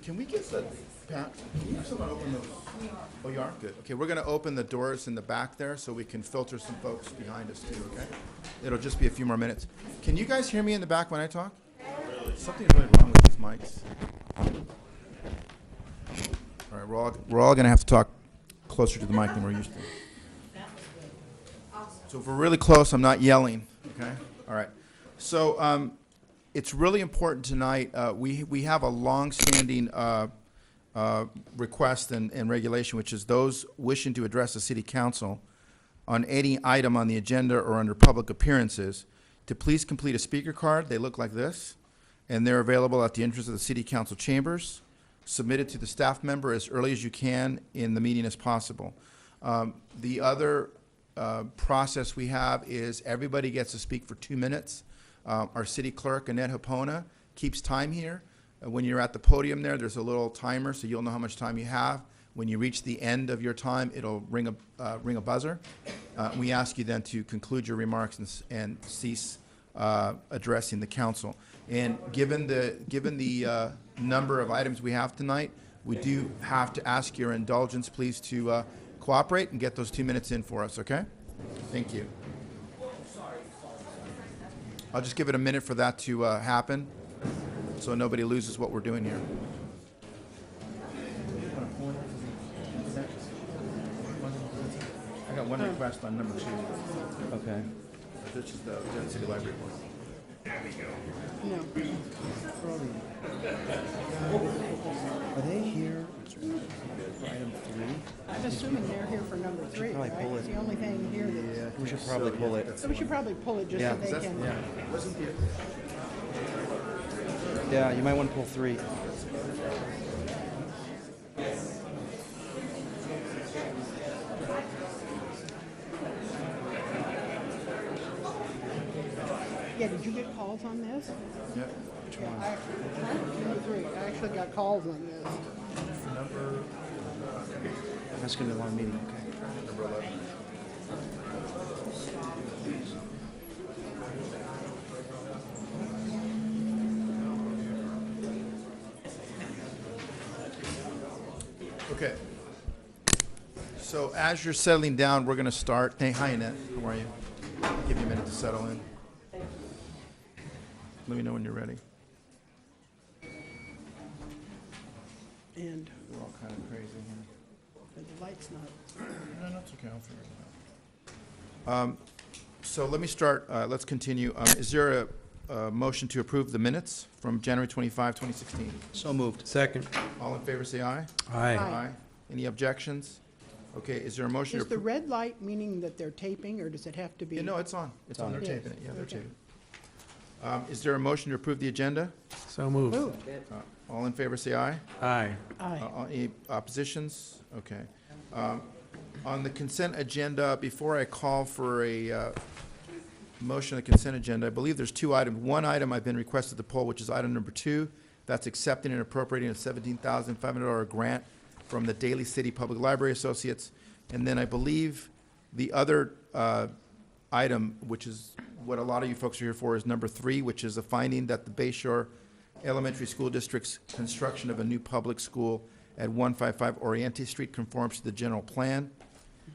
Can we get the, Pat, can you have someone open those? Oh, you are? Good. Okay, we're going to open the doors in the back there so we can filter some folks behind us too, okay? It'll just be a few more minutes. Can you guys hear me in the back when I talk? Something's really wrong with these mics. All right, we're all going to have to talk closer to the mic than we're used to. So if we're really close, I'm not yelling, okay? All right. So it's really important tonight. We have a long-standing request and regulation, which is those wishing to address the city council on any item on the agenda or under public appearances to please complete a speaker card. They look like this, and they're available at the entrance of the city council chambers. Submit it to the staff member as early as you can in the meeting as possible. The other process we have is everybody gets to speak for 2 minutes. Our city clerk, Annette Hapona, keeps time here. When you're at the podium there's a little timer, so you'll know how much time you have. When you reach the end of your time, it'll ring a buzzer. We ask you then to conclude your remarks and cease addressing the council. And given the number of items we have tonight, we do have to ask your indulgence, please, to cooperate and get those 2 minutes in for us, okay? Thank you. I'll just give it a minute for that to happen so nobody loses what we're doing here. I got one request on number 2. Okay. This is the City Library Board. No. Are they here for item 3? I'm assuming they're here for number 3, probably right? pull It's it. the only thing here that's... Yeah, we should probably pull it. So we should probably pull it just Yeah. so they can... Wasn't the Yeah, you might want to pull 3. Yeah, did you get calls on this? Yeah. Number 3. I actually got calls on this. That's going to be a long meeting, okay. Number 11. Okay. So as you're settling down, we're going to start. Hey, hi, Annette. How are you? I'll give you a minute to settle in. Let me know when you're ready. And We're all kind of crazy here. the light's not... No, that's okay. I'll figure it out. So let me start. Let's continue. Is there a motion to approve the minutes from January 25, 2016? So moved. Second. All in favor, say aye. Aye. Aye. Any objections? Okay, is there a motion to Is the approve? red light meaning that they're taping, or does it have to be... Yeah, no, it's on. It's on. They're It taping is. it. Yeah, they're Okay. taping it. Is there a motion to approve the agenda? So moved. Moved. All in favor, say aye. Aye. Aye. Any oppositions? Okay. On the consent agenda, before I call for a motion on the consent agenda, I believe there's 2 items. One item I've been requested to pull, which is item number 2. That's accepting and appropriating a $17,500 grant from the Daly City Public Library Associates. And then I believe the other item, which is what a lot of you folks are here for, is number 3, which is a finding that the Bayshore Elementary School District's construction of a new public school at 155 Oriente Street conforms to the general plan.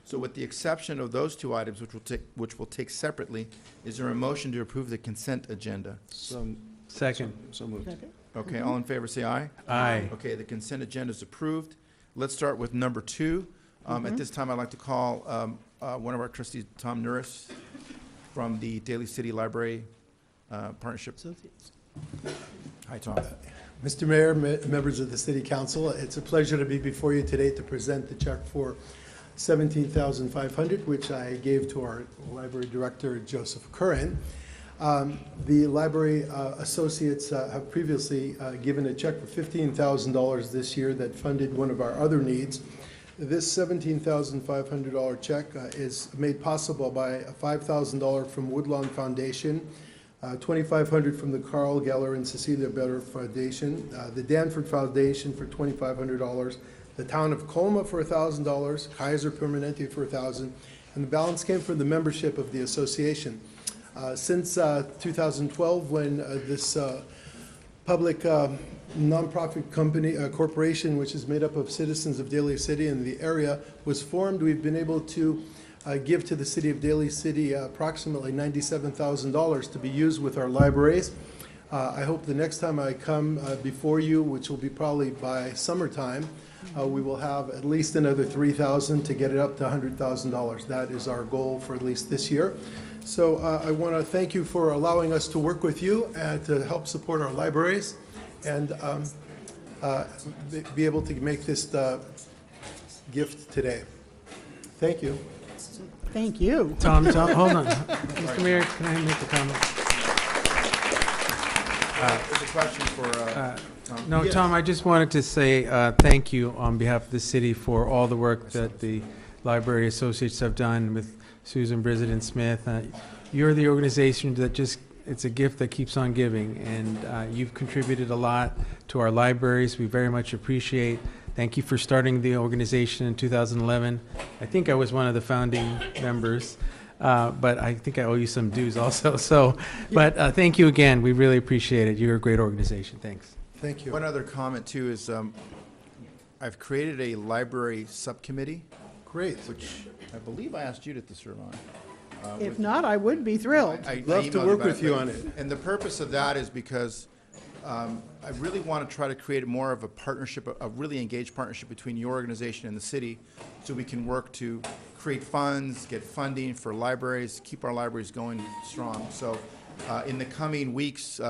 So with the exception of those 2 items, which we'll take separately, is there a motion to approve the consent agenda? Second. So moved. Second. Okay, all in favor, say aye. Aye. Okay, the consent agenda is approved. Let's start with number 2. At this time, I'd like to call one of our trustees, Tom Norris, from the Daly City Library Partnership. Associates. Hi, Tom. Mr. Mayor, members of the City Council, it's a pleasure to be before you today to present the check for $17,500, which I gave to our library director, Joseph Curran. The library associates have previously given a check for $15,000 this year that funded one of our other needs. This $17,500 check is made possible by a $5,000 from Woodlawn Foundation, $2,500 from the Carl Geller and Cecilia Better Foundation, the Danford Foundation for $2,500, the Town of Colma for $1,000, Kaiser Permanente for $1,000, and the balance came from the membership of the association. Since 2012, when this public nonprofit company, corporation, which is made up of citizens of Daly City and the area, was formed. We've been able to give to the city of Daly City approximately $97,000 to be used with our libraries. I hope the next time I come before you, which will be probably by summertime, we will have at least another $3,000 to get it up to $100,000. That is our goal for at least this year. So I want to thank you for allowing us to work with you and to help support our libraries and be able to make this gift today. Thank you. Thank you. Tom, hold on. Mr. Mayor, can I make a comment? There's a question for Tom. No, Yes. Tom, I just wanted to say thank you on behalf of the city for all the work that the library associates have done with Susan Brissenden Smith. You're the organization that just, it's a gift that keeps on giving, and you've contributed a lot to our libraries. We very much appreciate. Thank you for starting the organization in 2011. I think I was one of the founding members, but I think I owe you some dues also. So, but thank you again. We really appreciate it. You're a great organization. Thanks. Thank you. One other comment too is I've created a library subcommittee, Great. which I believe I asked Judith to serve on. If not, I would be thrilled. I Love to emailed work about with you but- on it. And the purpose of that is because I really want to try to create more of a partnership, a really engaged partnership between your organization and the city, so we can work to create funds, get funding for libraries, keep our libraries going strong. So in the coming weeks,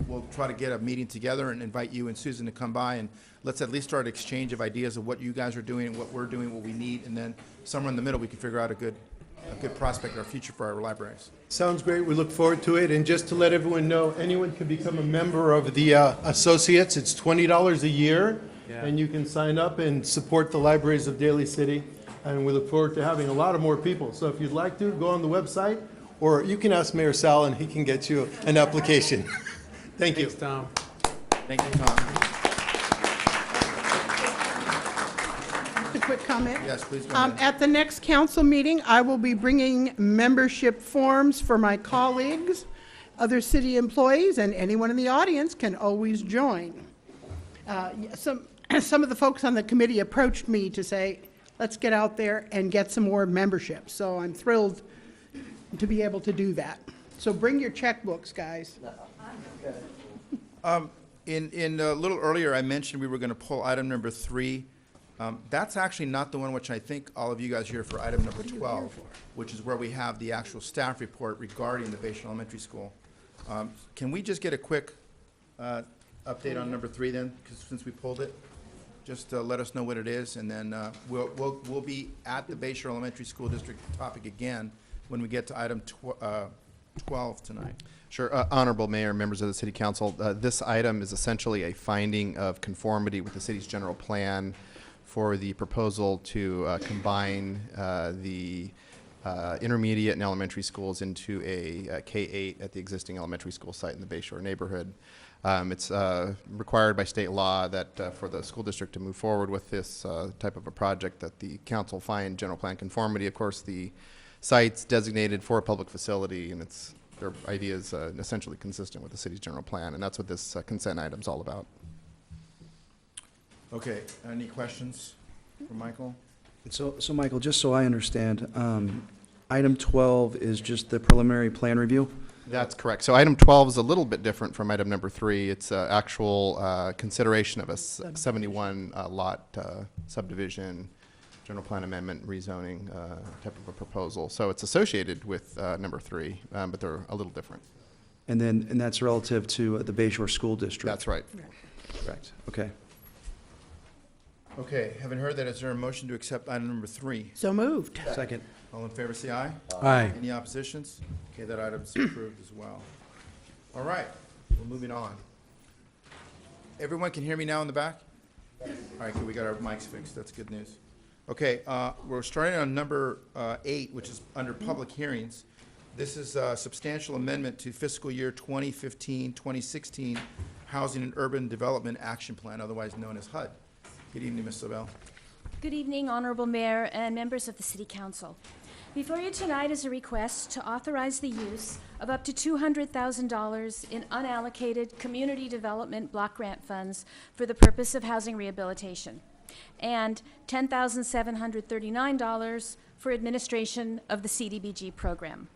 we'll try to get a meeting together and invite you and Susan to come by, and let's at least start an exchange of ideas of what you guys are doing and what we're doing, what we need, and then somewhere in the middle, we can figure out a good prospect or future for our libraries. Sounds great. We look forward to it. And just to let everyone know, anyone can become a member of the associates. It's $20 a year, Yeah. and you can sign up and support the libraries of Daly City. And we look forward to having a lot of more people. So if you'd like to, go on the website, or you can ask Mayor Sal, and he can get you an application. Thank you. Thanks, Tom. Thank you, Tom. Just a quick comment. Yes, please go ahead. At the next council meeting, I will be bringing membership forms for my colleagues, other city employees, and anyone in the audience can always join. Some of the folks on the committee approached me to say, let's get out there and get some more memberships. So I'm thrilled to be able to do that. So bring your checkbooks, guys. In a little earlier, I mentioned we were going to pull item number 3. That's actually not the one which I think all of you guys are here for, item number 12, which is where we have the actual staff report regarding the Bayshore Elementary School. Can we just get a quick update on number 3 then, 'cause since we pulled it? Just let us know what it is, and then we'll be at the Bayshore Elementary School District topic again when we get to item 12 tonight. Sure. Honorable Mayor, members of the City Council, this item is essentially a finding of conformity with the city's general plan for the proposal to combine the intermediate and elementary schools into a K-8 at the existing elementary school site in the Bayshore neighborhood. It's required by state law that for the school district to move forward with this type of a project that the council find general plan conformity. Of course, the site's designated for a public facility, and their idea is essentially consistent with the city's general plan, and that's what this consent item's all about. Okay, any questions for Michael? So Michael, just so I understand, item 12 is just the preliminary plan review? That's correct. So item 12 is a little bit different from item number 3. It's actual consideration of a 71 lot subdivision, general plan amendment, rezoning type of a proposal. So it's associated with number 3, but they're a little different. And that's relative to the Bayshore School District? That's right. Correct. Okay. Okay, having heard that, is there a motion to accept item number 3? So moved. Second. All in favor, say aye. Aye. Any oppositions? Okay, that item's approved as well. All right, we're moving on. Everyone can hear me now in the back? All right, good, we got our mics fixed, that's good news. Okay, we're starting on number 8, which is under public hearings. This is a substantial amendment to fiscal year 2015-2016 Housing and Urban Development Action Plan, otherwise known as HUD. Good evening, Ms. Sobel. Good evening, Honorable Mayor and members of the City Council. Before you tonight is a request to authorize the use of up to $200,000 in unallocated community development block grant funds for the purpose of housing rehabilitation, and $10,739 for administration of the CDBG program.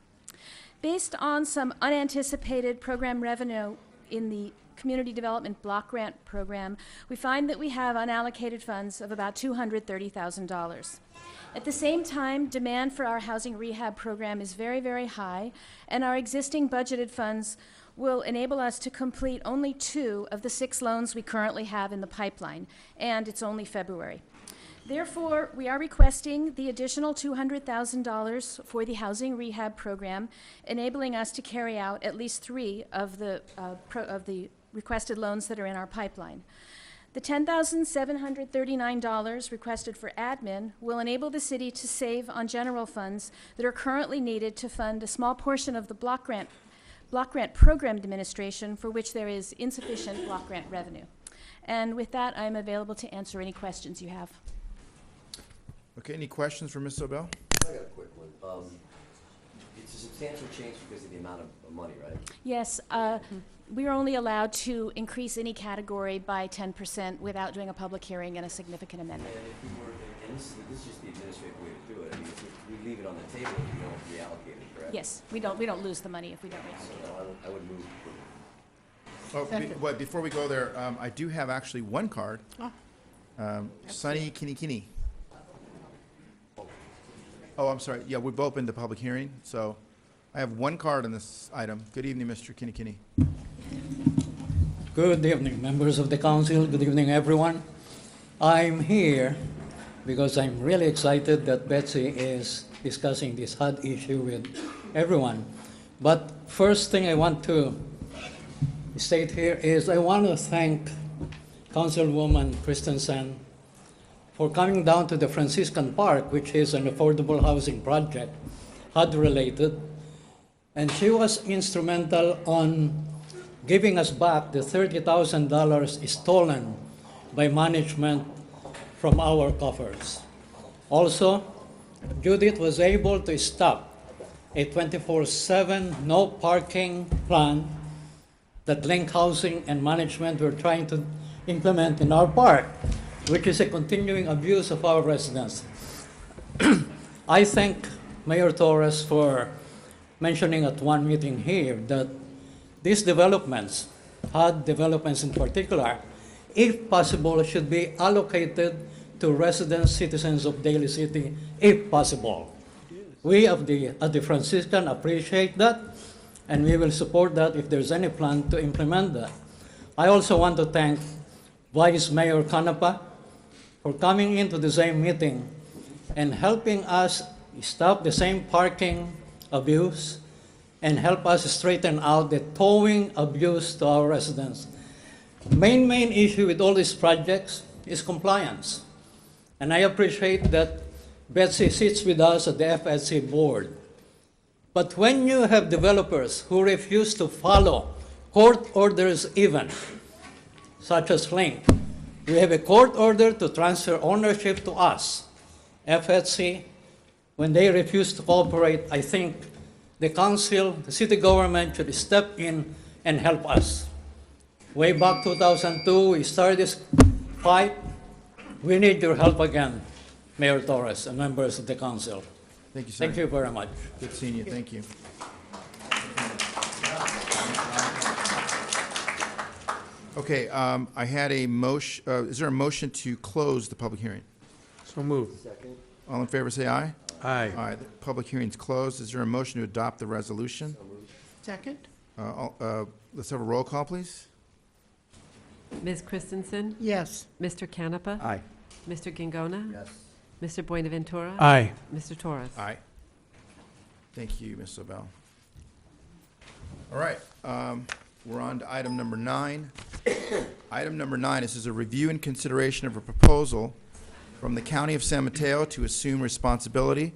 Based on some unanticipated program revenue in the Community Development Block Grant Program, we find that we have unallocated funds of about $230,000. At the same time, demand for our housing rehab program is very, very high, and our existing budgeted funds will enable us to complete only 2 of the 6 loans we currently have in the pipeline, and it's only February. Therefore, we are requesting the additional $200,000 for the housing rehab program, enabling us to carry out at least 3 of the requested loans that are in our pipeline. The $10,739 requested for admin will enable the city to save on general funds that are currently needed to fund a small portion of the block grant program administration for which there is insufficient block grant revenue. And with that, I'm available to answer any questions you have. Okay, any questions for Ms. Sobel? I got a quick one. It's a substantial change because of the amount of money, right? Yes, we are only allowed to increase any category by 10% without doing a public hearing and a significant amendment. And if we were, and this is just the administrative way to do it. I mean, if we leave it on the table, we don't reallocate it, correct? Yes, we don't lose the money if we don't reallocate. So I would move for But before we go there, I do have actually one card. Sunny Kinikini. Oh, I'm sorry. Yeah, we've opened the public hearing, so I have one card on this item. Good evening, Mr. Kinikini. Good evening, members of the council. Good evening, everyone. I'm here because I'm really excited that Betsy is discussing this hot issue with everyone. But first thing I want to state here is I want to thank Councilwoman Christensen for coming down to the Franciscan Park, which is an affordable housing project, HUD-related, and she was instrumental on giving us back the $30,000 stolen by management from our coffers. Also, Judith was able to stop a 24/7 no parking plan that Link Housing and management were trying to implement in our park, which is a continuing abuse of our residents. I thank Mayor Torres for mentioning at one meeting here that these developments, HUD developments in particular, if possible, should be allocated to residents, citizens of Daly City, if possible. We at the Franciscan appreciate that, and we will support that if there's any plan to implement that. I also want to thank Vice Mayor Canapa for coming into the same meeting and helping us stop the same parking abuse and help us straighten out the towing abuse to our residents. Main issue with all these projects is compliance. And I appreciate that Betsy sits with us at the FSC board. But when you have developers who refuse to follow court orders even, such as Link, we have a court order to transfer ownership to us. FSC, when they refuse to cooperate, I think the council, the city government should step in and help us. Way back 2002, we started this fight. We need your help again, Mayor Torres and members of the council. Thank you, sir. Thank you very much. Good seeing you. Thank you. Okay, I had a motion, is there a motion to close the public hearing? So moved. All in favor, say aye. Aye. Aye, the public hearing's closed. Is there a motion to adopt the resolution? Second? Let's have a roll call, please. Ms. Christensen? Yes. Mr. Canepa? Aye. Mr. Gingona? yes. Mr. Buenaventura? Aye. Mr. Torres? Aye. Thank you, Ms. Sobel. All right, we're on to item number 9. Item number 9, this is a review and consideration of a proposal from the County of San Mateo to assume responsibility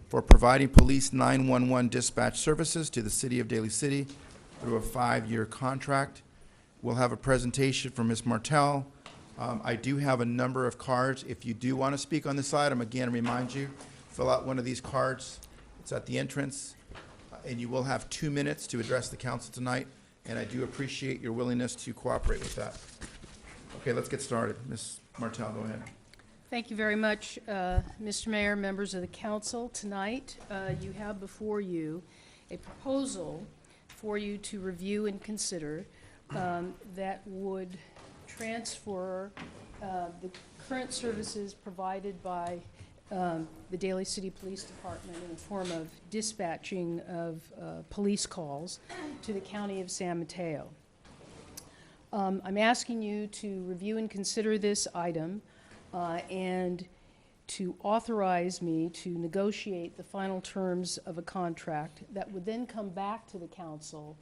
for providing police 911 dispatch services to the city of Daly City through a 5-year contract. We'll have a presentation from Ms. Martell. I do have a number of cards. If you do want to speak on this item, again, remind you, fill out one of these cards It's at the entrance, and you will have 2 minutes to address the council tonight, and I do appreciate your willingness to cooperate with that. Okay, let's get started. Ms. Martell, go ahead. Thank you very much, Mr. Mayor, members of the council. Tonight, you have before you a proposal for you to review and consider that would transfer the current services provided by the Daly City Police Department in the form of dispatching of police calls to the County of San Mateo. I'm asking you to review and consider this item and to authorize me to negotiate the final terms of a contract that would then come back to the council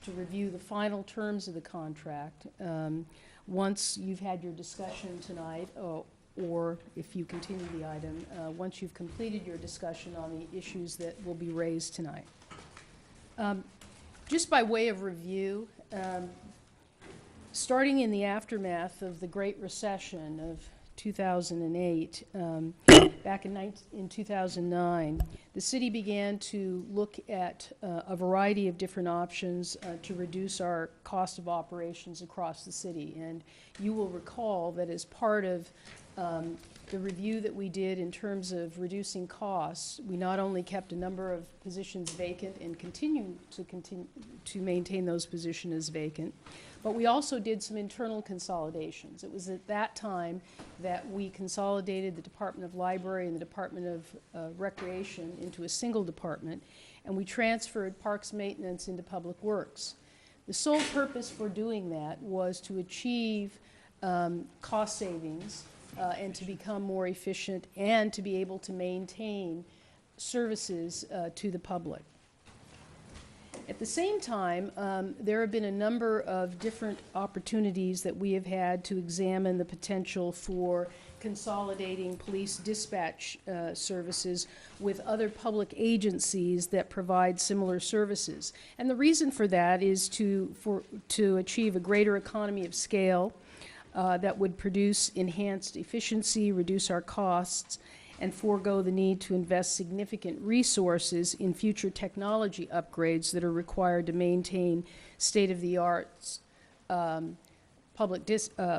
to review the final terms of the contract once you've had your discussion tonight, or if you continue the item, once you've completed your discussion on the issues that will be raised tonight. Just by way of review, starting in the aftermath of the Great Recession of 2008, back in 2009, the city began to look at a variety of different options to reduce our cost of operations across the city. And you will recall that as part of the review that we did in terms of reducing costs, we not only kept a number of positions vacant and continue to maintain those positions as vacant, but we also did some internal consolidations. It was at that time that we consolidated the Department of Library and the Department of Recreation into a single department, and we transferred Parks Maintenance into Public Works. The sole purpose for doing that was to achieve cost savings and to become more efficient and to be able to maintain services to the public. At the same time, there have been a number of different opportunities that we have had to examine the potential for consolidating police dispatch services with other public agencies that provide similar services. And the reason for that is to achieve a greater economy of scale that would produce enhanced efficiency, reduce our costs, and forego the need to invest significant resources in future technology upgrades that are required to maintain state-of-the-art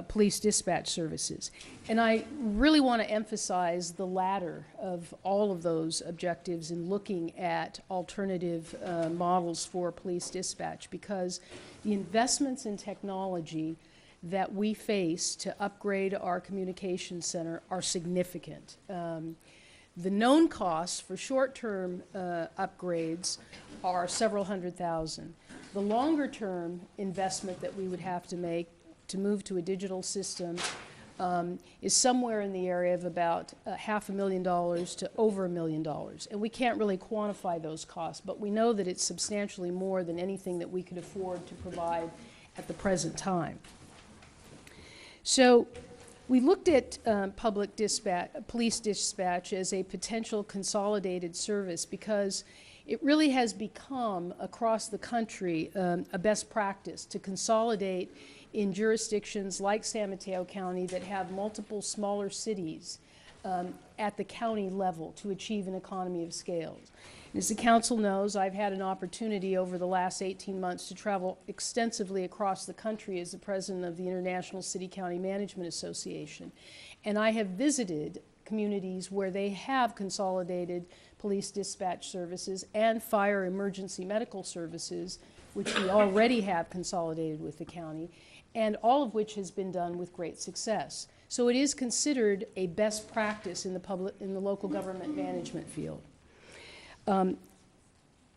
police dispatch services. And I really want to emphasize the latter of all of those objectives in looking at alternative models for police dispatch, because the investments in technology that we face to upgrade our communications center are significant. The known costs for short-term upgrades are several $100,000. The longer-term investment that we would have to make to move to a digital system is somewhere in the area of about $500,000 to over $1 million. And we can't really quantify those costs, but we know that it's substantially more than anything that we could afford to provide at the present time. So we looked at police dispatch as a potential consolidated service because it really has become, across the country, a best practice to consolidate in jurisdictions like San Mateo County that have multiple smaller cities at the county level to achieve an economy of scale. As the council knows, I've had an opportunity over the last 18 months to travel extensively across the country as the president of the International City-County Management Association. And I have visited communities where they have consolidated police dispatch services and fire emergency medical services, which we already have consolidated with the county, and all of which has been done with great success. So it is considered a best practice in the local government management field.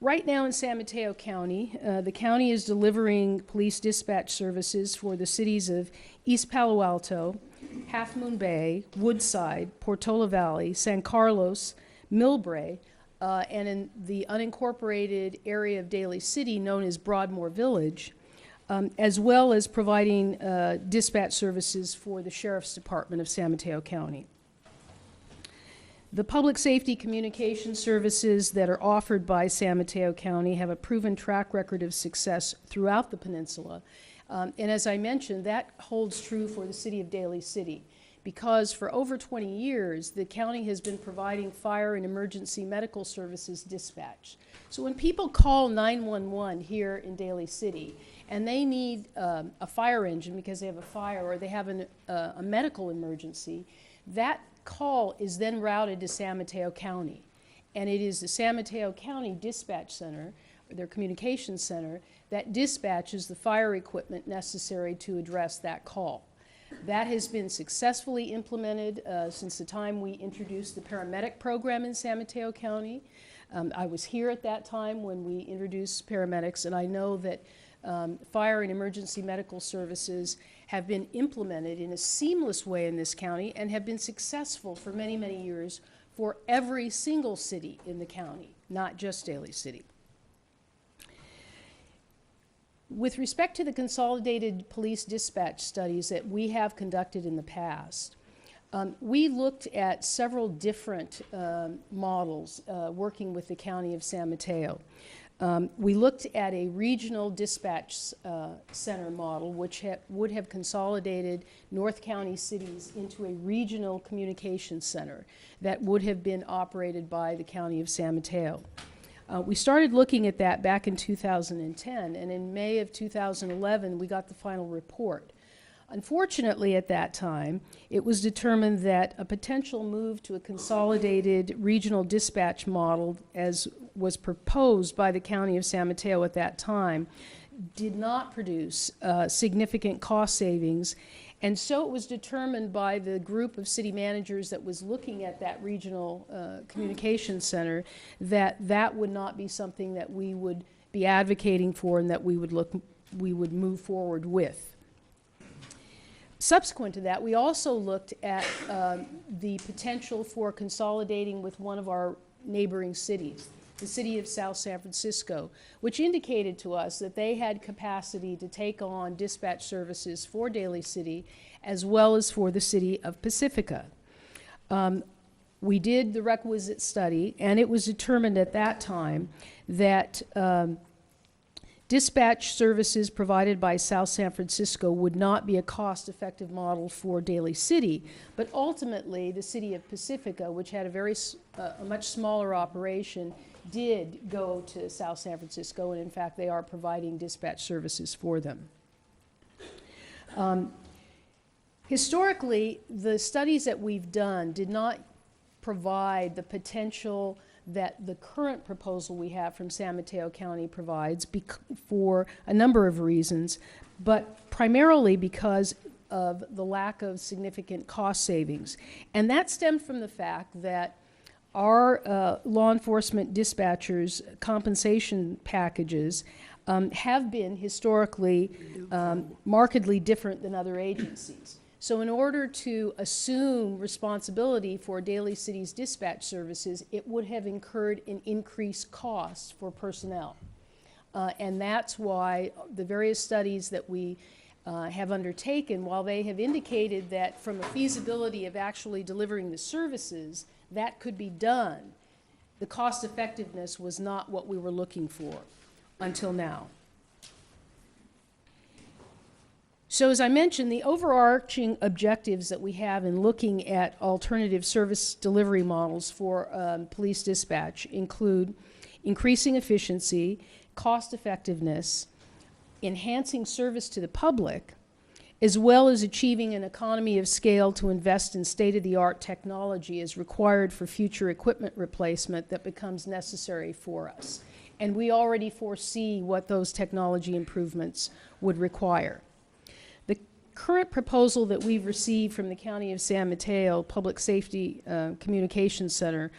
Right now in San Mateo County, the county is delivering police dispatch services for the cities of East Palo Alto, Half Moon Bay, Woodside, Portola Valley, San Carlos, Millbrae, and in the unincorporated area of Daly City known as Broadmoor Village, as well as providing dispatch services for the Sheriff's Department of San Mateo County. The public safety communication services that are offered by San Mateo County have a proven track record of success throughout the peninsula. And as I mentioned, that holds true for the city of Daly City. because for over 20 years, the county has been providing fire and emergency medical services dispatch. So when people call 911 here in Daly City and they need a fire engine because they have a fire or they have a medical emergency, that call is then routed to San Mateo County. And it is the San Mateo County Dispatch Center, or their communications center, that dispatches the fire equipment necessary to address that call. That has been successfully implemented since the time we introduced the paramedic program in San Mateo County. I was here at that time when we introduced paramedics, and I know that fire and emergency medical services have been implemented in a seamless way in this county and have been successful for many, many years for every single city in the county, not just Daly City. With respect to the consolidated police dispatch studies that we have conducted in the past, we looked at several different models working with the County of San Mateo. We looked at a regional dispatch center model, which would have consolidated North County cities into a regional communications center that would have been operated by the County of San Mateo. We started looking at that back in 2010, and in May of 2011, we got the final report. Unfortunately, at that time, it was determined that a potential move to a consolidated regional dispatch model, as was proposed by the County of San Mateo at that time, did not produce significant cost savings. And so it was determined by the group of city managers that was looking at that regional communications center that that would not be something that we would be advocating for and that we would move forward with. Subsequent to that, we also looked at the potential for consolidating with one of our neighboring cities, the city of South San Francisco, which indicated to us that they had capacity to take on dispatch services for Daly City as well as for the city of Pacifica. We did the requisite study, and it was determined at that time that dispatch services provided by South San Francisco would not be a cost-effective model for Daly City, but ultimately the city of Pacifica, which had a much smaller operation, did go to South San Francisco, and in fact they are providing dispatch services for them. Historically, the studies that we've done did not provide the potential that the current proposal we have from San Mateo County provides for a number of reasons, but primarily because of the lack of significant cost savings. And that stemmed from the fact that our law enforcement dispatchers' compensation packages have been historically markedly different than other agencies. So in order to assume responsibility for Daly City's dispatch services, it would have incurred an increased cost for personnel. And that's why the various studies that we have undertaken, while they have indicated that from a feasibility of actually delivering the services, that could be done, the cost effectiveness was not what we were looking for until now. So as I mentioned, the overarching objectives that we have in looking at alternative service delivery models for police dispatch include increasing efficiency, cost effectiveness, enhancing service to the public, as well as achieving an economy of scale to invest in state-of-the-art technology as required for future equipment replacement that becomes necessary for us. And we already foresee what those technology improvements would require. The current proposal that we've received from the County of San Mateo Public Safety Communications Center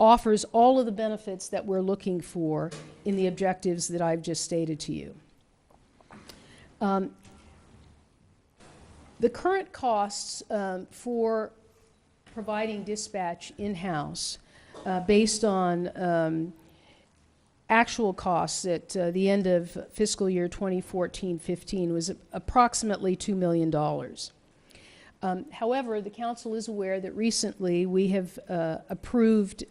offers all of the benefits that we're looking for in the objectives that I've just stated to you. The current costs for providing dispatch in-house based on actual costs at the end of fiscal year 2014-15 was approximately $2 million. However, the council is aware that recently we have approved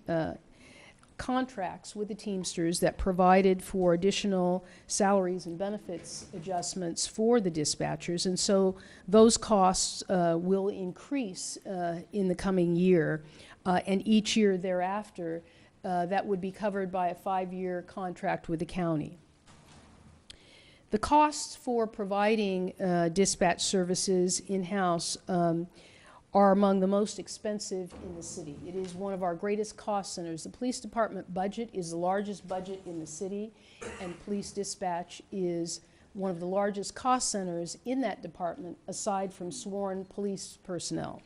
contracts with the Teamsters that provided for additional salaries and benefits adjustments for the dispatchers, and so those costs will increase in the coming year, and each year thereafter, that would be covered by a 5-year contract with the county. The costs for providing dispatch services in-house are among the most expensive in the city. It is one of our greatest cost centers. The police department budget is the largest budget in the city, and police dispatch is one of the largest cost centers in that department, aside from sworn police personnel.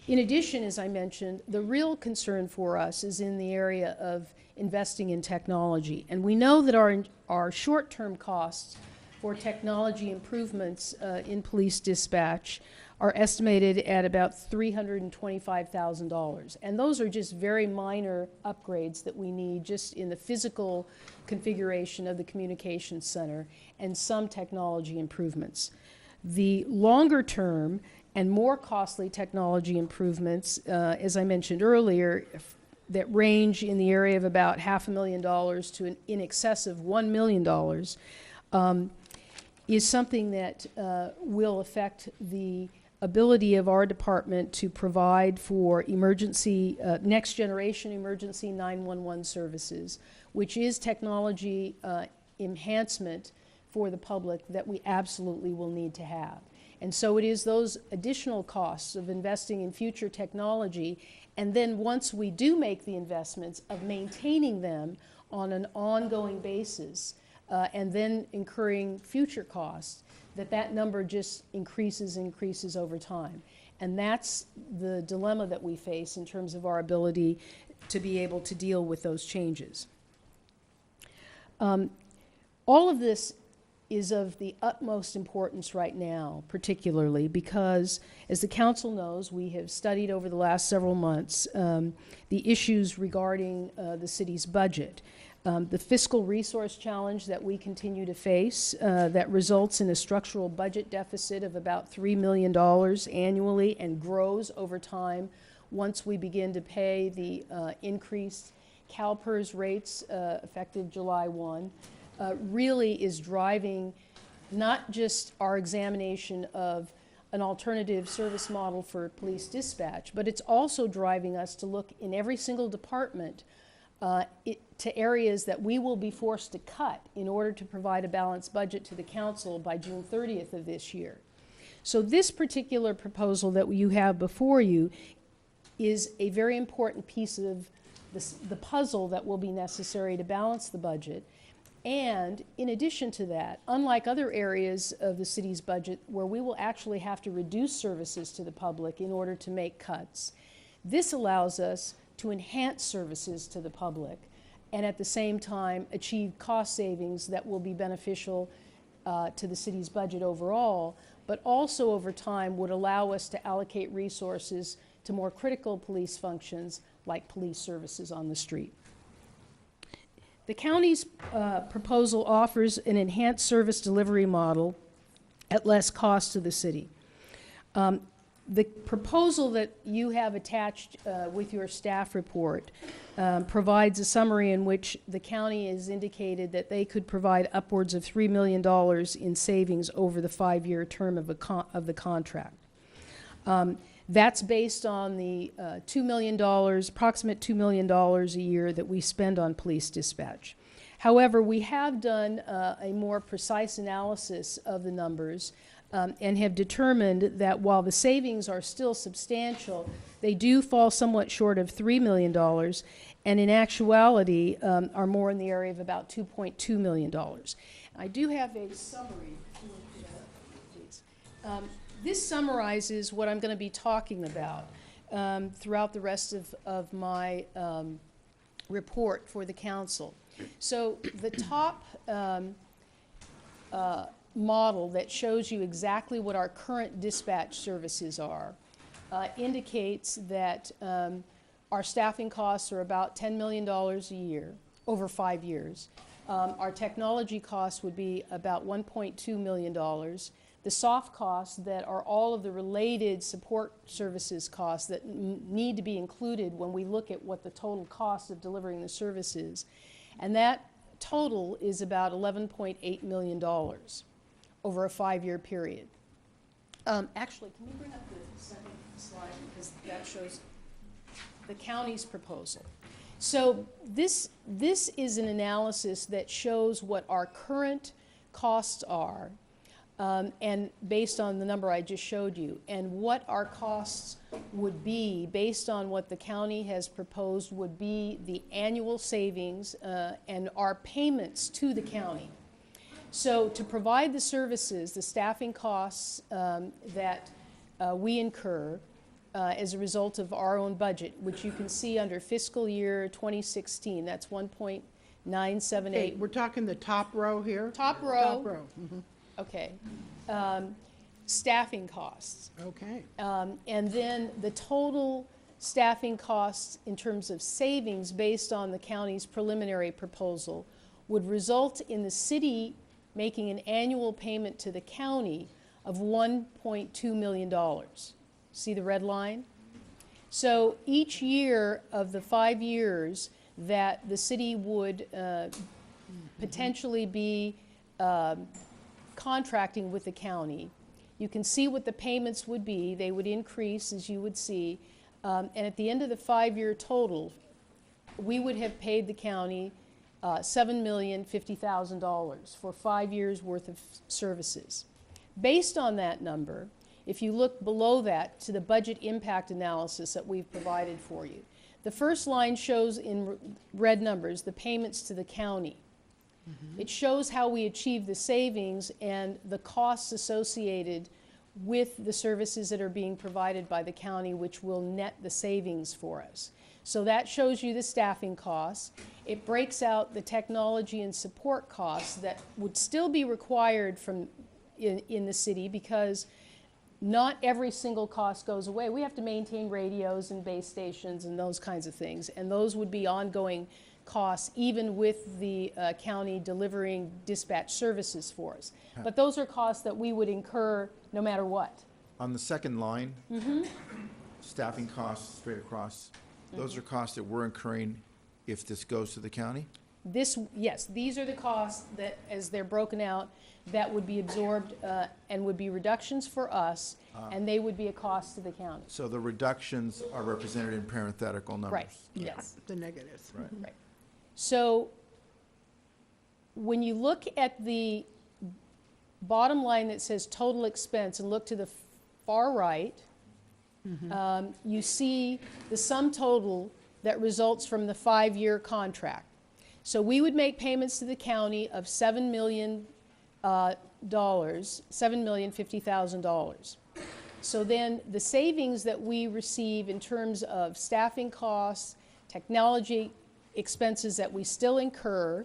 In addition, as I mentioned, the real concern for us is in the area of investing in technology. And we know that our short-term costs for technology improvements in police dispatch are estimated at about $325,000. And those are just very minor upgrades that we need just in the physical configuration of the communications center and some technology improvements. The longer term and more costly technology improvements, as I mentioned earlier, that range in the area of about $500,000 to in excess of $1 million, is something that will affect the ability of our department to provide for emergency, next generation emergency 911 services, which is technology enhancement for the public that we absolutely will need to have. And so it is those additional costs of investing in future technology, and then once we do make the investments, of maintaining them on an ongoing basis, and then incurring future costs, that number just increases and increases over time. And that's the dilemma that we face in terms of our ability to be able to deal with those changes. All of this is of the utmost importance right now, particularly because, as the council knows, we have studied over the last several months the issues regarding the city's budget. The fiscal resource challenge that we continue to face that results in a structural budget deficit of about $3 million annually and grows over time once we begin to pay the increased CalPERS rates effective July 1, really is driving not just our examination of an alternative service model for police dispatch, but it's also driving us to look in every single department to areas that we will be forced to cut in order to provide a balanced budget to the council by June 30th of this year. So this particular proposal that you have before you is a very important piece of the puzzle that will be necessary to balance the budget. And in addition to that, unlike other areas of the city's budget where we will actually have to reduce services to the public in order to make cuts, this allows us to enhance services to the public and at the same time achieve cost savings that will be beneficial to the city's budget overall, but also over time would allow us to allocate resources to more critical police functions like police services on the street. The county's proposal offers an enhanced service delivery model at less cost to the city. The proposal that you have attached with your staff report provides a summary in which the county has indicated that they could provide upwards of $3 million in savings over the 5-year term of the contract. That's based on the $2 million, approximate $2 million a year that we spend on police dispatch. However, we have done a more precise analysis of the numbers and have determined that while the savings are still substantial, they do fall somewhat short of $3 million, and in actuality are more in the area of about $2.2 million. I do have a summary. Please. This summarizes what I'm going to be talking about throughout the rest of my report for the council. So the top model that shows you exactly what our current dispatch services are indicates that our staffing costs are about $10 million a year over 5 years. Our technology costs would be about $1.2 million. the soft costs that are all of the related support services costs that need to be included when we look at what the total cost of delivering the service is. And that total is about $11.8 million over a 5-year period. Actually, can you bring up the second slide, because that shows the county's proposal. So this is an analysis that shows what our current costs are, and based on the number I just showed you, and what our costs would be based on what the county has proposed would be the annual savings and our payments to the county. So to provide the services, the staffing costs that we incur as a result of our own budget, which you can see under fiscal year 2016, that's 1.978. Okay, we're talking the top row here? Top row. Top row, Okay. Staffing costs. okay. And then the total staffing costs in terms of savings based on the county's preliminary proposal would result in the city making an annual payment to the county of $1.2 million. See the red line? So each year of the 5 years that the city would potentially be contracting with the county, you can see what the payments would be. They would increase, as you would see. And at the end of the 5-year total, we would have paid the county $7,050,000 for 5 years' worth of services. Based on that number, if you look below that to the budget impact analysis that we've provided for you, the first line shows in red numbers the payments to the county. It shows how we achieve the savings and the costs associated with the services that are being provided by the county, which will net the savings for us. So that shows you the staffing costs. It breaks out the technology and support costs that would still be required in the city, because not every single cost goes away. We have to maintain radios and base stations and those kinds of things, and those would be ongoing costs even with the county delivering dispatch services for us. But those are costs that we would incur no matter what. On the second line, staffing costs straight across, those are costs that we're incurring if this goes to the county? Yes, these are the costs that, as they're broken out, that would be absorbed and would be reductions for us, and they would be a cost to the county. So the reductions are represented in parenthetical numbers? Right, yes. The negatives. Right. So when you look at the bottom line that says total expense and look to the far right, you see the sum total that results from the 5-year contract. So we would make payments to the county of $7 million, $7,050,000. So then the savings that we receive in terms of staffing costs, technology expenses that we still incur,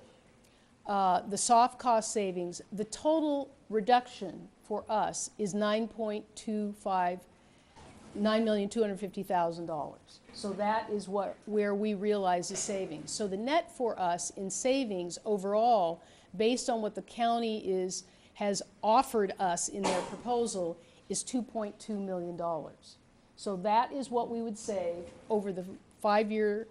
the soft cost savings, the total reduction for us is $9,250,000. So that is where we realize the savings. So the net for us in savings overall, based on what the county has offered us in their proposal, is $2.2 million. So that is what we would save over the 5-year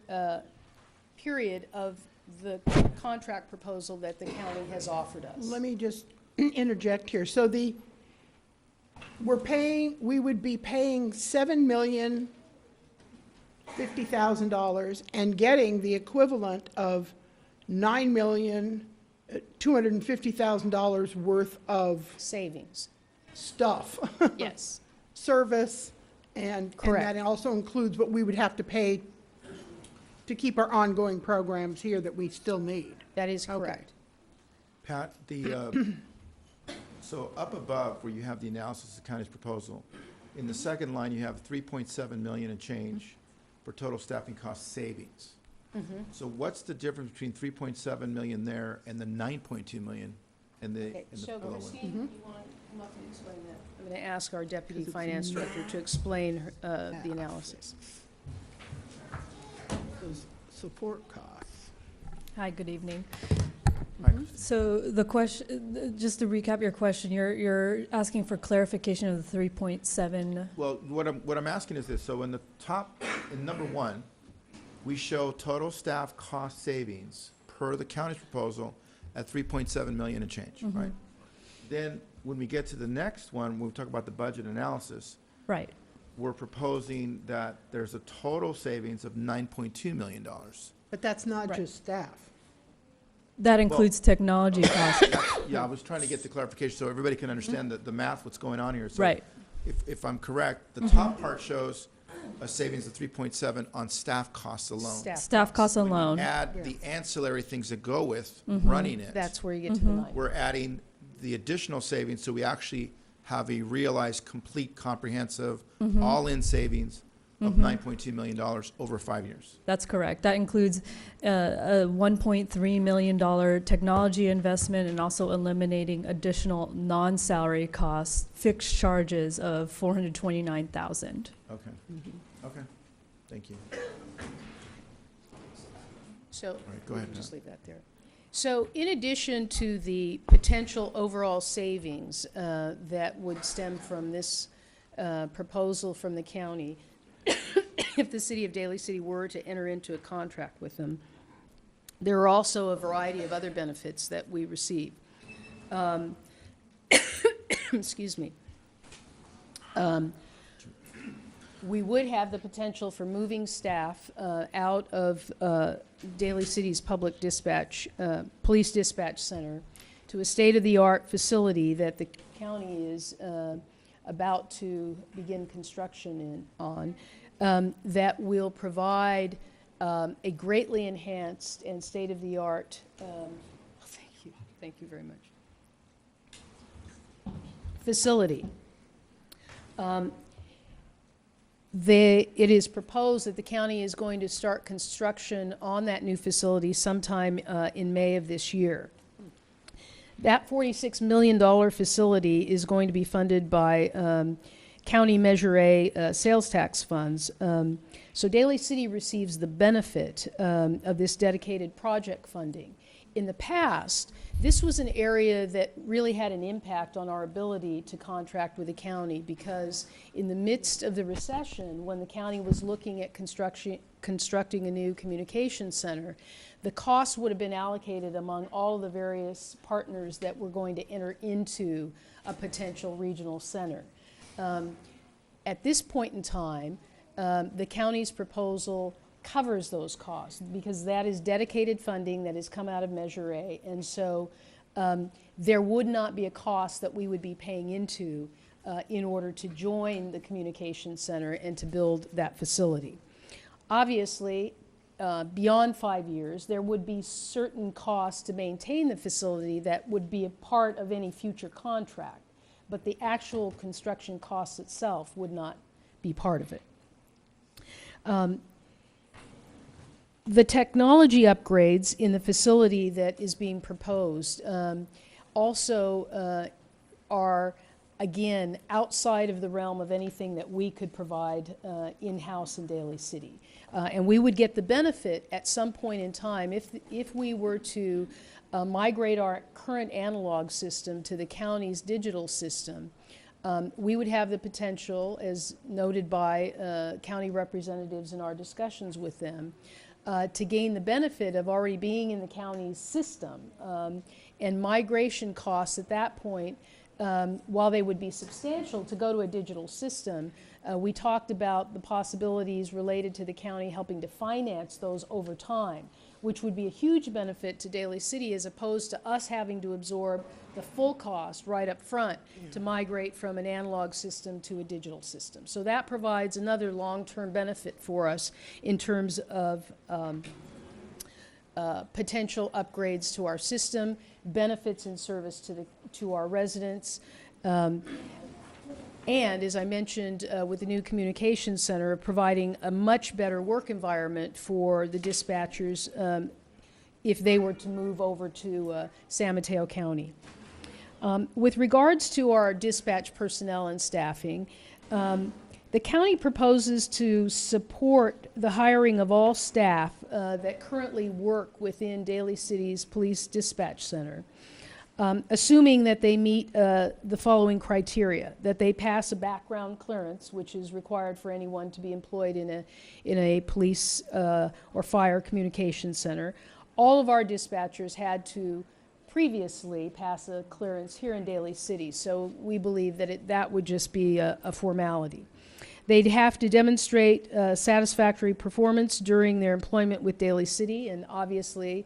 period of the contract proposal that the county has offered us. Let me just interject here. So we would be paying $7,050,000 and getting the equivalent of $9,250,000 worth of Savings. stuff. Yes. Service, and Correct. that also includes what we would have to pay to keep our ongoing programs here that we still need. That is Okay. correct. Pat, so up above where you have the analysis of the county's proposal, in the second line you have 3.7 million and change for total staffing cost savings. So what's the difference between 3.7 million there and the 9.2 million in the Okay, so below one? Christine, you want to come up and explain that? I'm going to ask our deputy finance director to explain the analysis. Those support costs. Hi, good evening. So the question, just to recap your question, you're asking for clarification of the 3.7. Well, what I'm asking is this, so in the top, in number one, we show total staff cost savings per the county's proposal at 3.7 million and change, right? Then, when we get to the next one, when we talk about the budget analysis, Right. we're proposing that there's a total savings of $9.2 million. But that's not Right. just staff. That includes technology costs. Yeah, I was trying to get the clarification so everybody can understand the math, what's going on here. So Right. If I'm correct, the top part shows a savings of 3.7 on staff costs alone. Staff costs alone. Add the ancillary things that go with running it. That's where you get to the 9. We're adding the additional savings, so we actually have a realized, complete, comprehensive, all-in savings of $9.2 million over 5 years. That's correct. That includes a $1.3 million technology investment and also eliminating additional non-salary costs, fixed charges of $429,000. Okay. Okay. Thank you. So, right, go we ahead, can just Matt. leave that there. So, in addition to the potential overall savings that would stem from this proposal from the county, if the city of Daly City were to enter into a contract with them, there are also a variety of other benefits that we receive. Excuse me. We would have the potential for moving staff out of Daly City's public dispatch, police dispatch center to a state-of-the-art facility that the county is about to begin construction on, that will provide a greatly enhanced and state-of-the-art, thank you very much, facility. It is proposed that the county is going to start construction on that new facility sometime in May of this year. That $46 million facility is going to be funded by county Measure A sales tax funds. So Daly City receives the benefit of this dedicated project funding. In the past, this was an area that really had an impact on our ability to contract with the county, because in the midst of the recession, when the county was looking at constructing a new communication center, the cost would have been allocated among all of the various partners that were going to enter into a potential regional center. At this point in time, the county's proposal covers those costs, because that is dedicated funding that has come out of Measure A, and so there would not be a cost that we would be paying into in order to join the communication center and to build that facility. Obviously, beyond 5 years, there would be certain costs to maintain the facility that would be a part of any future contract, but the actual construction cost itself would not be part of it. The technology upgrades in the facility that is being proposed also are, again, outside of the realm of anything that we could provide in-house in Daly City. And we would get the benefit at some point in time if we were to migrate our current analog system to the county's digital system. We would have the potential, as noted by county representatives in our discussions with them, to gain the benefit of already being in the county's system. And migration costs at that point, while they would be substantial to go to a digital system, we talked about the possibilities related to the county helping to finance those over time, which would be a huge benefit to Daly City, as opposed to us having to absorb the full cost right up front to migrate from an analog system to a digital system. So that provides another long-term benefit for us in terms of potential upgrades to our system, benefits in service to our residents, and, as I mentioned, with the new communications center, providing a much better work environment for the dispatchers if they were to move over to San Mateo County. With regards to our dispatch personnel and staffing, The county proposes to support the hiring of all staff that currently work within Daly City's Police Dispatch Center, assuming that they meet the following criteria: that they pass a background clearance, which is required for anyone to be employed in a police or fire communications center. All of our dispatchers had to previously pass a clearance here in Daly City, so we believe that that would just be a formality. They'd have to demonstrate satisfactory performance during their employment with Daly City, and obviously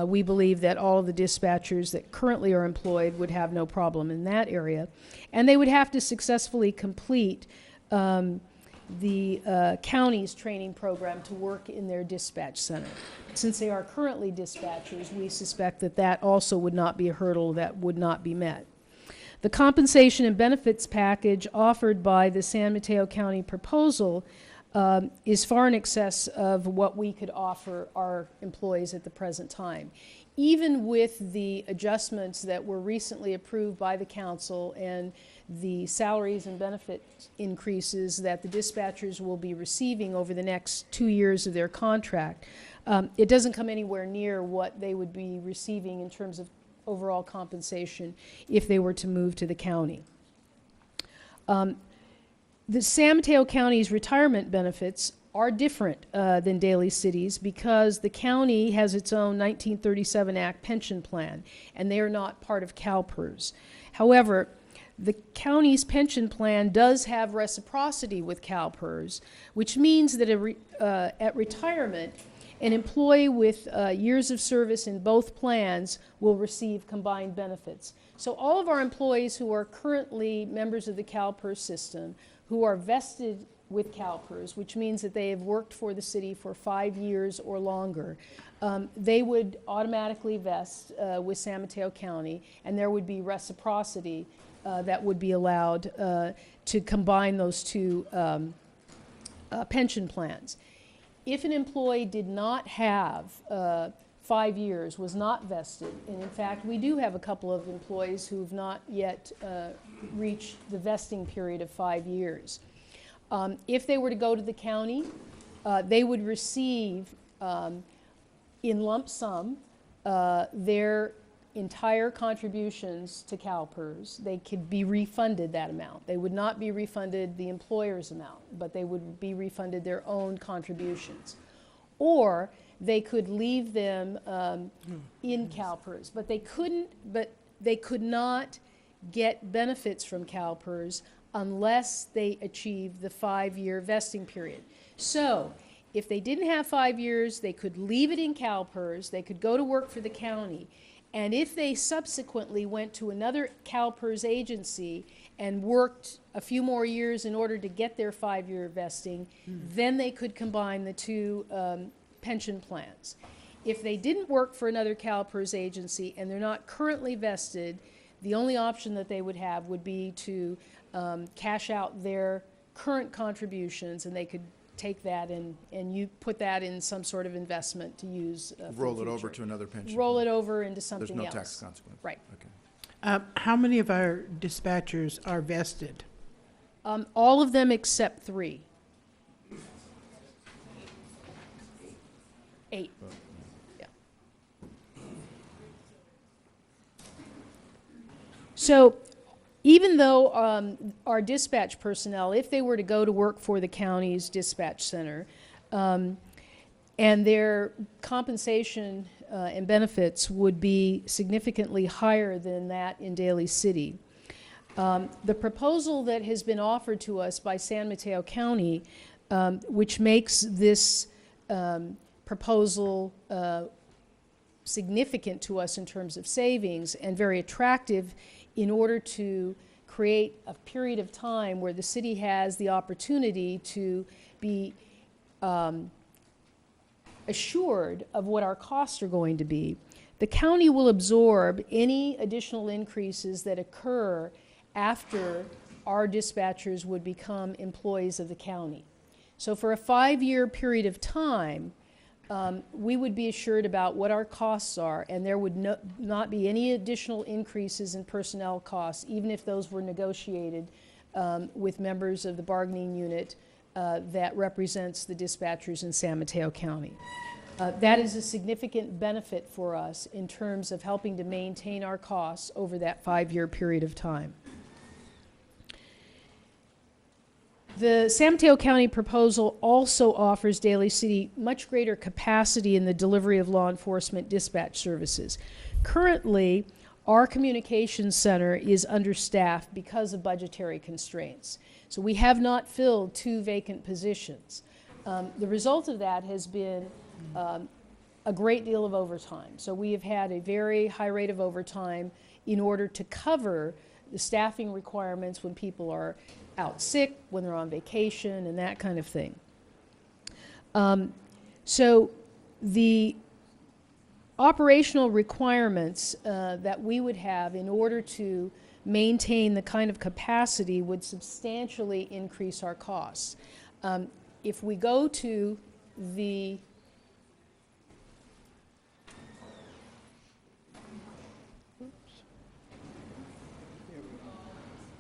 we believe that all of the dispatchers that currently are employed would have no problem in that area. And they would have to successfully complete the county's training program to work in their dispatch center. Since they are currently dispatchers, we suspect that that also would not be a hurdle that would not be met. The compensation and benefits package offered by the San Mateo County proposal is far in excess of what we could offer our employees at the present time. Even with the adjustments that were recently approved by the council and the salaries and benefit increases that the dispatchers will be receiving over the next 2 years of their contract, it doesn't come anywhere near what they would be receiving in terms of overall compensation if they were to move to the county. The San Mateo County's retirement benefits are different than Daly City's because the county has its own 1937 Act pension plan, and they are not part of CalPERS. However, the county's pension plan does have reciprocity with CalPERS, which means that at retirement, an employee with years of service in both plans will receive combined benefits. So all of our employees who are currently members of the CalPERS system, who are vested with CalPERS, which means that they have worked for the city for 5 years or longer, they would automatically vest with San Mateo County, and there would be reciprocity that would be allowed to combine those two pension plans. If an employee did not have 5 years, was not vested, and in fact we do have a couple of employees who have not yet reached the vesting period of 5 years. If they were to go to the county, they would receive in lump sum their entire contributions to CalPERS. They could be refunded that amount. They would not be refunded the employer's amount, but they would be refunded their own contributions. Or they could leave them in CalPERS, but they could not get benefits from CalPERS unless they achieved the 5-year vesting period. So if they didn't have 5 years, they could leave it in CalPERS, they could go to work for the county, and if they subsequently went to another CalPERS agency and worked a few more years in order to get their 5-year vesting, then they could combine the two pension plans. If they didn't work for another CalPERS agency and they're not currently vested, the only option that they would have would be to cash out their current contributions, and they could take that and you put that in some sort of investment to use for Roll the it over future. to another pension. Roll it over into something There's no else. tax consequence. Right. Okay. How many of our dispatchers are vested? All of them except 3. 8. Yeah. So even though our dispatch personnel, if they were to go to work for the county's dispatch center, and their compensation and benefits would be significantly higher than that in Daly City, the proposal that has been offered to us by San Mateo County, which makes this proposal significant to us in terms of savings and very attractive in order to create a period of time where the city has the opportunity to be assured of what our costs are going to be. The county will absorb any additional increases that occur after our dispatchers would become employees of the county. So for a 5-year period of time, we would be assured about what our costs are, and there would not be any additional increases in personnel costs, even if those were negotiated with members of the bargaining unit that represents the dispatchers in San Mateo County. That is a significant benefit for us in terms of helping to maintain our costs over that 5-year period of time. The San Mateo County proposal also offers Daly City much greater capacity in the delivery of law enforcement dispatch services. Currently, our communications center is understaffed because of budgetary constraints. So we have not filled 2 vacant positions. The result of that has been a great deal of overtime. So we have had a very high rate of overtime in order to cover the staffing requirements when people are out sick, when they're on vacation, and that kind of thing. So the operational requirements that we would have in order to maintain the kind of capacity would substantially increase our costs. If we go to the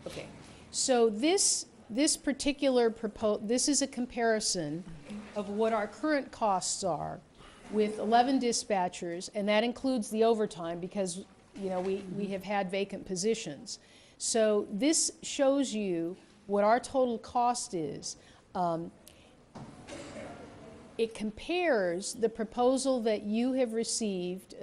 okay, so this particular this is a comparison of what our current costs are with 11 dispatchers, and that includes the overtime because, you know, we have had vacant positions. So this shows you what our total cost is. It compares the proposal that you have received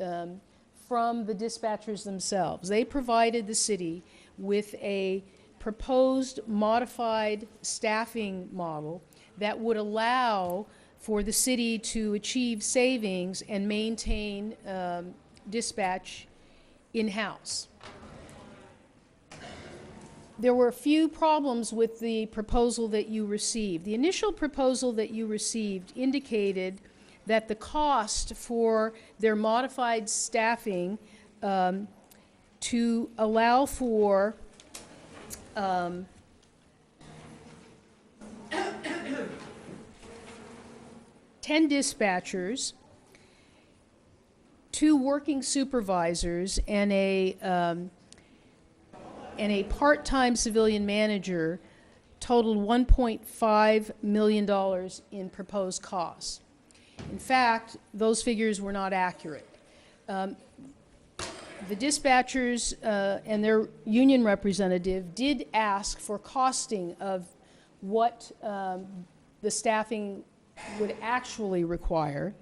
from the dispatchers themselves. They provided the city with a proposed modified staffing model that would allow for the city to achieve savings and maintain dispatch in-house. There were a few problems with the proposal that you received. The initial proposal that you received indicated that the cost for their modified staffing to allow for 10 dispatchers, 2 working supervisors, and a part-time civilian manager totaled $1.5 million in proposed costs. In fact, those figures were not accurate. The dispatchers and their union representative did ask for costing of what the staffing would actually require.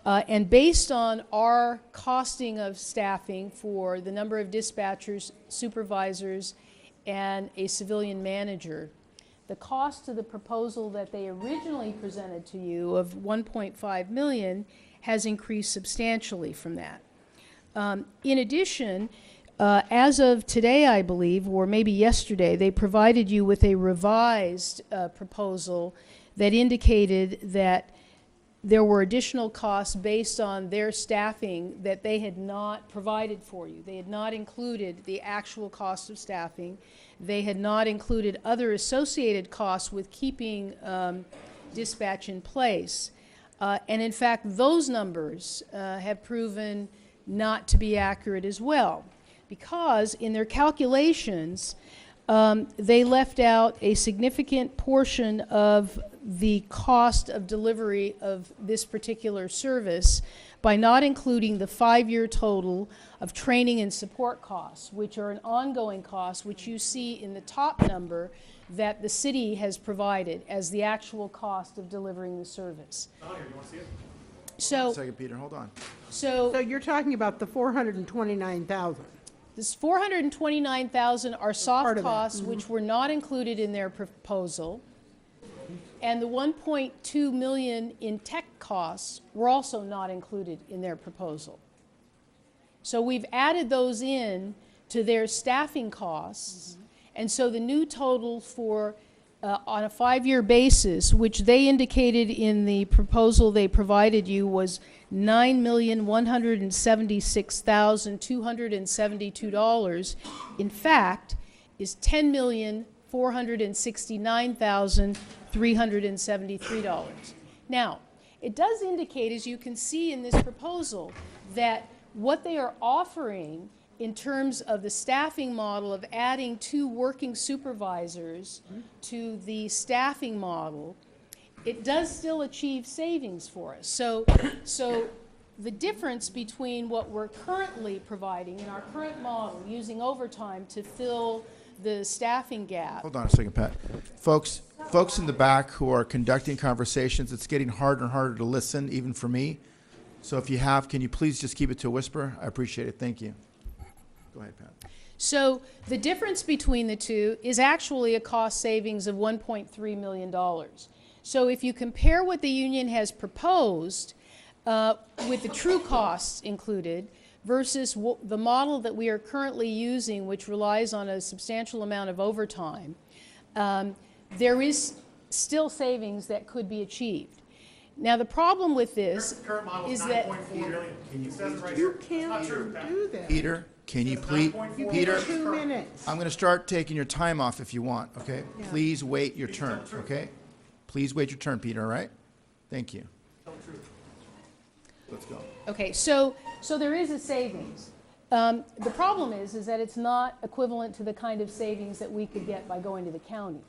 And based on our costing of staffing for the number of dispatchers, supervisors, and a civilian manager, the cost of the proposal that they originally presented to you of $1.5 million has increased substantially from that. In addition, as of today, I believe, or maybe yesterday, they provided you with a revised proposal that indicated that there were additional costs based on their staffing that they had not provided for you. They had not included the actual cost of staffing. They had not included other associated costs with keeping dispatch in place. And in fact, those numbers have proven not to be accurate as well, because in their calculations, they left out a significant portion of the cost of delivery of this particular service by not including the 5-year total of training and support costs, which are an ongoing cost, which you see in the top number that the city has provided as the actual cost of delivering the service. So, Second, Peter, hold on. So you're talking about the 429,000. this 429,000 are soft part of that. costs, which were not included in their proposal. And the 1.2 million in tech costs were also not included in their proposal. So we've added those in to their staffing costs. And so the new total for, on a 5-year basis, which they indicated in the proposal they provided you, was $9,176,272, in fact, is $10,469,373. Now, it does indicate, as you can see in this proposal, that what they are offering in terms of the staffing model of adding 2 working supervisors to the staffing model, it does still achieve savings for us. So the difference between what we're currently providing in our current model, using overtime to fill the staffing gap. Hold on a second, Pat. Folks in the back who are conducting conversations, it's getting harder and harder to listen, even for me. So if you have, can you please just keep it to a whisper? I appreciate it. Thank you. Go ahead, Pat. So the difference between the two is actually a cost savings of $1.3 million. So if you compare what the union has proposed with the true costs included versus the model that we are currently using, which relies on a substantial amount of overtime, there is still savings that could be achieved. Now, the problem with this is that You can't do that. Peter, can you please, Peter, 2 minutes. I'm going to start taking your time off if you want, okay? Please wait your turn, okay? Please wait your turn, Peter, all right? Thank you. Let's go. okay, so there is a savings. The problem is that it's not equivalent to the kind of savings that we could get by going to the county.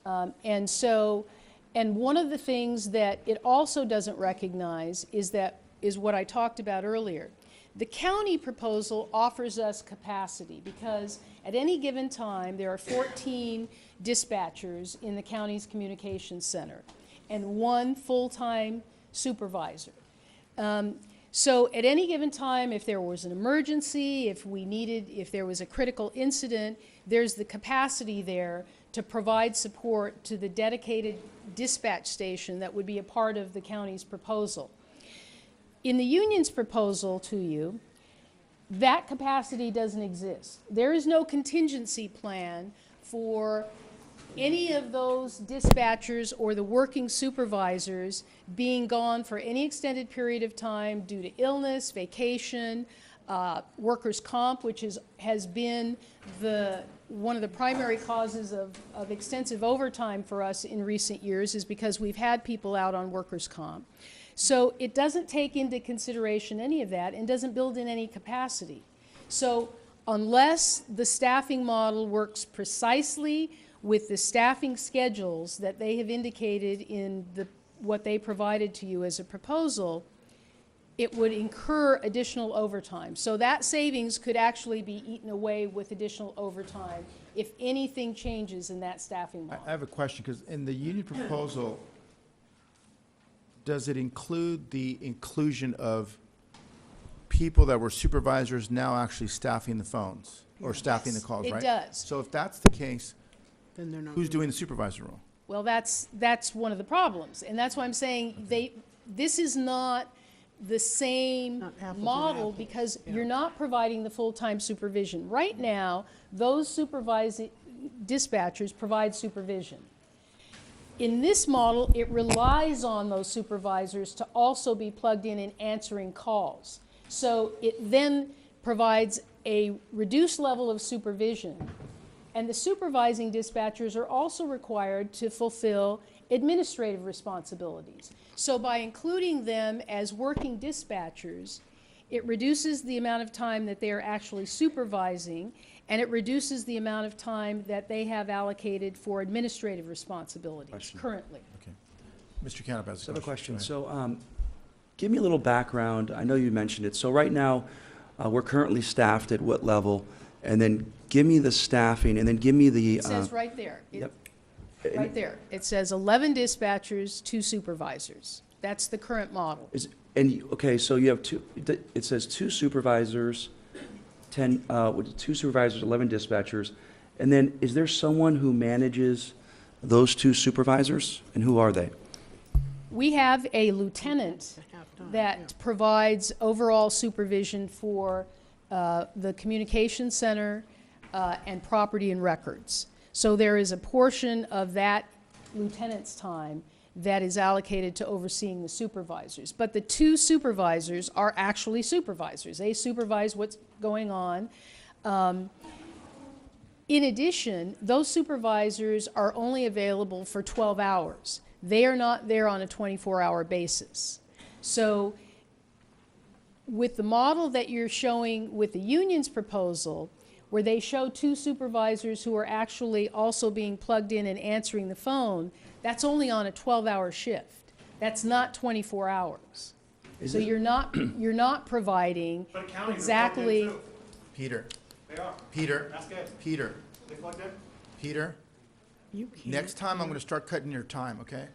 And one of the things that it also doesn't recognize is what I talked about earlier. The county proposal offers us capacity because at any given time there are 14 dispatchers in the county's communications center and 1 full-time supervisor. So at any given time, if there was an emergency, if there was a critical incident, there's the capacity there to provide support to the dedicated dispatch station that would be a part of the county's proposal. In the union's proposal to you, that capacity doesn't exist. There is no contingency plan for any of those dispatchers or the working supervisors being gone for any extended period of time due to illness, vacation, workers' comp, which has been one of the primary causes of extensive overtime for us in recent years is because we've had people out on workers' comp. So it doesn't take into consideration any of that and doesn't build in any capacity. So unless the staffing model works precisely with the staffing schedules that they have indicated in what they provided to you as a proposal, it would incur additional overtime. So that savings could actually be eaten away with additional overtime if anything changes in that staffing model. I have a question, because in the union proposal, does it include the inclusion of people that were supervisors now actually staffing the phones or staffing the calls, right? It does. So if that's the case, Then they're not who's doing the supervisor role? Well, that's one of the problems, and that's why I'm saying this is not the same Not apples and model apples, because yeah. you're not providing the full-time supervision. Right now, those supervising dispatchers provide supervision. In this model, it relies on those supervisors to also be plugged in and answering calls. So it then provides a reduced level of supervision. And the supervising dispatchers are also required to fulfill administrative responsibilities. So by including them as working dispatchers, it reduces the amount of time that they are actually supervising, and it reduces the amount of time that they have allocated for administrative responsibilities currently. Okay. Mr. Canup has So I have a question. Go ahead. So, give me a little background. I know you mentioned it. So right now, we're currently staffed at what level? And then give me the staffing, and then give me the. It says right there. Yep. Right there. It says 11 dispatchers, 2 supervisors. That's the current model. Okay, so you have it says 2 supervisors, 2 supervisors, 11 dispatchers. And then is there someone who manages those 2 supervisors? And who are they? We have a lieutenant that provides overall supervision for the communication center and property and records. So there is a portion of that lieutenant's time that is allocated to overseeing the supervisors. But the 2 supervisors are actually supervisors. They supervise what's going on. In addition, those supervisors are only available for 12 hours. They are not there on a 24-hour basis. So with the model that you're showing with the union's proposal, where they show 2 supervisors who are actually also being plugged in and answering the phone, that's only on a 12-hour shift. That's not 24 hours. So you're not providing exactly. Peter, They are. Peter, That's good. Peter, They plugged in? Peter, You can't. next time I'm gonna start cutting your time, okay?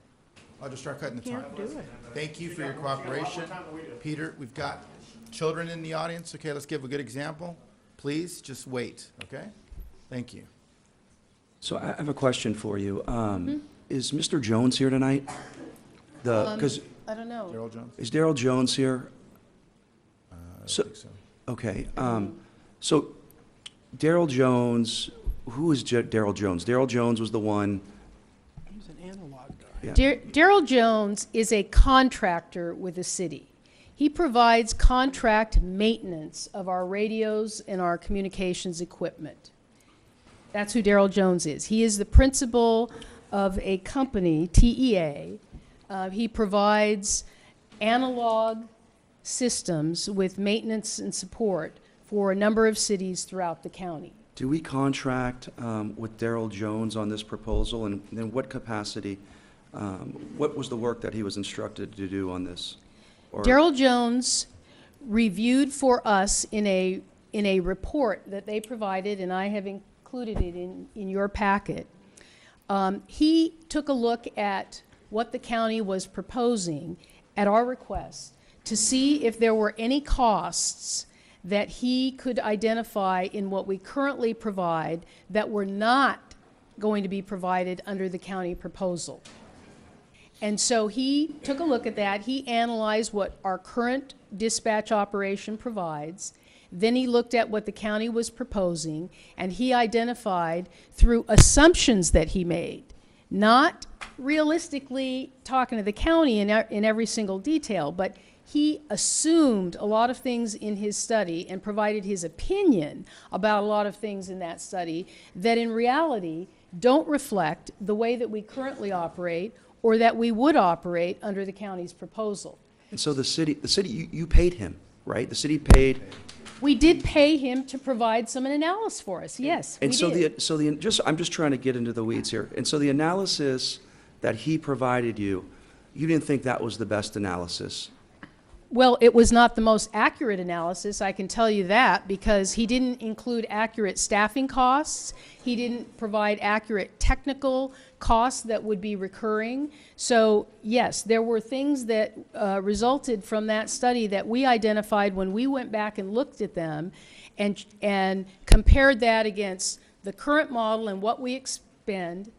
I'll just start cutting the time. Can't do it. Thank you for your She got a lot more cooperation. time than we do. Peter, we've got children in the audience, okay? Let's give a good example. Please, just wait, okay? Thank you. So I have a question for you. Is Mr. Jones here tonight? Because, I don't know. Darrell Jones? is Darrell Jones here? I don't So- think so. Okay, so Darrell Jones, who is Darrell Jones? Darrell Jones was the one, He's an analog guy. yeah. Darrell Jones is a contractor with the city. He provides contract maintenance of our radios and our communications equipment. That's who Darrell Jones is. He is the principal of a company, TEA. He provides analog systems with maintenance and support for a number of cities throughout the county. Do we contract with Darrell Jones on this proposal, and in what capacity? What was the work that he was instructed to do on this? Or- Darrell Jones reviewed for us in a report that they provided, and I have included it in your packet. He took a look at what the county was proposing at our request to see if there were any costs that he could identify in what we currently provide that were not going to be provided under the county proposal. And so he took a look at that. He analyzed what our current dispatch operation provides. Then he looked at what the county was proposing, and he identified through assumptions that he made, not realistically talking to the county in every single detail, but he assumed a lot of things in his study and provided his opinion about a lot of things in that study that in reality don't reflect the way that we currently operate or that we would operate under the county's proposal. And so the city, you paid him, right? The city paid, We did pay him to provide some analysis for us, yes, we and so did. I'm just trying to get into the weeds here. And so the analysis that he provided you didn't think that was the best analysis? Well, it was not the most accurate analysis, I can tell you that, because he didn't include accurate staffing costs. He didn't provide accurate technical costs that would be recurring. So, yes, there were things that resulted from that study that we identified when we went back and looked at them and compared that against the current model and what we expend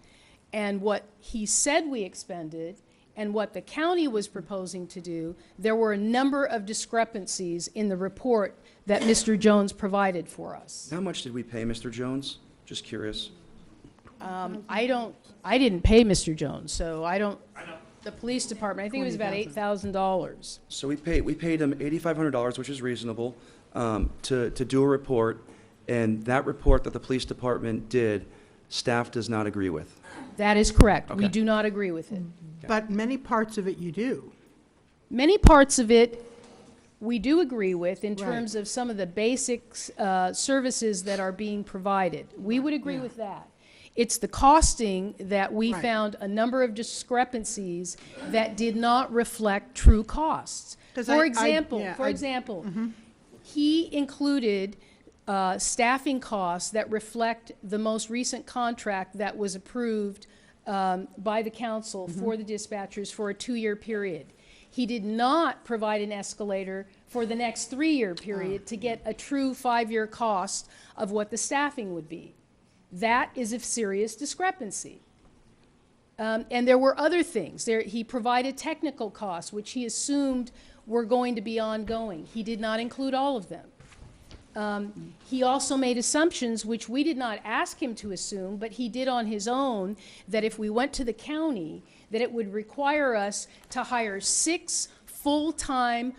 and what he said we expended and what the county was proposing to do. There were a number of discrepancies in the report that Mr. Jones provided for us. How much did we pay Mr. Jones? Just curious. I didn't pay Mr. Jones, so I don't, the police department, I think it was about $8,000. So we paid him $8,500, which is reasonable, to do a report, and that report that the police department did, staff does not agree with. That is correct. We Okay. do not agree with it. But many parts of it you do. Many parts of it we do agree with in Right. terms of some of the basic services that are being provided. We would agree with that. It's the costing that we Right. found a number of discrepancies that did not reflect true costs. 'Cause For I- example, yeah, for I- example, he included staffing costs that reflect the most recent contract that was approved by the council for the dispatchers for a 2-year period. He did not provide an escalator for the next 3-year period to get a true 5-year cost of what the staffing would be. That is a serious discrepancy. And there were other things. He provided technical costs, which he assumed were going to be ongoing. He did not include all of them. He also made assumptions, which we did not ask him to assume, but he did on his own, that if we went to the county, that it would require us to hire 6 full-time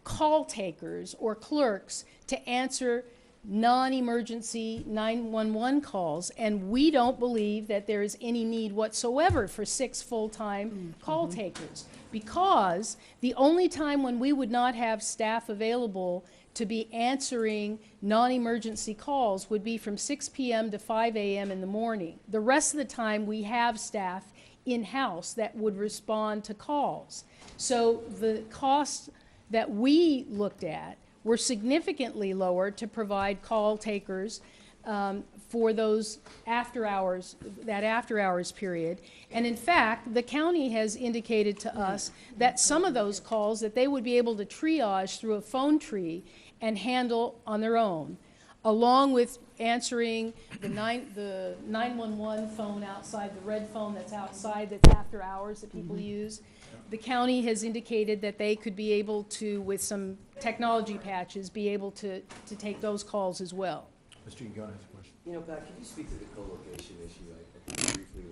call takers or clerks to answer non-emergency 911 calls, and we don't believe that there is any need whatsoever for 6 full-time call takers, because the only time when we would not have staff available to be answering non-emergency calls would be from 6 p.m. to 5 a.m. in the morning. The rest of the time, we have staff in-house that would respond to calls. So the costs that we looked at were significantly lower to provide call takers for those after hours, that after hours period. And in fact, the county has indicated to us that some of those calls that they would be able to triage through a phone tree and handle on their own, along with answering the 911 phone outside, the red phone that's outside, that's after hours that people use. The county has indicated that they could be able to, with some technology patches, be able to take those calls as well. Mr. Ugona has a question. You know, Pat, could you speak to the co-location issue? I think you briefly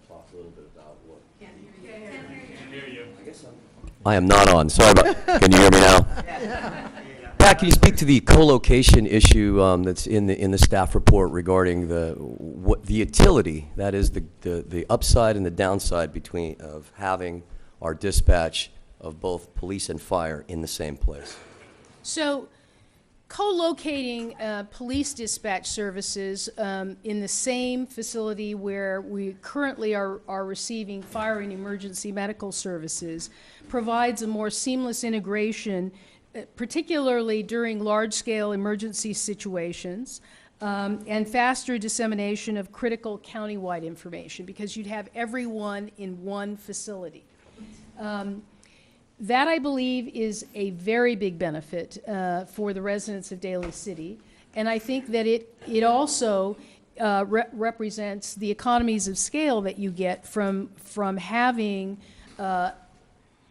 talk a little bit about what. Can't hear you. I guess I am not on. Sorry about. Can you hear me now? Pat, can you speak to the co-location issue that's in the staff report regarding the utility, that is the upside and the downside of having our dispatch of both police and fire in the same place? So, co-locating police dispatch services in the same facility where we currently are receiving fire and emergency medical services provides a more seamless integration, particularly during large-scale emergency situations, and faster dissemination of critical countywide information, because you'd have everyone in one facility. That, I believe, is a very big benefit for the residents of Daly City, and I think that it also represents the economies of scale that you get from having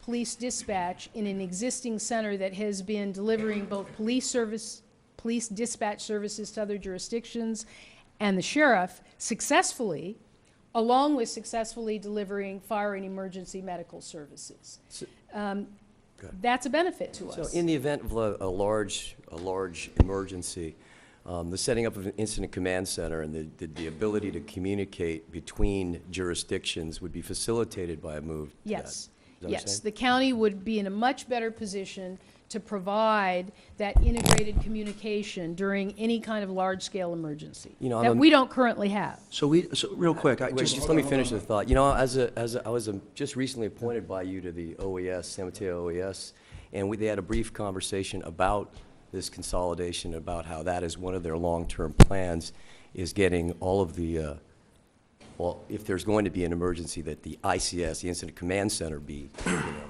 police dispatch in an existing center that has been delivering both police dispatch services to other jurisdictions and the sheriff successfully, along with successfully delivering fire and emergency medical services. That's a benefit to us. So in the event of a large emergency, the setting up of an incident command center and the ability to communicate between jurisdictions would be facilitated by a move to that. Yes. Is that what you're Yes, saying? the county would be in a much better position to provide that integrated communication during any kind of large-scale emergency You know, that we don't currently have. So real quick, Wait, just let me finish the thought. You know, I was just recently appointed by you to the OES, San Mateo OES, and they had a brief conversation about this consolidation, about how that is one of their long-term plans, is getting all of the, well, if there's going to be an emergency, that the ICS, the Incident Command Center, be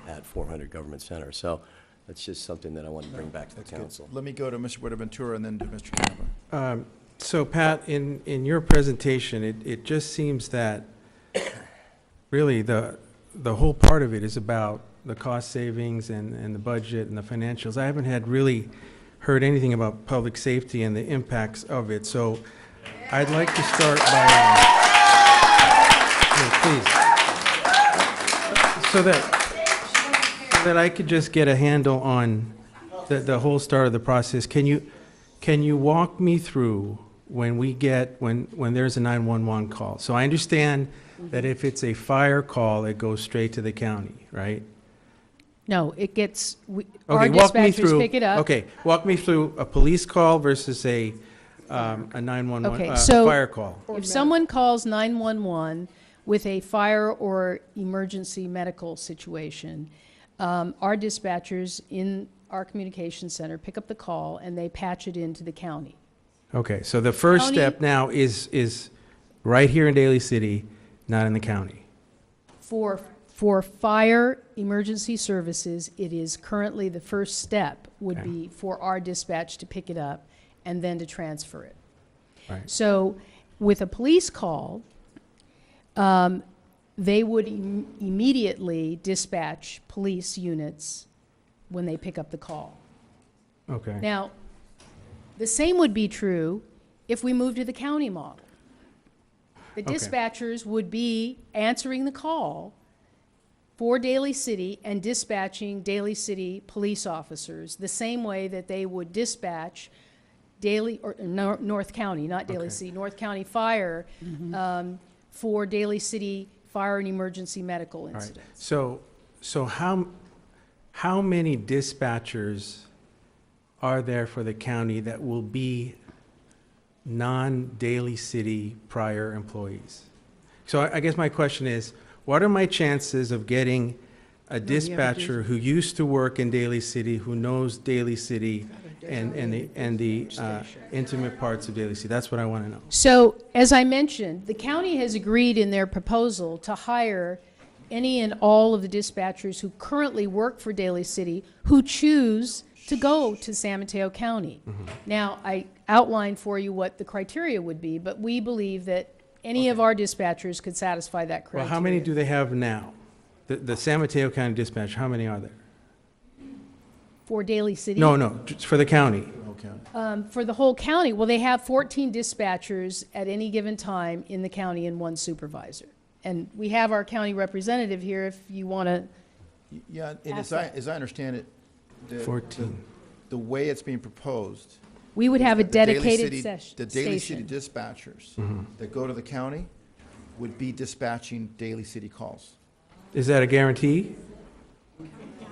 at 400 Government Center. So that's just something that I want to bring back to the council. Let me go to Mr. Buenaventura and then to Mr. Campbell. So Pat, in your presentation, it just seems that really the whole part of it is about the cost savings and the budget and the financials. I haven't really heard anything about public safety and the impacts of it. So I'd like to start by, please, so that I could just get a handle on the whole start of the process. Can you walk me through when there's a 911 call? So I understand that if it's a fire call, it goes straight to the county, right? No, it gets, Okay, our walk me dispatchers through. pick it up. Okay, walk me through a police call versus a 911 Okay, so fire call. if someone calls 911 with a fire or emergency medical situation, our dispatchers in our communication center pick up the call and they patch it into the county. Okay, so the first County- step now is right here in Daly City, not in the county. For fire emergency services, it is currently the first step would Okay. be for our dispatch to pick it up and then to transfer it. Right. So with a police call, they would immediately dispatch police units when they pick up the call. Okay. Now, the same would be true if we moved to the county model. The Okay. dispatchers would be answering the call for Daly City and dispatching Daly City police officers the same way that they would dispatch Daly, or North County, not Daly Okay. City, North County Fire, for Daly City fire and emergency medical All right. incidents. So how many dispatchers are there for the county that will be non-Daly City prior employees? So I guess my question is, what are my chances of getting a dispatcher who used to work in Daly City, who knows Daly City and the intimate parts of Daly City? That's what I want to know. So, as I mentioned, the county has agreed in their proposal to hire any and all of the dispatchers who currently work for Daly City who choose to go to San Mateo County. Now, I outlined for you what the criteria would be, but we believe that any of our dispatchers could satisfy that criteria. Well, how many do they have now? The San Mateo County dispatch, how many are there? For Daly City? No, just for the county. Okay. For the whole county, well, they have 14 dispatchers at any given time in the county and 1 supervisor. And we have our county representative here if you want to. Yeah, and Ask as I understand it, 14. the way it's being proposed. We would have a the Daly dedicated City- session. The Daly City dispatchers that go to the county would be dispatching Daly City calls. Is that a guarantee?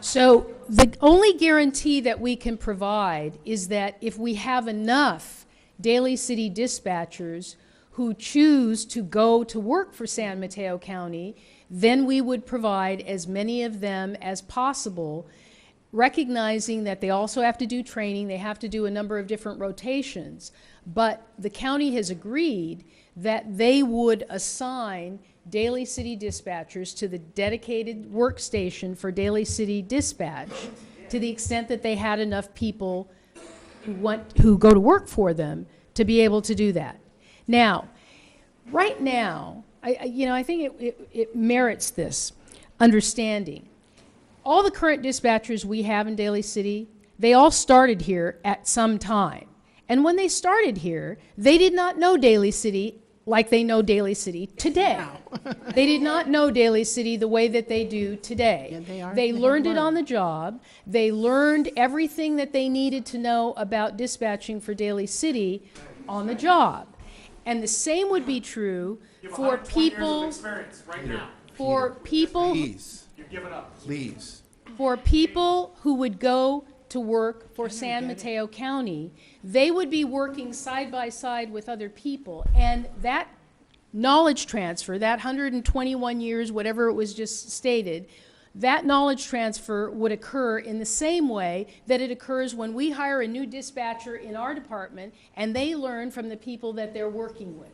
So the only guarantee that we can provide is that if we have enough Daly City dispatchers who choose to go to work for San Mateo County, then we would provide as many of them as possible, recognizing that they also have to do training, they have to do a number of different rotations. But the county has agreed that they would assign Daly City dispatchers to the dedicated workstation for Daly City dispatch to the extent that they had enough people who go to work for them to be able to do that. Now, right now, I think it merits this understanding. All the current dispatchers we have in Daly City, they all started here at some time. And when they started here, they did not know Daly City like they know Daly City today. They did not know Daly City the way that they do today. Yeah, they learned it on the job. They learned everything that they needed to know about dispatching for Daly City on the job. And the same would be true for people, for people, for people who would go to work for San Mateo County. They would be working side by side with other people, and that knowledge transfer, that 121 years, whatever it was just stated, that knowledge transfer would occur in the same way that it occurs when we hire a new dispatcher in our department and they learn from the people that they're working with.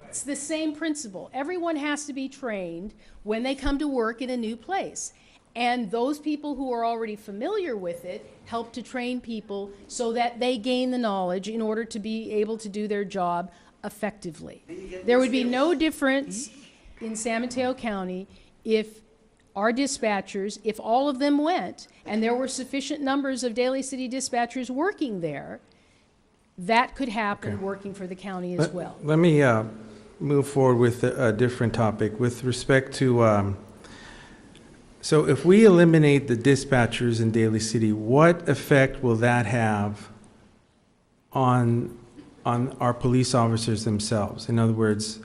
It's the same principle. Everyone has to be trained when they come to work in a new place. And those people who are already familiar with it help to train people so that they gain the knowledge in order to be able to do their job effectively. There would be no difference in San Mateo County if our dispatchers, if all of them went, and there were sufficient numbers of Daly City dispatchers working there, that could happen working for the county as well. Let me move forward with a different topic with respect to, so if we eliminate the dispatchers in Daly City, what effect will that have on our police officers themselves? In other words,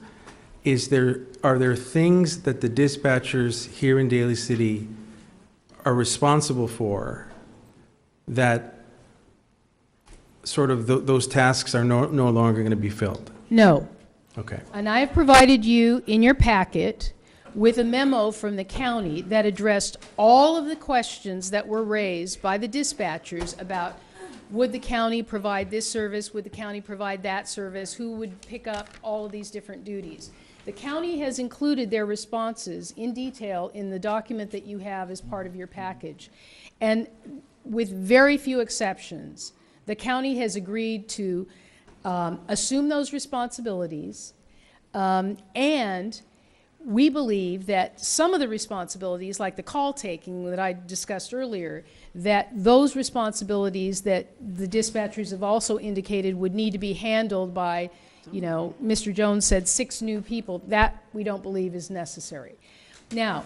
are there things that the dispatchers here in Daly City are responsible for that sort of those tasks are no longer going to be filled? No. Okay. And I have provided you in your packet with a memo from the county that addressed all of the questions that were raised by the dispatchers about would the county provide this service, would the county provide that service, who would pick up all of these different duties. The county has included their responses in detail in the document that you have as part of your package. And with very few exceptions, the county has agreed to assume those responsibilities, and we believe that some of the responsibilities, like the call taking that I discussed earlier, that those responsibilities that the dispatchers have also indicated would need to be handled by, Mr. Jones said 6 new people. That we don't believe is necessary. Now,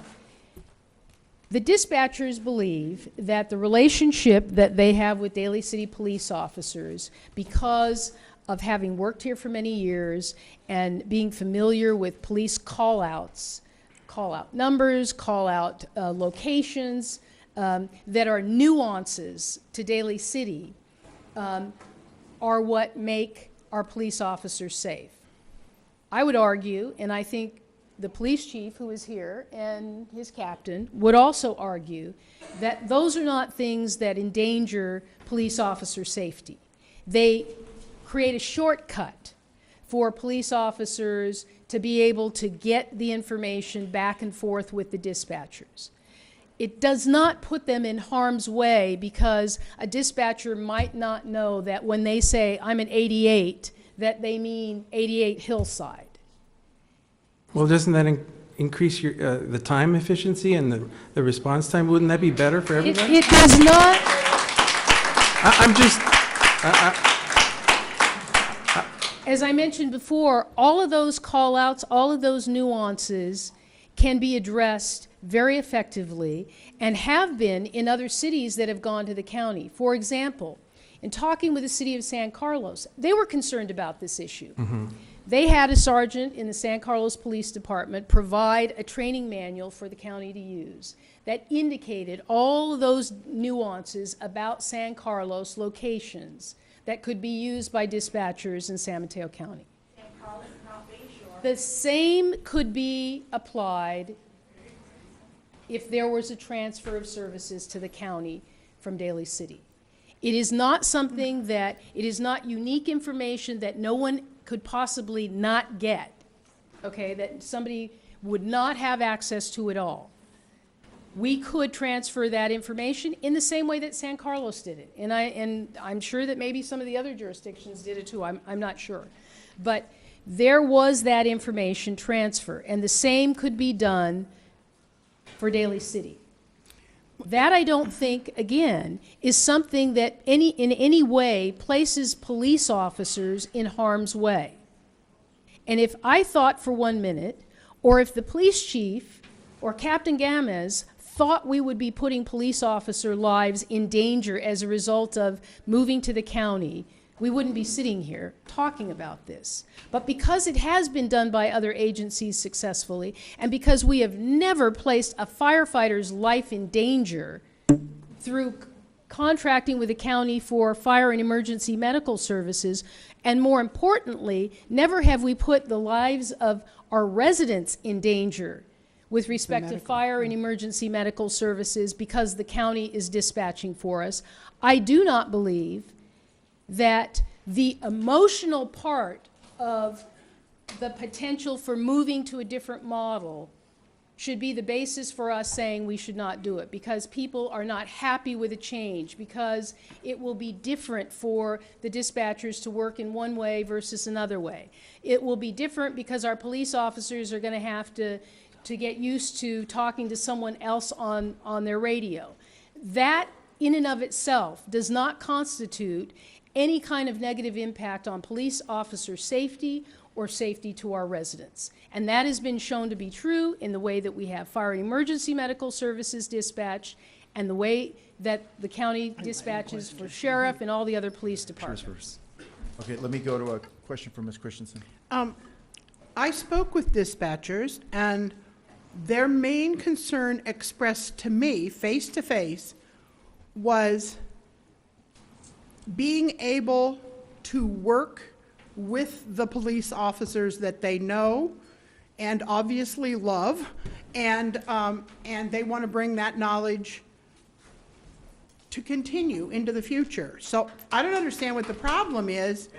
The dispatchers believe that the relationship that they have with Daly City police officers, because of having worked here for many years and being familiar with police call-outs, call-out numbers, call-out locations, that are nuances to Daly City, are what make our police officers safe. I would argue, and I think the police chief who is here and his captain would also argue, that those are not things that endanger police officer safety. They create a shortcut for police officers to be able to get the information back and forth with the dispatchers. It does not put them in harm's way, because a dispatcher might not know that when they say, I'm an 88, that they mean 88 Hillside. Well, doesn't that increase your, the time efficiency and the response time? Wouldn't that be better for everybody? It does not. I'm just, As I mentioned before, all of those call-outs, all of those nuances can be addressed very effectively and have been in other cities that have gone to the county. For example, in talking with the city of San Carlos, they were concerned about this issue. They had a sergeant in the San Carlos Police Department provide a training manual for the county to use that indicated all of those nuances about San Carlos locations that could be used by dispatchers in San Mateo County. The same could be applied if there was a transfer of services to the county from Daly City. It is not something that, it is not unique information that no one could possibly not get, okay, that somebody would not have access to at all. We could transfer that information in the same way that San Carlos did it. And I'm sure that maybe some of the other jurisdictions did it too, I'm not sure. But there was that information transfer, and the same could be done for Daly City. That, I don't think, again, is something that in any way places police officers in harm's way. And if I thought for 1 minute, or if the police chief or Captain Gamez thought we would be putting police officer lives in danger as a result of moving to the county, we wouldn't be sitting here talking about this. But because it has been done by other agencies successfully, and because we have never placed a firefighter's life in danger through contracting with the county for fire and emergency medical services, and more importantly, never have we put the lives of our residents in danger with respect to fire and emergency medical services because the county is dispatching for us, I do not believe that the emotional part of the potential for moving to a different model should be the basis for us saying we should not do it, because people are not happy with a change, because it will be different for the dispatchers to work in one way versus another way. It will be different because our police officers are going to have to get used to talking to someone else on their radio. That in and of itself does not constitute any kind of negative impact on police officer safety or safety to our residents. And that has been shown to be true in the way that we have fire and emergency medical services dispatched and the way that the county dispatches for sheriff and all the other police departments. Okay, let me go to a question from Ms. Christensen. I spoke with dispatchers, and their main concern expressed to me face to face was being able to work with the police officers that they know and obviously love, and they want to bring that knowledge to continue into the future. So I don't understand what the problem is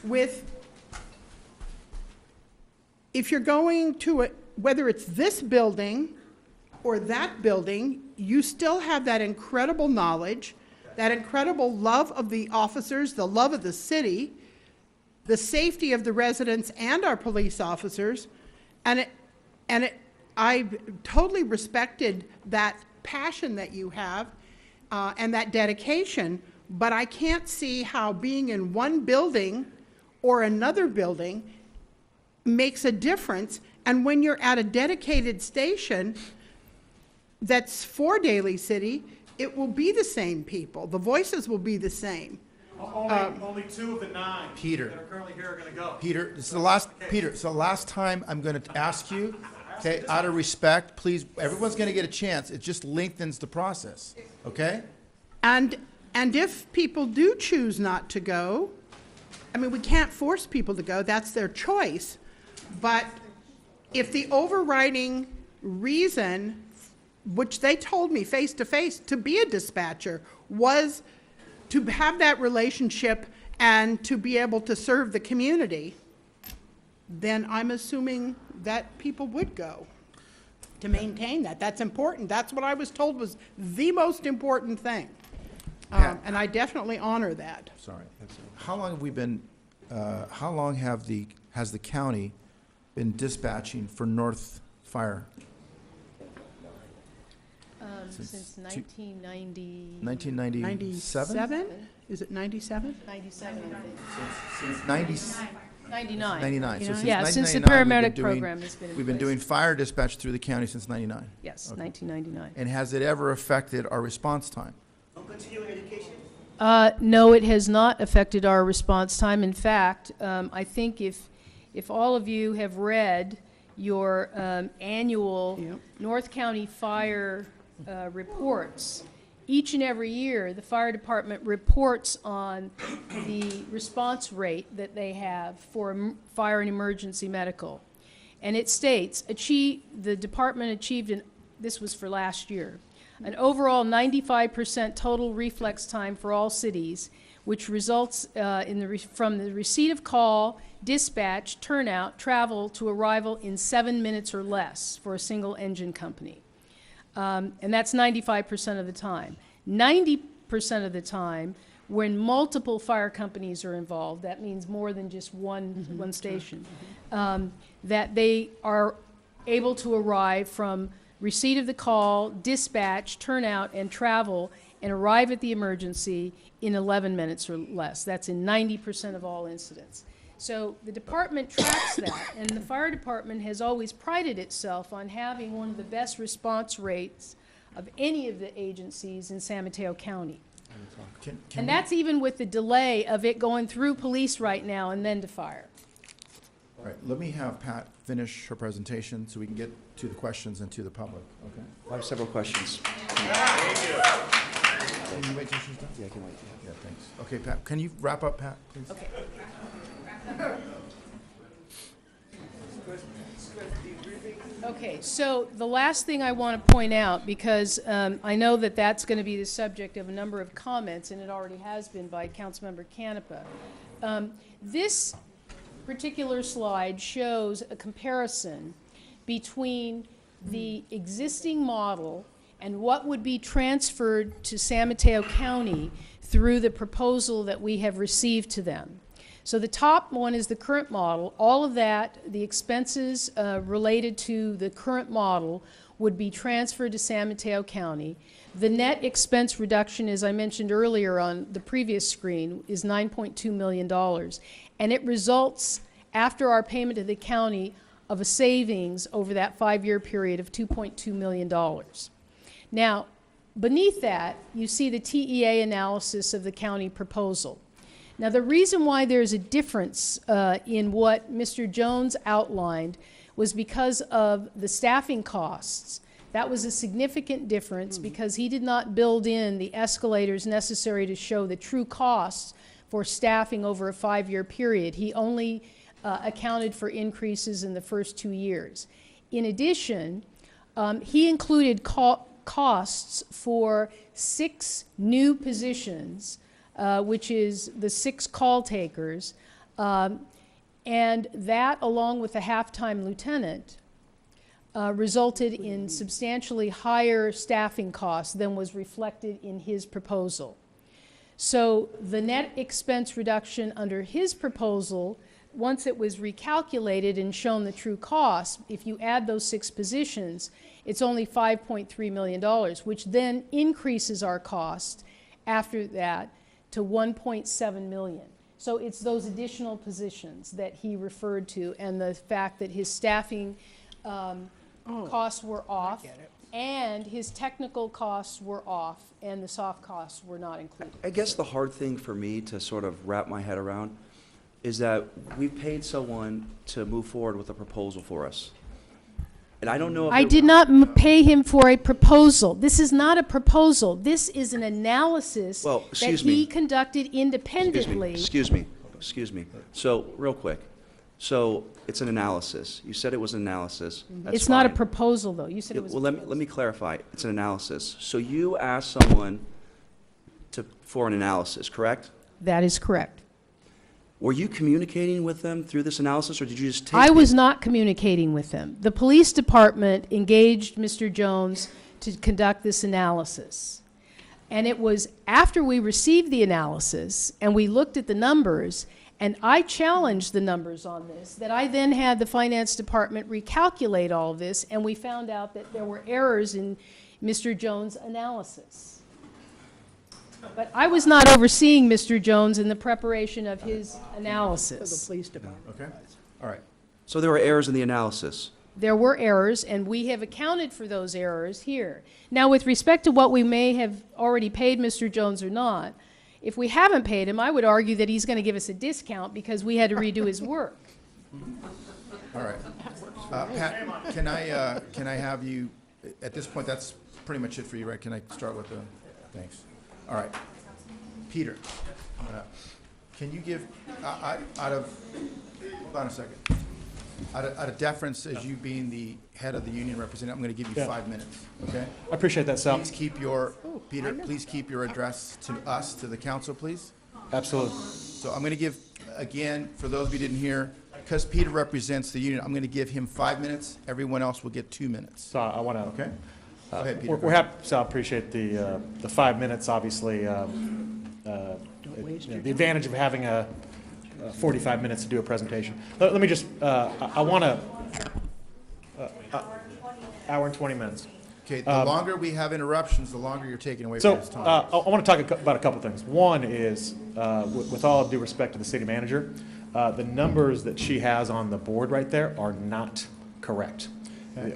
with, if you're going to it, whether it's this building or that building, you still have that incredible knowledge, that incredible love of the officers, the love of the city, the safety of the residents and our police officers, and I totally respected that passion that you have and that dedication, but I can't see how being in one building or another building makes a difference. And when you're at a dedicated station, that's for Daly City, it will be the same people. The voices will be the same. Only 2 of the 9 Peter. that are currently here are going to go. Peter, this is the last, Peter, it's the last time I'm going to ask you, okay, out of respect, please, everyone's going to get a chance. It just lengthens the process, okay? And if people do choose not to go, I mean, we can't force people to go, that's their choice. But if the overriding reason, which they told me face to face, to be a dispatcher was to have that relationship and to be able to serve the community, then I'm assuming that people would go to maintain that. That's important. That's what I was told was the most important thing. And I definitely honor that. Sorry. How long have we been, how long has the county been dispatching for North Fire? Since 1990. 1997? 97? Is it 97? 97, I think. Since 99. 99. So since Yeah, since the 1999, we've been paramedic doing- program has been in We've been place. doing fire dispatch through the county since 99. Yes, Okay. 1999. And has it ever affected our response time? No, it has not affected our response time. In fact, I think if all of you have read your annual Yep. North County Fire reports, each and every year, the fire department reports on the response rate that they have for fire and emergency medical. And it states, the department achieved, this was for last year, an overall 95% total reflex time for all cities, which results from the receipt of call, dispatch, turnout, travel to arrival in 7 minutes or less for a single engine company. And that's 95% of the time. 90% of the time, when multiple fire companies are involved, that means more than just one station, that they are able to arrive from receipt of the call, dispatch, turnout, and travel, and arrive at the emergency in 11 minutes or less. That's in 90% of all incidents. So the department tracks that, and the fire department has always prided itself on having one of the best response rates of any of the agencies in San Mateo County. And that's even with the delay of it going through police right now and then to fire. All right, let me have Pat finish her presentation so we can get to the questions and to the public, okay? I have several questions. Can you wait till she's done? Yeah, I can wait. Yeah, thanks. Okay, Pat, can you wrap up, Pat, please? Okay. Okay, so the last thing I want to point out, because I know that that's going to be the subject of a number of comments, and it already has been by Councilmember Canepa. This particular slide shows a comparison between the existing model and what would be transferred to San Mateo County through the proposal that we have received to them. So the top one is the current model. All of that, the expenses related to the current model would be transferred to San Mateo County. The net expense reduction, as I mentioned earlier on the previous screen, is $9.2 million. And it results, after our payment to the county, of a savings over that 5-year period of $2.2 million. Now, beneath that, you see the TEA analysis of the county proposal. Now, the reason why there's a difference in what Mr. Jones outlined was because of the staffing costs. That was a significant difference because he did not build in the escalators necessary to show the true costs for staffing over a 5-year period. He only accounted for increases in the first 2 years. In addition, he included costs for 6 new positions, which is the 6 call takers, and that, along with the half-time lieutenant, resulted in substantially higher staffing costs than was reflected in his proposal. So the net expense reduction under his proposal, once it was recalculated and shown the true cost, if you add those 6 positions, it's only $5.3 million, which then increases our cost after that to $1.7 million. So it's those additional positions that he referred to and the fact that his staffing costs were off. and his technical costs were off, and the soft costs were not included. I guess the hard thing for me to sort of wrap my head around is that we've paid someone to move forward with a proposal for us. And I don't know if I did not pay him for a proposal. This is not a proposal. This is an analysis Well, that excuse he me. conducted independently. Excuse me. So, real quick. So, it's an analysis. You said it was an analysis. That's It's not a fine. proposal, though. You said it was. Well, let me clarify. It's an analysis. So you asked someone for an analysis, correct? That is correct. Were you communicating with them through this analysis, or did you just take? I was not communicating with them. The police department engaged Mr. Jones to conduct this analysis. And it was after we received the analysis and we looked at the numbers, and I challenged the numbers on this, that I then had the finance department recalculate all of this, and we found out that there were errors in Mr. Jones' analysis. But I was not overseeing Mr. Jones in the preparation of his analysis. Police department. Okay? All right. So there were errors in the analysis. There were errors, and we have accounted for those errors here. Now, with respect to what we may have already paid Mr. Jones or not, if we haven't paid him, I would argue that he's going to give us a discount because we had to redo his work. All right. Pat, can I have you, at this point, that's pretty much it for you, right? Can I start with the, thanks. All right. Peter, can you give, out of, hold on a second. Out of deference, as you being the head of the union representative, I'm going to give you 5 minutes, okay? I appreciate that, Sal. Please keep your, Peter, please keep your address to us, to the council, please. Absolutely. So I'm going to give, again, for those of you who didn't hear, because Peter represents the union, I'm going to give him 5 minutes. Everyone else will get 2 minutes. So I want to. Okay? Go ahead, Peter. We're happy, Sal, appreciate the 5 minutes, obviously. The advantage of having 45 minutes to do a presentation. Let me just, I want to, hour and 20 minutes. Okay, the longer we have interruptions, the longer you're taking away So from his time. I want to talk about a couple things. One is, with all due respect to the city manager, the numbers that she has on the board right there are not correct.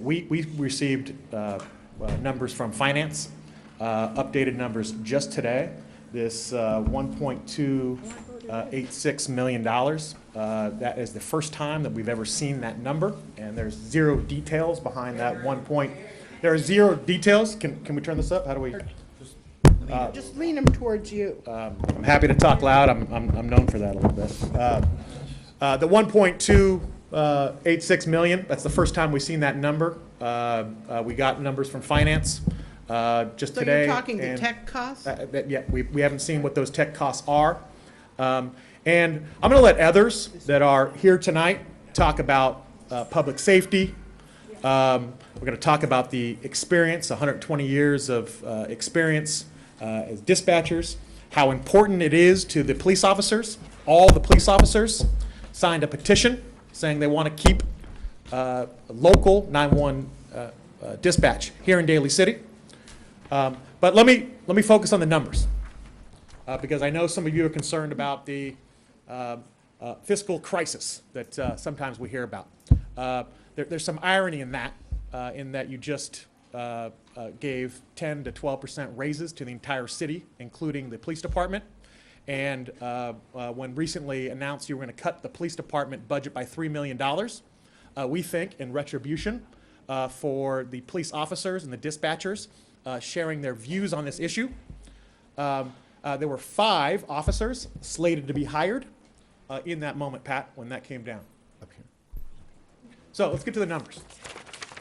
We received numbers from finance, updated numbers just today. This $1.286 million, that is the first time that we've ever seen that number, and there's zero details behind that there are zero details. Can we turn this up? How do we? Just lean him towards you. I'm happy to talk loud. I'm known for that a little bit. The 1.286 million, that's the first time we've seen that number. We got numbers from finance just So today. you're talking the and, tech costs? yeah, we haven't seen what those tech costs are. And I'm going to let others that are here tonight talk about public safety. We're going to talk about the experience, 120 years of experience as dispatchers, how important it is to the police officers. All the police officers signed a petition saying they want to keep local 911 dispatch here in Daly City. But let me focus on the numbers because I know some of you are concerned about the fiscal crisis that sometimes we hear about. There's some irony in that you just gave 10 to 12% raises to the entire city, including the police department. And when recently announced you were going to cut the police department budget by $3 million, we think in retribution for the police officers and the dispatchers sharing their views on this issue. There were 5 officers slated to be hired in that moment, Pat, when that came down. Up here. So let's get to the numbers.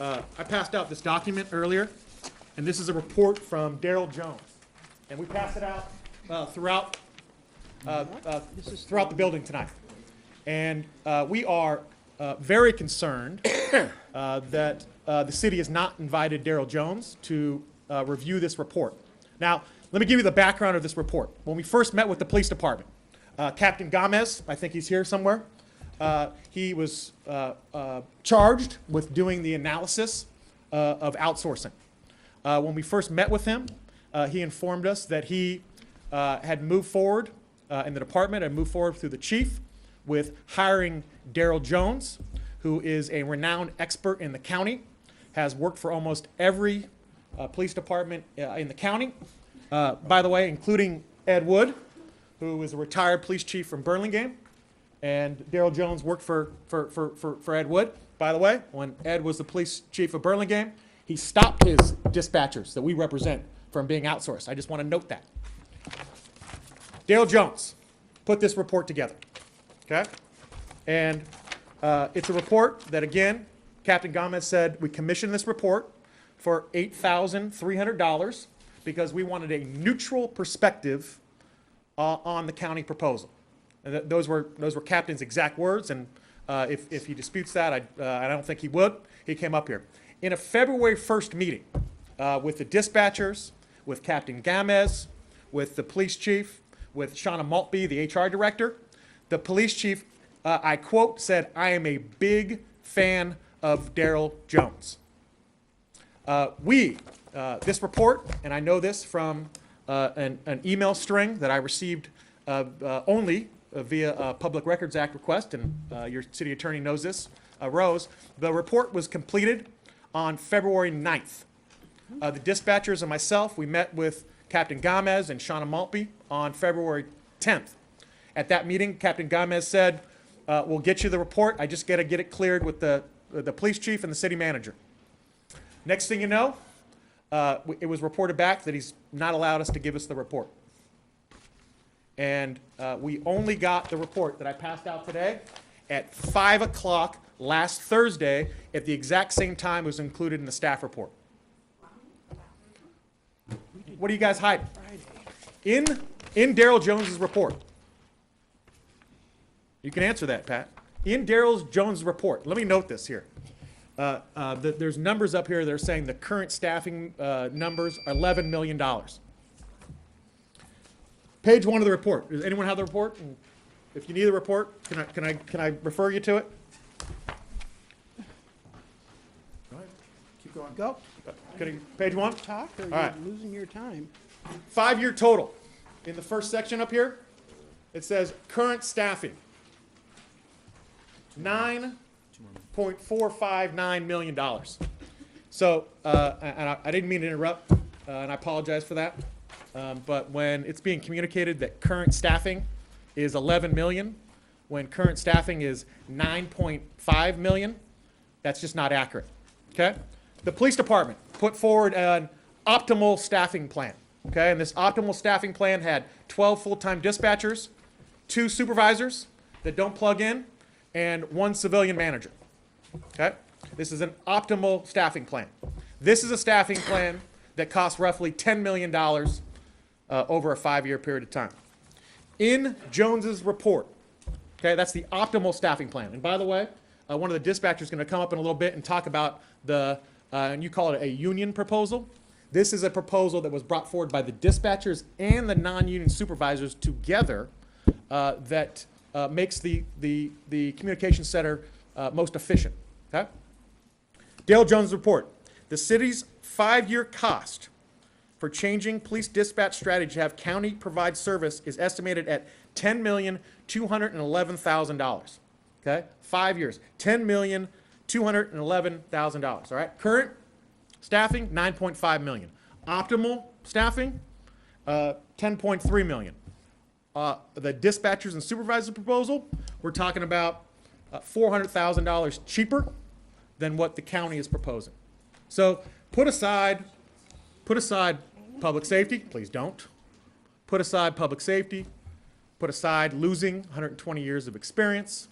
I passed out this document earlier, and this is a report from Daryl Jones. And we passed it out throughout the building tonight. And we are very concerned that the city has not invited Daryl Jones to review this report. Now, let me give you the background of this report. When we first met with the police department, Captain Gomez, I think he's here somewhere, he was charged with doing the analysis of outsourcing. When we first met with him, he informed us that he had moved forward in the department and moved forward through the chief with hiring Daryl Jones, who is a renowned expert in the county, has worked for almost every police department in the county. By the way, including Ed Wood, who is a retired police chief from Burlingame. And Daryl Jones worked for Ed Wood. By the way, when Ed was the police chief of Burlingame, he stopped his dispatchers that we represent from being outsourced. I just want to note that. Daryl Jones put this report together, okay? And it's a report that, again, Captain Gomez said we commissioned this report for $8,300 because we wanted a neutral perspective on the county proposal. And those were Captain's exact words, and if he disputes that, I don't think he would. He came up here. In a February 1st meeting with the dispatchers, with Captain Gomez, with the police chief, with Shauna Maltby, the HR director, the police chief, I quote, said, "I am a big fan of Daryl Jones." This report, and I know this from an email string that I received only via a Public Records Act request, and your city attorney knows this, Rose. The report was completed on February 9th. The dispatchers and myself, we met with Captain Gomez and Shauna Maltby on February 10th. At that meeting, Captain Gomez said, we'll get you the report. I just got to get it cleared with the police chief and the city manager. Next thing you know, it was reported back that he's not allowed us to give us the report. And we only got the report that I passed out today at 5 o'clock last Thursday at the exact same time it was included in the staff report. What are you guys hiding? In Daryl Jones's report. You can answer that, Pat. In Daryl Jones' report, let me note this here. There's numbers up here that are saying the current staffing numbers are $11 million. Page 1 of the report. Does anyone have the report? And if you need the report, can I refer you to it? Go ahead. Keep going. Go. Page 1? Talk, or All you're right. losing your time. 5-year total. In the first section up here, it says current staffing. $9.459 million. So, and I didn't mean to interrupt, and I apologize for that. But when it's being communicated that current staffing is 11 million, when current staffing is 9.5 million, that's just not accurate. Okay? The police department put forward an optimal staffing plan. Okay? And this optimal staffing plan had 12 full-time dispatchers, 2 supervisors that don't plug in, and 1 civilian manager. Okay? This is an optimal staffing plan. This is a staffing plan that costs roughly $10 million over a 5-year period of time. In Jones's report, okay, that's the optimal staffing plan. And by the way, one of the dispatchers is going to come up in a little bit and talk about the, and you call it a union proposal. This is a proposal that was brought forward by the dispatchers and the non-union supervisors together that makes the communication center most efficient. Okay? Dale Jones' report. The city's 5-year cost for changing police dispatch strategy to have county provide service is estimated at $10,211,000. Okay? 5 years. $10,211,000. All right? Current staffing, $9.5 million. Optimal staffing, $10.3 million. The dispatchers and supervisors proposal, we're talking about $400,000 cheaper than what the county is proposing. So put aside public safety, please don't. Put aside public safety, put aside losing 120 years of experience,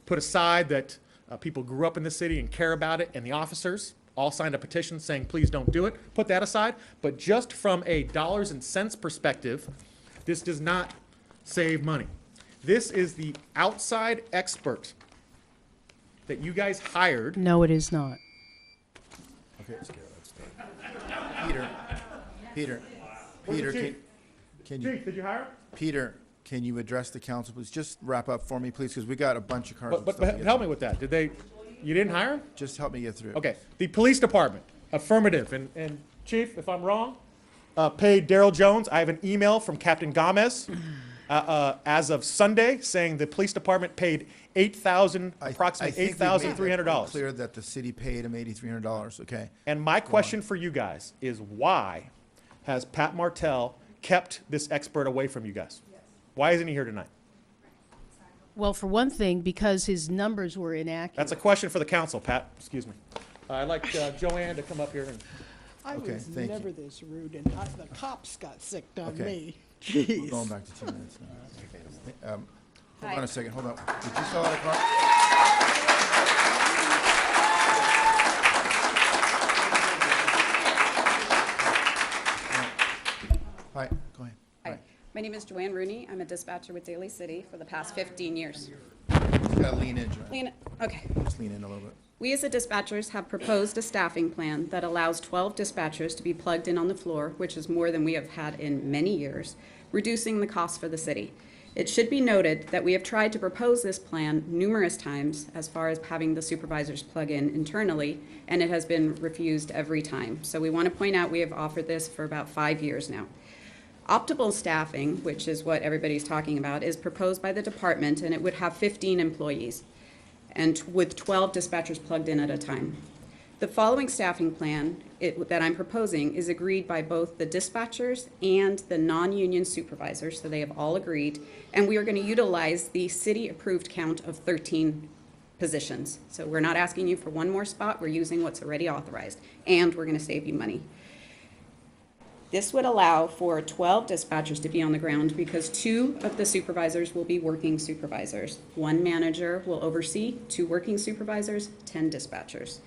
put aside that people grew up in the city and care about it, and the officers all signed a petition saying please don't do it. Put that aside, but just from a dollars and cents perspective, this does not save money. This is the outside expert that you guys hired. No, it is not. Okay, let's start. Peter, can you, Chief, did you hire? Peter, can you address the council, please? Just wrap up for me, please, because we got a bunch of cards. But help me with that. You didn't hire him? Just help me get through it. Okay. The police department, affirmative. And Chief, if I'm wrong, paid Daryl Jones. I have an email from Captain Gomez as of Sunday, saying the police department paid approximately $8,300. Clear that the city paid him $8,300, okay? And my question for you guys is, why has Pat Martell kept this expert away from you guys? Why isn't he here tonight? Well, for one thing, because his numbers were inaccurate. That's a question for the council, Pat. Excuse me. I'd like Joanne to come up here. I Okay, was thank you. never this rude, and the cops got sick on Okay. me. We're Jeez. going back to 2 minutes now. Hold on a second, hold on. Did you fill out a card? Hi, go ahead. Hi, my name is Joanne Rooney. I'm a dispatcher with Daly City for the past 15 years. You gotta lean in, Joanne. Okay. Just lean in a little bit. We as the dispatchers have proposed a staffing plan that allows 12 dispatchers to be plugged in on the floor, which is more than we have had in many years, reducing the cost for the city. It should be noted that we have tried to propose this plan numerous times as far as having the supervisors plug in internally, and it has been refused every time. So we want to point out we have offered this for about 5 years now. Optimal staffing, which is what everybody's talking about, is proposed by the department, and it would have 15 employees, and with 12 dispatchers plugged in at a time. The following staffing plan that I'm proposing is agreed by both the dispatchers and the non-union supervisors, so they have all agreed, and we are going to utilize the city-approved count of 13 positions. So we're not asking you for one more spot, we're using what's already authorized, and we're going to save you money. This would allow for 12 dispatchers to be on the ground because 2 of the supervisors will be working supervisors. 1 manager will oversee 2 working supervisors, 10 dispatchers.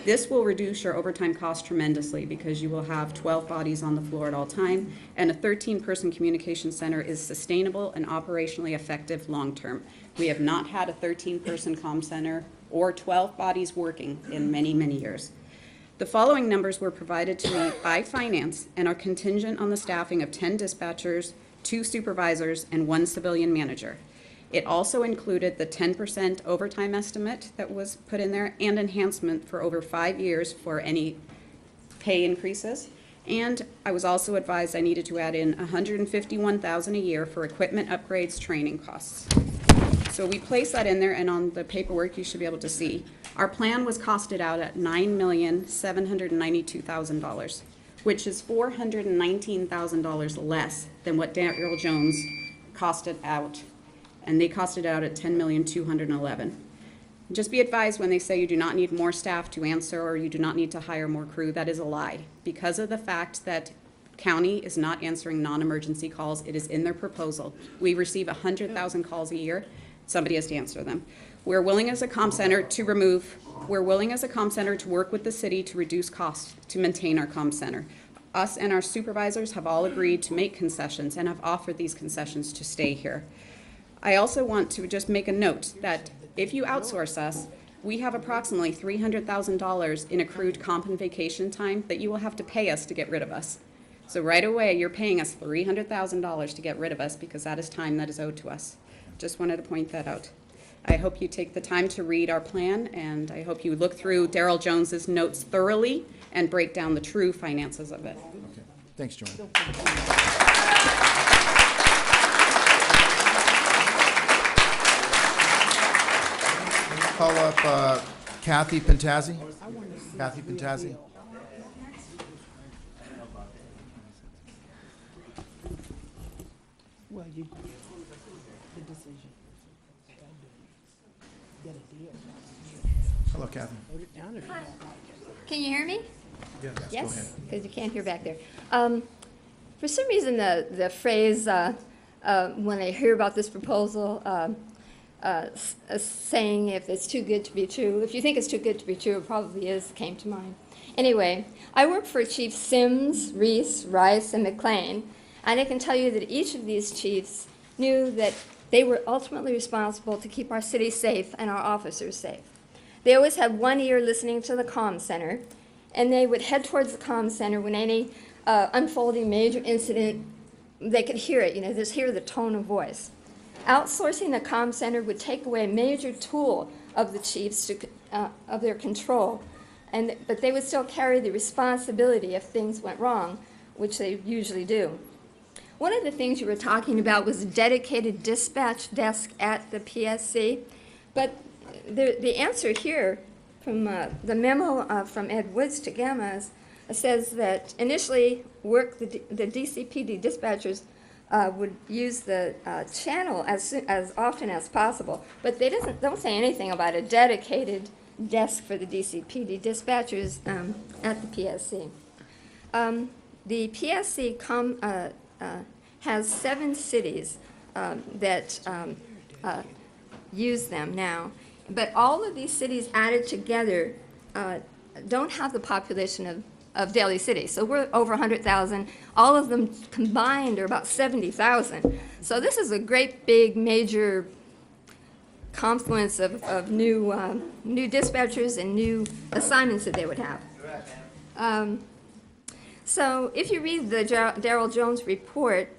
This will reduce your overtime cost tremendously because you will have 12 bodies on the floor at all time, and a 13-person communication center is sustainable and operationally effective long-term. We have not had a 13-person comm center or 12 bodies working in many, many years. The following numbers were provided to me by finance and are contingent on the staffing of 10 dispatchers, 2 supervisors, and 1 civilian manager. It also included the 10% overtime estimate that was put in there and enhancement for over 5 years for any pay increases. And I was also advised I needed to add in $151,000 a year for equipment upgrades, training costs. So we placed that in there, and on the paperwork you should be able to see. Our plan was costed out at $9,792,000, which is $419,000 less than what Daryl Jones costed out, and they costed out at $10,211,000. Just be advised when they say you do not need more staff to answer or you do not need to hire more crew, that is a lie. Because of the fact that county is not answering non-emergency calls, it is in their proposal. We receive 100,000 calls a year. Somebody has to answer them. We're willing as a comm center to work with the city to reduce costs to maintain our comm center. Us and our supervisors have all agreed to make concessions and have offered these concessions to stay here. I also want to just make a note that if you outsource us, we have approximately $300,000 in accrued comp and vacation time that you will have to pay us to get rid of us. So right away, you're paying us $300,000 to get rid of us because that is time that is owed to us. Just wanted to point that out. I hope you take the time to read our plan, and I hope you look through Daryl Jones's notes thoroughly and break down the true finances of it. Okay, thanks, Joanne. Call up Kathy Pentazzi. Kathy Pentazzi. Well, the decision. Get a deal. Hello, Kathy. Vote it down if you don't like it. Can you hear me? Yes, go Yes, ahead. because you can't hear back there. For some reason, the phrase, when I hear about this proposal, saying if it's too good to be true, if you think it's too good to be true, it probably is, came to mind. Anyway, I work for Chief Sims, Reese, Rice, and McLean, and I can tell you that each of these chiefs knew that they were ultimately responsible to keep our city safe and our officers safe. They always had one ear listening to the comm center, and they would head towards the comm center when any unfolding major incident, they could hear it, just hear the tone of voice. Outsourcing the comm center would take away a major tool of the chiefs of their control, but they would still carry the responsibility if things went wrong, which they usually do. One of the things you were talking about was a dedicated dispatch desk at the PSC, but the answer here from the memo from Ed Woods to Gammas says that initially the DCPD dispatchers would use the channel as often as possible, but they don't say anything about a dedicated desk for the DCPD dispatchers at the PSC. The PSC has 7 cities that use them now, but all of these cities added together don't have the population of Daly City. So we're over 100,000. All of them combined are about 70,000. So this is a great big major confluence of new dispatchers and new assignments that they would have. So if you read the Darrell Jones report,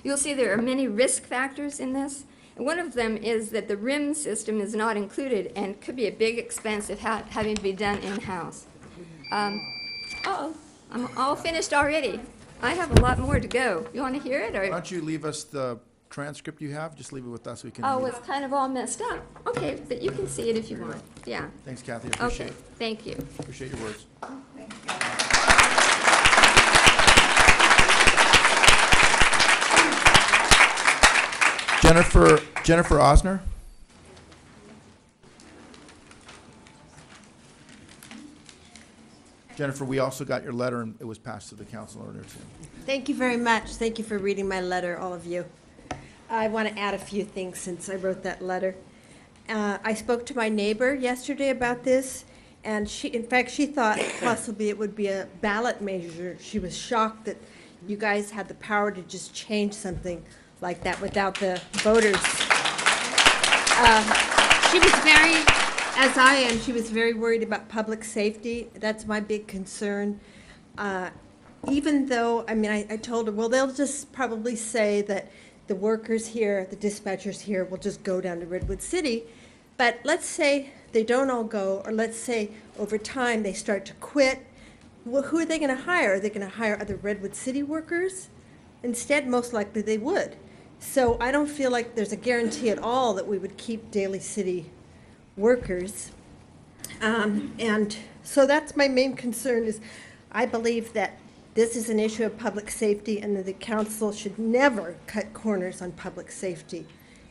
you'll see there are many risk factors in this. And one of them is that the RIM system is not included and could be a big expense if having to be done in-house. Uh-oh, I'm all finished already. I have a lot more to go. You want to hear it? Or? Why don't you leave us the transcript you have? Just leave it with us. We can. Oh, read it. it's kind of all messed up. Okay, but you can see it if you want. Yeah. Thanks, Kathy. Appreciate Okay, it. thank you. Appreciate your words. Jennifer Osner. Jennifer, we also got your letter, and it was passed to the council earlier, too. Thank you very much. Thank you for reading my letter, all of you. I want to add a few things since I wrote that letter. I spoke to my neighbor yesterday about this, and in fact, she thought possibly it would be a ballot measure. She was shocked that you guys had the power to just change something like that without the voters. She was very, as I am, she was very worried about public safety. That's my big concern. Even though, I mean, I told her, well, they'll just probably say that the workers here, the dispatchers here, will just go down to Redwood City. But let's say they don't all go, or let's say over time they start to quit. Well, who are they going to hire? Are they going to hire other Redwood City workers? Instead, most likely they would. So I don't feel like there's a guarantee at all that we would keep Daly City workers. And so that's my main concern is I believe that this is an issue of public safety and that the council should never cut corners on public safety,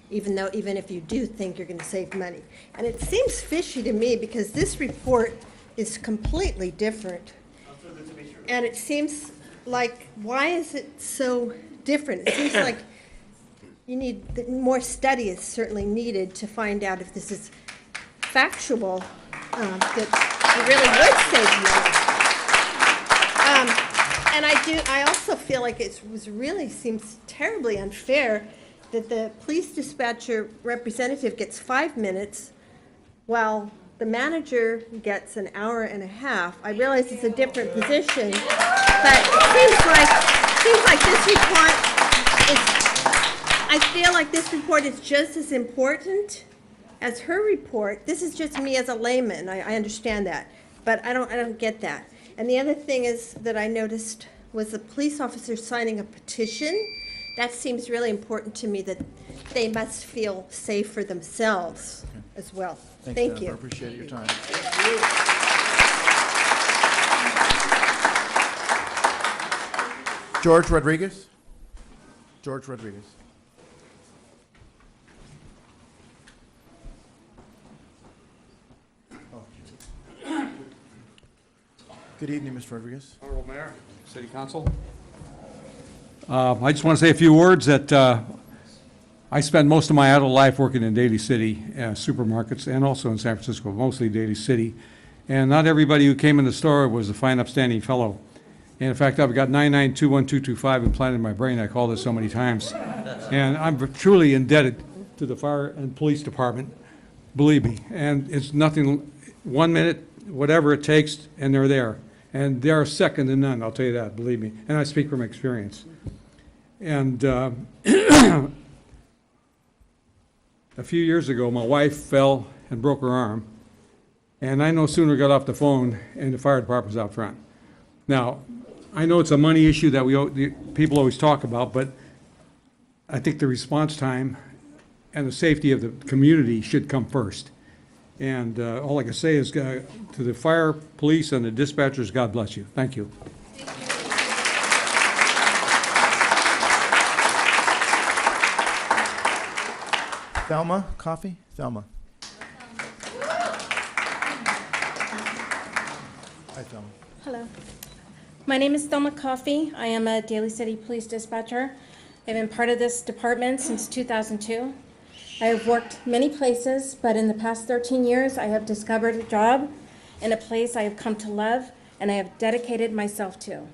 even if you do think you're going to save money. And it seems fishy to me because this report is completely different. And it seems like, why is it so different? It seems like you need more study is certainly needed to find out if this is factual, that you really would save money. And I also feel like it really seems terribly unfair that the police dispatcher representative gets 5 minutes while the manager gets an hour and a half. I realize it's a different position, but it seems like this report I feel like this report is just as important as her report. This is just me as a layman. I understand that, but I don't get that. And the other thing is that I noticed was the police officer signing a petition. That seems really important to me, that they must feel safe for themselves as well. Thank you. I appreciate your time. George Rodriguez. George Rodriguez. Good evening, Mr. Rodriguez. Honorable Mayor, City Council. I just want to say a few words that I spent most of my adult life working in Daly City supermarkets and also in San Francisco, mostly Daly City. And not everybody who came in the store was a fine, upstanding fellow. And in fact, I've got 9921225 implanted in my brain. I called it so many times. And I'm truly indebted to the fire and police department, believe me. And it's nothing, 1 minute, whatever it takes, and they're there. And they are second to none, I'll tell you that, believe me. And I speak from experience. And a few years ago, my wife fell and broke her arm. And I no sooner got off the phone and the fire department was out front. Now, I know it's a money issue that the people always talk about, but I think the response time and the safety of the community should come first. And all I can say is to the fire, police, and the dispatchers, God bless you. Thank you. Thelma, coffee? Thelma. Hi, Thelma. Hello. My name is Thelma Coffey. I am a Daly City Police dispatcher. I've been part of this department since 2002. I have worked many places, but in the past 13 years, I have discovered a job in a place I have come to love and I have dedicated myself to.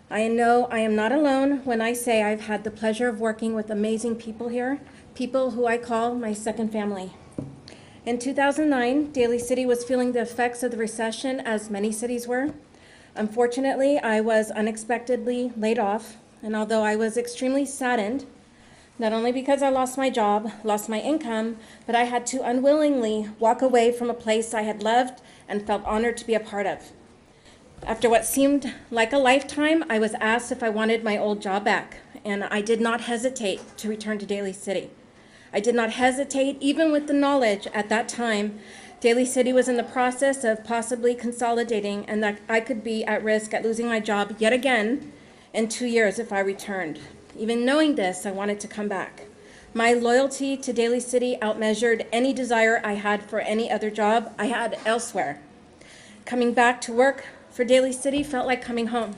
I know I am not alone when I say I've had the pleasure of working with amazing people here, people who I call my second family. In 2009, Daly City was feeling the effects of the recession, as many cities were. Unfortunately, I was unexpectedly laid off, and although I was extremely saddened, not only because I lost my job, lost my income, but I had to unwillingly walk away from a place I had loved and felt honored to be a part of. After what seemed like a lifetime, I was asked if I wanted my old job back, and I did not hesitate to return to Daly City. I did not hesitate, even with the knowledge at that time Daly City was in the process of possibly consolidating and that I could be at risk at losing my job yet again in 2 years if I returned. Even knowing this, I wanted to come back. My loyalty to Daly City outmeasured any desire I had for any other job I had elsewhere. Coming back to work for Daly City felt like coming home.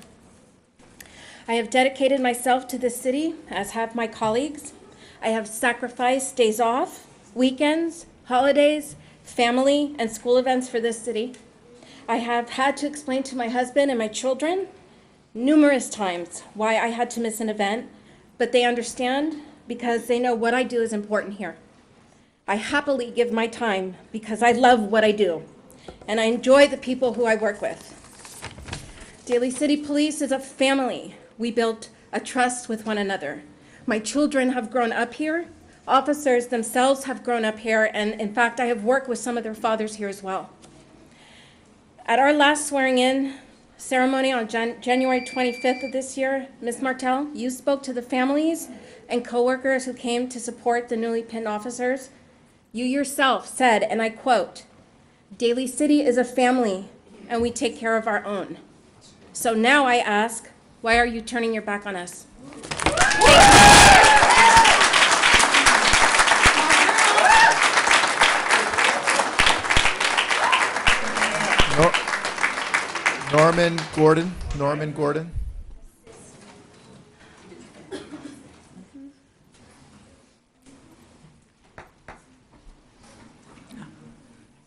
I have dedicated myself to this city, as have my colleagues. I have sacrificed days off, weekends, holidays, family, and school events for this city. I have had to explain to my husband and my children numerous times why I had to miss an event, but they understand because they know what I do is important here. I happily give my time because I love what I do, and I enjoy the people who I work with. Daly City Police is a family. We built a trust with one another. My children have grown up here. Officers themselves have grown up here, and in fact, I have worked with some of their fathers here as well. At our last swearing-in ceremony on January 25th of this year, Ms. Martell, you spoke to the families and coworkers who came to support the newly pinned officers. You yourself said, and I quote, "Daly City is a family, and we take care of our own." So now I ask, why are you turning your back on us? Norman Gordon. Norman Gordon.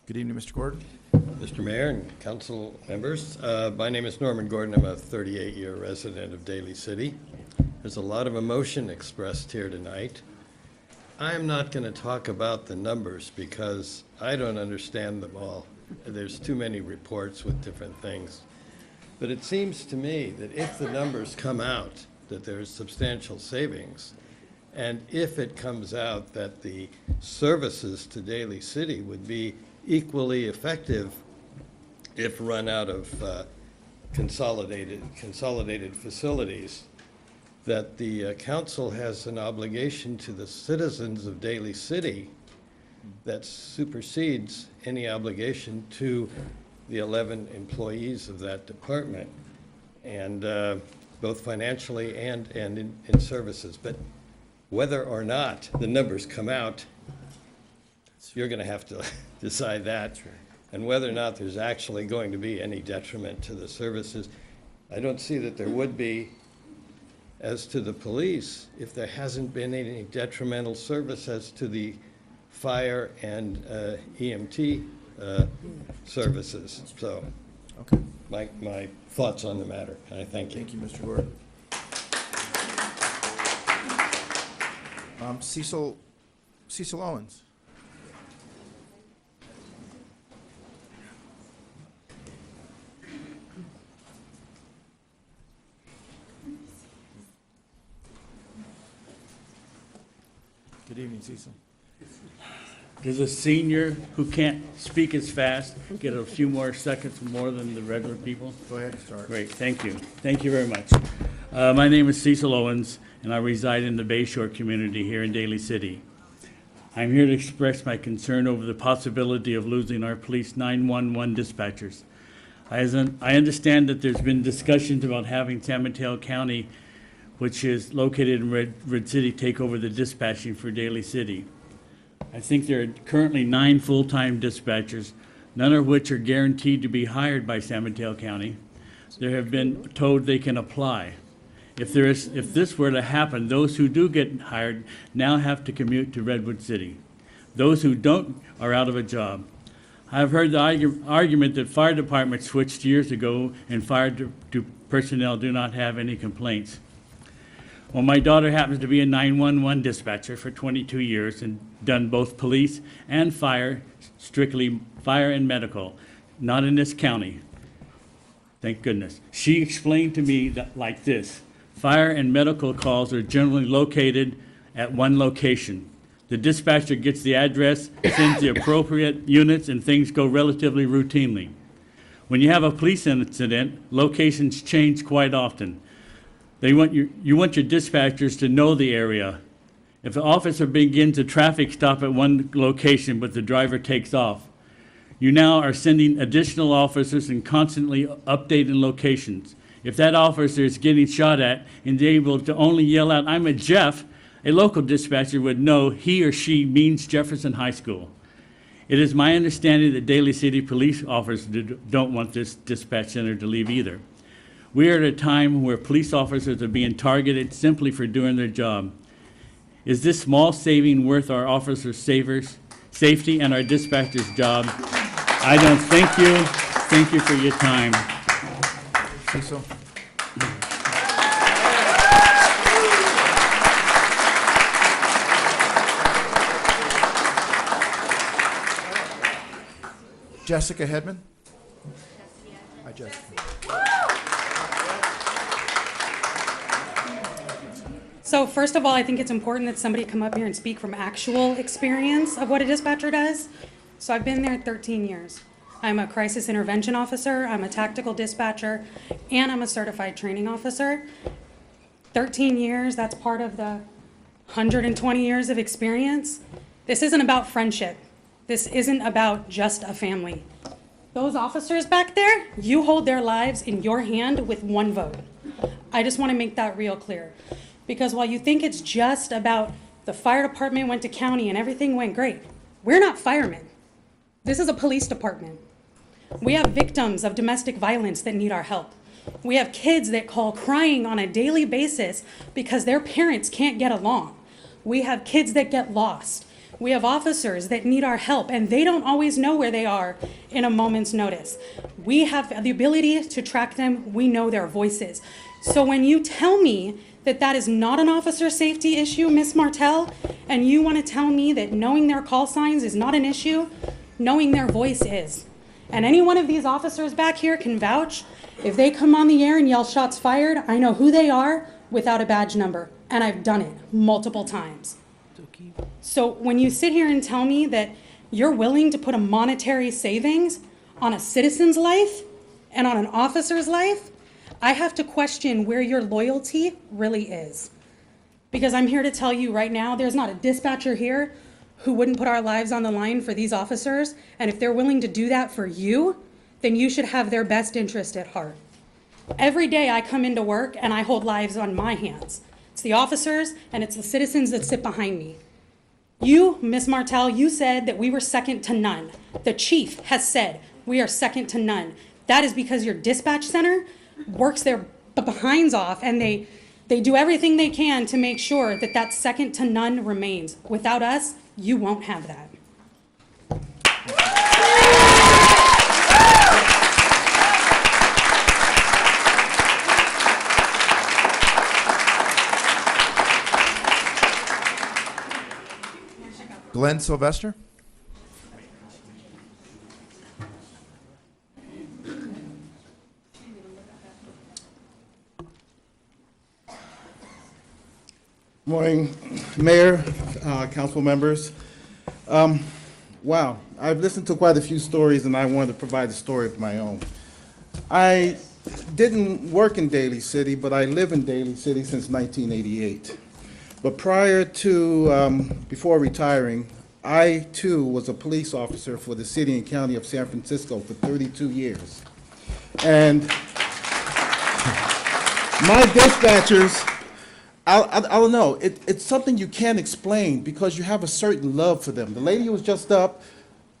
Good evening, Mr. Gordon. Mr. Mayor and council members, my name is Norman Gordon. I'm a 38-year resident of Daly City. There's a lot of emotion expressed here tonight. I'm not going to talk about the numbers because I don't understand them all. There's too many reports with different things. But it seems to me that if the numbers come out that there's substantial savings, and if it comes out that the services to Daly City would be equally effective if run out of consolidated facilities, that the council has an obligation to the citizens of Daly City that supersedes any obligation to the 11 employees of that department, and both financially and in services. But whether or not the numbers come out, you're going to have to decide that. And whether or not there's actually going to be any detriment to the services. I don't see that there would be. As to the police, if there hasn't been any detrimental service as to the fire and EMT services. So, okay. My thoughts on the matter, and I thank you. Thank you, Mr. Gordon. Cecil Owens. Good evening, Cecil. Good Does a senior who can't speak as fast get a few more seconds more than the regular people? Go ahead, start. Great, thank you. Thank you very much. My name is Cecil Owens, and I reside in the Bayshore community here in Daly City. I'm here to express my concern over the possibility of losing our police 911 dispatchers. I understand that there's been discussions about having San Mateo County, which is located in Red City, take over the dispatching for Daly City. I think there are currently 9 full-time dispatchers, none of which are guaranteed to be hired by San Mateo County. They have been told they can apply. If this were to happen, those who do get hired now have to commute to Redwood City. Those who don't are out of a job. I've heard the argument that fire departments switched years ago and fire personnel do not have any complaints. Well, my daughter happens to be a 911 dispatcher for 22 years and done both police and fire, strictly fire and medical, not in this county. Thank goodness. She explained to me that like this: fire and medical calls are generally located at one location. The dispatcher gets the address, sends the appropriate units, and things go relatively routinely. When you have a police incident, locations change quite often. You want your dispatchers to know the area. If the officer begins a traffic stop at one location but the driver takes off, you now are sending additional officers and constantly updating locations. If that officer is getting shot at and is able to only yell out, "I'm a Jeff," a local dispatcher would know he or she means Jefferson High School. It is my understanding that Daly City police officers don't want this dispatch center to leave either. We are at a time where police officers are being targeted simply for doing their job. Is this small saving worth our officers' safety and our dispatchers' job? I don't. Thank you. Thank you for your time. Cecil? Jessica Hedman? Hi, Jessica. So first of all, I think it's important that somebody come up here and speak from actual experience of what a dispatcher does. So I've been there 13 years. I'm a crisis intervention officer, I'm a tactical dispatcher, and I'm a certified training officer. 13 years, that's part of the 120 years of experience. This isn't about friendship. This isn't about just a family. Those officers back there, you hold their lives in your hand with one vote. I just want to make that real clear. Because while you think it's just about the fire department went to county and everything went great, we're not firemen. This is a police department. We have victims of domestic violence that need our help. We have kids that call crying on a daily basis because their parents can't get along. We have kids that get lost. We have officers that need our help, and they don't always know where they are in a moment's notice. We have the ability to track them. We know their voices. So when you tell me that that is not an officer safety issue, Ms. Martell, and you want to tell me that knowing their call signs is not an issue, knowing their voice is. And any one of these officers back here can vouch. If they come on the air and yell shots fired, I know who they are without a badge number, and I've done it multiple times. So when you sit here and tell me that you're willing to put a monetary savings on a citizen's life and on an officer's life, I have to question where your loyalty really is. Because I'm here to tell you right now, there's not a dispatcher here who wouldn't put our lives on the line for these officers. And if they're willing to do that for you, then you should have their best interest at heart. Every day I come into work and I hold lives on my hands. It's the officers and it's the citizens that sit behind me. You, Ms. Martell, you said that we were second to none. The chief has said we are second to none. That is because your dispatch center works their behinds off and they do everything they can to make sure that that second to none remains. Without us, you won't have that. Glenn Sylvester? Morning, Mayor, council members. Wow, I've listened to quite a few stories, and I wanted to provide a story of my own. I didn't work in Daly City, but I live in Daly City since 1988. But prior to, before retiring, I too was a police officer for the city and county of San Francisco for 32 years. And my dispatchers, I don't know, it's something you can't explain because you have a certain love for them. The lady who was just up,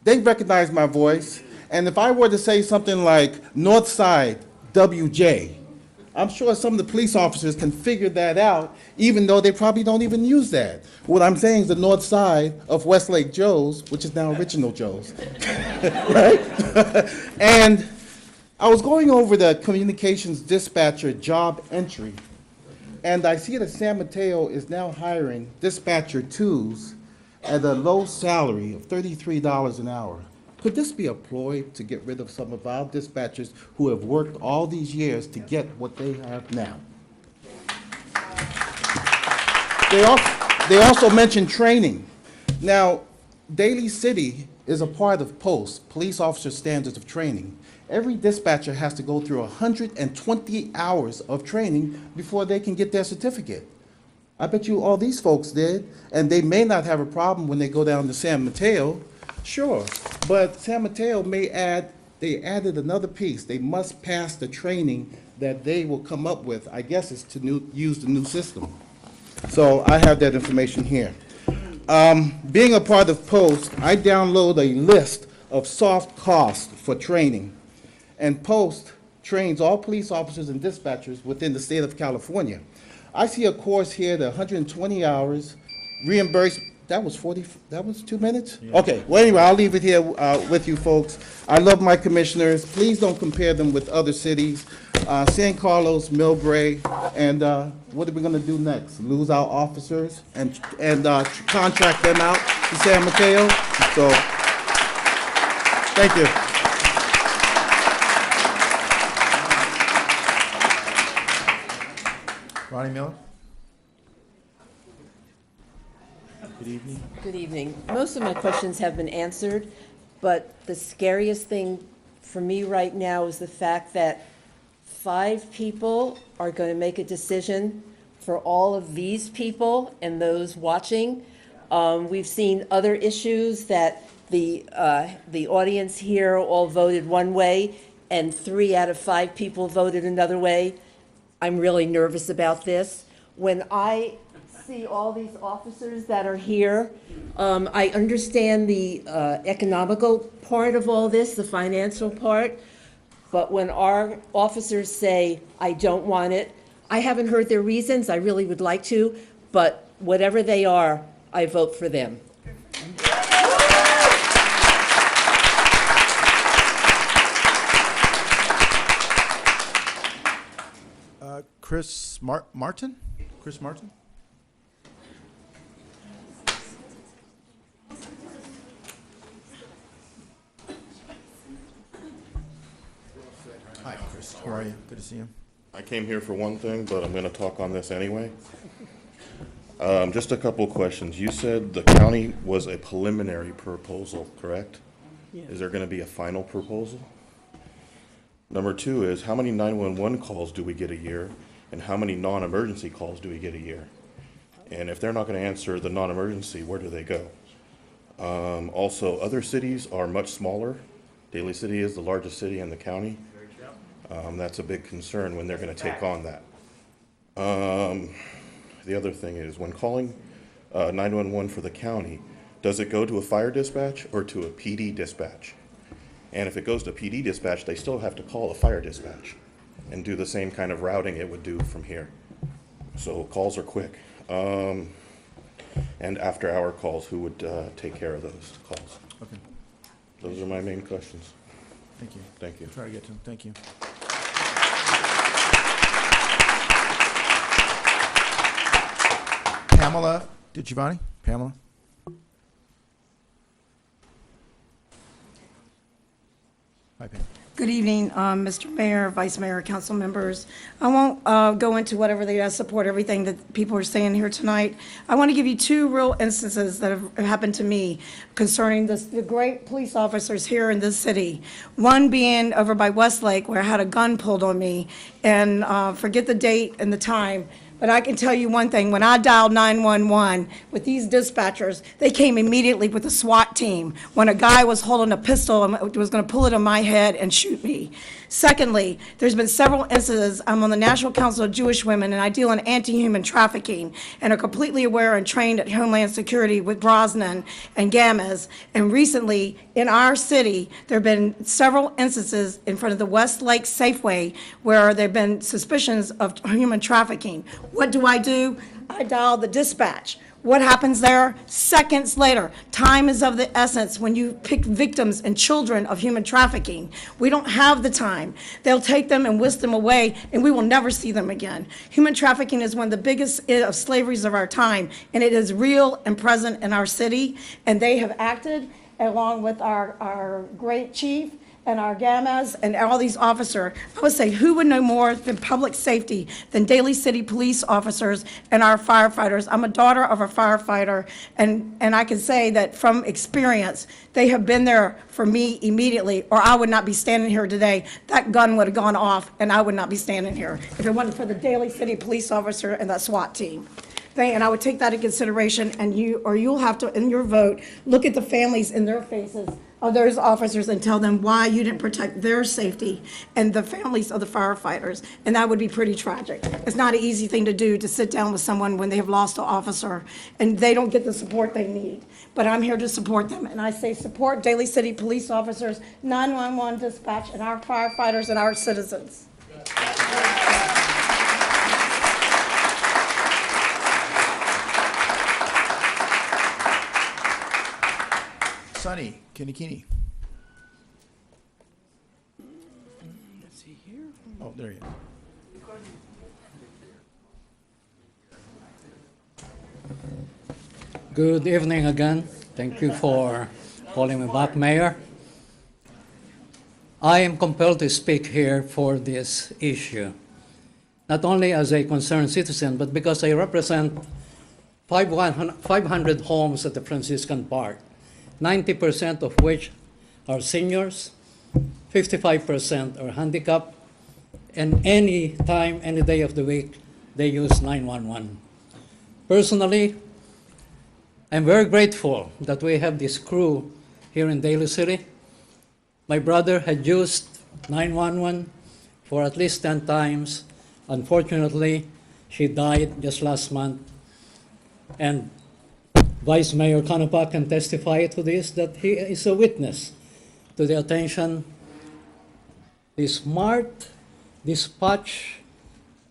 they recognized my voice, and if I were to say something like North Side, WJ, I'm sure some of the police officers can figure that out, even though they probably don't even use that. What I'm saying is the north side of Westlake Joe's, which is now Original Joe's, right? And I was going over the communications dispatcher job entry, and I see that San Mateo is now hiring dispatcher twos at a low salary of $33 an hour. Could this be a ploy to get rid of some of our dispatchers who have worked all these years to get what they have now? They also mentioned training. Now, Daly City is a part of POST, Police Officer Standards of Training. Every dispatcher has to go through 120 hours of training before they can get their certificate. I bet you all these folks did, and they may not have a problem when they go down to San Mateo. Sure, but San Mateo may add, they added another piece. They must pass the training that they will come up with. I guess it's to use the new system. So I have that information here. Being a part of POST, I download a list of soft costs for training. And POST trains all police officers and dispatchers within the state of California. I see a course here, that 120 hours, reimbursed. That was 2 minutes? Yeah. Okay, well, anyway, I'll leave it here with you folks. I love my commissioners. Please don't compare them with other cities. San Carlos, Millbrae, and what are we gonna do next? Lose our officers and contract them out to San Mateo? So, thank you. Ronnie Miller? Good evening. Good evening. Most of my questions have been answered, but the scariest thing for me right now is the fact that 5 people are going to make a decision for all of these people and those watching. We've seen other issues that the audience here all voted one way, and 3 out of 5 people voted another way. I'm really nervous about this. When I see all these officers that are here, I understand the economical part of all this, the financial part, but when our officers say, I don't want it, I haven't heard their reasons, I really would like to, but whatever they are, I vote for them. Chris Martin? Chris Martin? Hi, Chris. How are you? Good to see you. I came here for one thing, but I'm going to talk on this anyway. Just a couple of questions. You said the county was a preliminary proposal, correct? Yes. Is there going to be a final proposal? Number 2 is, how many 911 calls do we get a year, and how many non-emergency calls do we get a year? And if they're not going to answer the non-emergency, where do they go? Also, other cities are much smaller. Daly City is the largest city in the county. That's a big concern when they're going to take on that. The other thing is, when calling 911 for the county, does it go to a fire dispatch or to a PD dispatch? And if it goes to PD dispatch, they still have to call a fire dispatch and do the same kind of routing it would do from here. So calls are quick. And after-hour calls, who would take care of those calls? Okay. Those are my main questions. Thank you. Thank you. Try to get to them. Thank you. Pamela DiGiovanni? Pamela? Hi, Pam. Good evening, Mr. Mayor, Vice Mayor, council members. I won't go into whatever they support everything that people are saying here tonight. I want to give you two real instances that have happened to me concerning the great police officers here in this city. One being over by Westlake, where I had a gun pulled on me, and forget the date and the time, but I can tell you one thing, when I dialed 911 with these dispatchers, they came immediately with a SWAT team when a guy was holding a pistol and was going to pull it on my head and shoot me. Secondly, there's been several incidents. I'm on the National Council of Jewish Women, and I deal in anti-human trafficking, and are completely aware and trained at Homeland Security with Brosnan and Gammas. And recently, in our city, there have been several instances in front of the Westlake Safeway where there have been suspicions of human trafficking. What do? I dial the dispatch. What happens there? Seconds later. Time is of the essence when you pick victims and children of human trafficking. We don't have the time. They'll take them and whisk them away, and we will never see them again. Human trafficking is one of the biggest of slaveries of our time, and it is real and present in our city, and they have acted along with our great chief and our gammas and all these officers. I would say, who would know more than public safety than Daly City police officers and our firefighters? I'm a daughter of a firefighter, and I can say that from experience, they have been there for me immediately, or I would not be standing here today. That gun would have gone off, and I would not be standing here if it wasn't for the Daly City police officer and that SWAT team. And I would take that in consideration, and you'll have to, in your vote, look at the families in their faces of those officers and tell them why you didn't protect their safety and the families of the firefighters, and that would be pretty tragic. It's not an easy thing to do, to sit down with someone when they have lost an officer and they don't get the support they need. But I'm here to support them, and I say support Daly City police officers, 911 dispatch, and our firefighters and our citizens. Sonny Kinikini. Let's see here. Oh, there you go. Good evening again. Thank you for calling me back, Mayor. I am compelled to speak here for this issue, not only as a concerned citizen, but because I represent 500 homes at the Franciscan Park, 90% of which are seniors, 55% are handicapped, and any time, any day of the week, they use 911. Personally, I'm very grateful that we have this crew here in Daly City. My brother had used 911 for at least 10 times. Unfortunately, she died just last month. And Vice Mayor Canepa can testify to this, that he is a witness to the attention, the smart dispatch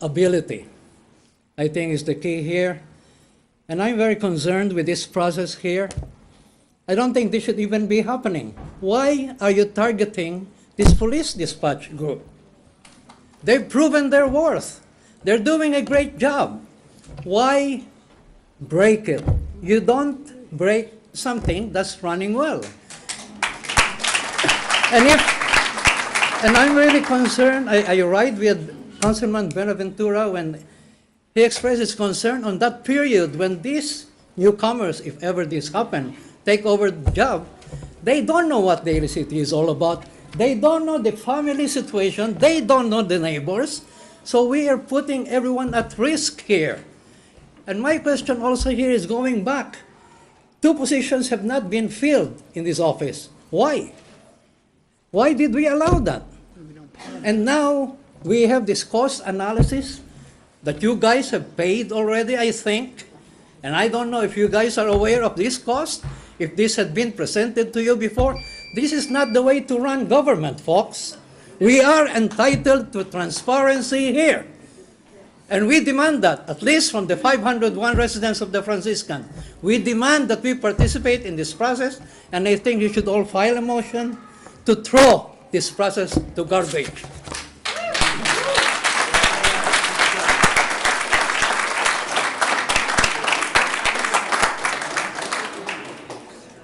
ability, I think is the key here. And I'm very concerned with this process here. I don't think this should even be happening. Why are you targeting this police dispatch group? They've proven their worth. They're doing a great job. Why break it? You don't break something that's running well. And I'm really concerned. I ride with Councilman Benaventura when he expressed his concern on that period when these newcomers, if ever this happen, take over the job. They don't know what Daly City is all about. They don't know the family situation. They don't know the neighbors. So we are putting everyone at risk here. And my question also here is going back. 2 positions have not been filled in this office. Why? Why did we allow that? And now we have this cost analysis that you guys have paid already, I think. And I don't know if you guys are aware of this cost, if this had been presented to you before. This is not the way to run government, folks. We are entitled to transparency here. And we demand that, at least from the 501 residents of the Franciscan. We demand that we participate in this process, and I think you should all file a motion to throw this process to garbage.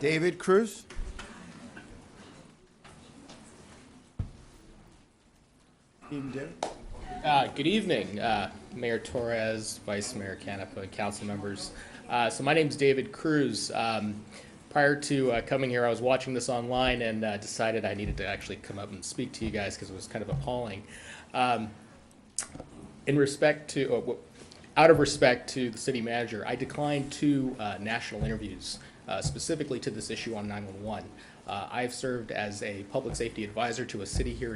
David Cruz. Good evening, Mayor Torres, Vice Mayor Canepa, council members. So my name's David Cruz. Prior to coming here, I was watching this online and decided I needed to actually come up and speak to you guys because it was kind of appalling. In respect to, out of respect to the city manager, I declined 2 national interviews specifically to this issue on 911. I've served as a public safety advisor to a city here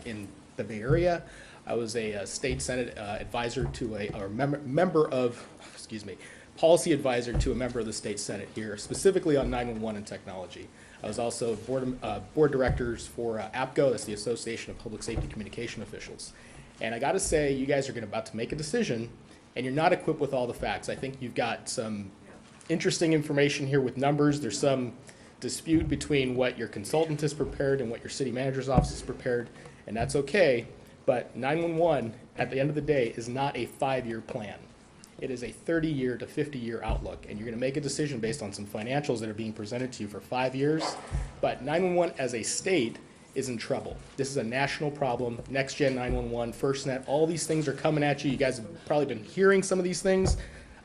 in the Bay Area. I was a state senate advisor to a member of, policy advisor to a member of the state senate here, specifically on 911 and technology. I was also board directors for APCO, that's the Association of Public Safety Communication Officials. And I gotta say, you guys are about to make a decision, and you're not equipped with all the facts. I think you've got some interesting information here with numbers. There's some dispute between what your consultant has prepared and what your city manager's office has prepared, and that's okay. But 911, at the end of the day, is not a 5-year plan. It is a 30-year to 50-year outlook, and you're going to make a decision based on some financials that are being presented to you for 5 years. But 911 as a state is in trouble. This is a national problem. Next Gen 911, FirstNet, all these things are coming at you. You guys have probably been hearing some of these things.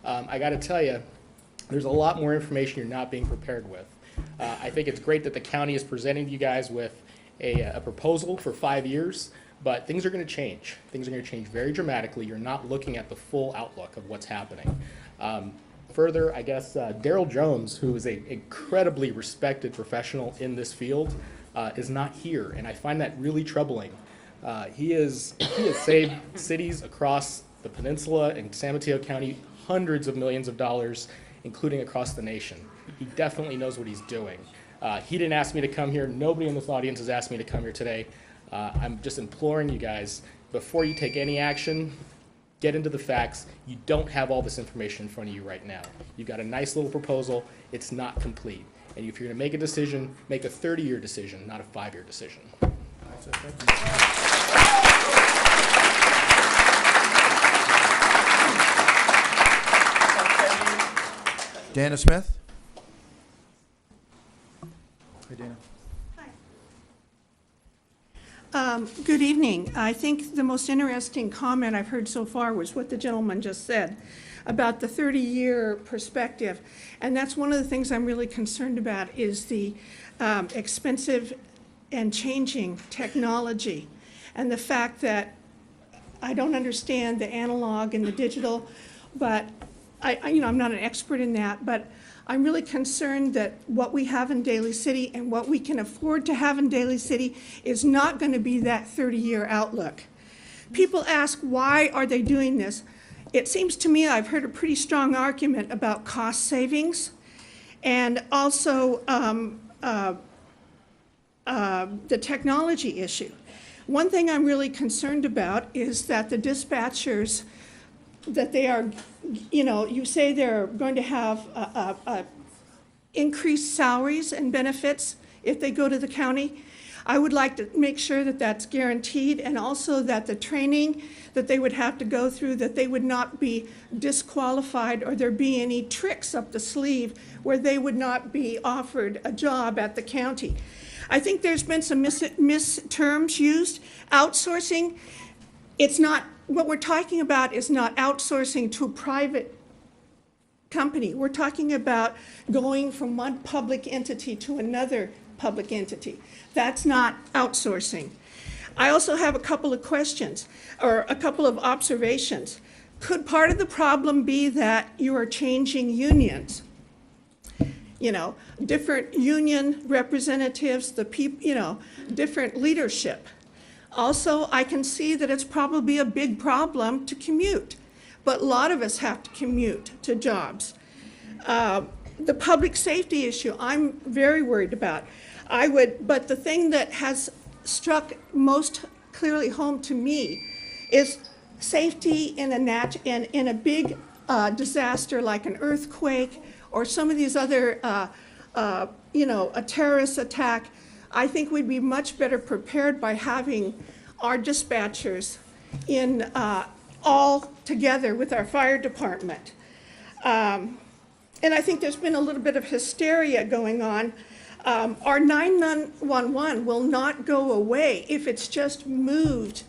I got to tell you, there's a lot more information you're not being prepared with. I think it's great that the county is presenting to you guys with a proposal for 5 years. But things are going to change. Things are going to change very dramatically. You're not looking at the full outlook of what's happening. Further, I guess Daryl Jones, who is an incredibly respected professional in this field, is not here, and I find that really troubling. He has saved cities across the peninsula and San Mateo County hundreds of millions of dollars, including across the nation. He definitely knows what he's doing. He didn't ask me to come here. Nobody in this audience has asked me to come here today. I'm just imploring you guys, before you take any action, get into the facts. You don't have all this information in front of you right now. You've got a nice little proposal. It's not complete. And if you're going to make a decision, make a 30-year decision, not a 5-year decision. Dana Smith? Hi, Dana. Good evening. I think the most interesting comment I've heard so far was what the gentleman just said about the 30-year perspective. And that's one of the things I'm really concerned about is the expensive and changing technology and the fact that I don't understand the analog and the digital, but I'm not an expert in that, but I'm really concerned that what we have in Daly City and what we can afford to have in Daly City is not going to be that 30-year outlook. People ask, why are they doing this? It seems to me I've heard a pretty strong argument about cost savings and also the technology issue. One thing I'm really concerned about is that the dispatchers, that they are, you say they're going to have increased salaries and benefits if they go to the county. I would like to make sure that that's guaranteed, and also that the training that they would have to go through, that they would not be disqualified or there be any tricks up the sleeve where they would not be offered a job at the county. I think there's been some misterms used. Outsourcing, it's not, what we're talking about is not outsourcing to a private company. We're talking about going from one public entity to another public entity. That's not outsourcing. I also have a couple of questions, or a couple of observations. Could part of the problem be that you are changing unions? Different union representatives, different leadership. Also, I can see that it's probably a big problem to commute, but a lot of us have to commute to jobs. The public safety issue, I'm very worried about. But the thing that has struck most clearly home to me is safety in a big disaster like an earthquake or some of these other, a terrorist attack. I think we'd be much better prepared by having our dispatchers in all together with our fire department. And I think there's been a little bit of hysteria going on. Our 911 will not go away if it's just moved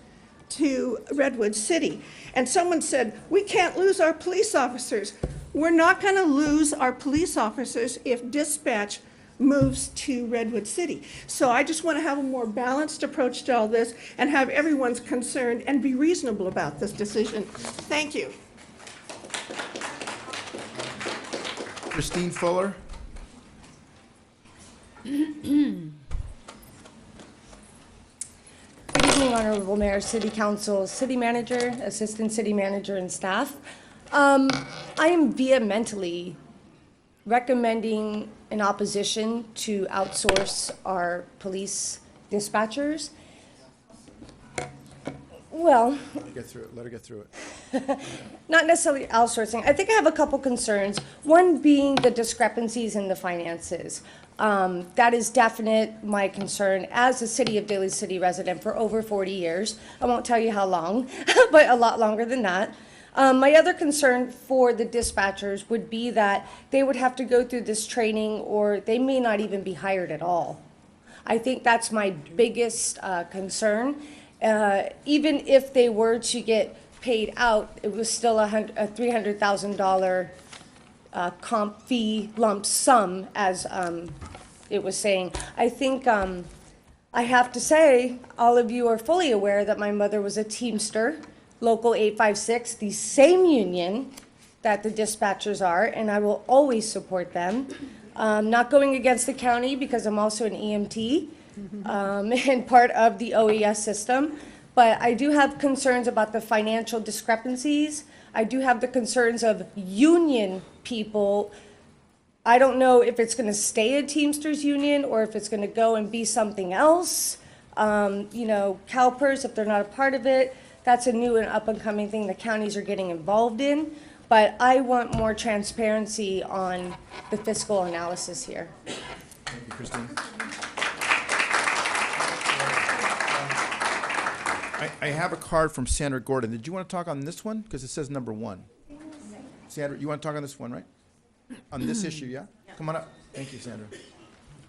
to Redwood City. And someone said, we can't lose our police officers. We're not going to lose our police officers if dispatch moves to Redwood City. So I just want to have a more balanced approach to all this and have everyone's concerned and be reasonable about this decision. Thank you. Christine Fuller. Good evening, Honorable Mayor, City Council, City Manager, Assistant City Manager, and staff. I am vehemently recommending in opposition to outsource our police dispatchers. Well, Get through it. Let her get through it. not necessarily outsourcing. I think I have a couple concerns. One being the discrepancies in the finances. That is definite my concern as a City of Daly City resident for over 40 years. I won't tell you how long, but a lot longer than that. My other concern for the dispatchers would be that they would have to go through this training or they may not even be hired at all. I think that's my biggest concern. Even if they were to get paid out, it was still a $300,000 comp fee lump sum, as it was saying. I think I have to say, all of you are fully aware that my mother was a Teamster, Local 856, the same union that the dispatchers are, and I will always support them. Not going against the county because I'm also an EMT and part of the OES system, but I do have concerns about the financial discrepancies. I do have the concerns of union people. I don't know if it's going to stay a Teamsters union or if it's going to go and be something else. You know, CalPERS, if they're not a part of it, that's a new and up-and-coming thing the counties are getting involved in. But I want more transparency on the fiscal analysis here. Thank you, Christine. I have a card from Sandra Gordon. Did you want to talk on this one? Because it says number 1. Sandra, you want to talk on this one, right? On this issue, yeah? Come on up. Thank you, Sandra.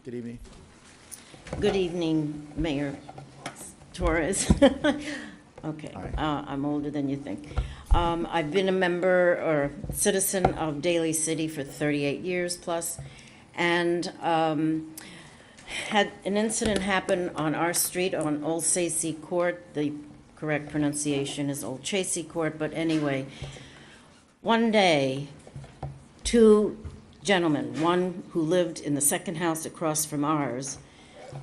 Good evening. Good evening, Mayor Torres. Okay, I'm older than you think. I've been a member or citizen of Daly City for 38 years plus, and had an incident happen on our street on Old Chasey Court. The correct pronunciation is Old Chasey Court, but anyway, one day, 2 gentlemen, one who lived in the second house across from ours,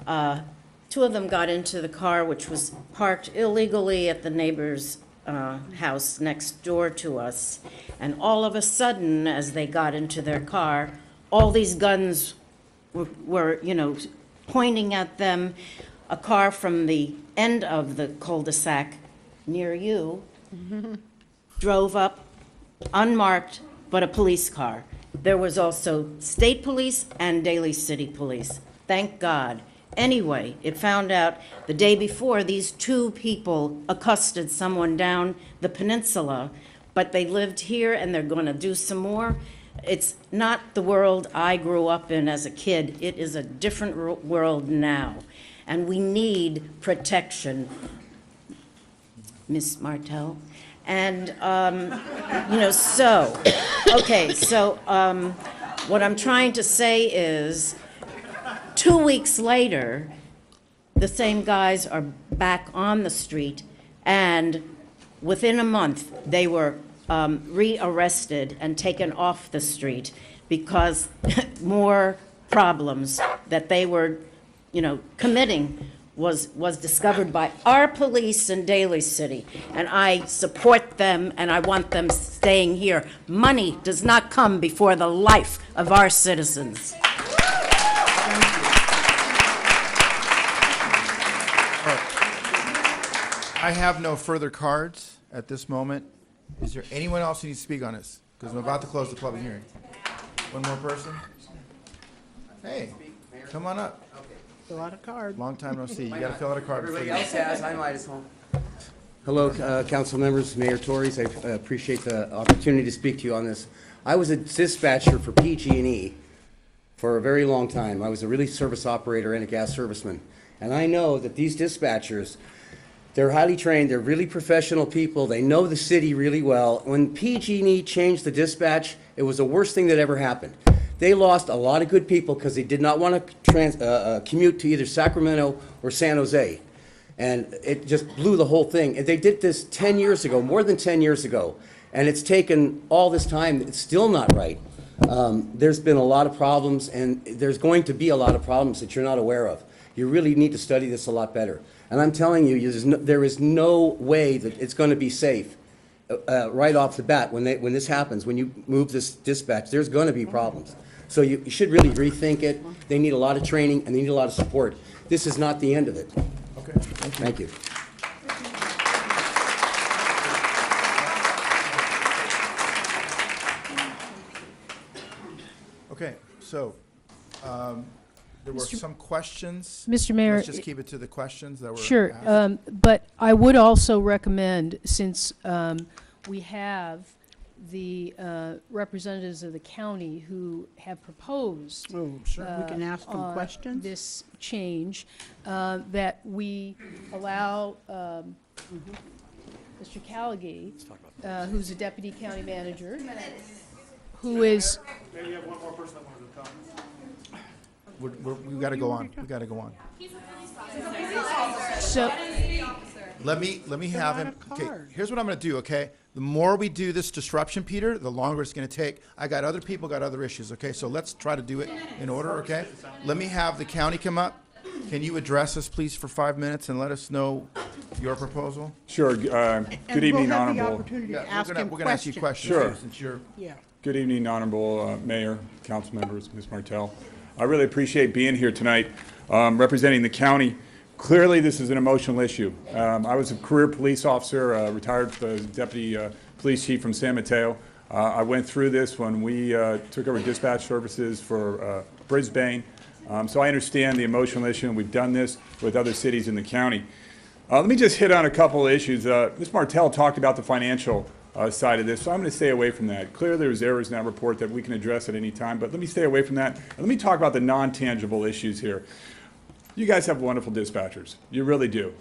2 of them got into the car, which was parked illegally at the neighbor's house next door to us. And all of a sudden, as they got into their car, all these guns were, you know, pointing at them. A car from the end of the cul-de-sac near you drove up, unmarked, but a police car. There was also state police and Daly City police. Thank God. Anyway, it found out the day before these 2 people accosted someone down the peninsula, but they lived here and they're going to do some more. It's not the world I grew up in as a kid. It is a different world now, and we need protection, Miss Martell. And, you know, so, okay, so what I'm trying to say is 2 weeks later, the same guys are back on the street, and within a month, they were re-arrested and taken off the street because more problems that they were, you know, committing was discovered by our police in Daly City. And I support them, and I want them staying here. Money does not come before the life of our citizens. I have no further cards at this moment. Is there anyone else who needs to speak on this? Because I'm about to close the public hearing. One more person? Hey, come on up. Fill out a card. Long time no see. You got to fill out a card. Everybody else has, I might as well. Hello, council members, Mayor Torres. I appreciate the opportunity to speak to you on this. I was a dispatcher for PG&E for a very long time. I was a relief service operator and a gas serviceman. And I know that these dispatchers, They're highly trained, they're really professional people, they know the city really well. When PG&E changed the dispatch, it was the worst thing that ever happened. They lost a lot of good people because they did not want to commute to either Sacramento or San Jose. And it just blew the whole thing. And they did this 10 years ago, more than 10 years ago. And it's taken all this time, it's still not right. There's been a lot of problems, and there's going to be a lot of problems that you're not aware of. You really need to study this a lot better. And I'm telling you, there is no way that it's going to be safe right off the bat when this happens, when you move this dispatch. There's going to be problems. So you should really rethink it. They need a lot of training, and they need a lot of support. This is not the end of it. Okay. Thank you. Okay, so, there were some questions. Mr. Mayor, Let's just keep it to the questions that were Sure, asked. but I would also recommend, since we have the representatives of the county who have proposed Oh, sure. We can ask them on questions. this change, that we allow Mr. Callaghan, who's a deputy county manager, who is... Maybe you have one more person that wanted to come. We've got to go on. We've got to go on. So, Let me have him, okay, here's what I'm gonna do, okay? The more we do this disruption, Peter, the longer it's gonna take. I got other people, got other issues, okay? So let's try to do it in order, okay? Let me have the county come up. Can you address us, please, for 5 minutes and let us know your proposal? Sure. And Good evening, we'll have the Honorable. opportunity Yeah, to ask him we're gonna ask you questions. Sure. Since you're, Yeah. Good evening, Honorable Mayor, council members, Ms. Martell. I really appreciate being here tonight, representing the county. Clearly, this is an emotional issue. I was a career police officer, retired deputy police chief from San Mateo. I went through this when we took over dispatch services for Brisbane. So I understand the emotional issue, and we've done this with other cities in the county. Let me just hit on a couple of issues. Ms. Martell talked about the financial side of this, so I'm going to stay away from that. Clearly, there's errors in that report that we can address at any time, but let me stay away from that. And let me talk about the non-tangible issues here. You guys have wonderful dispatchers. You really do.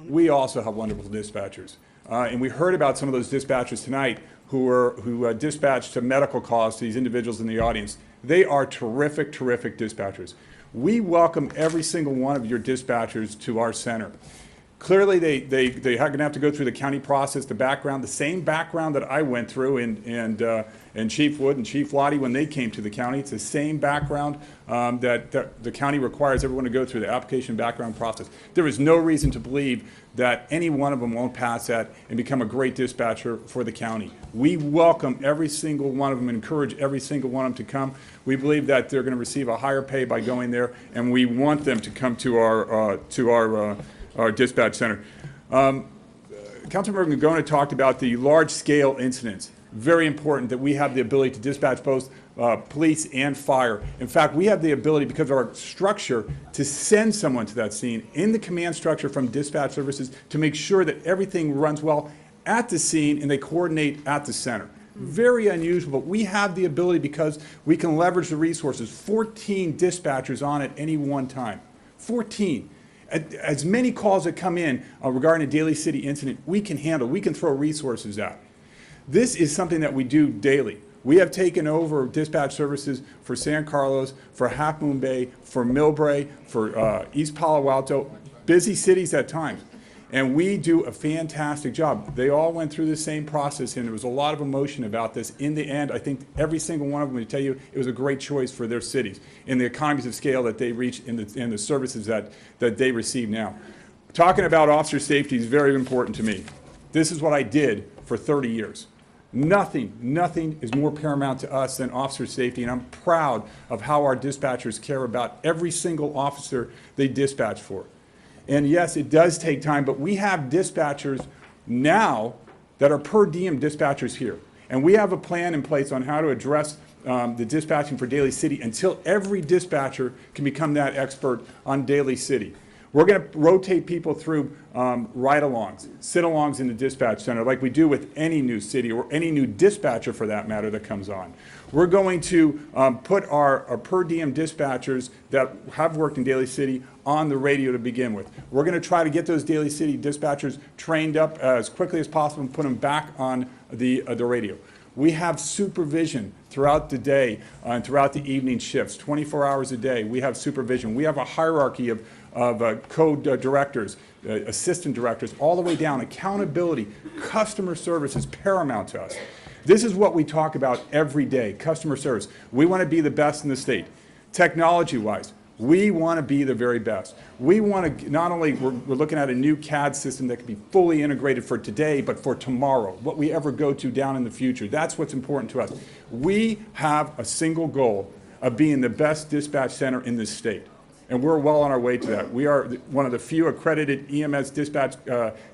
We also have wonderful dispatchers. And we heard about some of those dispatchers tonight who dispatched to medical calls to these individuals in the audience. They are terrific, terrific dispatchers. We welcome every single one of your dispatchers to our center. Clearly, they're going to have to go through the county process, the background, the same background that I went through, and Chief Wood and Chief Lottie when they came to the county. It's the same background that the county requires everyone to go through, the application background process. There is no reason to believe that any one of them won't pass that and become a great dispatcher for the county. We welcome every single one of them and encourage every single one of them to come. We believe that they're going to receive a higher pay by going there, and we want them to come to our dispatch center. Councilmember Gagona talked about the large-scale incidents. Very important that we have the ability to dispatch both police and fire. In fact, we have the ability, because of our structure, to send someone to that scene in the command structure from dispatch services to make sure that everything runs well at the scene and they coordinate at the center. Very unusual, but we have the ability because we can leverage the resources. 14 dispatchers on at any one time. 14. As many calls that come in regarding a Daly City incident, we can handle. We can throw resources out. This is something that we do daily. We have taken over dispatch services for San Carlos, for Half Moon Bay, for Millbrae, for East Palo Alto, busy cities at times. And we do a fantastic job. They all went through the same process, and there was a lot of emotion about this. In the end, I think every single one of them would tell you it was a great choice for their cities and the economies of scale that they reach in the services that they receive now. Talking about officer safety is very important to me. This is what I did for 30 years. Nothing is more paramount to us than officer safety, and I'm proud of how our dispatchers care about every single officer they dispatch for. And yes, it does take time, but we have dispatchers now that are per diem dispatchers here. And we have a plan in place on how to address the dispatching for Daly City until every dispatcher can become that expert on Daly City. We're going to rotate people through ride-alongs, sit-alongs in the dispatch center like we do with any new city or any new dispatcher for that matter that comes on. We're going to put our per diem dispatchers that have worked in Daly City on the radio to begin with. We're going to try to get those Daly City dispatchers trained up as quickly as possible and put them back on the radio. We have supervision throughout the day and throughout the evening shifts, 24 hours a day. We have supervision. We have a hierarchy of co-directors, assistant directors, all the way down. Accountability, customer service is paramount to us. This is what we talk about every day, customer service. We want to be the best in the state. Technology-wise, we want to be the very best. We want to not only, we're looking at a new CAD system that can be fully integrated for today, but for tomorrow, what we ever go to down in the future. That's what's important to us. We have a single goal of being the best dispatch center in this state. And we're well on our way to that. We are one of the few accredited EMS dispatch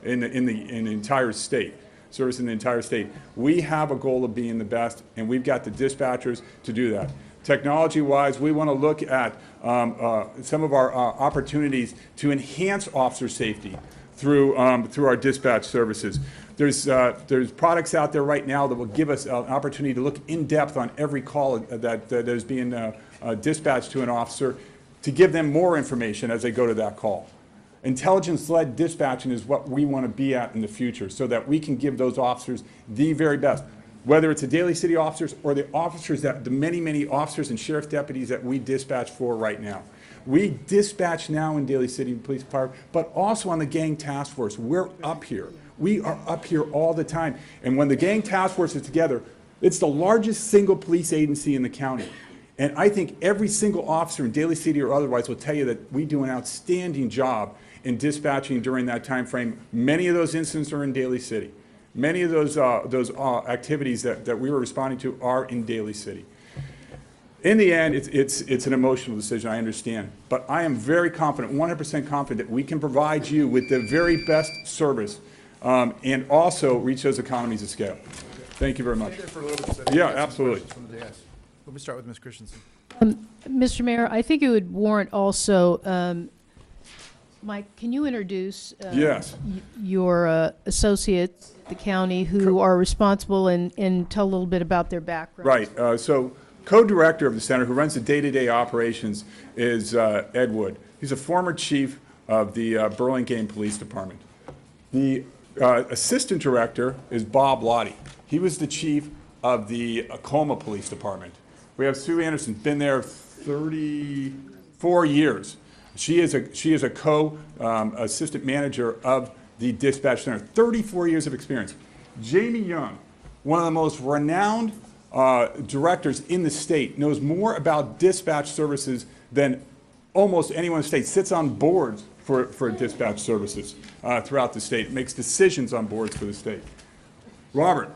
in the entire state, service in the entire state. We have a goal of being the best, and we've got the dispatchers to do that. Technology-wise, we want to look at some of our opportunities to enhance officer safety through our dispatch services. There's products out there right now that will give us an opportunity to look in depth on every call that is being dispatched to an officer, to give them more information as they go to that call. Intelligence-led dispatching is what we want to be at in the future so that we can give those officers the very best, whether it's the Daly City officers or the officers the many, many officers and sheriff's deputies that we dispatch for right now. We dispatch now in Daly City Police Department, but also on the gang task force. We're up here. We are up here all the time. And when the gang task force is together, it's the largest single police agency in the county. And I think every single officer in Daly City or otherwise will tell you that we do an outstanding job in dispatching during that time frame. Many of those incidents are in Daly City. Many of those activities that we were responding to are in Daly City. In the end, it's an emotional decision, I understand. But I am very confident, 100% confident, that we can provide you with the very best service and also reach those economies of scale. Thank you very much. Yeah, absolutely. Let me start with Ms. Christensen. Mr. Mayor, I think it would warrant also, Mike, can you introduce yes. Your associates at the county who are responsible and tell a little bit about their background? Right. So co-director of the center who runs the day-to-day operations is Ed Wood. He's a former chief of the Burlingame Police Department. The assistant director is Bob Lottie. He was the chief of the Acoma Police Department. We have Sue Anderson, been there 34 years. She is a co-assistant manager of the dispatch center, 34 years of experience. Jamie Young, one of the most renowned directors in the state, knows more about dispatch services than almost anyone in the state, sits on boards for dispatch services throughout the state, makes decisions on boards for the state. Robert,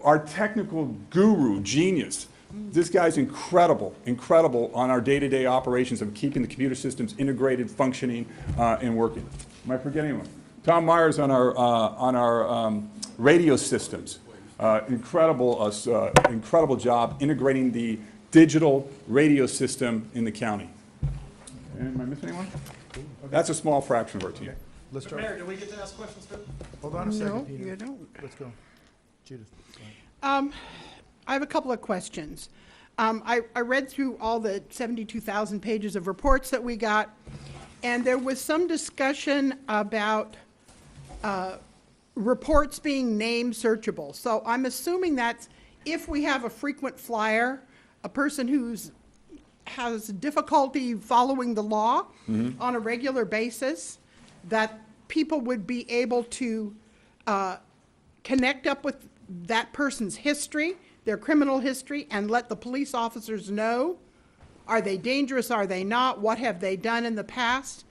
our technical guru, genius. This guy's incredible on our day-to-day operations of keeping the computer systems integrated, functioning, and working. Am I forgetting anyone? Tom Myers on our radio systems. Incredible job integrating the digital radio system in the county. Am I missing anyone? That's a small fraction of our team. Let's start. Mayor, do we get to ask questions too? Hold on a second, No, Peter. you don't. Let's go. Judith. I have a couple of questions. I read through all the 72,000 pages of reports that we got, and there was some discussion about reports being name searchable. So I'm assuming that if we have a frequent flyer, a person who's has difficulty following the law on a regular basis, that people would be able to connect up with that person's history, their criminal history, and let the police officers know, are they dangerous, are they not, what have they done in the past?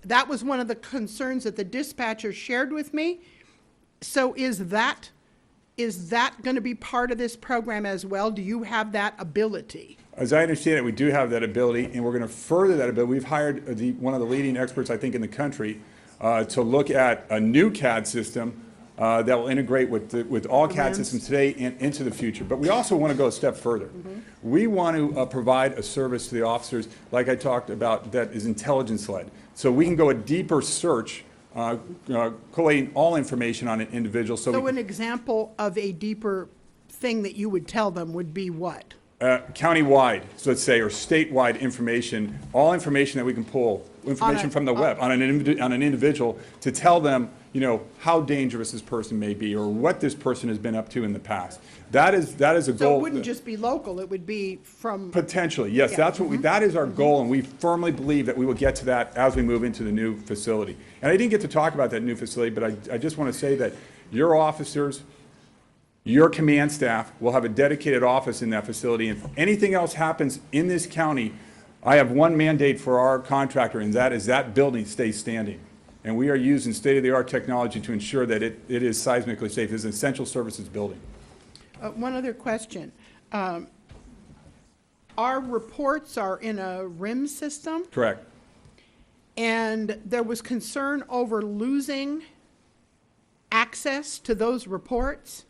That was one of the concerns that the dispatcher shared with me. So is that going to be part of this program as well? Do you have that ability? As I understand it, we do have that ability, and we're going to further that ability. We've hired one of the leading experts, I think, in the country to look at a new CAD system that will integrate with all CAD systems today and into the future. But we also want to go a step further. We want to provide a service to the officers, like I talked about, that is intelligence-led. So we can go a deeper search, collating all information on an individual. So an example of a deeper thing that you would tell them would be what? Countywide, so let's say, or statewide information, all information that we can pull, information from the web on an individual to tell them, you know, how dangerous this person may be or what this person has been up to in the past. That is a goal. So it wouldn't just be local, it would be from. Potentially, yes. Yeah. That's what that is our goal, and we firmly believe that we will get to that as we move into the new facility. And I didn't get to talk about that new facility, but I just want to say that your officers, your command staff will have a dedicated office in that facility. And if anything else happens in this county, I have one mandate for our contractor, and that is that building stays standing. And we are using state-of-the-art technology to ensure that it is seismically safe. It's an essential services building. One other question. Our reports are in a RIM system, Correct. and there was concern over losing access to those reports.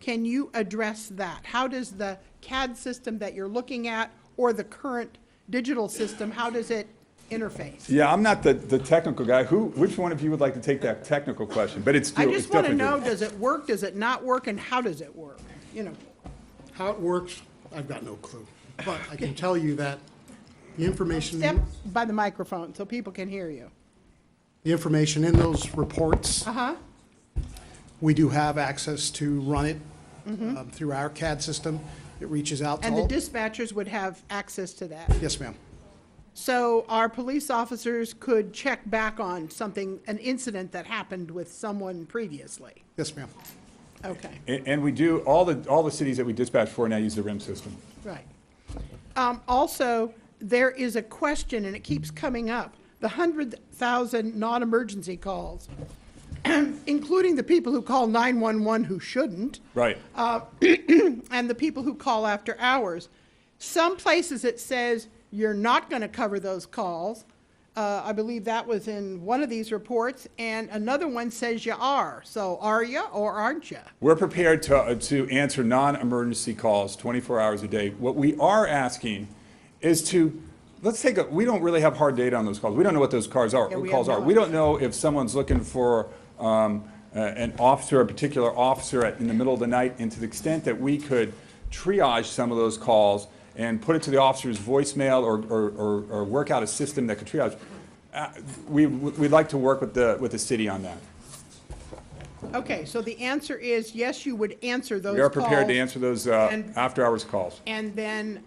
Can you address that? How does the CAD system that you're looking at or the current digital system, how does it interface? Yeah, I'm not the technical guy. Which one of you would like to take that technical question? But it's I it's just want to definitely know, good. does it work, does it not work, and how does it work? You know, How it works, I've got no clue. But I can tell you that the information, step by the microphone so people can hear you. the information in those reports, Uh-huh. we do have access to run it through our CAD system. It reaches out to And the all. dispatchers would have access to that. Yes, ma'am. So our police officers could check back on something, an incident that happened with someone previously. Yes, ma'am. Okay, And we do, all the cities that we dispatch for now use the RIM system. right. Also, there is a question, and it keeps coming up, the 100,000 non-emergency calls, including the people who call 911 who shouldn't. Right. And the people who call after hours. Some places it says you're not going to cover those calls. I believe that was in one of these reports, and another one says you are. So are you or aren't you? We're prepared to answer non-emergency calls 24 hours a day. What we are asking is to, we don't really have hard data on those calls. We don't know what those calls are. Yeah, we have no We don't know if someone's looking for an officer, a particular officer in the middle of the night, and to the extent that we could triage some of those calls and put it to the officer's voicemail or work out a system that could triage. We'd like to work with the city on that. Okay, so the answer is yes, you would answer those calls. We are prepared to answer those and- after-hours calls. And then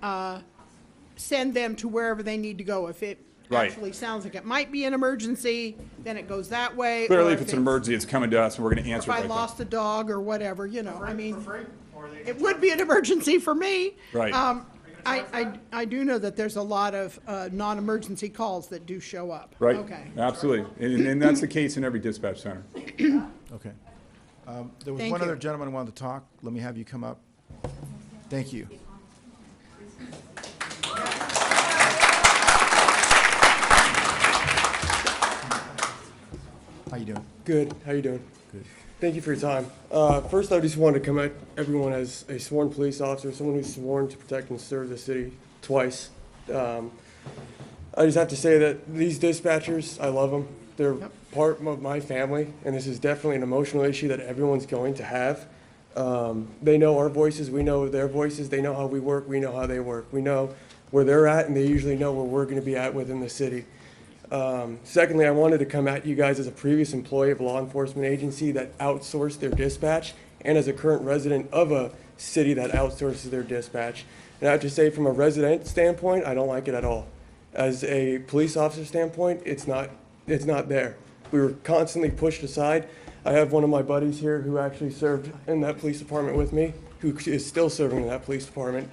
send them to wherever they need to go. If it Right. actually sounds like it might be an emergency, then it goes that way. Clearly, or if it's an emergency, it's coming to us, and we're going to Or answer if it I right lost a dog or whatever, you know, I mean, it would be an emergency for me. Right. I do know that there's a lot of non-emergency calls that do show up. there. Right? Okay. Absolutely. And that's the case in every dispatch center. Okay. There was Thank one you. other gentleman who wanted to talk. Let me have you come up. Thank you. How you doing? Good. How you doing? Good. Thank you for your time. First, I just wanted to commend everyone as a sworn police officer, someone who's sworn to protect and serve the city twice. I just have to say that these dispatchers, I love them. They're part of my family, and this is definitely an emotional issue that everyone's going to have. They know our voices, we know their voices, they know how we work, we know how they work. We know where they're at, and they usually know where we're going to be at within the city. Secondly, I wanted to come at you guys as a previous employee of a law enforcement agency that outsourced their dispatch, and as a current resident of a city that outsources their dispatch. And I have to say, from a resident standpoint, I don't like it at all. As a police officer standpoint, it's not there. We were constantly pushed aside. I have one of my buddies here who actually served in that police department with me, who is still serving in that police department.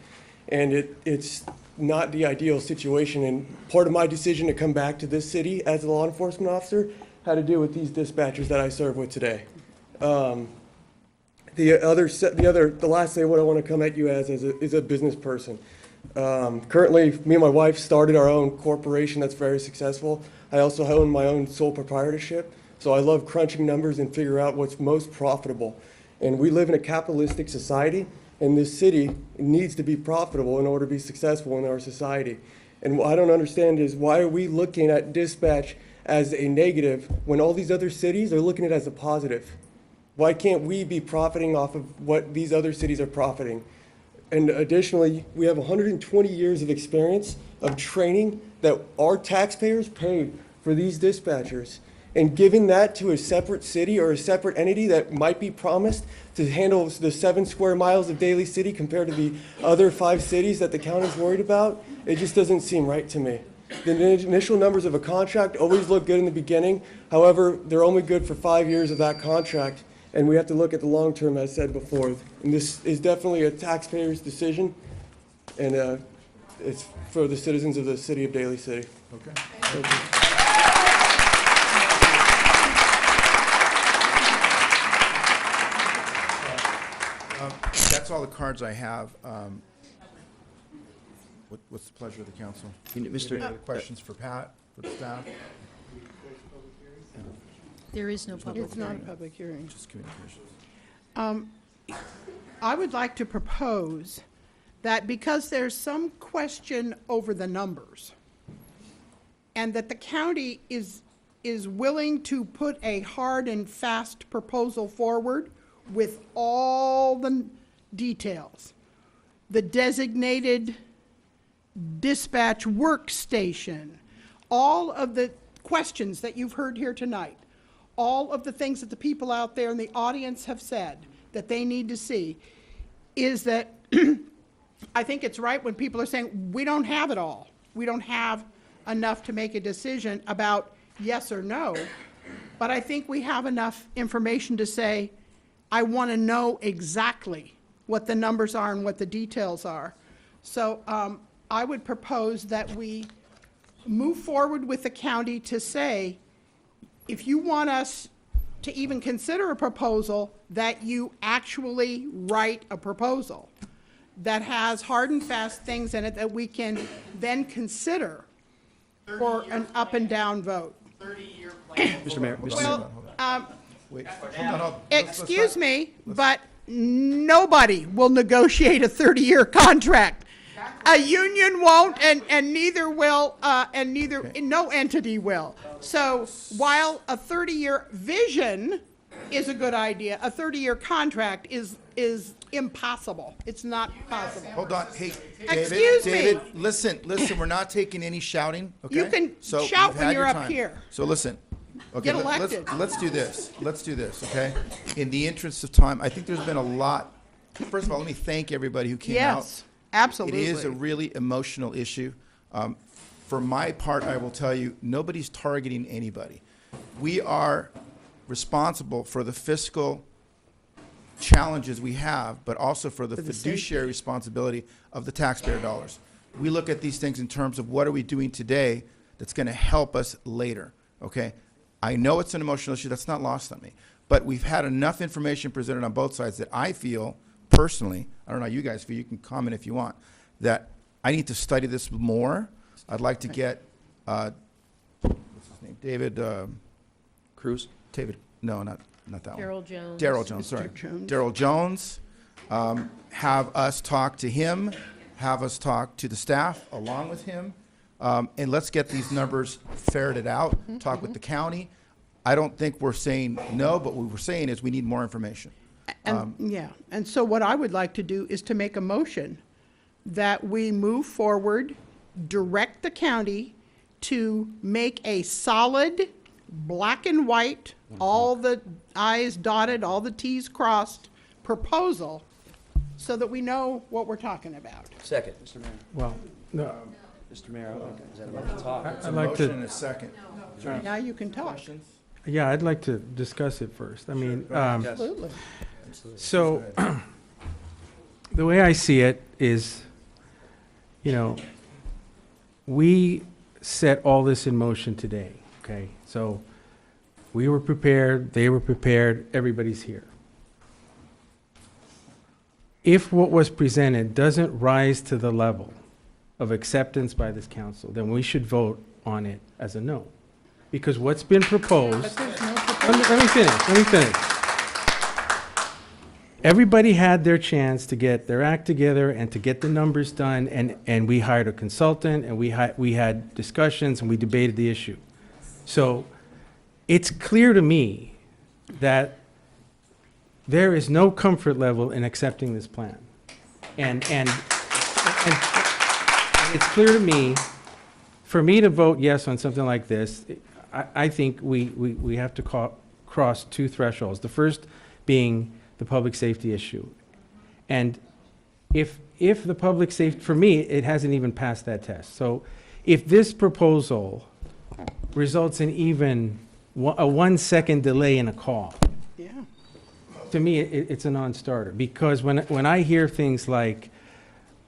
And it's not the ideal situation. And part of my decision to come back to this city as a law enforcement officer had to do with these dispatchers that I serve with today. The last thing what I want to come at you as is a business person. Currently, me and my wife started our own corporation that's very successful. I also own my own sole proprietorship, so I love crunching numbers and figure out what's most profitable. And we live in a capitalistic society, and this city needs to be profitable in order to be successful in our society. And what I don't understand is, why are we looking at dispatch as a negative when all these other cities are looking at it as a positive? Why can't we be profiting off of what these other cities are profiting? And additionally, we have 120 years of experience of training that our taxpayers paid for these dispatchers. And giving that to a separate city or a separate entity that might be promised to handle the 7 square miles of Daly City compared to the other 5 cities that the county's worried about, it just doesn't seem right to me. The initial numbers of a contract always look good in the beginning. However, they're only good for 5 years of that contract. And we have to look at the long term, as said before. And this is definitely a taxpayer's decision, and it's for the citizens of the city of Daly City. Okay. Thank you. That's all the cards I have. What's the pleasure of the council? Mr. Any other questions for Pat, for the staff? There is no public It's not a hearing. public hearing. Just communications. I would like to propose that because there's some question over the numbers, and that the county is willing to put a hard and fast proposal forward with all the details, the designated dispatch workstation, all of the questions that you've heard here tonight, all of the things that the people out there in the audience have said that they need to see, is that I think it's right when people are saying, we don't have it all. We don't have enough to make a decision about yes or no. But I think we have enough information to say, I want to know exactly what the numbers are and what the details are. So I would propose that we move forward with the county to say, if you want us to even consider a proposal, that you actually write a proposal that has hard and fast things in it that we can then consider for an up and down vote. 30-year plan. Mr. Mayor, Well, Wait, no, excuse me, but nobody will negotiate a 30-year contract. A union won't, and neither will, no entity will. So while a 30-year vision is a good idea, a 30-year contract is impossible. It's not possible. Hold on, hey, Excuse me. David, listen, we're not taking any shouting, okay? You can So shout you've when had you're your up time. here. So listen, okay, Get elected. let's do this, okay? In the interest of time, I think there's been a lot, first of all, let me thank everybody who came out. Yes, absolutely. It is a really emotional issue. For my part, I will tell you, nobody's targeting anybody. We are responsible for the fiscal challenges we have, but also for the fiduciary responsibility of the taxpayer dollars. We look at these things in terms of what are we doing today that's going to help us later, okay? I know it's an emotional issue, that's not lost on me, but we've had enough information presented on both sides that I feel personally, I don't know how you guys feel, you can comment if you want, that I need to study this more. I'd like to get, what's his name, David, Cruz? David, no, not that one. Darrell Jones. Darrell Jones, Mr. sorry. Jones. Darrell Jones, have us talk to him, have us talk to the staff along with him, and let's get these numbers ferreted out, talk with the county. I don't think we're saying no, but what we're saying is we need more information. And, yeah, and so what I would like to do is to make a motion that we move forward, direct the county to make a solid, black and white, all the i's dotted, all the t's crossed proposal, so that we know what we're talking about. Second. Mr. Mayor. Well, no, Mr. Mayor, is that about to talk? I'd like Motion to, and a second. Now you can talk. yeah, I'd like to discuss it first. I mean, Absolutely. so, the way I see it is, you know, we set all this in motion today, okay? So, we were prepared, they were prepared, everybody's here. If what was presented doesn't rise to the level of acceptance by this council, then we should vote on it as a no. Because what's been proposed, let me finish. Everybody had their chance to get their act together and to get the numbers done, and we hired a consultant, and we had discussions, and we debated the issue. So it's clear to me that there is no comfort level in accepting this plan. And it's clear to me, for me to vote yes on something like this, I think we have to cross two thresholds. The first being the public safety issue. And if the public safety, for me, it hasn't even passed that test. So if this proposal results in even a 1 second delay in a call, Yeah. to me, it's a non-starter. Because when I hear things like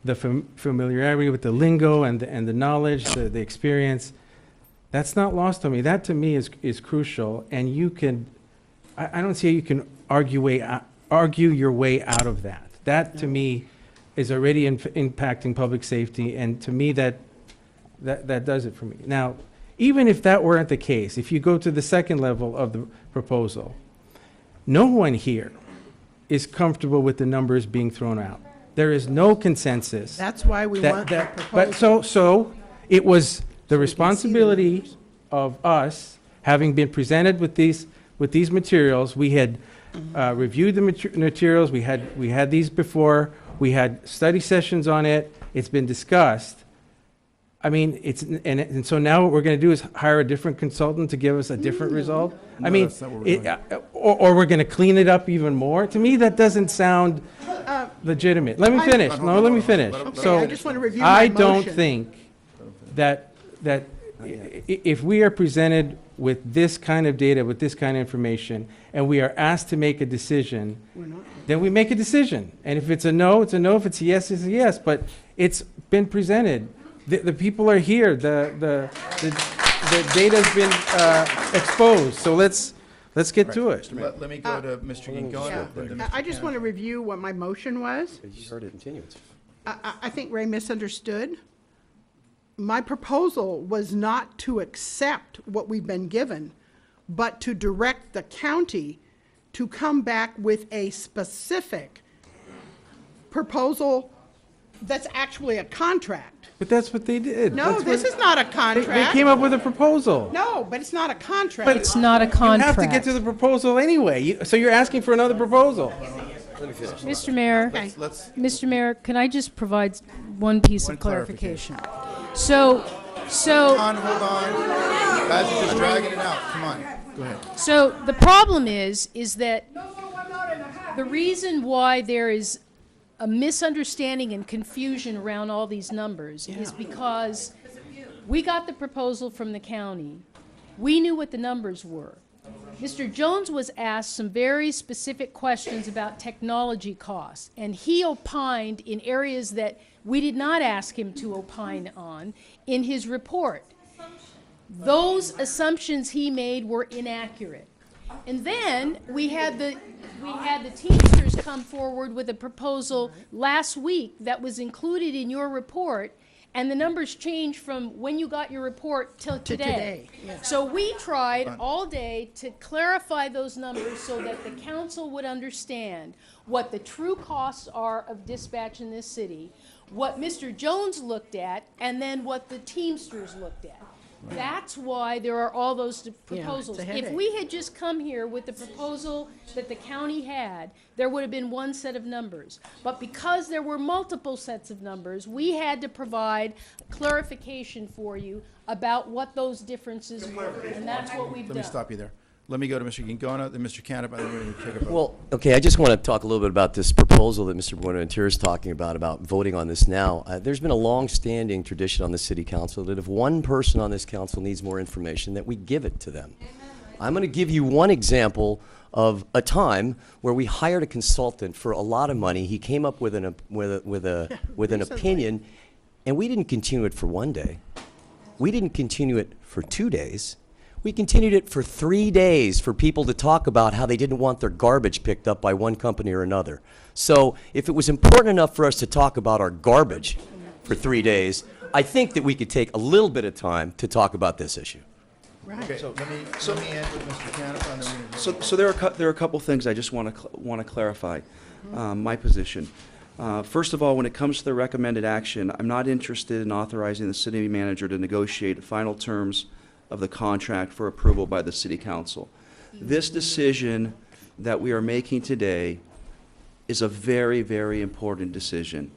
the familiarity with the lingo and the knowledge, the experience, that's not lost on me. That to me is crucial. And you can, I don't see how you can argue your way out of that. That to me is already impacting public safety, and to me that does it for me. Now, even if that weren't the case, if you go to the second level of the proposal, no one here is comfortable with the numbers being thrown out. There is no consensus. That's why we want the But proposal. so it was the responsibility of us, having been presented with these materials. We had reviewed the materials. We had these before. We had study sessions on it. It's been discussed. I mean, and so now what we're going to do is hire a different consultant to give us a different result. I No, mean, that's not what we're doing. or we're going to clean it up even more. To me, that doesn't sound legitimate. Let me finish. No, let me finish. Okay, So I just want to review my I don't motion. think that if we are presented with this kind of data, with this kind of information, and we are asked to make a decision, then we make a decision. And if it's a no, it's a no. If it's a yes, it's a yes. But it's been presented. The people are here. The data's been exposed. So let's get to it. Let me go to Mr. Gincona. then to Mr. I just want to review what my motion was. You heard it continuance. I think Ray misunderstood. My proposal was not to accept what we've been given, but to direct the county to come back with a specific proposal that's actually a contract. But that's what they did. No, That's this what- is not a They contract. came up with a proposal. No, but it's not a contract. But It's not a You have to get contract. to the proposal anyway. So you're asking for another proposal. Mr. Mayor, Mr. Mayor, can I just provide one piece One of clarification? So, Hold on. Guys are just dragging it out. Come on. Go ahead. So the problem is that the reason why there is a misunderstanding and confusion around all these numbers is because we got the proposal from the county. We knew what the numbers were. Mr. Jones was asked some very specific questions about technology costs, and he opined in areas that we did not ask him to opine on in his report. Those assumptions he made were inaccurate. And then we had the Teamsters come forward with a proposal last week that was included in your report, and the numbers changed from when you got your report till today. So we tried all day to clarify those numbers so that the council would understand what the true costs are of dispatch in this city, what Mr. Jones looked at, and then what the Teamsters looked at. That's why there are all those proposals. a If headache. we had just come here with the proposal that the county had, there would have been one set of numbers. But because there were multiple sets of numbers, we had to provide clarification for you about what those differences were, and that's what we've Let done. me stop you there. Let me go to Mr. Gincona, then Mr. Canepa, and then we're going to take a vote. Well, okay, I just want to talk a little bit about this proposal that Mr. Buenaventura is talking about voting on this now. There's been a long-standing tradition on the city council that if one person on this council needs more information, that we give it to them. I'm going to give you one example of a time where we hired a consultant for a lot of money. He came up with an opinion, and we didn't continue it for 1 day. We didn't continue it for 2 days. We continued it for 3 days for people to talk about how they didn't want their garbage picked up by one company or another. So if it was important enough for us to talk about our garbage for 3 days, I think that we could take a little bit of time to talk about this issue. Okay, so let me end with Mr. Canepa, and then we're going to So there are a couple things I just want to clarify my position. First of all, when it comes to the recommended action, I'm not interested in authorizing the city manager to negotiate final terms of the contract for approval by the city council. This decision that we are making today is a very, very important decision.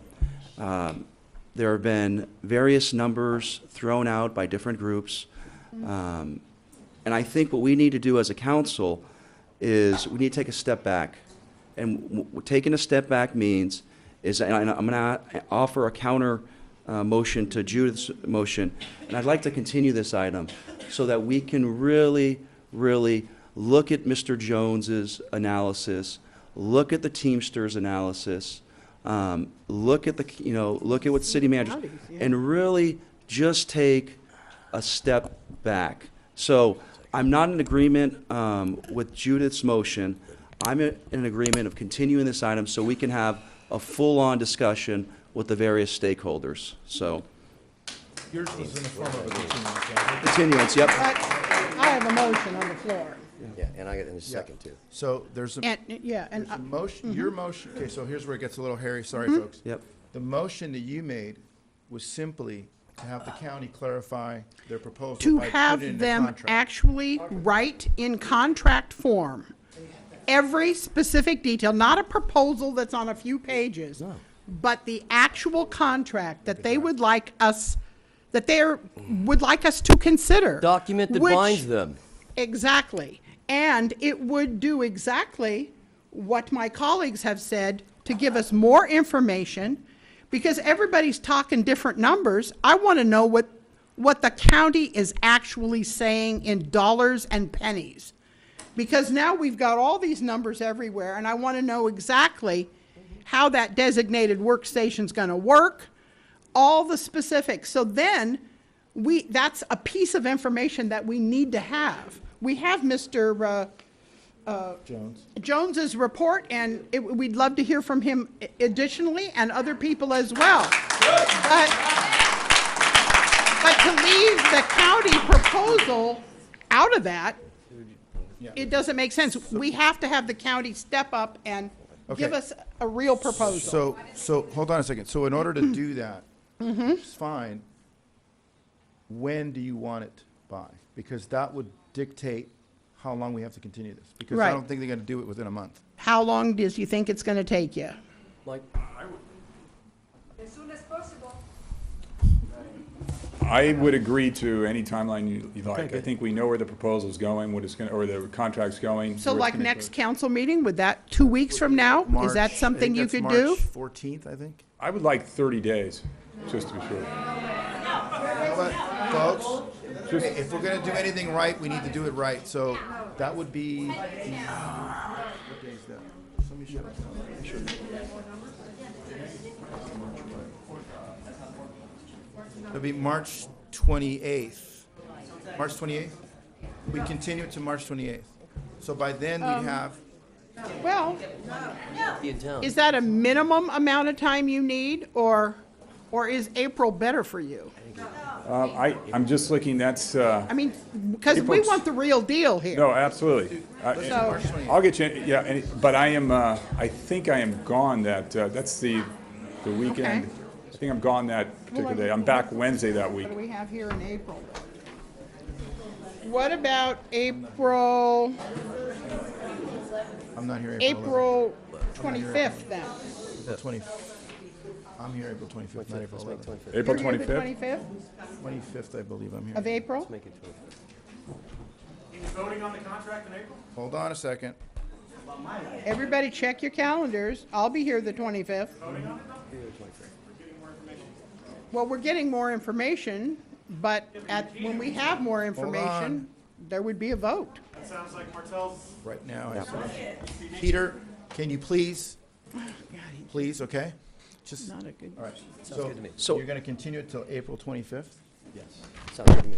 There have been various numbers thrown out by different groups. And I think what we need to do as a council is we need to take a step back. And taking a step back means is, and I'm going to offer a counter motion to Judith's motion, and I'd like to continue this item so that we can really, really look at Mr. Jones's analysis, look at the Teamsters analysis, look at look at what city managers, and really just take a step back. So I'm not in agreement with Judith's motion. I'm in agreement of continuing this item so we can have a full-on discussion with the various stakeholders. So Yours was in the form of a continuance. continuance, yep. I have a motion on the floor. Yeah, and I got in a second, too. So there's a. And, yeah, and. There's a motion, your motion, okay, so here's where it gets a little hairy, sorry, Mm-hmm. folks. Yep. The motion that you made was simply to have the county clarify their proposal To by putting it in have the them contract. actually write in contract form every specific detail, not a proposal that's on a few pages, but the actual contract that they would like us, that they would like us to consider. Document that which- binds them. Exactly. And it would do exactly what my colleagues have said, to give us more information, because everybody's talking different numbers. I want to know what the county is actually saying in dollars and pennies. Because now we've got all these numbers everywhere, and I want to know exactly how that designated workstation's going to work, all the specifics. So then, that's a piece of information that we need to have. We have Mr. Jones's report, and we'd love to hear from him additionally, and other people as well. But to leave the county proposal out of that, it doesn't make sense. We have to have the county step up and give Okay. us a real proposal. So, hold on a second. So in order to do that, Mm-hmm. it's fine, when do you want it by? Because that would dictate how long we have to continue this. Because I Right. don't think they're gonna do it within a month. How long do you think it's going to take you? Like, As soon as possible. I would agree to any timeline you like. I think we know where the proposal's going, what it's going, or the contract's going. So where it's like gonna next go. council meeting, would that, 2 weeks from now? Is March- that I something think you that's could do? March 14th, I think. I would like 30 days, just to be sure. But, folks, if we're gonna do anything right, we need to do it right. So that would be, what day is that? Let me show you. It'll be March 28th. March 28th? We continue it to March 28th. So by then, we'd have, Well, be in town. is that a minimum amount of time you need, or is April better for you? I'm just looking, that's, I mean, because we April's- want the real deal here. no, absolutely. So- I'll get you, yeah, but I am, I think I am gone that's the weekend. Okay. I think I'm gone that particular day. I'm back Wednesday that week. What do we have here in April? What about April, I'm not here April 25th then? The 20, I'm here April 25th, not April 11th. April You're here the 25th? 25th 25th, I believe I'm here. of April? Make it 25. Voting on the contract in April? Hold on a second. Everybody check your calendars. I'll be here the 25th. Well, we're getting more information, but when we have more information, there would be a vote. That sounds like Martell's. Right now, Peter, can you please, okay? Just, Not a good. all right. Sounds good to me. So- You're gonna continue it till April 25th? Yes. Sounds good to me.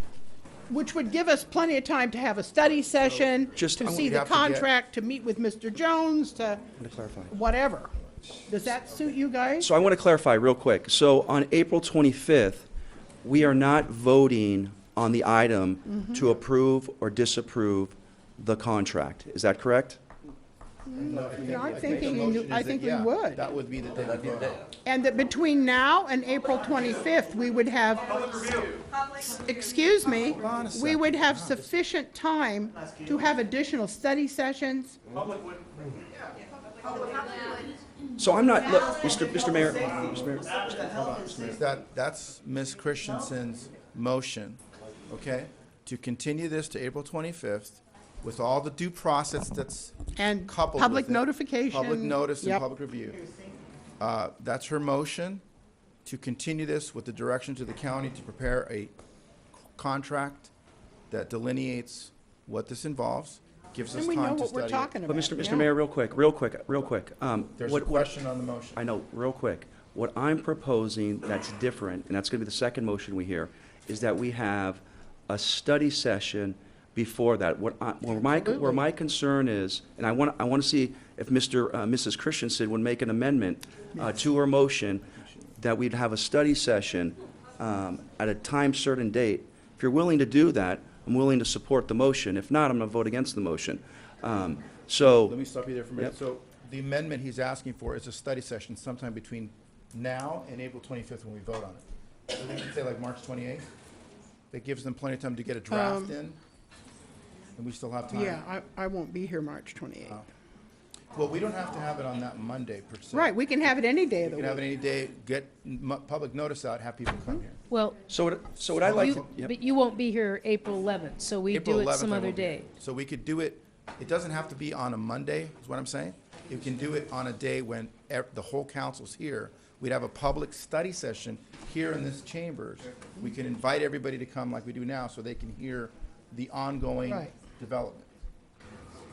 Which would give us plenty of time to have a study session, just- to I see would the have to get- contract, to meet with Mr. Jones, to clarify. whatever. Does that suit you guys? So I want to clarify real quick. So on April 25th, we are not voting on the item to approve or disapprove the contract. Is that correct? No, I'm thinking, I think we would. That would be the day we vote. And that between now and April 25th, we would have, excuse me, we would have sufficient time to have additional study sessions. So I'm not, look, Mr. Mayor, Mr. Mayor. That's Ms. Christensen's motion, okay? To continue this to April 25th with all the due process that's And coupled with public it. notification. Public notice and Yep. public review. That's her motion, to continue this with the direction to the county to prepare a contract that delineates what this involves, gives us And we know time to what we're study talking it. about. But Mr. Yeah. Mayor, real quick. There's a what- question on the motion. I know, real quick. What I'm proposing that's different, and that's going to be the second motion we hear, is that we have a study session before that. Where my concern is, and I want to see if Mrs. Christensen would make an amendment to her motion, that we'd have a study session at a time certain date. If you're willing to do that, I'm willing to support the motion. If not, I'm going to vote against the motion. So. Let me stop you there for a minute. Yep. So the amendment he's asking for is a study session sometime between now and April 25th when we vote on it. So we can say like March 28th? That gives them plenty of time to get a draft in? And we still have time? Yeah, I won't be here March 28th. Well, we don't have to have it on that Monday per se. Right, we can have it any day of We the can have it week. any day, get public notice out, have people come here. Well, So what I like, you, but you won't be here April 11th, so we April do it 11th, some I other won't be here. day. So we could do it, it doesn't have to be on a Monday, is what I'm saying. You can do it on a day when the whole council's here. We'd have a public study session here in this chambers. We can invite everybody to come like we do now, so they can hear the ongoing Right. development.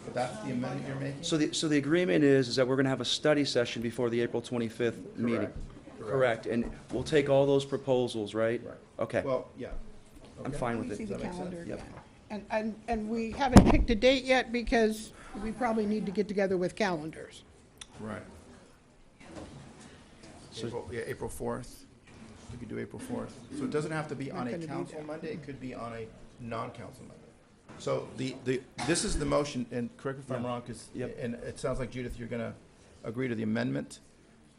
But that's the amendment you're making? so the agreement is that we're going to have a study session before the April 25th meeting. Correct. And we'll take all those proposals, right? Right. Okay. Well, yeah. I'm Okay. fine Let with me it. see the Does that make sense? calendar Yep. again. And we haven't picked a date yet because we probably need to get together with calendars. Right. April 4th. We could do April 4th. So it doesn't have to be on a gonna be council there. Monday, it could be on a non-council Monday. So this is the motion, and correct me if I'm wrong, because, and it sounds like, Judith, you're going to agree to the amendment,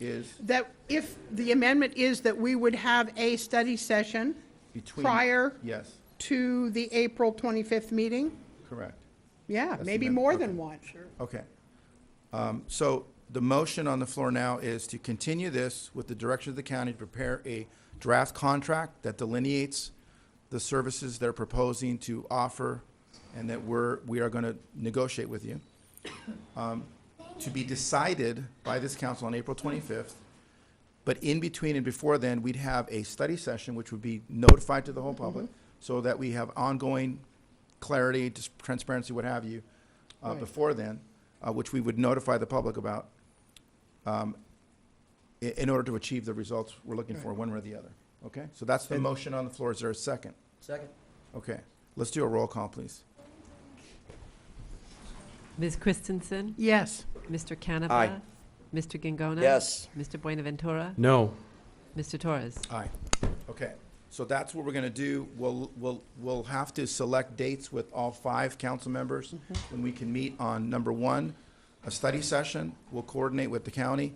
is That if the amendment is that we would have a study session between. prior Yes, to the April 25th meeting? correct. Yeah, That's the maybe amendment. more Okay. than one. Okay. So the motion on the floor now is to continue this with the direction of the county to prepare a draft contract that delineates the services they're proposing to offer and that we are going to negotiate with you, to be decided by this council on April 25th. But in between and before then, we'd have a study session, which would be notified to the whole public, so that we have ongoing clarity, just transparency, what have you, Right. before then, which we would notify the public about, in order to achieve the results we're looking for, one way or the other. Okay? So that's the motion on the floor. Is there a second? Second. Okay. Let's do a roll call, please. Ms. Christensen? Yes. Mr. Canava? Aye. Mr. Gingona? Yes. Mr. Buenaventura? No. Mr. Torres? Aye. Okay. So that's what we're going to do. We'll have to select dates with all 5 council members when we can meet on, number 1, a study session. We'll coordinate with the county,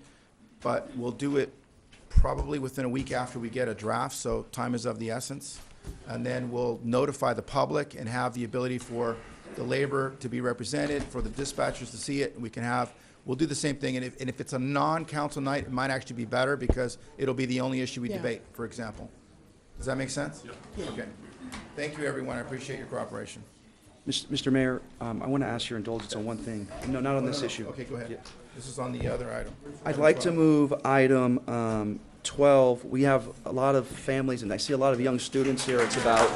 but we'll do it probably within a week after we get a draft, so time is of the essence. And then we'll notify the public and have the ability for the labor to be represented, for the dispatchers to see it, and we'll do the same thing. And if it's a non-council night, it might actually be better because it'll be the only issue we Yeah. debate, for example. Does that make sense? Yeah. Okay. Thank you, everyone. I appreciate your cooperation. Mr. Mayor, I want to ask your indulgence on one thing. No, not on this issue. Okay, go ahead. Yeah. This is on the other item. I'd like to move item 12. We have a lot of families, and I see a lot of young students here. It's about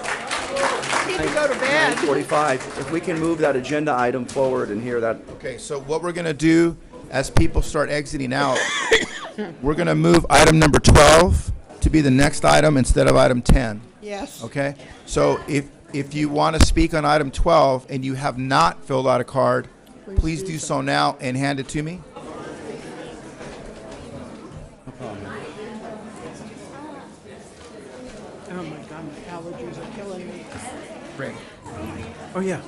Need to go to bed. 9:45. If we can move that agenda item forward and hear that. Okay, so what we're going to do, as people start exiting out, we're going to move item number 12 to be the next item instead of item 10. Yes. Okay? So if you want to speak on item 12 and you have not filled out a card, please do so now and hand it to me. Oh, my God, my allergies are killing me. Great. Oh, yeah.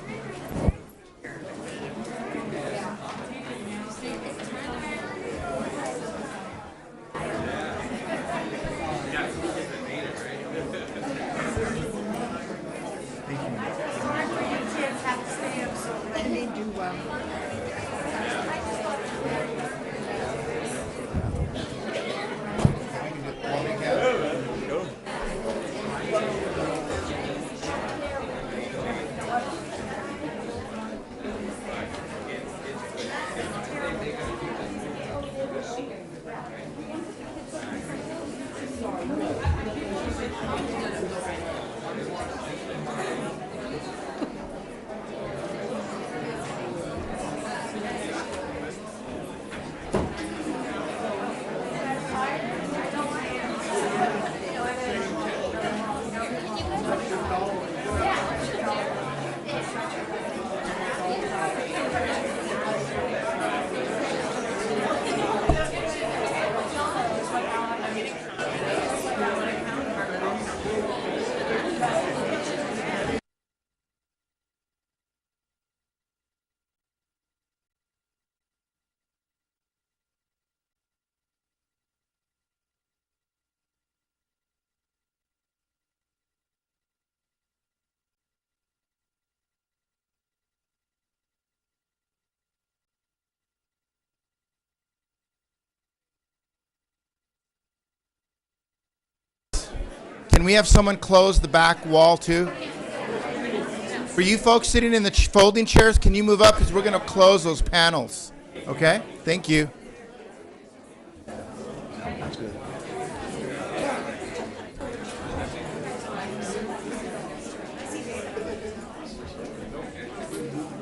Can we have someone close the back wall too? For you folks sitting in the folding chairs, can you move up because we're going to close those panels. Okay? Thank you.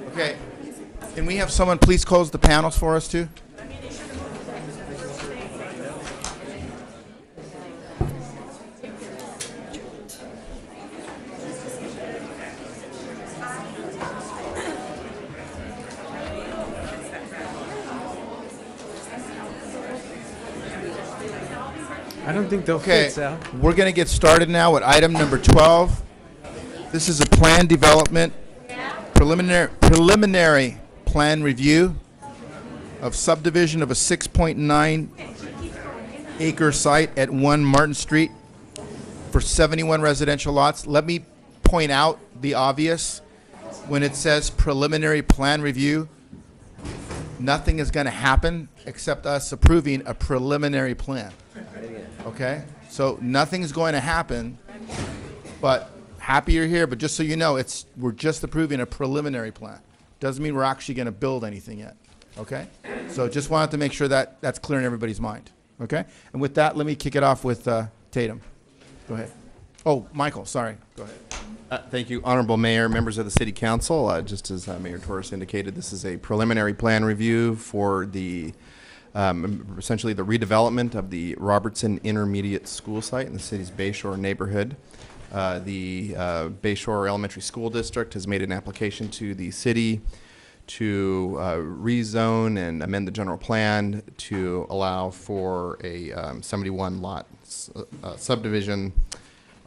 Okay. Can we have someone please close the panels for us too? I don't think they'll Okay, fit, Sal. we're going to get started now with item number 12. This is a plan development, preliminary plan review of subdivision of a 6.9 acre site at 1 Martin Street for 71 residential lots. Let me point out the obvious. When it says preliminary plan review, nothing is going to happen except us approving a preliminary plan. Okay? So nothing's going to happen, but happy you're here, but just so you know, we're just approving a preliminary plan. Doesn't mean we're actually going to build anything yet. Okay? So just wanted to make sure that that's clear in everybody's mind. Okay? And with that, let me kick it off with Tatum. Go ahead. Oh, Michael, sorry. Go ahead. Thank you, Honorable Mayor, members of the City Council. Just as Mayor Torres indicated, this is a preliminary plan review for the essentially the redevelopment of the Robertson Intermediate School site in the city's Bayshore neighborhood. The Bayshore Elementary School District has made an application to the city to rezone and amend the general plan to allow for a 71 lot subdivision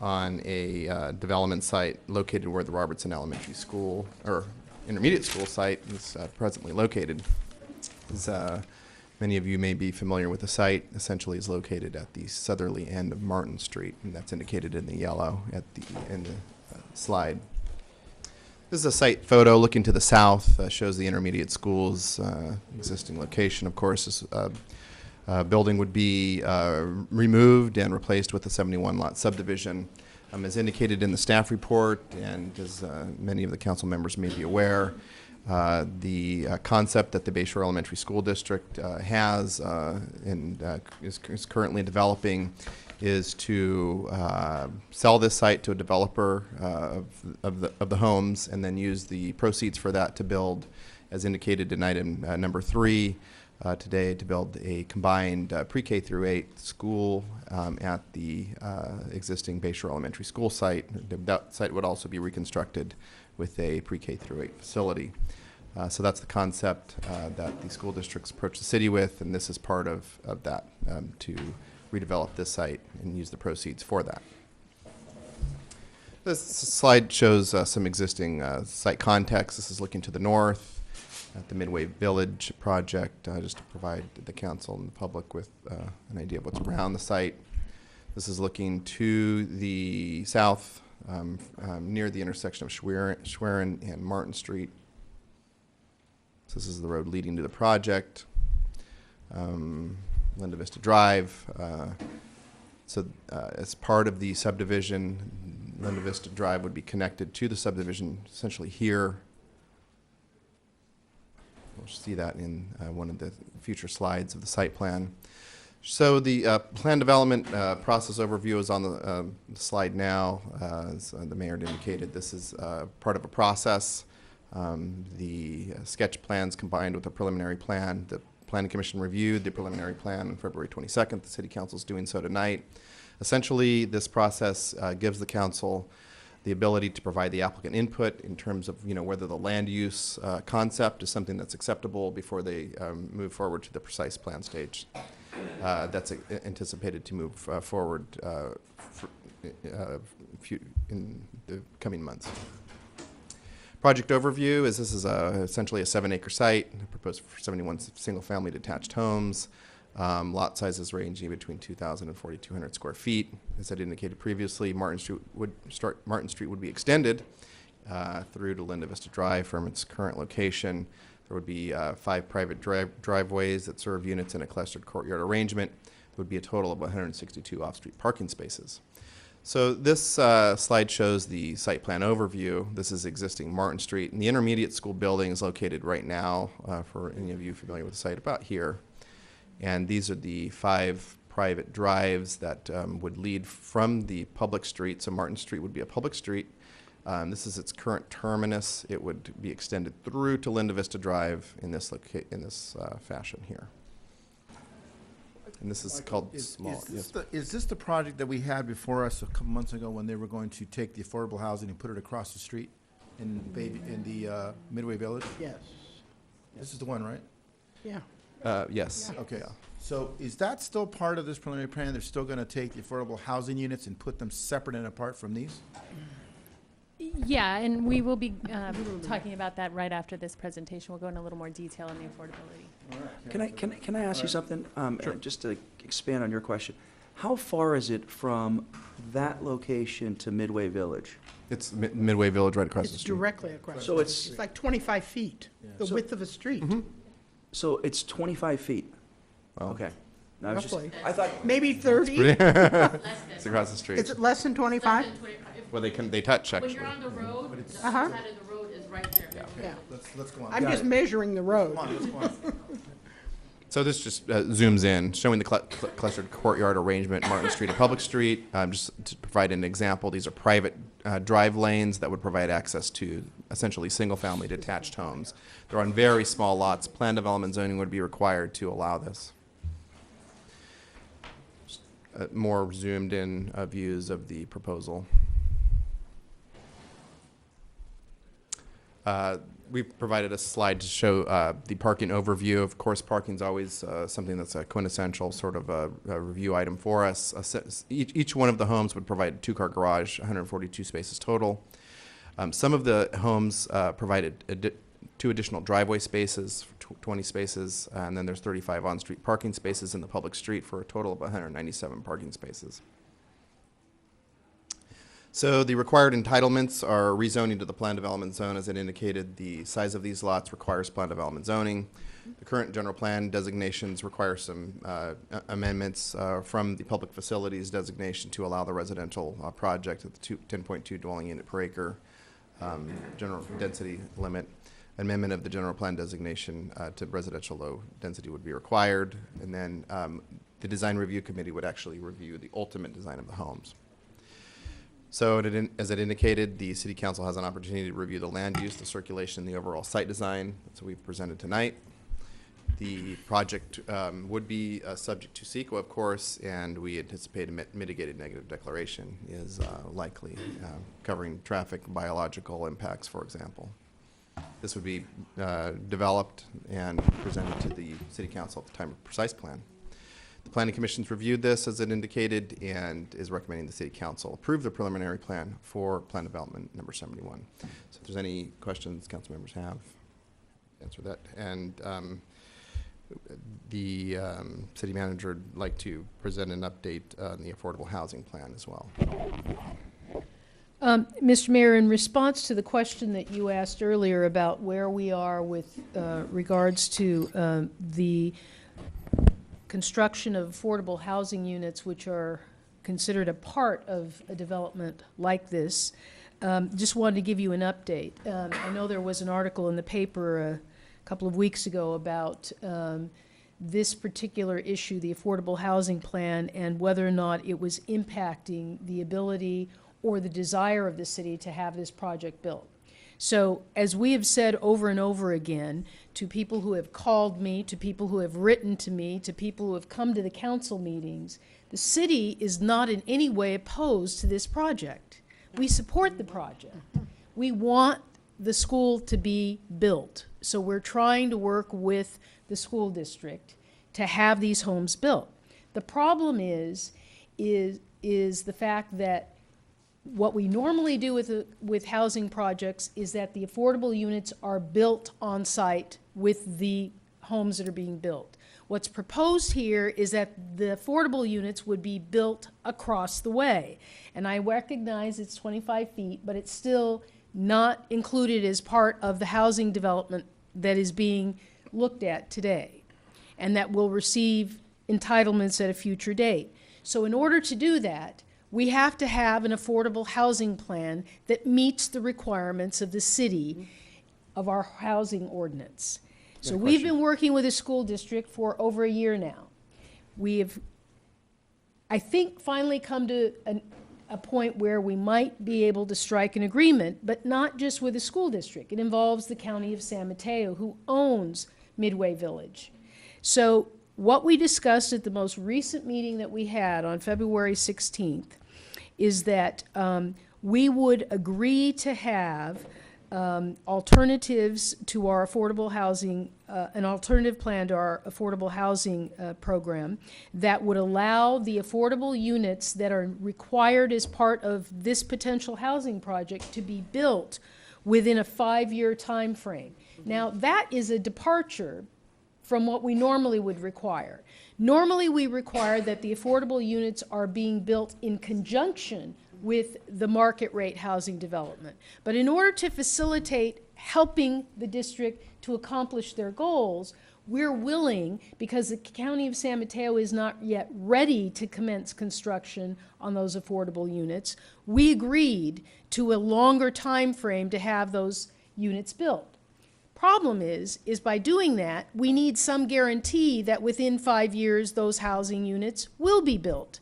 on a development site located where the Robertson Elementary School or Intermediate School site is presently located. As many of you may be familiar with the site, essentially is located at the southerly end of Martin Street, and that's indicated in the yellow in the slide. This is a site photo looking to the south, shows the intermediate school's existing location. Of course, this building would be removed and replaced with a 71 lot subdivision. As indicated in the staff report, and as many of the council members may be aware, the concept that the Bayshore Elementary School District has and is currently developing is to sell this site to a developer of the homes and then use the proceeds for that to build, as indicated in item number 3 today, to build a combined pre-K through 8 school at the existing Bayshore Elementary School site. That site would also be reconstructed with a pre-K through 8 facility. So that's the concept that the school districts approach the city with, and this is part of that, to redevelop this site and use the proceeds for that. This slide shows some existing site context. This is looking to the north at the Midway Village project, just to provide the council and the public with an idea of what's around the site. This is looking to the south, near the intersection of Schwerin and Martin Street. So this is the road leading to the project. Linda Vista Drive. As part of the subdivision, Linda Vista Drive would be connected to the subdivision essentially here. We'll see that in one of the future slides of the site plan. So the plan development process overview is on the slide now. As the mayor indicated, this is part of a process. The sketch plans combined with a preliminary plan. The Planning Commission reviewed the preliminary plan on February 22nd. The City Council is doing so tonight. Essentially, this process gives the council the ability to provide the applicant input in terms of, whether the land use concept is something that's acceptable before they move forward to the precise plan stage. That's anticipated to move forward in the coming months. Project overview is this is essentially a 7-acre site proposed for 71 single-family detached homes. Lot sizes ranging between 2,000 and 4,200 square feet. As I indicated previously, Martin Street would be extended through to Linda Vista Drive from its current location. There would be 5 private driveways that serve units in a clustered courtyard arrangement. There would be a total of 162 off-street parking spaces. So this slide shows the site plan overview. This is existing Martin Street, and the intermediate school building is located right now, for any of you familiar with the site, about here. And these are the 5 private drives that would lead from the public street. So Martin Street would be a public street. This is its current terminus. It would be extended through to Linda Vista Drive in this fashion here. And this is called small. Is this the project that we had before us a couple months ago when they were going to take the affordable housing and put it across the street in the Midway Village? Yes. This is the one, right? Yeah. Yes. Okay. So is that still part of this preliminary plan? They're still going to take the affordable housing units and put them separate and apart from these? Yeah, and we will be talking about that right after this presentation. We'll go into a little more detail on the affordability. Can I ask you something? Just to expand on your question. How far is it from that location to Midway Village? It's Midway Village right across the It's street. directly across. So It's like 25 feet, the width of a street. So it's 25 feet? Okay. No, I was just- Roughly. I thought. Maybe 30? It's across the street. Is it less than 25? Well, they touch, actually. When you're on the road, the Uh-huh. side of the road is right there. Yeah. Let's go on. I'm just measuring the road. Come on, let's go on. So this just zooms in, showing the clustered courtyard arrangement, Martin Street and Public Street. Just to provide an example, these are private drive lanes that would provide access to essentially single-family detached homes. They're on very small lots. Plan development zoning would be required to allow this. More zoomed-in views of the proposal. We've provided a slide to show the parking overview. Of course, parking is always something that's a quintessential sort of a review item for us. Each one of the homes would provide a 2-car garage, 142 spaces total. Some of the homes provided 2 additional driveway spaces, 20 spaces, and then there's 35 on-street parking spaces in the public street for a total of 197 parking spaces. So the required entitlements are rezoning to the plan development zone. As it indicated, the size of these lots requires plan development zoning. The current general plan designations require some amendments from the public facilities designation to allow the residential project at the 10.2 dwelling unit per acre general density limit. Amendment of the general plan designation to residential low density would be required. And then the design review committee would actually review the ultimate design of the homes. So as it indicated, the City Council has an opportunity to review the land use, the circulation, and the overall site design. That's what we've presented tonight. The project would be subject to CEQA, of course, and we anticipate a mitigated negative declaration is likely, covering traffic, biological impacts, for example. This would be developed and presented to the City Council at the time of precise plan. The Planning Commission's reviewed this, as it indicated, and is recommending the City Council approve the preliminary plan for plan development number 71. So if there's any questions council members have, answer that. And the city manager would like to present an update on the affordable housing plan as well. Mr. Mayor, in response to the question that you asked earlier about where we are with regards to the construction of affordable housing units, which are considered a part of a development like this, just wanted to give you an update. I know there was an article in the paper a couple of weeks ago about this particular issue, the affordable housing plan, and whether or not it was impacting the ability or the desire of the city to have this project built. So, as we have said over and over again to people who have called me, to people who have written to me, to people who have come to the council meetings, the city is not in any way opposed to this project. We support the project. We want the school to be built. So we're trying to work with the school district to have these homes built. The problem is the fact that what we normally do with housing projects is that the affordable units are built on site with the homes that are being built. What's proposed here is that the affordable units would be built across the way. And I recognize it's 25 feet, but it's still not included as part of the housing development that is being looked at today, and that will receive entitlements at a future date. So in order to do that, we have to have an affordable housing plan that meets the requirements of the city of our housing ordinance. So we've been working with the school district for over a year now. We have, I think, finally come to a point where we might be able to strike an agreement, but not just with the school district. It involves the county of San Mateo, who owns Midway Village. So what we discussed at the most recent meeting that we had on February 16th is that we would agree to have alternatives to our affordable housing, an alternative plan to our affordable housing program that would allow the affordable units that are required as part of this potential housing project to be built within a 5-year time frame. Now, that is a departure from what we normally would require. Normally, we require that the affordable units are being built in conjunction with the market rate housing development. But in order to facilitate helping the district to accomplish their goals, we're willing, because the county of San Mateo is not yet ready to commence construction on those affordable units, we agreed to a longer time frame to have those units built. Problem is by doing that, we need some guarantee that within 5 years those housing units will be built.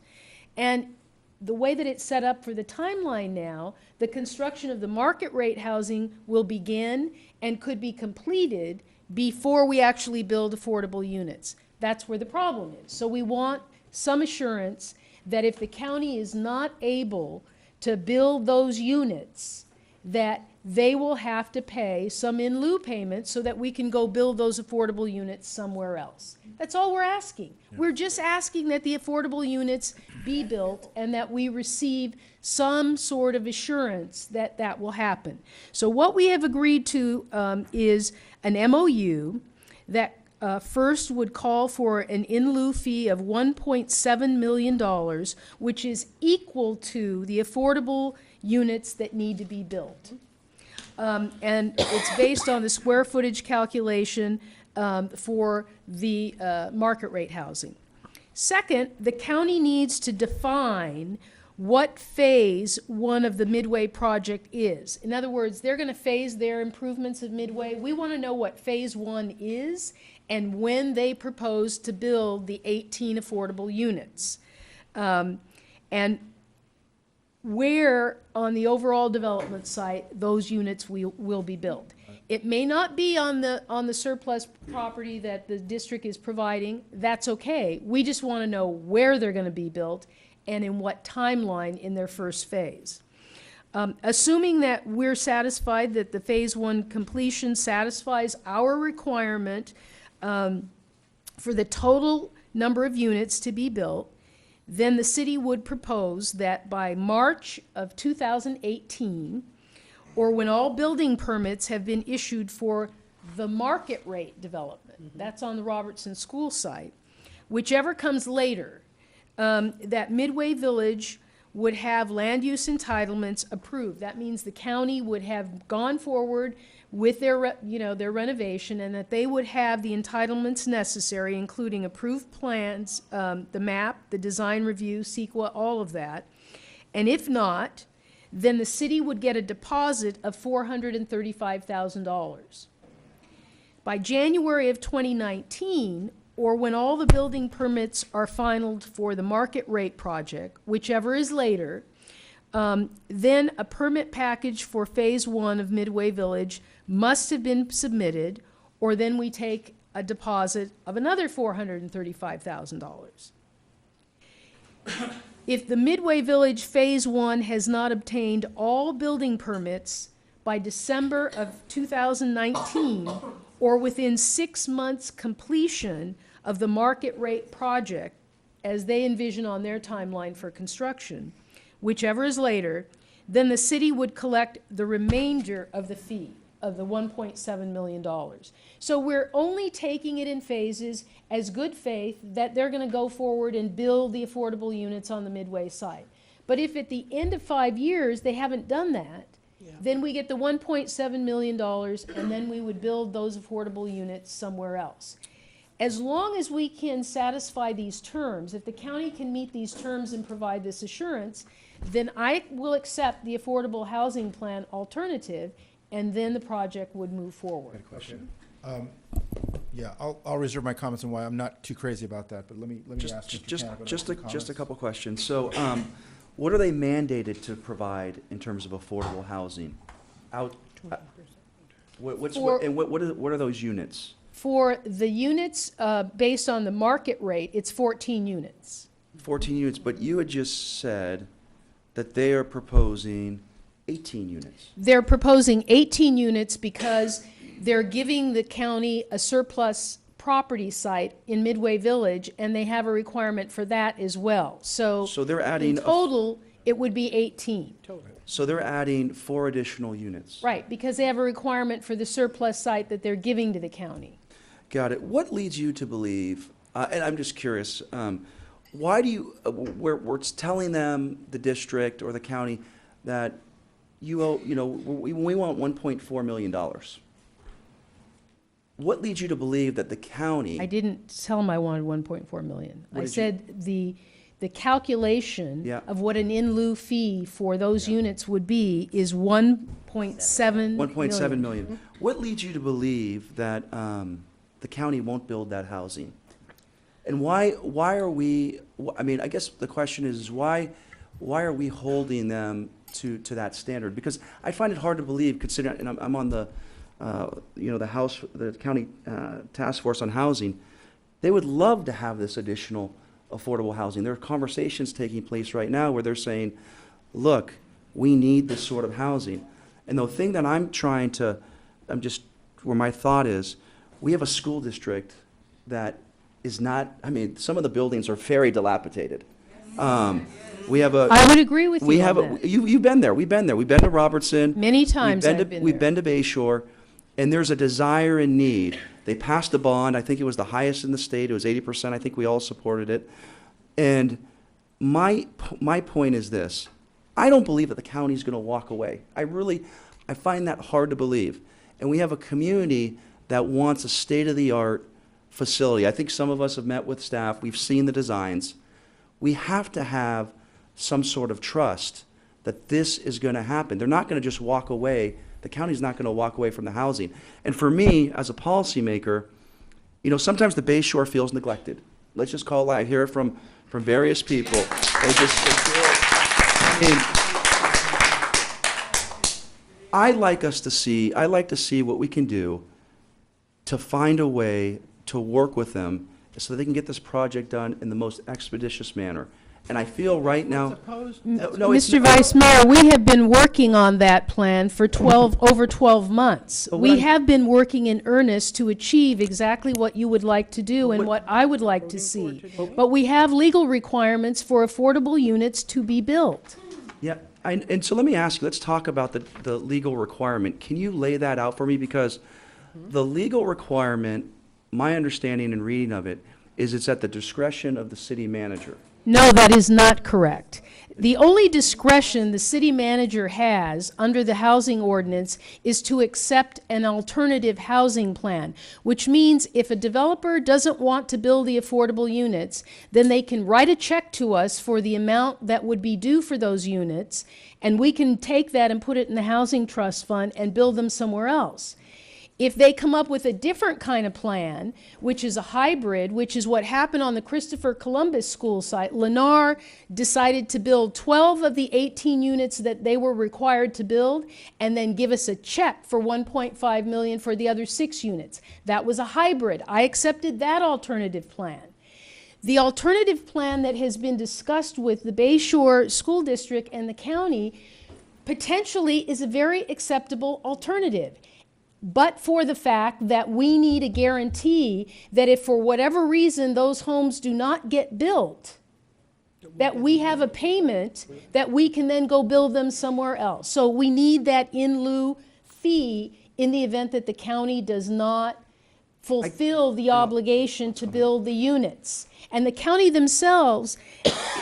And the way that it's set up for the timeline now, the construction of the market rate housing will begin and could be completed before we actually build affordable units. That's where the problem is. So we want some assurance that if the county is not able to build those units, that they will have to pay some in lieu payments so that we can go build those affordable units somewhere else. That's all we're asking. We're just asking that the affordable units be built and that we receive some sort of assurance that that will happen. So what we have agreed to is an MOU that first would call for an in lieu fee of $1.7 million, which is equal to the affordable units that need to be built. And it's based on the square footage calculation for the market rate housing. Second, the county needs to define what phase one of the Midway project is. In other words, they're going to phase their improvements of Midway. We want to know what phase one is and when they propose to build the 18 affordable units. And where on the overall development site those units will be built. It may not be on the surplus property that the district is providing. That's okay. We just want to know where they're going to be built and in what timeline in their first phase. Assuming that we're satisfied that the phase one completion satisfies our requirement for the total number of units to be built, then the city would propose that by March of 2018, or when all building permits have been issued for the market rate development, that's on the Robertson School site, whichever comes later, that Midway Village would have land use entitlements approved. That means the county would have gone forward with their, their renovation, and that they would have the entitlements necessary, including approved plans, the map, the design review, CEQA, all of that. And if not, then the city would get a deposit of $435,000. By January of 2019, or when all the building permits are finalized for the market rate project, whichever is later, then a permit package for Phase 1 of Midway Village must have been submitted, or then we take a deposit of another $435,000. If the Midway Village Phase 1 has not obtained all building permits by December of 2019, or within 6 months completion of the market rate project, as they envision on their timeline for construction, whichever is later, then the city would collect the remainder of the fee of the $1.7 million. So we're only taking it in phases as good faith that they're going to go forward and build the affordable units on the Midway site. But if at the end of 5 years they haven't done that, then we get the $1.7 million, and then we would build those affordable units somewhere else. As long as we can satisfy these terms, if the county can meet these terms and provide this assurance, then I will accept the affordable housing plan alternative, and then the project would move forward. Yeah, I'll reserve my comments on why I'm not too crazy about that, but let me ask Mr. Canada Just some a comments. couple questions. So, what are they mandated to provide in terms of affordable housing? What are those units? For the units based on the market rate, it's 14 units. 14 units, but you had just said that they are proposing 18 units. They're proposing 18 units because they're giving the county a surplus property site in Midway Village, and they have a requirement for that as well. So they're adding in total, it would be 18. So they're adding 4 additional units. Right, because they have a requirement for the surplus site that they're giving to the county. Got it. What leads you to believe, and I'm just curious, why do you, we're telling them, the district or the county, that you owe, we want $1.4 million. What leads you to believe that the county? I didn't tell them I wanted 1.4 million. What I did said the calculation of what an in lieu fee for those units would be is 1.7 million. 1.7 million. What leads you to believe that the county won't build that housing? And why are we, I mean, I guess the question is why are we holding them to that standard? Because I find it hard to believe, considering, and I'm on the, the county task force on housing. They would love to have this additional affordable housing. There are conversations taking place right now where they're saying, look, we need this sort of housing. And the thing that where my thought is, we have a school district that is not, I mean, some of the buildings are very dilapidated. We have a. I would agree with you on that. You've been there. We've been there. We've been to Robertson. Many times I've been there. We've been to Bayshore, and there's a desire and need. They passed a bond. I think it was the highest in the state. It was 80%. I think we all supported it. And my point is this. I don't believe that the county's going to walk away. I find that hard to believe. And we have a community that wants a state-of-the-art facility. I think some of us have met with staff. We've seen the designs. We have to have some sort of trust that this is going to happen. They're not going to just walk away. The county's not going to walk away from the housing. And for me, as a policymaker, sometimes the Bayshore feels neglected. Let's just call it. I hear it from various people. They feel. I'd like to see what we can do to find a way to work with them so they can get this project done in the most expeditious manner. And I feel right now. Mr. Vice Mayor, we have been working on that plan for over 12 months. We have been working in earnest to achieve exactly what you would like to do and what I would like to see. But we have legal requirements for affordable units to be built. Yeah, and so let me ask you, let's talk about the legal requirement. Can you lay that out for me? Because the legal requirement, my understanding and reading of it, is it's at the discretion of the city manager. No, that is not correct. The only discretion the city manager has under the housing ordinance is to accept an alternative housing plan, which means if a developer doesn't want to build the affordable units, then they can write a check to us for the amount that would be due for those units, and we can take that and put it in the housing trust fund and build them somewhere else. If they come up with a different kind of plan, which is a hybrid, which is what happened on the Christopher Columbus school site, Lennar decided to build 12 of the 18 units that they were required to build and then give us a check for $1.5 million for the other 6 units. That was a hybrid. I accepted that alternative plan. The alternative plan that has been discussed with the Bayshore School District and the county potentially is a very acceptable alternative, but for the fact that we need a guarantee that if for whatever reason those homes do not get built, that we have a payment that we can then go build them somewhere else. So we need that in lieu fee in the event that the county does not fulfill the obligation to build the units. And the county themselves,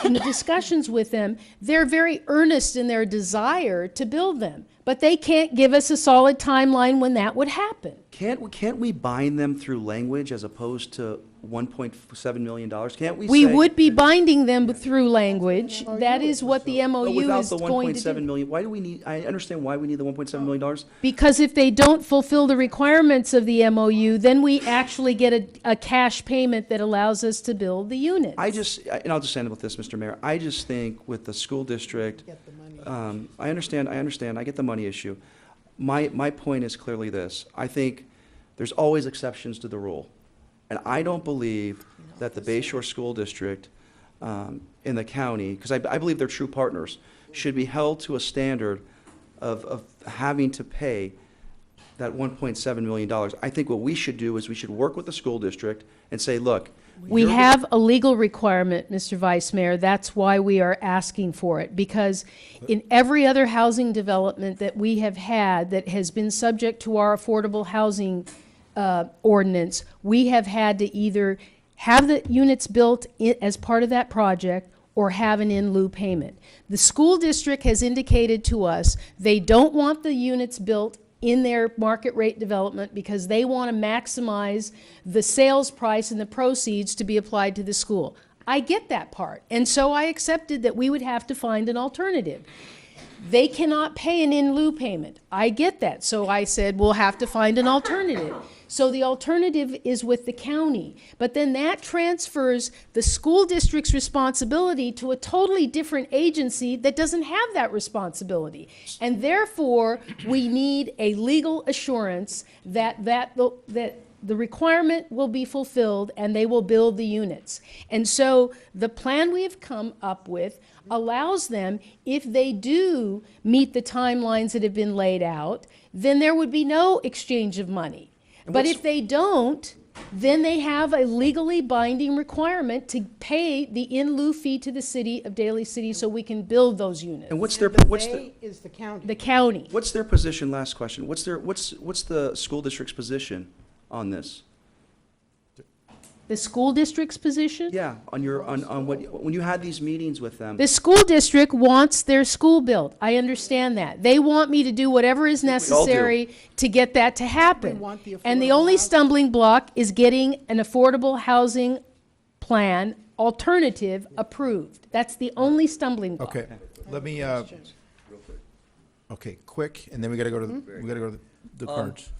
in the discussions with them, they're very earnest in their desire to build them. But they can't give us a solid timeline when that would happen. Can't we bind them through language as opposed to $1.7 million? Can't we We say- would be binding them through language. That is what the But MOU without is the going to 1.7 do. million, why do we need, I understand why we need the $1.7 million. Because if they don't fulfill the requirements of the MOU, then we actually get a cash payment that allows us to build the unit. And I'll just end with this, Mr. Mayor. I just think with the school district, I understand, I get the money issue. My point is clearly this. I think there's always exceptions to the rule. And I don't believe that the Bayshore School District in the county, because I believe they're true partners, should be held to a standard of having to pay that $1.7 million. I think what we should do is we should work with the school district and say, look, We have a legal requirement, Mr. Vice Mayor. That's why we are asking for it. Because in every other housing development that we have had that has been subject to our affordable housing ordinance, we have had to either have the units built as part of that project or have an in lieu payment. The school district has indicated to us they don't want the units built in their market rate development because they want to maximize the sales price and the proceeds to be applied to the school. I get that part. And so I accepted that we would have to find an alternative. They cannot pay an in lieu payment. I get that. So I said, we'll have to find an alternative. So the alternative is with the county. But then that transfers the school district's responsibility to a totally different agency that doesn't have that responsibility. And therefore, we need a legal assurance that the requirement will be fulfilled and they will build the units. And so the plan we have come up with allows them, if they do meet the timelines that have been laid out, then there would be no exchange of money. But if they don't, then they have a legally binding requirement to pay the in lieu fee to the city of Daly City so we can build those units. And what's their, Is the county. The county. what's their position, last question, what's the school district's position on this? The school district's position? Yeah, on what, when you had these meetings with them. The school district wants their school built. I understand that. They want me to do whatever is necessary to get that to happen. want the And the affordable only housing. stumbling block is getting an affordable housing plan alternative approved. That's the only stumbling block. Okay, let me, okay, quick, and then we gotta go to, the cards.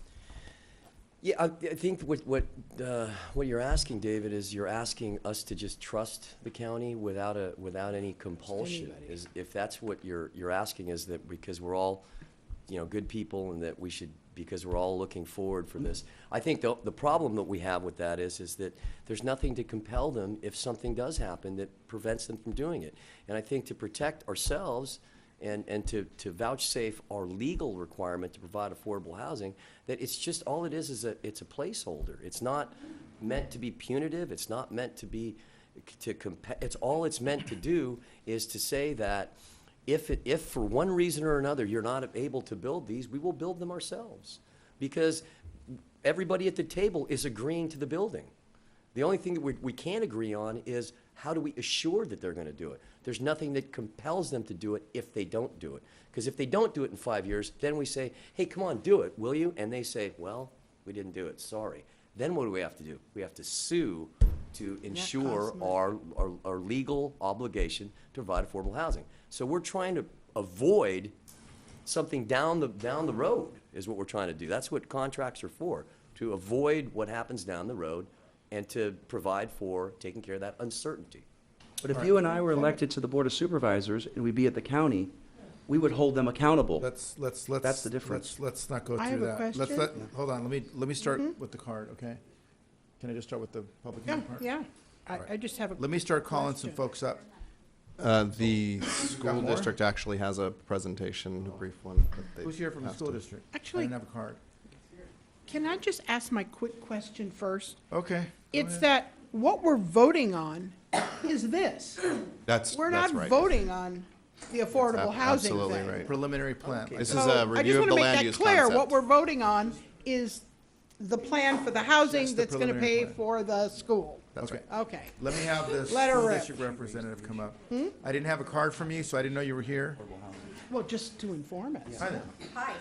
Yeah, I think what you're asking, David, is you're asking us to just trust the county without any compulsion. Is if that's what you're asking, is that because we're all, good people, and that we should, because we're all looking forward for this. I think the problem that we have with that is that there's nothing to compel them if something does happen that prevents them from doing it. And I think to protect ourselves and to vouchsafe our legal requirement to provide affordable housing, that it's just, all it is it's a placeholder. It's not meant to be punitive. It's not meant to be, all it's meant to do is to say that if for one reason or another you're not able to build these, we will build them ourselves. Because everybody at the table is agreeing to the building. The only thing that we can't agree on is how do we assure that they're going to do it. There's nothing that compels them to do it if they don't do it. Because if they don't do it in 5 years, then we say, hey, come on, do it, will you? And they say, well, we didn't do it, sorry. Then what do we have to do? We have to sue to ensure our legal obligation to provide affordable housing. So we're trying to avoid something down the road. is what we're trying to do. That's what contracts are for, to avoid what happens down the road and to provide for taking care of that uncertainty. But if you and I were elected to the Board of Supervisors and we'd be at the county, we would hold them accountable. Let's. That's the difference. Let's not go I through have a that. question. Hold on, let me start with the card, okay? Can I just start with the public Yeah, hearing part? yeah. I just have a. Let me start calling some folks up. The school more? district actually has a presentation, a brief one. that they Who's here from the passed school to- district? Actually- I didn't have a card. Can I just ask my quick question first? Okay. go It's ahead. that what we're voting on is this. That's We're that's not right. voting on the affordable housing Absolutely thing. right. Preliminary plan. This So is a I review just of want the to make land that use clear. What concept. we're voting on is the plan for the housing Just the that's going to preliminary pay plan. for the school. That's Okay. right. Okay. Let me have the Let her school rip. district representative come up. I didn't have a card from you, so I didn't know you were here. Well, just to inform us. Hi there. Hi.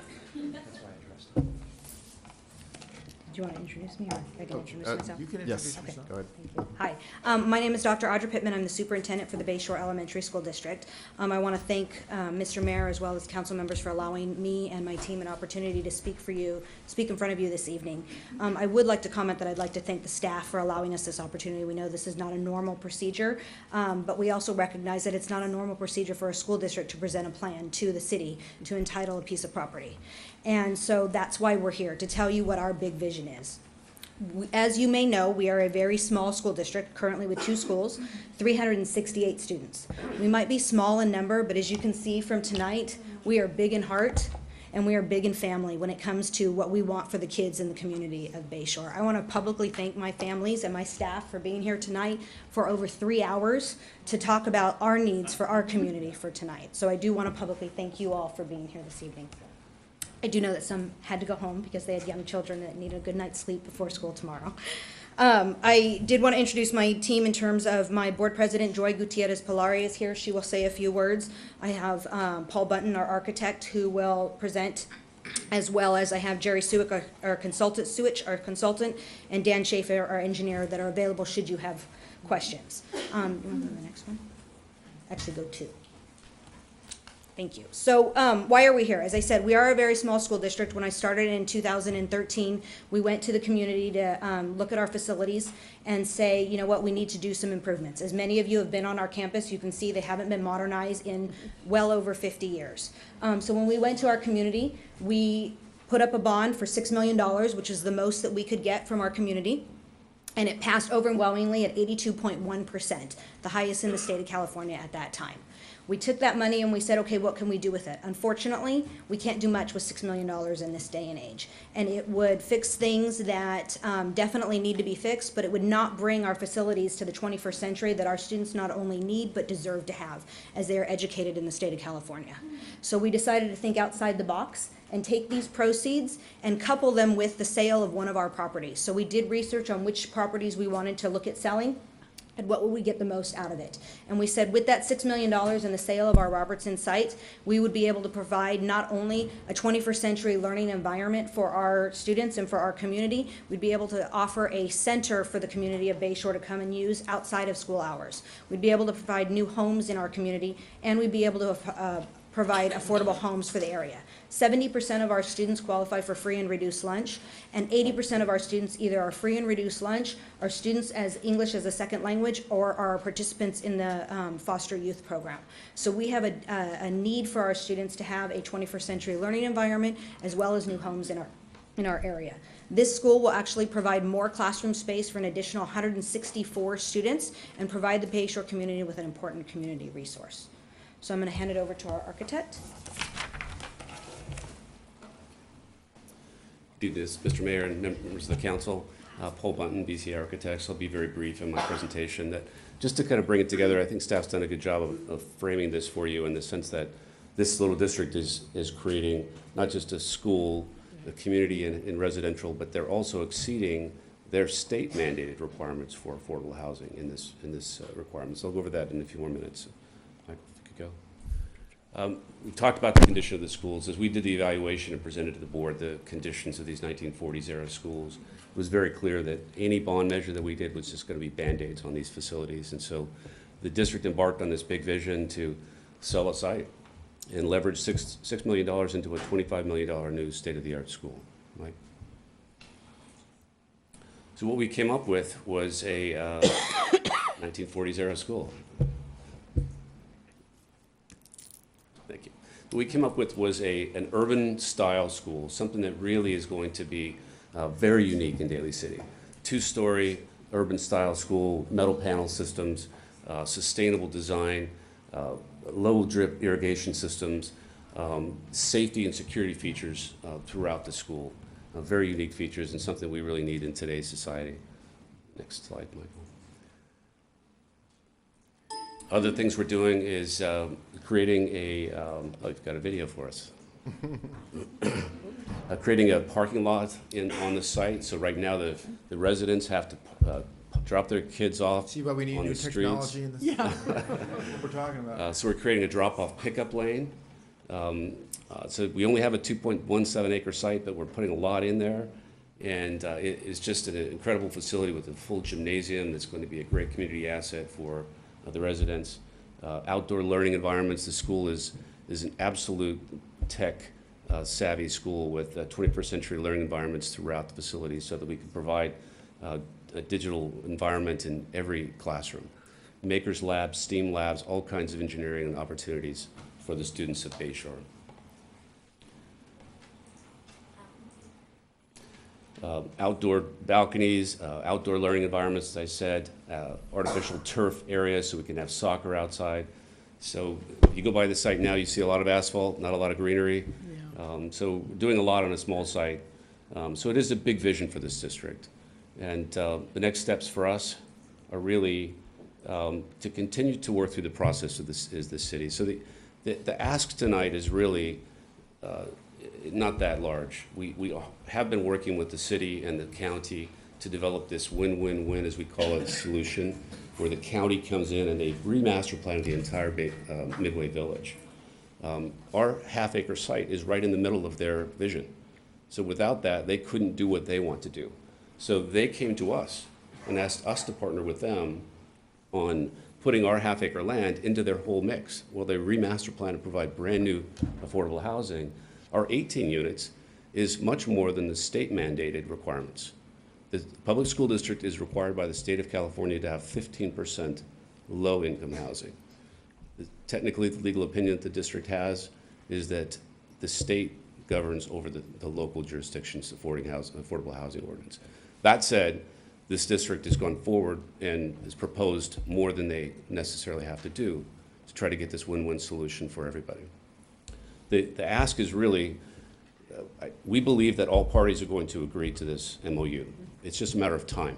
Do you want to introduce me, or I can introduce myself? You can Yes, introduce yourself. go ahead. Hi, my name is Dr. Audra Pittman. I'm the superintendent for the Bay Shore Elementary School District. I want to thank Mr. Mayor as well as council members for allowing me and my team an opportunity to speak in front of you this evening. I would like to comment that I'd like to thank the staff for allowing us this opportunity. We know this is not a normal procedure, but we also recognize that it's not a normal procedure for a school district to present a plan to the city to entitle a piece of property. And so that's why we're here, to tell you what our big vision is. As you may know, we are a very small school district, currently with 2 schools, 368 students. We might be small in number, but as you can see from tonight, we are big in heart and we are big in family when it comes to what we want for the kids in the community of Bay Shore. I want to publicly thank my families and my staff for being here tonight for over 3 hours to talk about our needs for our community for tonight. So I do want to publicly thank you all for being here this evening. I do know that some had to go home because they had young children that needed a good night's sleep before school tomorrow. I did want to introduce my team in terms of my board president, Joy Gutierrez Pilari is here. She will say a few words. I have Paul Button, our architect, who will present, as well as I have Jerry Suick, our consultant, and Dan Schaefer, our engineer, that are available should you have questions. You want to go to the next one? Actually, go 2. Thank you. So why are we here? As I said, we are a very small school district. When I started in 2013, we went to the community to look at our facilities and say, you know what, we need to do some improvements. As many of you have been on our campus, you can see they haven't been modernized in well over 50 years. So when we went to our community, we put up a bond for $6 million, which is the most that we could get from our community. And it passed overwhelmingly at 82.1%, the highest in the state of California at that time. We took that money and we said, okay, what can we do with it? Unfortunately, we can't do much with $6 million in this day and age. And it would fix things that definitely need to be fixed, but it would not bring our facilities to the 21st century that our students not only need, but deserve to have as they are educated in the state of California. So we decided to think outside the box and take these proceeds and couple them with the sale of one of our properties. So we did research on which properties we wanted to look at selling and what would we get the most out of it. And we said with that $6 million in the sale of our Robertson site, we would be able to provide not only a 21st century learning environment for our students and for our community, we'd be able to offer a center for the community of Bay Shore to come and use outside of school hours. We'd be able to provide new homes in our community, and we'd be able to provide affordable homes for the area. 70% of our students qualify for free and reduced lunch, and 80% of our students either are free and reduced lunch, are students as English as a second language, or are participants in the foster youth program. So we have a need for our students to have a 21st century learning environment as well as new homes in our area. This school will actually provide more classroom space for an additional 164 students and provide the Bay Shore community with an important community resource. So I'm going to hand it over to our architect. Do this, Mr. Mayor and members of the council, Paul Bunton, BC Architects. I'll be very brief in my presentation. That just to kind of bring it together, I think staff's done a good job of framing this for you in the sense that this little district is creating not just a school, a community in residential, but they're also exceeding their state mandated requirements for affordable housing in this requirement. So I'll go over that in a few more minutes. Michael, if you could go. We talked about the condition of the schools. As we did the evaluation and presented to the board the conditions of these 1940s era schools, it was very clear that any bond measure that we did was just going to be Band-Aids on these facilities. And so the district embarked on this big vision to sell a site and leverage $6 million into a $25 million new state-of-the-art school. Mike? So what we came up with was a 1940s era school. Thank you. What we came up with was an urban style school, something that really is going to be very unique in Daly City. 2-story urban style school, metal panel systems, sustainable design, low drip irrigation systems, safety and security features throughout the school. Very unique features and something we really need in today's society. Next slide, Michael. Other things we're doing is creating a, oh, you've got a video for us. Creating a parking lot on the site. So right now the residents have to drop their kids off See why we need on new the streets. technology in this? Yeah. What we're talking about. So we're creating a drop-off pickup lane. So we only have a 2.17 acre site, but we're putting a lot in there. And it is just an incredible facility with a full gymnasium that's going to be a great community asset for the residents. Outdoor learning environments. The school is an absolute tech savvy school with 21st century learning environments throughout the facility so that we can provide a digital environment in every classroom. Makers labs, STEAM labs, all kinds of engineering opportunities for the students of Bayshore. Outdoor balconies, outdoor learning environments, as I said, artificial turf areas so we can have soccer outside. So if you go by the site now, you see a lot of asphalt, not a lot of greenery. So we're doing a lot on a small site. So it is a big vision for this district. And the next steps for us are really to continue to work through the process of this city. So the ask tonight is really not that large. We have been working with the city and the county to develop this win-win-win, as we call it, solution, where the county comes in and they remaster plan the entire Midway Village. Our half-acre site is right in the middle of their vision. So without that, they couldn't do what they want to do. So they came to us and asked us to partner with them on putting our half-acre land into their whole mix. Well, they remaster plan to provide brand-new affordable housing. Our 18 units is much more than the state mandated requirements. The public school district is required by the state of California to have 15% low-income housing. Technically, the legal opinion that the district has is that the state governs over the local jurisdiction's affordable housing ordinance. That said, this district has gone forward and has proposed more than they necessarily have to do to try to get this win-win solution for everybody. The ask is really, we believe that all parties are going to agree to this MOU. It's just a matter of time.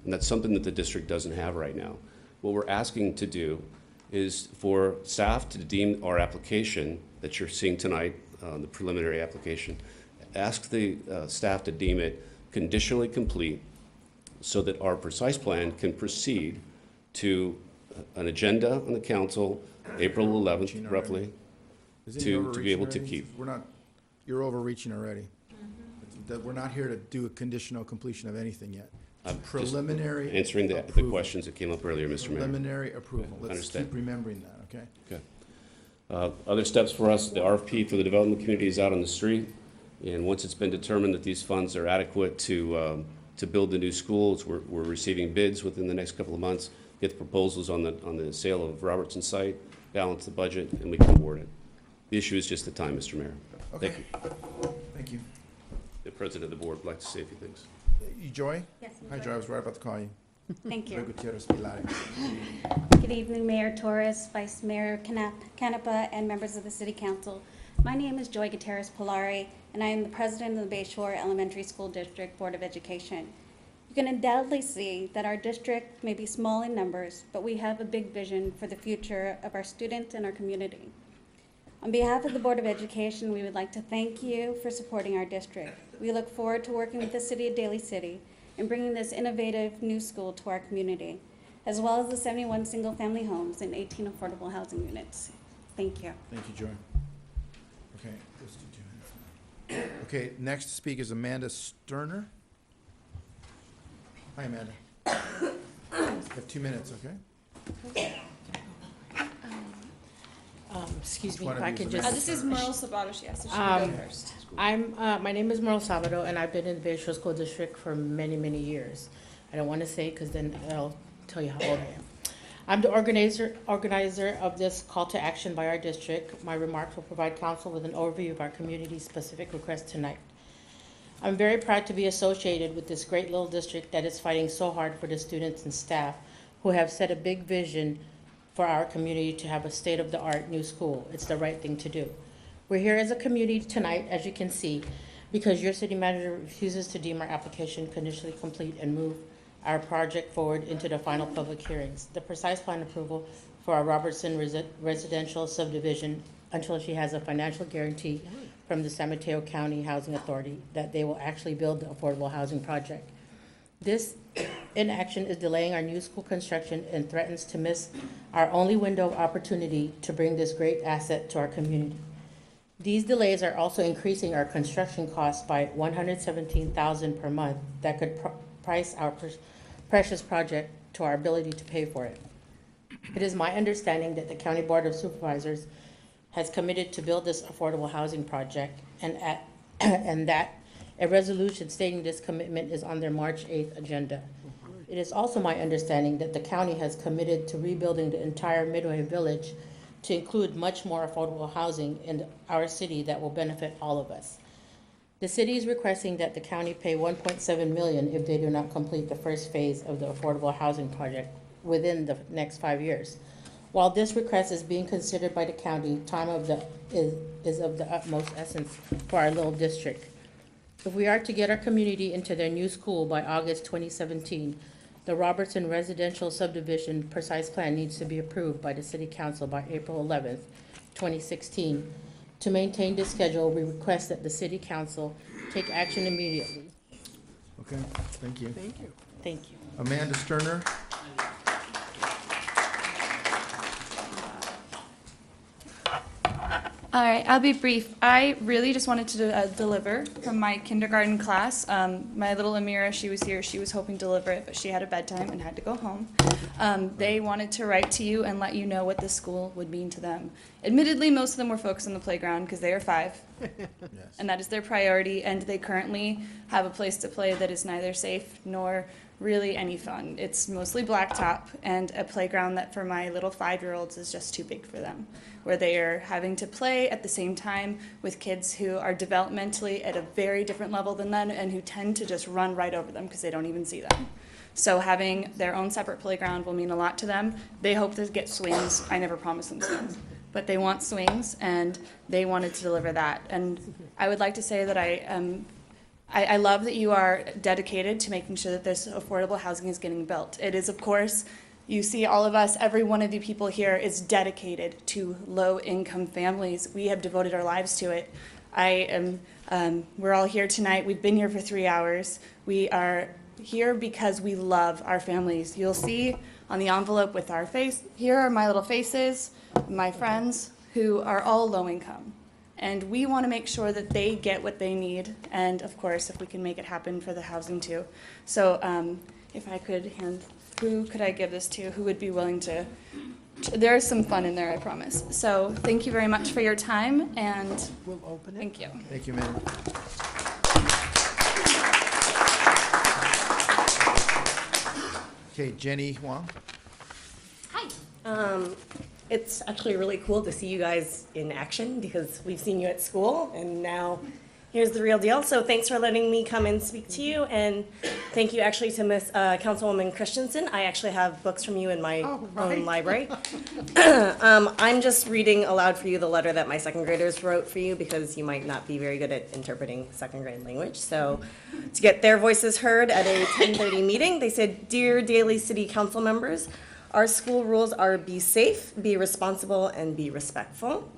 And that's something that the district doesn't have right now. What we're asking to do is for staff to deem our application that you're seeing tonight, the preliminary application, ask the staff to deem it conditionally complete so that our precise plan can proceed to an agenda on the council, April 11th, roughly, to be able to keep. We're not, you're overreaching already. That we're not here to do a conditional completion of anything yet. I'm Preliminary just answering the approval. questions that came up earlier, Mr. Mayor. Preliminary approval. Okay, Let's understand. keep remembering that, okay? Okay. Other steps for us, the RFP for the development community is out on the street. And once it's been determined that these funds are adequate to build the new schools, we're receiving bids within the next couple of months, get the proposals on the sale of Robertson site, balance the budget, and we can award it. The issue is just the time, Mr. Mayor. Okay. Thank you. Thank you. The President of the Board would like to say a few things. You, Joy? Yes, I'm Hi, Joy. Joy, I was right about to call you. Thank Joy you. Gutierrez Pilar. Good evening, Mayor Torres, Vice Mayor Canepa, and members of the City Council. My name is Joy Gutierrez Pilari, and I am the President of the Bayshore Elementary School District Board of Education. You can undoubtedly see that our district may be small in numbers, but we have a big vision for the future of our students and our community. On behalf of the Board of Education, we would like to thank you for supporting our district. We look forward to working with the City of Daly City and bringing this innovative new school to our community, as well as the 71 single-family homes and 18 affordable housing units. Thank you. Thank you, Joy. Okay, let's do 2 minutes now. Okay, next to speak is Amanda Sterner. Hi, Amanda. You have 2 minutes, okay? Excuse me, One if of I you could is just. This is Merle Sabato, she asked if she could go first. My name is Merle Salvador, and I've been in the Bay Shore School District for many, many years. I don't want to say because then I'll tell you how old I am. I'm the organizer of this call to action by our district. My remarks will provide council with an overview of our community's specific request tonight. I'm very proud to be associated with this great little district that is fighting so hard for the students and staff who have set a big vision for our community to have a state-of-the-art new school. It's the right thing to do. We're here as a community tonight, as you can see, because your city manager refuses to deem our application conditionally complete and move our project forward into the final public hearings. The precise plan approval for our Robertson residential subdivision until she has a financial guarantee from the San Mateo County Housing Authority that they will actually build the affordable housing project. This inaction is delaying our new school construction and threatens to miss our only window of opportunity to bring this great asset to our community. These delays are also increasing our construction costs by $117,000 per month that could price our precious project to our ability to pay for it. It is my understanding that the County Board of Supervisors has committed to build this affordable housing project and that a resolution stating this commitment is on their March 8th agenda. It is also my understanding that the county has committed to rebuilding the entire Midway Village to include much more affordable housing in our city that will benefit all of us. The city is requesting that the county pay $1.7 million if they do not complete the first phase of the affordable housing project within the next 5 years. While this request is being considered by the county, time is of the utmost essence for our little district. If we are to get our community into their new school by August 2017, the Robertson residential subdivision precise plan needs to be approved by the City Council by April 11th, 2016. To maintain this schedule, we request that the City Council take action immediately. Okay, thank you. Thank you. Thank you. Amanda Sterner. All right, I'll be brief. I really just wanted to deliver from my kindergarten class. My little Amira, she was here. She was hoping to deliver it, but she had a bedtime and had to go home. They wanted to write to you and let you know what this school would mean to them. Admittedly, most of them were focused on the playground because they are 5, and that is their priority, and they currently have a place to play that is neither safe nor really any fun. It's mostly blacktop and a playground that for my little 5-year-olds is just too big for them, where they are having to play at the same time with kids who are developmentally at a very different level than them and who tend to just run right over them because they don't even see them. So having their own separate playground will mean a lot to them. They hope to get swings. I never promised them swings, but they want swings and they wanted to deliver that. And I would like to say that I love that you are dedicated to making sure that this affordable housing is getting built. It is, of course, you see all of us, every one of you people here is dedicated to low-income families. We have devoted our lives to it. We're all here tonight. We've been here for 3 hours. We are here because we love our families. You'll see on the envelope with our face, here are my little faces, my friends who are all low income. And we want to make sure that they get what they need, and of course, if we can make it happen for the housing too. So if I could who could I give this to? Who would be willing to? There's some fun in there, I promise. So thank you very much for your time, and we'll open it. Thank you. Thank you, ma'am. Okay, Jenny Huang. Hi. It's actually really cool to see you guys in action because we've seen you at school and now here's the real deal. So thanks for letting me come and speak to you, and thank you actually to Miss Councilwoman Christensen. I actually have books from you in my own library. I'm just reading aloud for you the letter that my second graders wrote for you because you might not be very good at interpreting second grade language. So to get their voices heard at a 10:30 meeting, they said, "Dear Daly City Council members, our school rules are be safe, be responsible, and be respectful.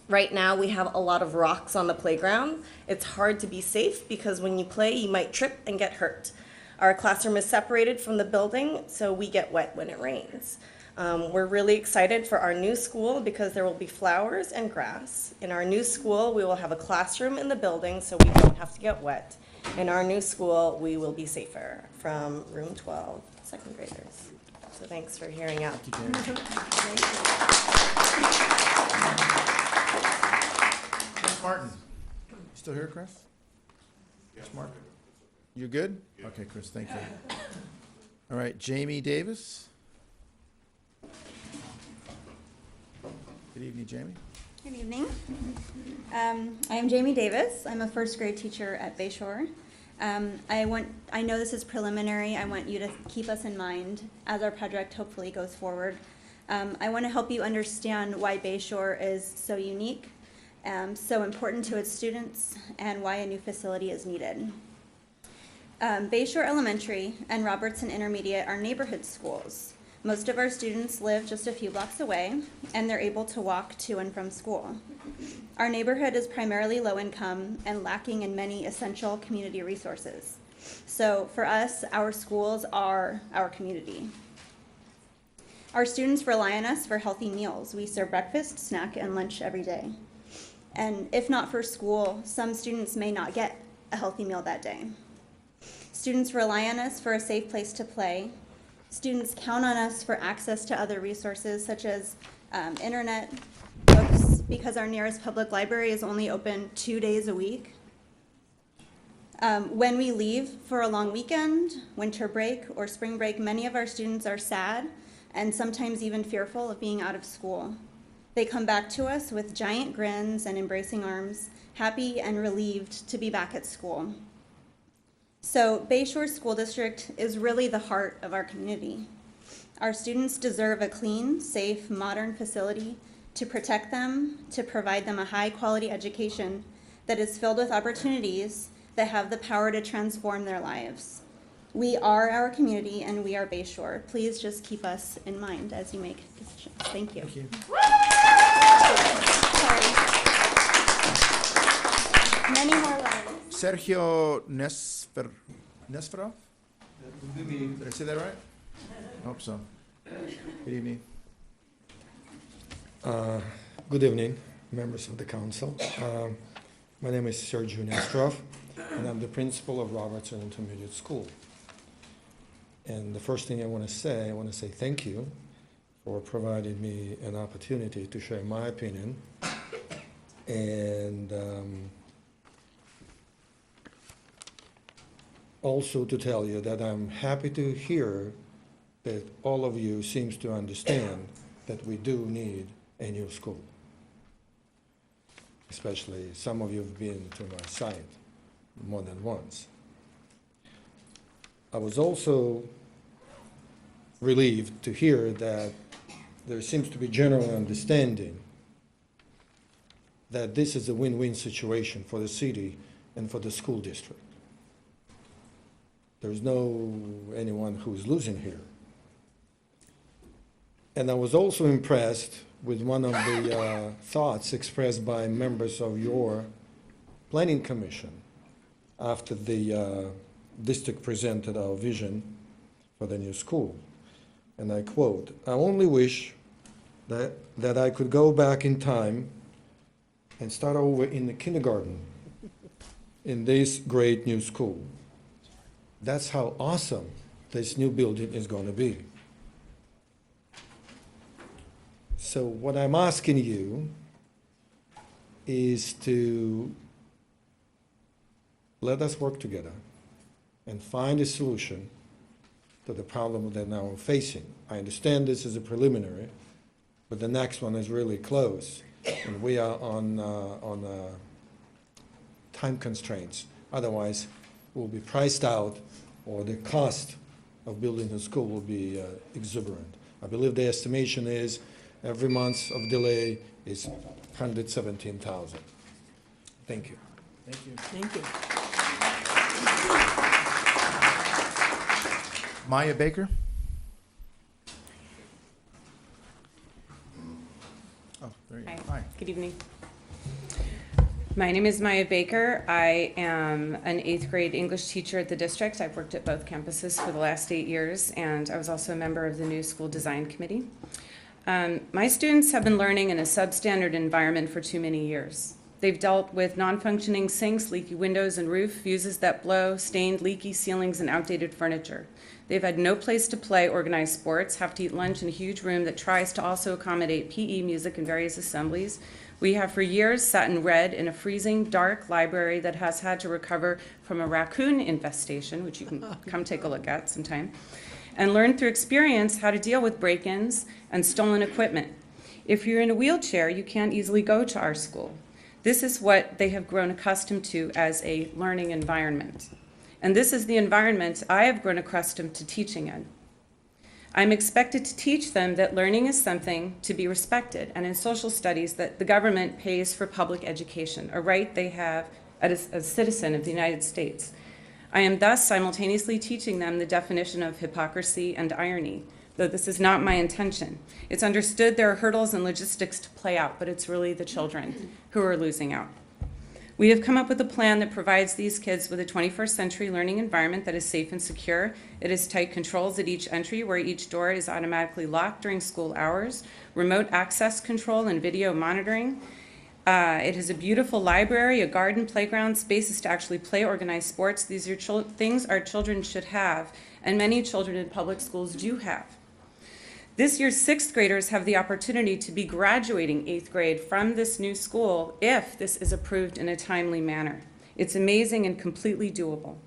Right now, we have a lot of rocks on the playground. It's hard to be safe because when you play, you might trip and get hurt. Our classroom is separated from the building, so we get wet when it rains. We're really excited for our new school because there will be flowers and grass. In our new school, we will have a classroom in the building so we don't have to get wet. In our new school, we will be safer." From room 12, second graders. So thanks for hearing out. Thank you, Jenny. Martin. You still here, Chris? Chris Martin? You're good? Okay, Chris, thank you. All right, Jamie Davis. Good evening, Jamie. Good evening. I am Jamie Davis. I'm a first grade teacher at Bayshore. I know this is preliminary. I want you to keep us in mind as our project hopefully goes forward. I want to help you understand why Bayshore is so unique, so important to its students, and why a new facility is needed. Bayshore Elementary and Robertson Intermediate are neighborhood schools. Most of our students live just a few blocks away, and they're able to walk to and from school. Our neighborhood is primarily low income and lacking in many essential community resources. So for us, our schools are our community. Our students rely on us for healthy meals. We serve breakfast, snack, and lunch every day. And if not for school, some students may not get a healthy meal that day. Students rely on us for a safe place to play. Students count on us for access to other resources such as internet, books, because our nearest public library is only open 2 days a week. When we leave for a long weekend, winter break, or spring break, many of our students are sad and sometimes even fearful of being out of school. They come back to us with giant grins and embracing arms, happy and relieved to be back at school. So Bayshore School District is really the heart of our community. Our students deserve a clean, safe, modern facility to protect them, to provide them a high-quality education that is filled with opportunities that have the power to transform their lives. We are our community, and we are Bayshore. Please just keep us in mind as you make decisions. Thank you. Thank you. Many more letters. Sergio Nesferov? Did I say that right? I hope so. Good evening. Good evening, members of the council. My name is Sergio Nesferov, and I'm the principal of Robertson Intermediate School. And the first thing I want to say thank you for providing me an opportunity to share my opinion. And also to tell you that I'm happy to hear that all of you seems to understand that we do need a new school. Especially some of you have been to my site more than once. I was also relieved to hear that there seems to be general understanding that this is a win-win situation for the city and for the school district. There's no anyone who's losing here. And I was also impressed with one of the thoughts expressed by members of your planning commission after the district presented our vision for the new school. And I quote, "I only wish that I could go back in time and start over in the kindergarten in this great new school." That's how awesome this new building is going to be. So what I'm asking you is to let us work together and find a solution to the problem that now we're facing. I understand this is a preliminary, but the next one is really close, and we are on time constraints. Otherwise, we'll be priced out, or the cost of building a school will be exuberant. I believe the estimation is every month of delay is $117,000. Thank you. Thank you. Thank you. Maya Baker? Oh, there you go. Hi. Good evening. My name is Maya Baker. I am an 8th grade English teacher at the district. I've worked at both campuses for the last 8 years, and I was also a member of the new school design committee. My students have been learning in a substandard environment for too many years. They've dealt with non-functioning sinks, leaky windows and roof, fuses that blow, stained, leaky ceilings, and outdated furniture. They've had no place to play organized sports, have to eat lunch in a huge room that tries to also accommodate PE, music, and various assemblies, We have for years sat and read in a freezing, dark library that has had to recover from a raccoon infestation, which you can come take a look at sometime, and learned through experience how to deal with break-ins and stolen equipment. If you're in a wheelchair, you can't easily go to our school. This is what they have grown accustomed to as a learning environment. And this is the environment I have grown accustomed to teaching in. I'm expected to teach them that learning is something to be respected, and in social studies that the government pays for public education, a right they have as a citizen of the United States. I am thus simultaneously teaching them the definition of hypocrisy and irony, though this is not my intention. It's understood there are hurdles and logistics to play out, but it's really the children who are losing out. We have come up with a plan that provides these kids with a 21st century learning environment that is safe and secure. It has tight controls at each entry where each door is automatically locked during school hours, remote access control and video monitoring. It has a beautiful library, a garden, playground, spaces to actually play organized sports. These are things our children should have, and many children in public schools do have. This year's 6th graders have the opportunity to be graduating 8th grade from this new school if this is approved in a timely manner. It's amazing and completely doable.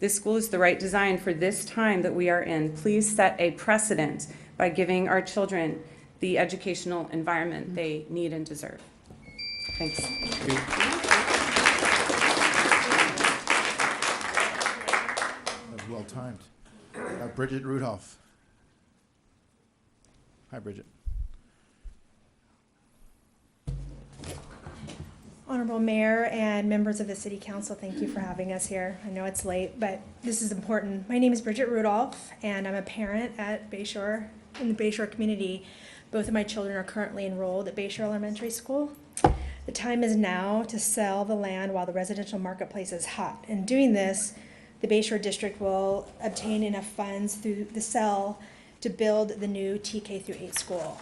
This school is the right design for this time that we are in. Please set a precedent by giving our children the educational environment they need and deserve. Thanks. That was well timed. Bridget Rudolph. Hi, Bridget. Honorable Mayor and members of the City Council, thank you for having us here. I know it's late, but this is important. My name is Bridget Rudolph, and I'm a parent at Bayshore, in the Bayshore community. Both of my children are currently enrolled at Bayshore Elementary School. The time is now to sell the land while the residential marketplace is hot. In doing this, the Bayshore District will obtain enough funds through the sale to build the new TK through 8 school.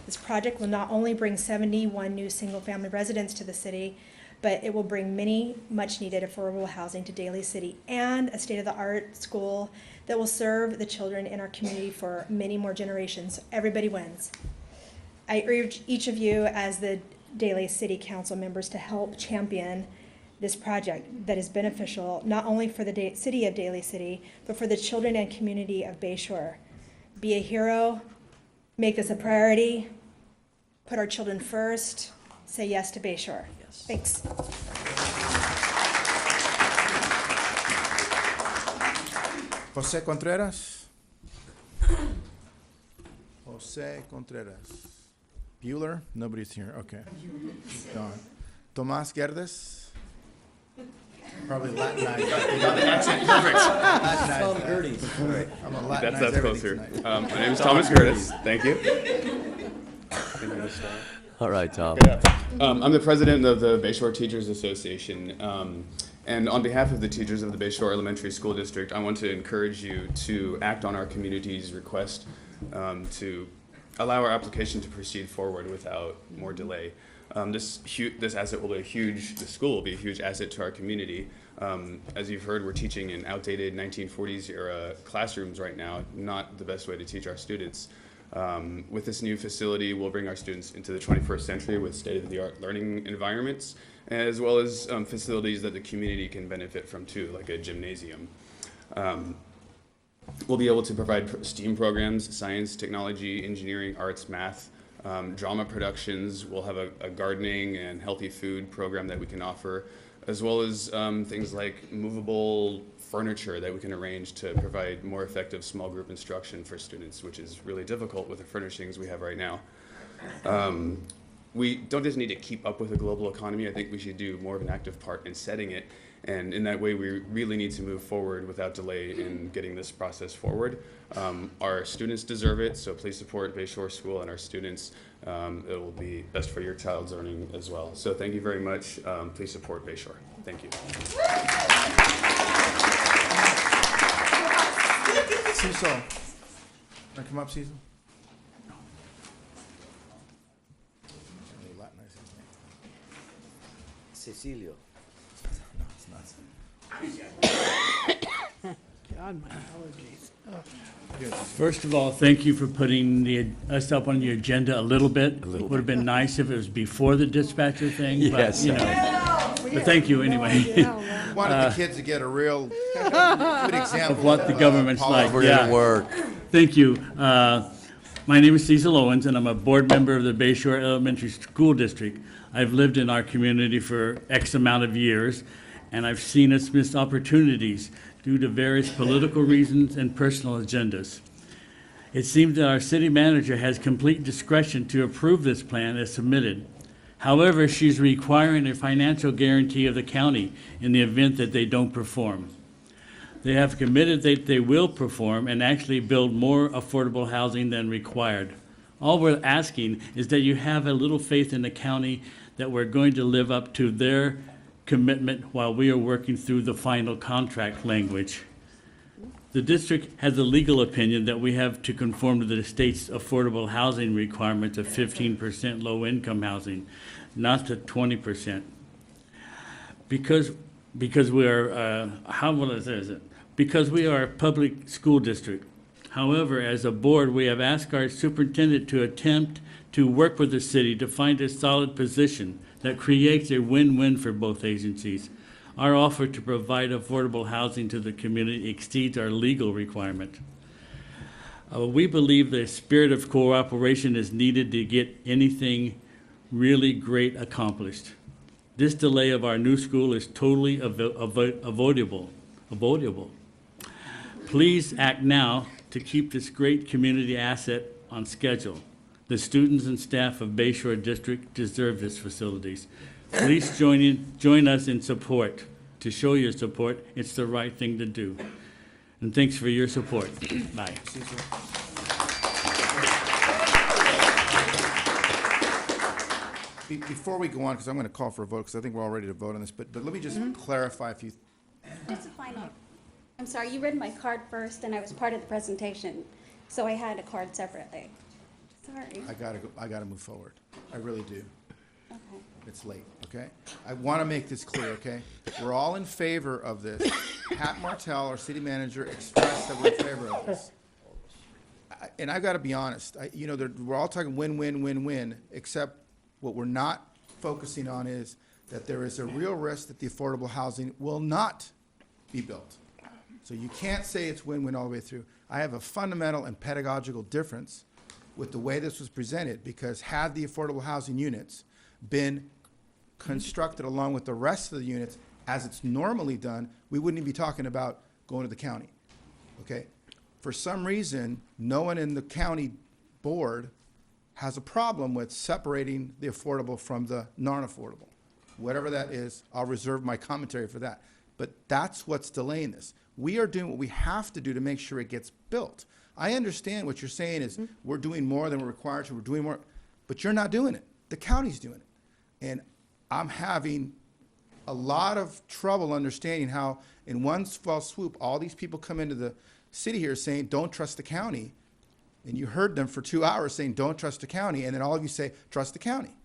This project will not only bring 71 new single-family residents to the city, but it will bring many much-needed affordable housing to Daly City and a state-of-the-art school that will serve the children in our community for many more generations. Everybody wins. I urge each of you as the Daly City Council members to help champion this project that is beneficial not only for the city of Daly City, but for the children and community of Bayshore. Be a hero, make this a priority, put our children first, say yes to Bayshore. Yes. Thanks. Jose Contreras. Jose Contreras. Bueller? Nobody's here. Okay. Gone. Tomas Gerdes. Probably Latinized. You got the accent perfect. Latinized. I'm a Latinized. That's closer. Tonight. My name is Thomas Curtis. Thank you. All right, Tom. I'm the president of the Bayshore Teachers Association. And on behalf of the teachers of the Bayshore Elementary School District, I want to encourage you to act on our community's request to allow our application to proceed forward without more delay. This asset will be this school will be a huge asset to our community. As you've heard, we're teaching in outdated 1940s era classrooms right now, not the best way to teach our students. With this new facility, we'll bring our students into the 21st century with state-of-the-art learning environments, as well as facilities that the community can benefit from too, like a gymnasium. We'll be able to provide STEAM programs, science, technology, engineering, arts, math, drama productions. We'll have a gardening and healthy food program that we can offer, as well as things like movable furniture that we can arrange to provide more effective small group instruction for students, which is really difficult with the furnishings we have right now. We don't just need to keep up with the global economy. I think we should do more of an active part in setting it. And in that way, we really need to move forward without delay in getting this process forward. Our students deserve it, so please support Bayshore School and our students. It will be best for your child's learning as well. So thank you very much. Please support Bayshore. Thank you. Cecil. Want to come up, Cecil? Cecilio. No, it's not. God, my allergies. First of all, thank you for putting us up on the agenda a little bit. Would have been nice if it was before the dispatcher thing, Yes. but, you know. But thank you anyway. Wanted the kids to get a real good example Of what the government's like, We're yeah. gonna work. Thank you. My name is Cecil Owens, and I'm a board member of the Bayshore Elementary School District. I've lived in our community for X amount of years, and I've seen us miss opportunities due to various political reasons and personal agendas. It seems that our city manager has complete discretion to approve this plan as submitted. However, she's requiring a financial guarantee of the county in the event that they don't perform. They have committed that they will perform and actually build more affordable housing than required. All we're asking is that you have a little faith in the county that we're going to live up to their commitment while we are working through the final contract language. The district has a legal opinion that we have to conform to the state's affordable housing requirements of 15% low-income housing, not to 20%. Because we are, because we are a public school district. However, as a board, we have asked our superintendent to attempt to work with the city to find a solid position that creates a win-win for both agencies. Our offer to provide affordable housing to the community exceeds our legal requirement. We believe the spirit of cooperation is needed to get anything really great accomplished. This delay of our new school is totally avoidable. Please act now to keep this great community asset on schedule. The students and staff of Bayshore District deserve these facilities. Please join us in support. To show your support, it's the right thing to do. And thanks for your support. Bye. Before we go on, because I'm going to call for a vote, because I think we're all ready to vote on this, but let me just clarify a few. Just to find out, I'm sorry, you read my card first, and I was part of the presentation, so I had a card separately. Sorry. I gotta move forward. I really do. Okay. It's late, okay? I want to make this clear, okay? We're all in favor of this. Pat Martell, our city manager, expressed that we're in favor of this. And I've got to be honest, we're all talking win-win, win-win, except what we're not focusing on is that there is a real risk that the affordable housing will not be built. So you can't say it's win-win all the way through. I have a fundamental and pedagogical difference with the way this was presented, because had the affordable housing units been constructed along with the rest of the units as it's normally done, we wouldn't even be talking about going to the county, okay? For some reason, no one in the county board has a problem with separating the affordable from the non-affordable. Whatever that is, I'll reserve my commentary for that. But that's what's delaying this. We are doing what we have to do to make sure it gets built. I understand what you're saying is we're doing more than we're required to, we're doing more, but you're not doing it. The county's doing it. And I'm having a lot of trouble understanding how in one fell swoop, all these people come into the city here saying, don't trust the county. And you heard them for 2 hours saying, don't trust the county. And then all of you say, trust the county.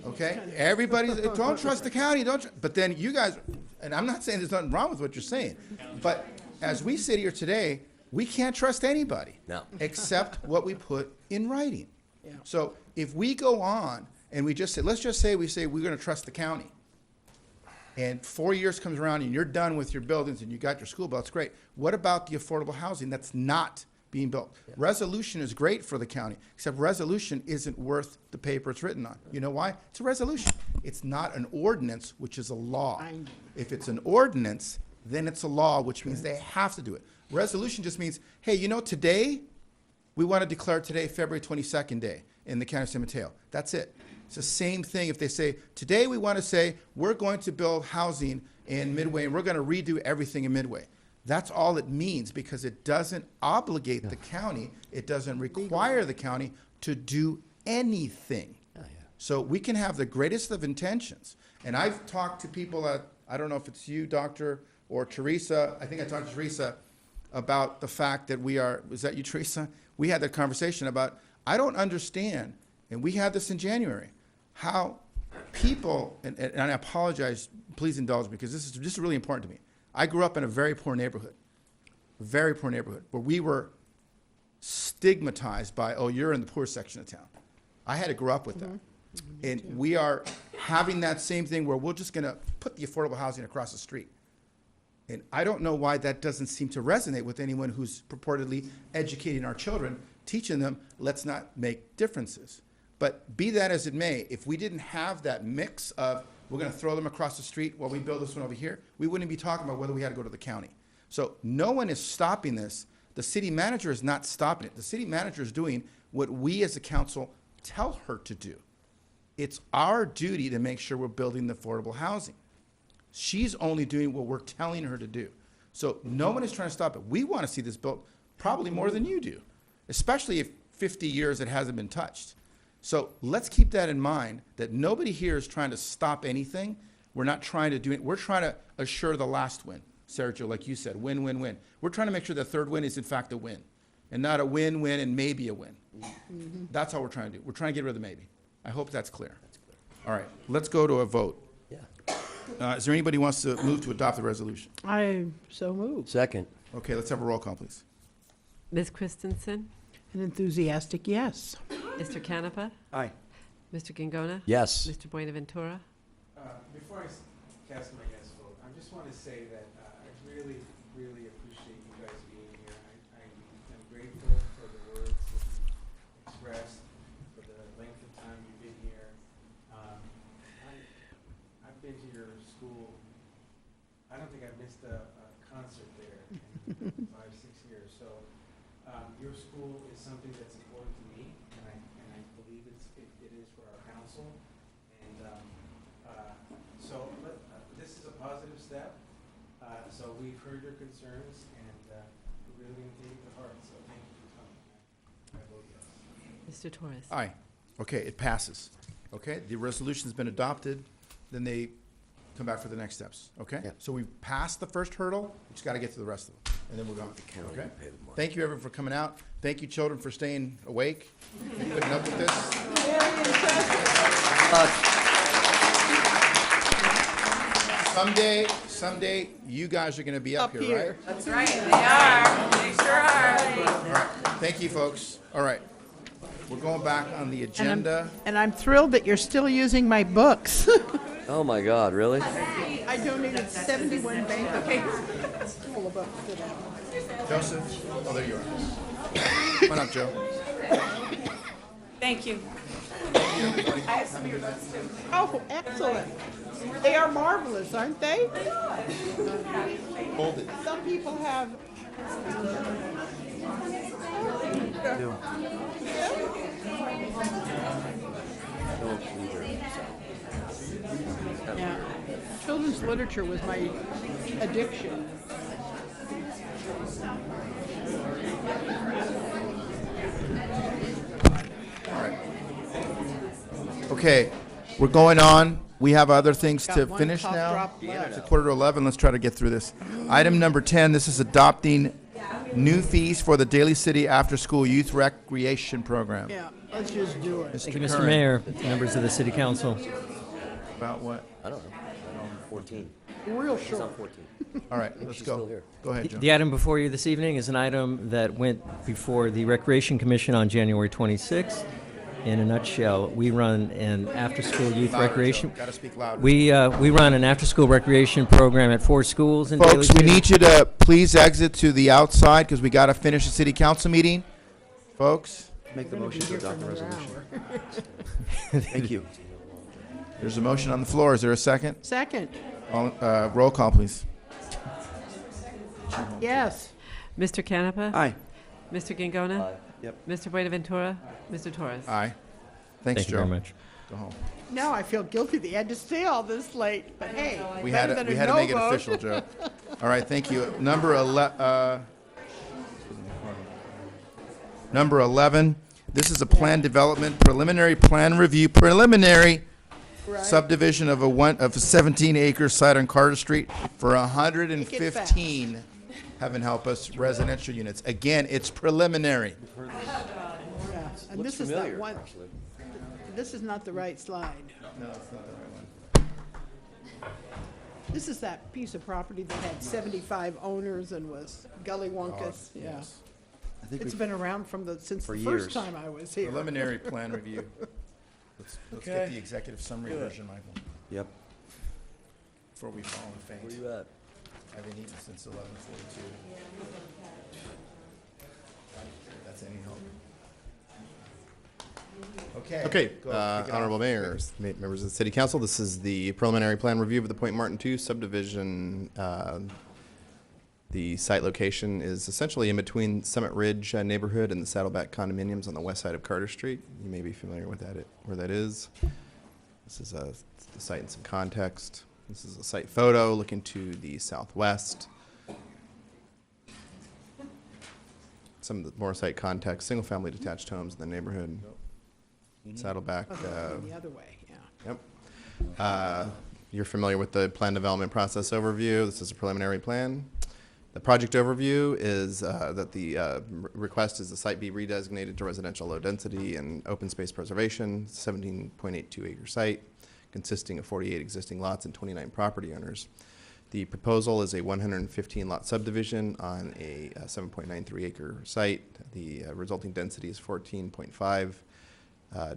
Okay? Everybody, don't trust the county, but then you guys, and I'm not saying there's nothing wrong with what you're saying, but as we sit here today, we can't trust anybody. No. Except what we put in writing. So if we go on and we just say, let's just say we say we're going to trust the county, and 4 years comes around and you're done with your buildings and you got your school built, it's great. What about the affordable housing that's not being built? Resolution is great for the county, except resolution isn't worth the paper it's written on. You know why? It's a resolution. It's not an ordinance, which is a law. If it's an ordinance, then it's a law, which means they have to do it. Resolution just means, hey, today, we want to declare today February 22nd day in the county of San Mateo. That's it. It's the same thing if they say, today we want to say we're going to build housing in Midway and we're going to redo everything in Midway. That's all it means, because it doesn't obligate the county. It doesn't require the county to do anything. So we can have the greatest of intentions. And I've talked to people I don't know if it's you, Doctor, or Teresa. I think I talked to Teresa about the fact that was that you, Teresa? We had that conversation about, I don't understand, and we had this in January, how people, and I apologize, please indulge me, because this is really important to me. I grew up in a very poor neighborhood. very poor neighborhood, where we were stigmatized by, oh, you're in the poor section of town. I had to grow up with that. And we are having that same thing where we're just gonna put the affordable housing across the street. And I don't know why that doesn't seem to resonate with anyone who's purportedly educating our children, teaching them, let's not make differences. But be that as it may, if we didn't have that mix of, we're gonna throw them across the street while we build this one over here, we wouldn't be talking about whether we had to go to the county. So no one is stopping this. The city manager is not stopping it. The city manager is doing what we as a council tell her to do. It's our duty to make sure we're building the affordable housing. She's only doing what we're telling her to do. So no one is trying to stop it. We want to see this built probably more than you do, especially if 50 years it hasn't been touched. So let's keep that in mind, that nobody here is trying to stop anything. We're not trying to do it. We're trying to assure the last win. Sergio, like you said, win, win, win. We're trying to make sure the third win is in fact a win, and not a win, win, and maybe a win. That's all we're trying to do. We're trying to get rid of the maybe. I hope that's clear. All right, let's go to a vote. Yeah. Is there anybody who wants to move to adopt the resolution? I so moved. Second. Okay, let's have a roll call, please. Ms. Christensen, An enthusiastic yes. Mr. Canepa, Aye. Mr. Gingona, Yes. Mr. Buenaventura. Before I cast my yes vote, I just want to say that I really, really appreciate you guys being here. I am grateful for the words that you expressed, for the length of time you've been here. I've been to your school. I don't think I've missed a concert there in 5, 6 years. So your school is something that's important to me, and I believe it is for our council. And so this is a positive step. So we've heard your concerns, and we're really going to take it to heart. So thank you for coming. I vote yes. Mr. Torres. Aye. Okay, it passes. Okay, the resolution's been adopted, then they come back for the next steps, okay? Yeah. So we've passed the first hurdle, we just gotta get to the rest of them, and then we're going, okay? Thank you, everyone, for coming out. Thank you, children, for staying awake, and putting up with this. Someday, you guys are gonna be up here, right? That's right, they are. They sure are. All right, thank you, folks. All right, we're going back on the agenda. And I'm thrilled that you're still using my books. Oh my God, really? I donated 71 bank accounts full of books to them. Joseph, oh, there you are. Come on up, Joe. Thank you. I have some of your books too. Oh, excellent. They are marvelous, aren't they? Hold it. Some people have. Yeah. Children's literature was my addiction. Okay, we're going on. We have other things Got to one finish cough now. drop left. It's 11:15. Let's try to get through this. Item number 10, this is adopting new fees for the Daly City After School Youth Recreation Program. Yeah, let's just do it. Thank you, Mr. Curran. Mayor, members of the City Council. About what? I don't know. I'm 14. Real She's on short. 14. All right, let's she's go. still here. Go ahead, Joe. The item before you this evening is an item that went before the Recreation Commission on January 26th. In a nutshell, we run an after-school youth Louder, recreation. Joe. Gotta speak louder. We run an after-school recreation program at 4 schools in Daly Folks, we City. need you to please exit to the outside because we got to finish the city council meeting. Folks, Make the motion to adopt the resolution. Thank you. there's a motion on the floor. Is there a second? Second, Roll call, please. yes. Mr. Canepa. Aye. Mr. Gingona. Yep. Mr. Buenaventura. Mr. Torres. Aye. Thanks, Thank you Joe. very much. Go home. Now I feel guilty that you had to stay all this late, but hey, We had better to, than we a had to no make it vote. official, Joe. All right, thank you. Number 11, this is a plan development, preliminary plan review, preliminary Right. subdivision of a 17-acre site on Carter Street for 115, heaven help us, residential units. Again, it's preliminary. Yeah, and Looks this is familiar, not one, actually. this is not the right slide. No, it's not the right one. This is that piece of property that had 75 owners and was gullywunkus, yeah. Yes. I think It's we've- been around from since for the years. first time I was here. Preliminary plan review. Let's get Okay. the executive summary Good. version, Michael, Yep. before we fall and faint. Where you at? I've been eating since 11:42. That's any help. Okay. Okay, go, kick it Honorable off. Mayors, members of the City Council, this is the preliminary plan review of the Point Martin 2 subdivision. The site location is essentially in between Summit Ridge neighborhood and the Saddleback condominiums on the west side of Carter Street. You may be familiar with where that is. This is the site in some context. This is a site photo looking to the southwest. Some of the more site context, single-family detached homes in the neighborhood. Saddleback. The other way, yeah. Yep. You're familiar with the plan development process overview. This is a preliminary plan. The project overview is that the request is the site be redesignated to residential low density and open space preservation, 17.82 acre site consisting of 48 existing lots and 29 property owners. The proposal is a 115 lot subdivision on a 7.93 acre site. The resulting density is 14.5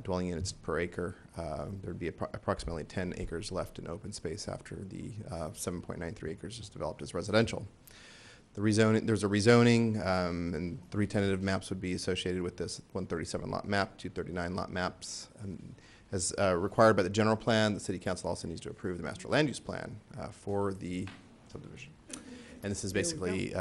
dwelling units per acre. There'd be approximately 10 acres left in open space after the 7.93 acres is developed as residential. There's a rezoning, and 3 tentative maps would be associated with this: 137 lot map, 239 lot maps. As required by the general plan, the City Council also needs to approve the master land use plan for the subdivision. And this is basically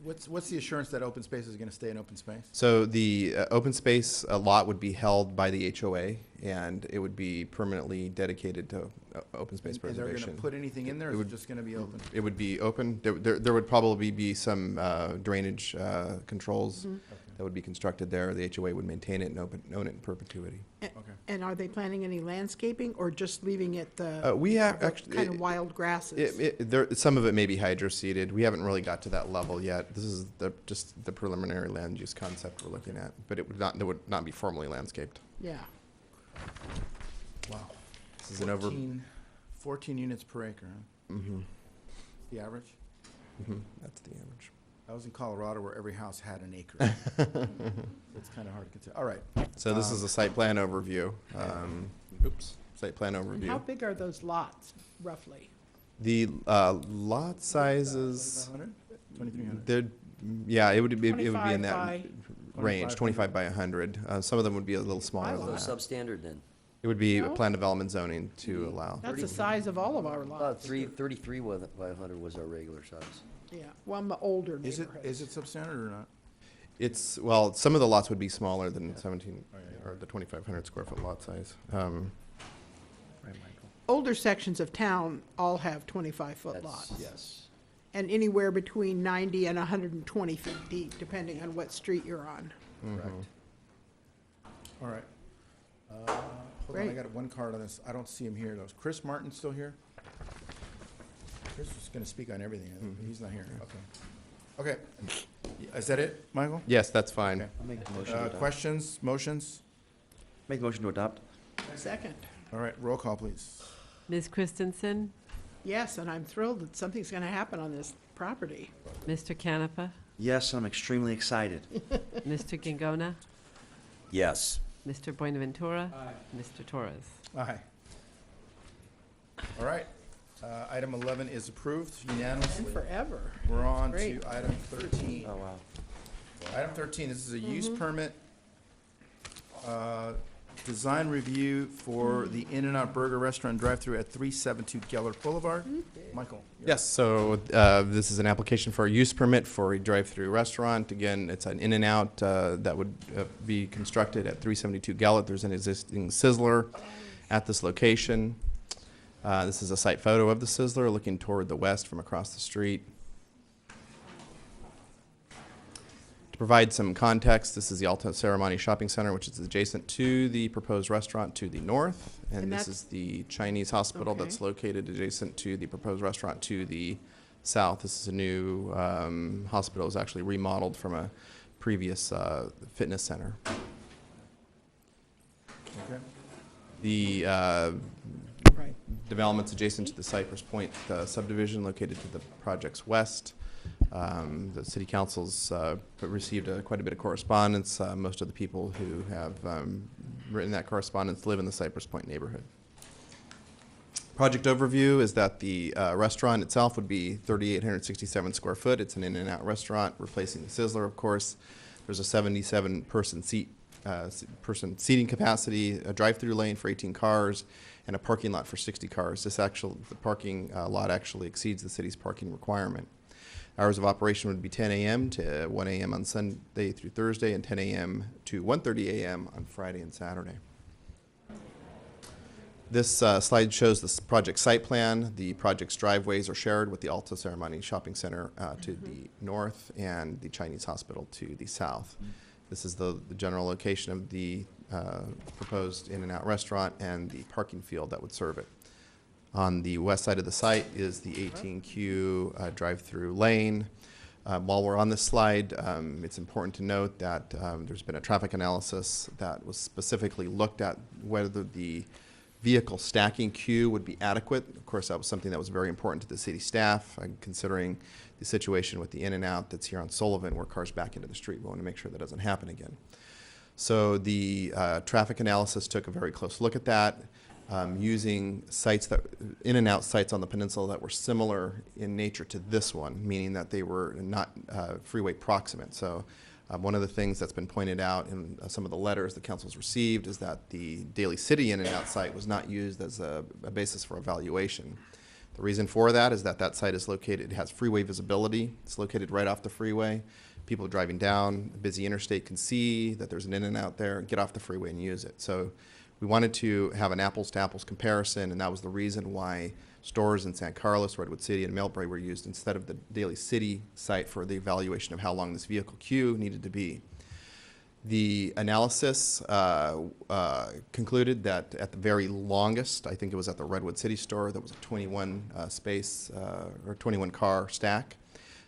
What's the assurance that open space is going to stay in open space? So the open space lot would be held by the HOA, and it would be permanently dedicated to open space And preservation. they're going to put anything in there, or is it just going to be open? It would be open. There would probably be some drainage controls that would be constructed there. The HOA would maintain it and own it in perpetuity. And are they planning any landscaping or just leaving it We have actually kind of wild grasses? Some of it may be hydro-seeded. We haven't really got to that level yet. This is just the preliminary land use concept we're looking at, but it would not be formally landscaped. Yeah. Wow. This is an over. 14 units per acre, huh? Mm-hmm. The average? Mm-hmm. That's the average. I was in Colorado where every house had an acre. It's kind of hard to consider. All right. So this is a site plan overview. Site plan And overview. how big are those lots, roughly? The lot sizes. 2,300? Yeah, it would be in 25 that by- range, 25 by 100. Some of them would be a little smaller than So that. substandard then? It would be No? plan development zoning to allow. That's the size of all of our lots. 33 by 100 was our regular size. Yeah, well, I'm the older Is neighborhoods. it substandard or not? It's, well, some of the lots would be smaller than 17, or the 2,500 square foot lot size. Right, Michael? Older sections of town all have 25-foot lots. Yes. And anywhere between 90 and 120 feet deep, depending on what street you're on. Mhm. All right. Hold on, I Great. got one card on this. I don't see him here, though. Is Chris Martin still here? Chris is going to speak on everything. He's not here. Okay. Okay. Is that it, Michael? Yes, that's fine. Okay. I'll make the motion to adopt. Questions, motions? Make the motion to adopt. Second. All right, roll call, please. Ms. Christensen, Yes, and I'm thrilled that something's going to happen on this property. Mr. Canepa, Yes, I'm extremely excited. Mr. Gingona, Yes. Mr. Buenaventura, Mr. Torres. Aye. All right. Item 11 is approved unanimously. Forever. We're on Great. to item 13. Oh, wow. Item 13, this is a use permit, design review for the In-N-Out Burger Restaurant drive-through at 372 Gellert Boulevard. Michael? Yes, so this is an application for a use permit for a drive-through restaurant. Again, it's an In-N-Out that would be constructed at 372 Gellert. There's an existing Sizzler at this location. This is a site photo of the Sizzler looking toward the west from across the street. To provide some context, this is the Alta Ceremony Shopping Center, which is adjacent to the proposed restaurant to the north. And And this that's- is the Chinese hospital Okay. that's located adjacent to the proposed restaurant to the south. This is a new hospital. It was actually remodeled from a previous fitness center. Okay. The Right. developments adjacent to the Cypress Point subdivision located to the project's west. The City Council's received quite a bit of correspondence. Most of the people who have written that correspondence live in the Cypress Point neighborhood. Project overview is that the restaurant itself would be 3,867 square foot. It's an in-and-out restaurant, replacing the Sizzler, of course. There's a 77-person seating capacity, a drive-through lane for 18 cars, and a parking lot for 60 cars. The parking lot actually exceeds the city's parking requirement. Hours of operation would be 10 a.m. to 1 a.m. on Sunday through Thursday, and 10 a.m. to 1:30 a.m. on Friday and Saturday. This slide shows the project site plan. The project's driveways are shared with the Alta Ceremony Shopping Center to the north and the Chinese Hospital to the south. This is the general location of the proposed in-and-out restaurant and the parking field that would serve it. On the west side of the site is the 18Q drive-through lane. While we're on this slide, it's important to note that there's been a traffic analysis that was specifically looked at whether the vehicle stacking queue would be adequate. Of course, that was something that was very important to the city staff, considering the situation with the In-N-Out that's here on Sullivan where cars back into the street. We want to make sure that doesn't happen again. So the traffic analysis took a very close look at that, using sites that, In-N-Out sites on the peninsula that were similar in nature to this one, meaning that they were not freeway proximate. So one of the things that's been pointed out in some of the letters the council's received is that the Daly City In-N-Out site was not used as a basis for evaluation. The reason for that is that that site is located, it has freeway visibility. It's located right off the freeway. People driving down a busy interstate can see that there's an In-N-Out there, get off the freeway and use it. So we wanted to have an apples-to-apples comparison, and that was the reason why stores in San Carlos, Redwood City, and Millbrae were used instead of the Daly City site for the evaluation of how long this vehicle queue needed to be. The analysis concluded that at the very longest, I think it was at the Redwood City store, there was a 21 or 21 car stack.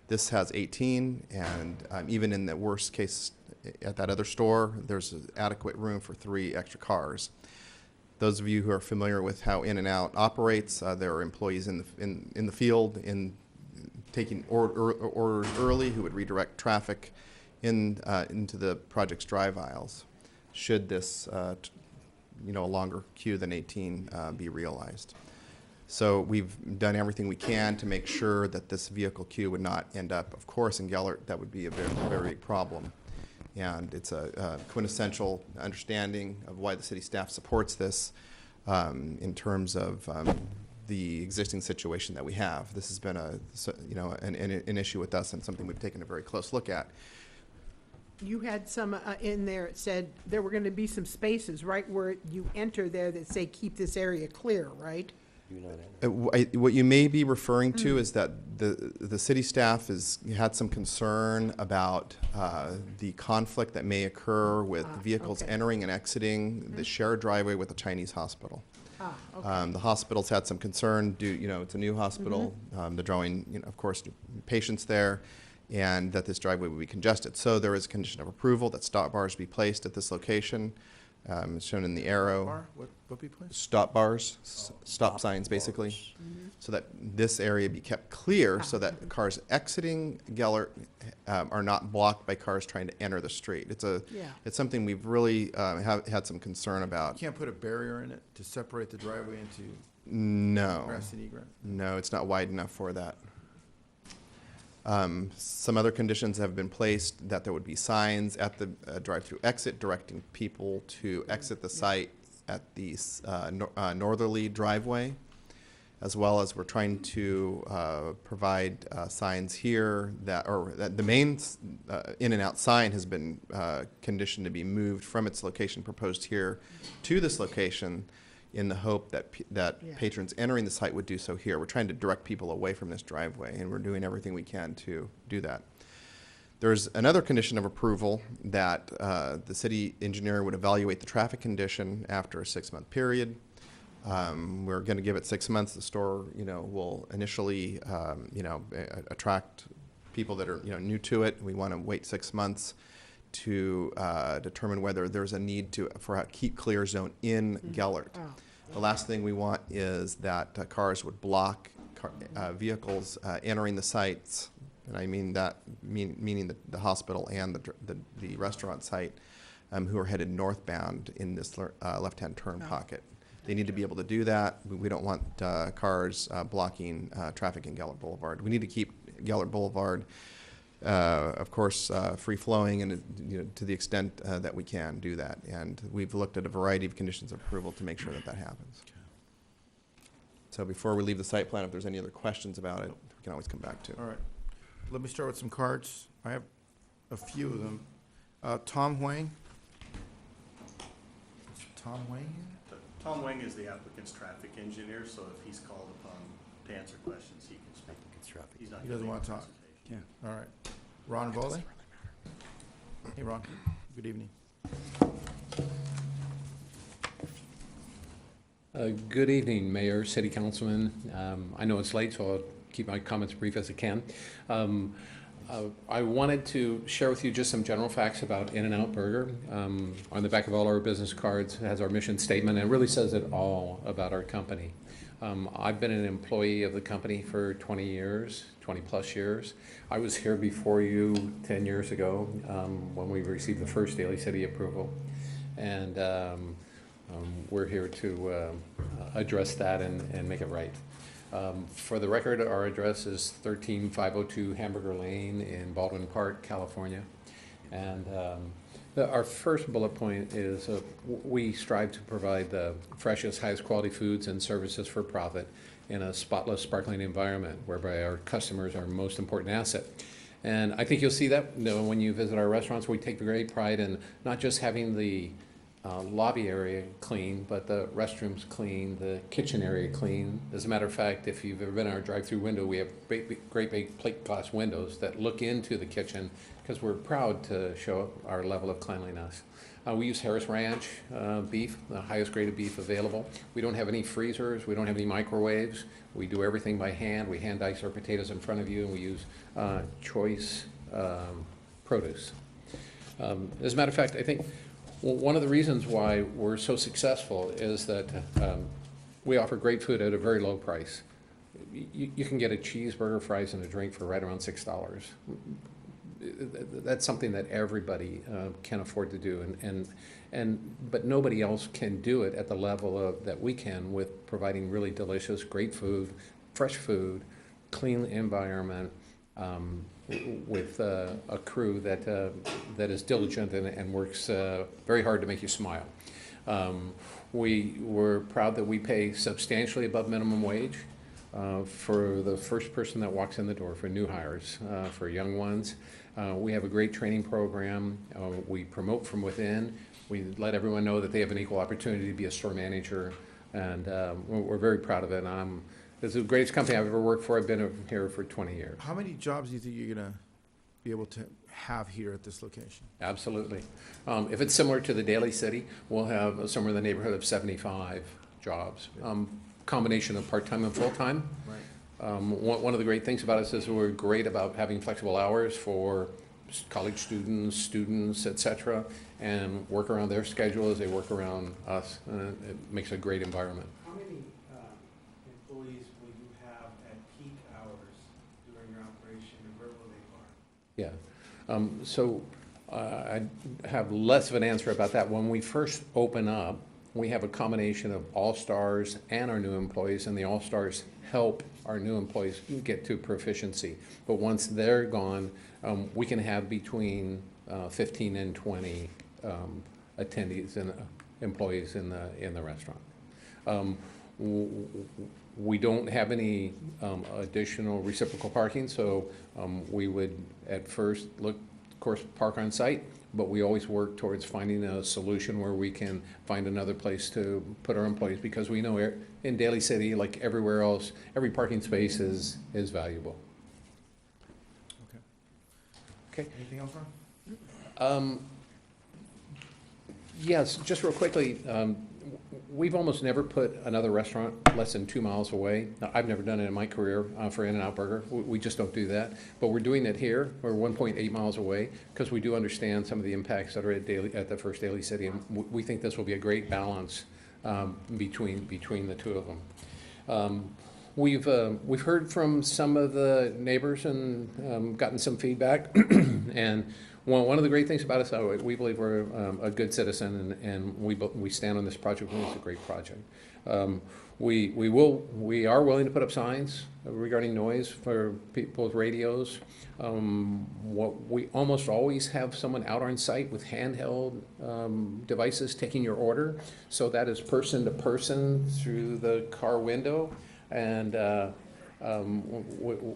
This has 18, and even in the worst case at that other store, there's adequate room for 3 extra cars. Those of you who are familiar with how In-N-Out operates, there are employees in the field taking orders early who would redirect traffic into the project's drive aisles, should this a longer queue than 18 be realized. So we've done everything we can to make sure that this vehicle queue would not end up, of course, in Gellert. That would be a very, very big problem. And it's a quintessential understanding of why the city staff supports this in terms of the existing situation that we have. This has been an issue with us and something we've taken a very close look at. You had some in there, it said there were going to be some spaces right where you enter there that say keep this area clear, right? What you may be referring to is that the city staff had some concern about the conflict that may occur with vehicles entering and exiting the shared driveway with the Chinese hospital. The hospitals had some concern it's a new hospital, they're drawing, of course, patients there, and that this driveway would be congested. So there is a condition of approval that stop bars be placed at this location. It's shown in the arrow. What be placed? Stop bars, stop signs, basically, so that this area be kept clear, so that cars exiting Gellert are not blocked by cars trying to enter the street. It's something we've really had some concern about. You can't put a barrier in it to separate the driveway into No. ingress and egress? No, it's not wide enough for that. Some other conditions have been placed, that there would be signs at the drive-through exit directing people to exit the site at the northerly driveway, as well as we're trying to provide signs here that the main In-N-Out sign has been conditioned to be moved from its location proposed here to this location, in the hope that patrons entering the site would do so here. We're trying to direct people away from this driveway, and we're doing everything we can to do that. There's another condition of approval that the city engineer would evaluate the traffic condition after a 6-month period. We're going to give it 6 months. The store, will initially, attract people that are, new to it. We want to wait 6 months to determine whether there's a need for a keep clear zone in Gellert. The last thing we want is that cars would block vehicles entering the sites, and I mean that meaning the hospital and the restaurant site, who are headed northbound in this left-hand turn pocket. They need to be able to do that. We don't want cars blocking traffic in Gellert Boulevard. We need to keep Gellert Boulevard, of course, free-flowing, and to the extent that we can do that. And we've looked at a variety of conditions of approval to make sure that that happens. So before we leave the site plan, if there's any other questions about it, we can always come back to it. All right. Let me start with some cards. I have a few of them. Tom Huang. Is Tom Huang here? Tom Wing is the applicant's traffic engineer, so if he's called upon to answer questions, he can speak. He's not He doesn't giving want a to talk. presentation. All right. Ron Voley? Hey, Ron. Good evening. Good evening, Mayor, City Councilman. I know it's late, so I'll keep my comments brief as I can. I wanted to share with you just some general facts about In-N-Out Burger. On the back of all our business cards has our mission statement, and it really says it all about our company. I've been an employee of the company for 20 years, 20 plus years. I was here before you 10 years ago when we received the first Daly City approval. And we're here to address that and make it right. For the record, our address is 13502 Hamburger Lane in Baldwin Park, California. And our first bullet point is we strive to provide the freshest, highest quality foods and services for profit in a spotless, sparkling environment whereby our customers are our most important asset. And I think you'll see that when you visit our restaurants. We take great pride in not just having the lobby area clean, but the restrooms clean, the kitchen area clean. As a matter of fact, if you've ever been in our drive-through window, we have great big plate glass windows that look into the kitchen because we're proud to show our level of cleanliness. We use Harris Ranch beef, the highest grade of beef available. We don't have any freezers, we don't have any microwaves. We do everything by hand. We hand dice our potatoes in front of you, and we use choice produce. As a matter of fact, I think one of the reasons why we're so successful is that we offer great food at a very low price. You can get a cheeseburger, fries, and a drink for right around $6. That's something that everybody can afford to do, but nobody else can do it at the level that we can with providing really delicious, great food, fresh food, clean environment, with a crew that is diligent and works very hard to make you smile. We're proud that we pay substantially above minimum wage for the first person that walks in the door, for new hires, for young ones. We have a great training program. We promote from within. We let everyone know that they have an equal opportunity to be a store manager, and we're very proud of it. It's the greatest company I've ever worked for. I've been here for 20 years. How many jobs do you think you're going to be able to have here at this location? Absolutely. If it's similar to the Daly City, we'll have somewhere in the neighborhood of 75 jobs. Combination of part-time and full-time. Right. One of the great things about us is we're great about having flexible hours for college students, etc., and work around their schedule as they work around us. It makes a great environment. How many employees will you have at peak hours during your operation, and where will they park? Yeah. So I have less of an answer about that. When we first open up, we have a combination of all-stars and our new employees, and the all-stars help our new employees get to proficiency. But once they're gone, we can have between 15 and 20 attendees and employees in the restaurant. We don't have any additional reciprocal parking, so we would at first look, of course, park on site, but we always work towards finding a solution where we can find another place to put our employees, because we know in Daly City, like everywhere else, every parking space is valuable. Okay. Anything else, Ron? Yes, just real quickly, we've almost never put another restaurant less than 2 miles away. Now, I've never done it in my career for In-N-Out Burger. We just don't do that. But we're doing it here. We're 1.8 miles away because we do understand some of the impacts that are at the first Daly City. And we think this will be a great balance between the two of them. We've heard from some of the neighbors and gotten some feedback. And one of the great things about us, we believe we're a good citizen, and we stand on this project. We think it's a great project. We are willing to put up signs regarding noise for people's radios. We almost always have someone out on site with handheld devices taking your order. So that is person to person through the car window. And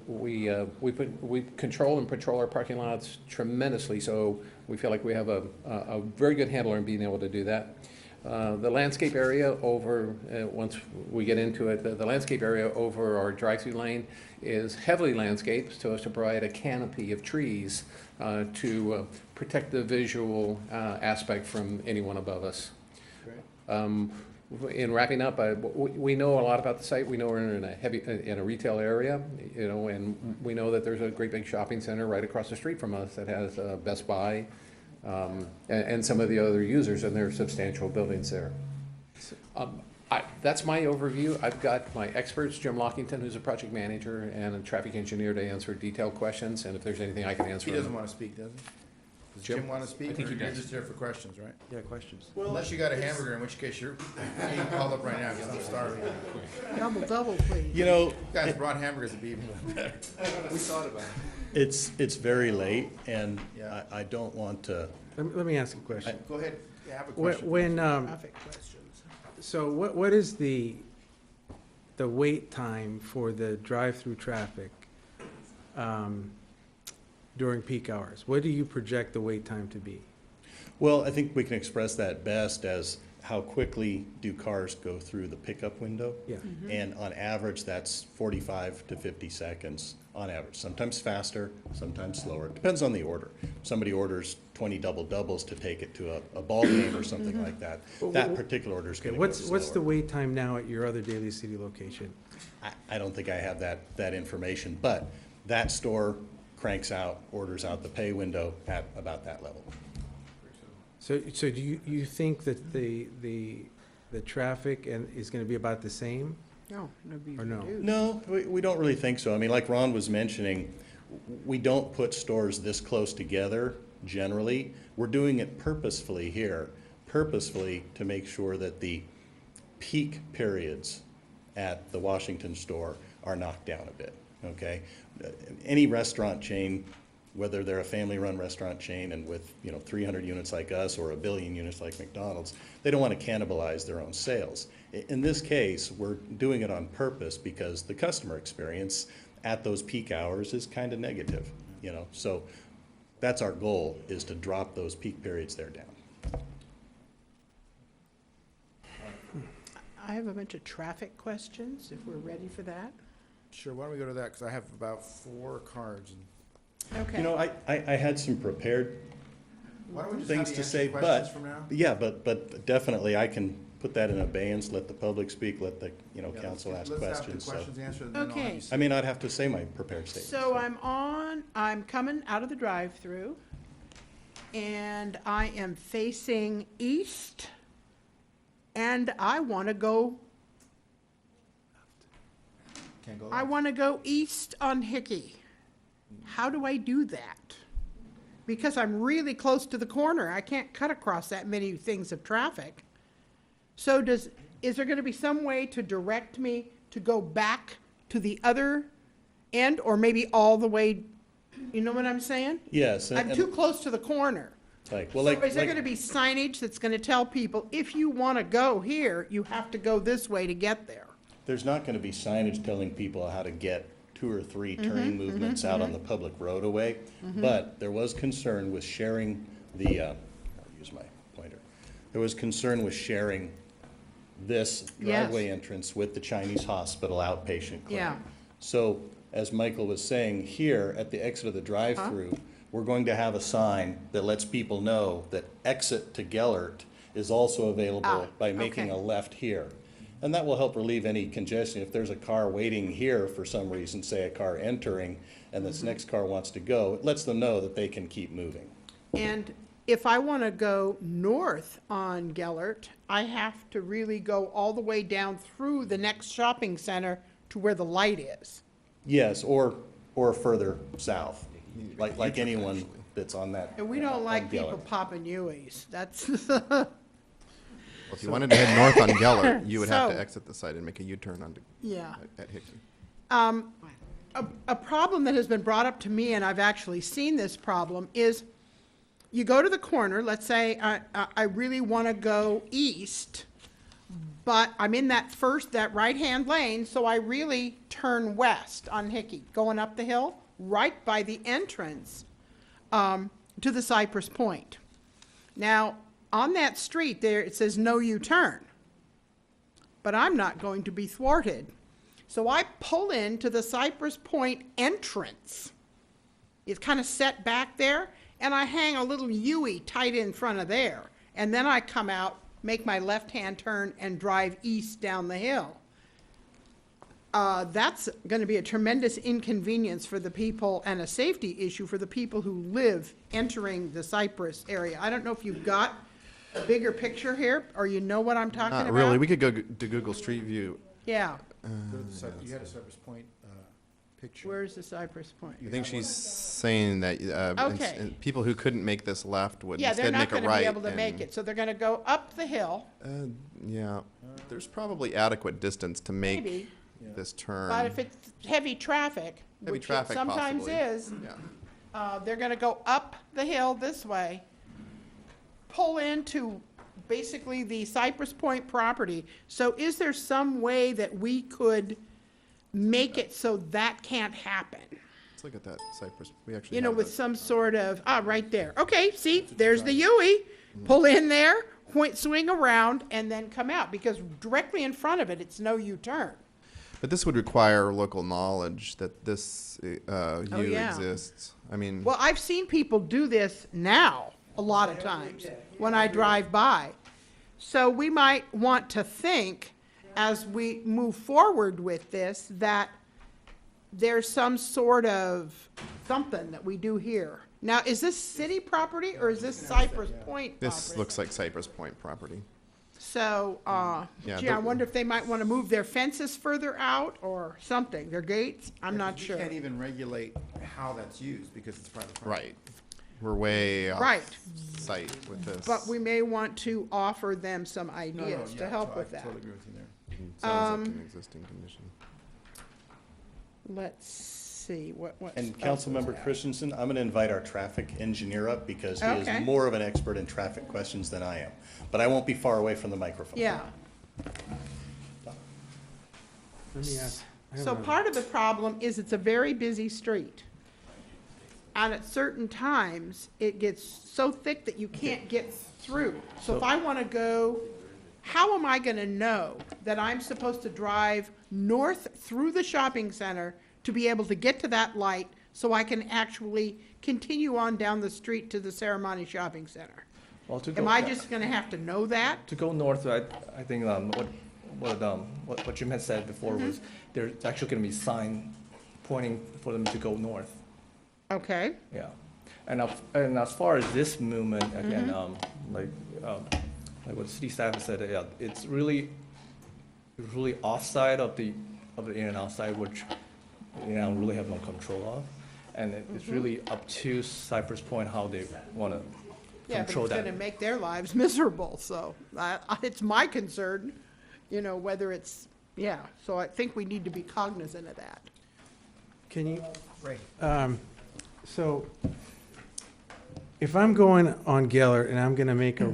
we control and patrol our parking lots tremendously. So we feel like we have a very good handle on being able to do that. The landscape area over, once we get into it, the landscape area over our drive-through lane is heavily landscaped so as to provide a canopy of trees to protect the visual aspect from anyone above us. In wrapping up, we know a lot about the site. We know we're in a retail area, you know, and we know that there's a great big shopping center right across the street from us that has Best Buy and some of the other users, and there are substantial buildings there. That's my overview. I've got my experts, Jim Lockington, who's a project manager, and a traffic engineer to answer detailed questions, and if there's anything I can answer. He doesn't want to speak, does he? Does Jim want to speak? I think or he you're does. just here for questions, right? Yeah, questions. Well, unless you got a hamburger, in which case you're being called up right now because I'm starving. Double, please. You know, You guys brought hamburgers to be even better. We thought about it. it's very late, and Yeah. I don't want to. Let me ask a question. Go ahead. Yeah, I have a When, question. Traffic questions. so what is the wait time for the drive-through traffic during peak hours? What do you project the wait time to be? Well, I think we can express that best as how quickly do cars go through the pickup window? Yeah. And on average, that's 45 to 50 seconds on average. Sometimes faster, sometimes slower. Depends on the order. Somebody orders 20 double doubles to take it to a ball game or something like that. That particular order is going to go slower. What's the wait time now at your other Daly City location? I don't think I have that information, but that store cranks out, orders out the pay window at about that level. So do you think that the traffic is going to be about the same? No, it'd be Or no? reduced. No, we don't really think so. I mean, like Ron was mentioning, we don't put stores this close together generally. We're doing it purposefully here, purposefully to make sure that the peak periods at the Washington store are knocked down a bit, okay? Any restaurant chain, whether they're a family-run restaurant chain and with, 300 units like us or 1 billion units like McDonald's, they don't want to cannibalize their own sales. In this case, we're doing it on purpose because the customer experience at those peak hours is kind of negative, So that's our goal, is to drop those peak periods there down. I have a bunch of traffic questions, if we're ready for that. Sure, why don't we go to that, because I have about 4 cards. Okay. I had some prepared Why don't we just things have to you say, answer questions but, from now? yeah, but definitely I can put that in abeyance, let the public speak, let the, Yeah, council ask Let's have questions. the So questions answered, and then I'll have Okay. you I may not have to say my prepared statement. So I'm coming out of the drive-through, and I am facing east, and I want to go, Can't go I left. want to go east on Hickey. How do I do that? Because I'm really close to the corner. I can't cut across that many things of traffic. So is there going to be some way to direct me to go back to the other end, or maybe all the way, you know what I'm saying? Yes. I'm too close to the corner. Like, So is there going to be signage that's going to tell people, if you want to go here, you have to go this way to get there? there's not going to be signage telling people how to get 2 or 3 turning movements out on the public road away. But there was concern with sharing the, I'll use my pointer. There was concern with sharing this driveway entrance with the Chinese hospital outpatient clinic. Yeah. So, as Michael was saying, here at the exit of the drive-through, we're going to have a sign that lets people know that exit to Gellert is also available by making a left here. And that will help relieve any congestion. If there's a car waiting here for some reason, say a car entering, and this next car wants to go, it lets them know that they can keep moving. And if I want to go north on Gellert, I have to really go all the way down through the next shopping center to where the light is. Yes, or further south, like anyone that's on that. And we don't on like Geller. people popping U's. That's, Well, if you wanted to head north on Geller, you would have So- to exit the site and make a U-turn onto, yeah. at Hickey. A problem that has been brought up to me, and I've actually seen this problem, is you go to the corner, let's say I really want to go east, but I'm in that right-hand lane, so I really turn west on Hickey, going up the hill, right by the entrance to the Cypress Point. Now, on that street there, it says no U-turn, but I'm not going to be thwarted. So I pull into the Cypress Point entrance. It's kind of set back there, and I hang a little U-ey tight in front of there. And then I come out, make my left-hand turn, and drive east down the hill. That's going to be a tremendous inconvenience for the people and a safety issue for the people who live entering the Cypress area. I don't know if you've got a bigger picture here, or you know what I'm talking about? Not really. We could go to Google Street View. Yeah. You had a Cypress Point picture. Where's the Cypress Point? I think she's saying that Okay. people who couldn't make this left would Yeah, they're instead not make a going to right. be able to make and- it, so they're going to go up the hill, Yeah, there's probably adequate distance to make maybe, this turn. but if it's heavy traffic, Heavy which it traffic sometimes possibly. is, Yeah. they're going to go up the hill this way, pull into basically the Cypress Point property. So is there some way that we could make it so that can't happen? Let's look at that Cypress. We actually You know, have with that. some sort of, right there. Okay, see, there's the UE. Pull in there, swing around, and then come out, because directly in front of it, it's no U-turn. But this would require local knowledge that this U yeah. exists. I mean, Well, I've seen people do this now, a lot of times, when I drive by. So we might want to think, as we move forward with this, that there's some sort of something that we do here. Now, is this city property, or is this Cypress Point this property? looks like Cypress Point property. So, Yeah, gee, I but- wonder if they might want to move their fences further out, or something, their gates? I'm not sure. You can't even regulate how that's used because it's private property. Right. We're way off Right. site with this. But we may want to offer them some No, ideas to yeah, help I with that. totally agree with you there. Sounds like an existing condition. Let's see, what else And is Councilmember that? Christensen, I'm going to invite our traffic engineer up because he Okay. is more of an expert in traffic questions than I am. But I won't be far away from the microphone. Yeah, Let me ask. I have so another- part of the problem is it's a very busy street. And at certain times, it gets so thick that you can't get through. So if I want to go, how am I going to know that I'm supposed to drive north through the shopping center to be able to get to that light so I can actually continue on down the street to the Ceremony Shopping Center? Well, to go, Am I just going to have to know that? to go north, I think what Jim had said before Mm-hmm. was there's actually going to be sign pointing for them to go north. Okay, Yeah, and as far as this movement again, Mm-hmm. like what city staff has said, yeah, it's really offside of the in and outside, which really have no control of, and it's Mm-hmm. really up to Cypress Point how they want to yeah, but control it's that. going to make their lives miserable, so it's my concern, whether it's, yeah. So I think we need to be cognizant of that. Can you, so if I'm going on Geller and I'm going to make a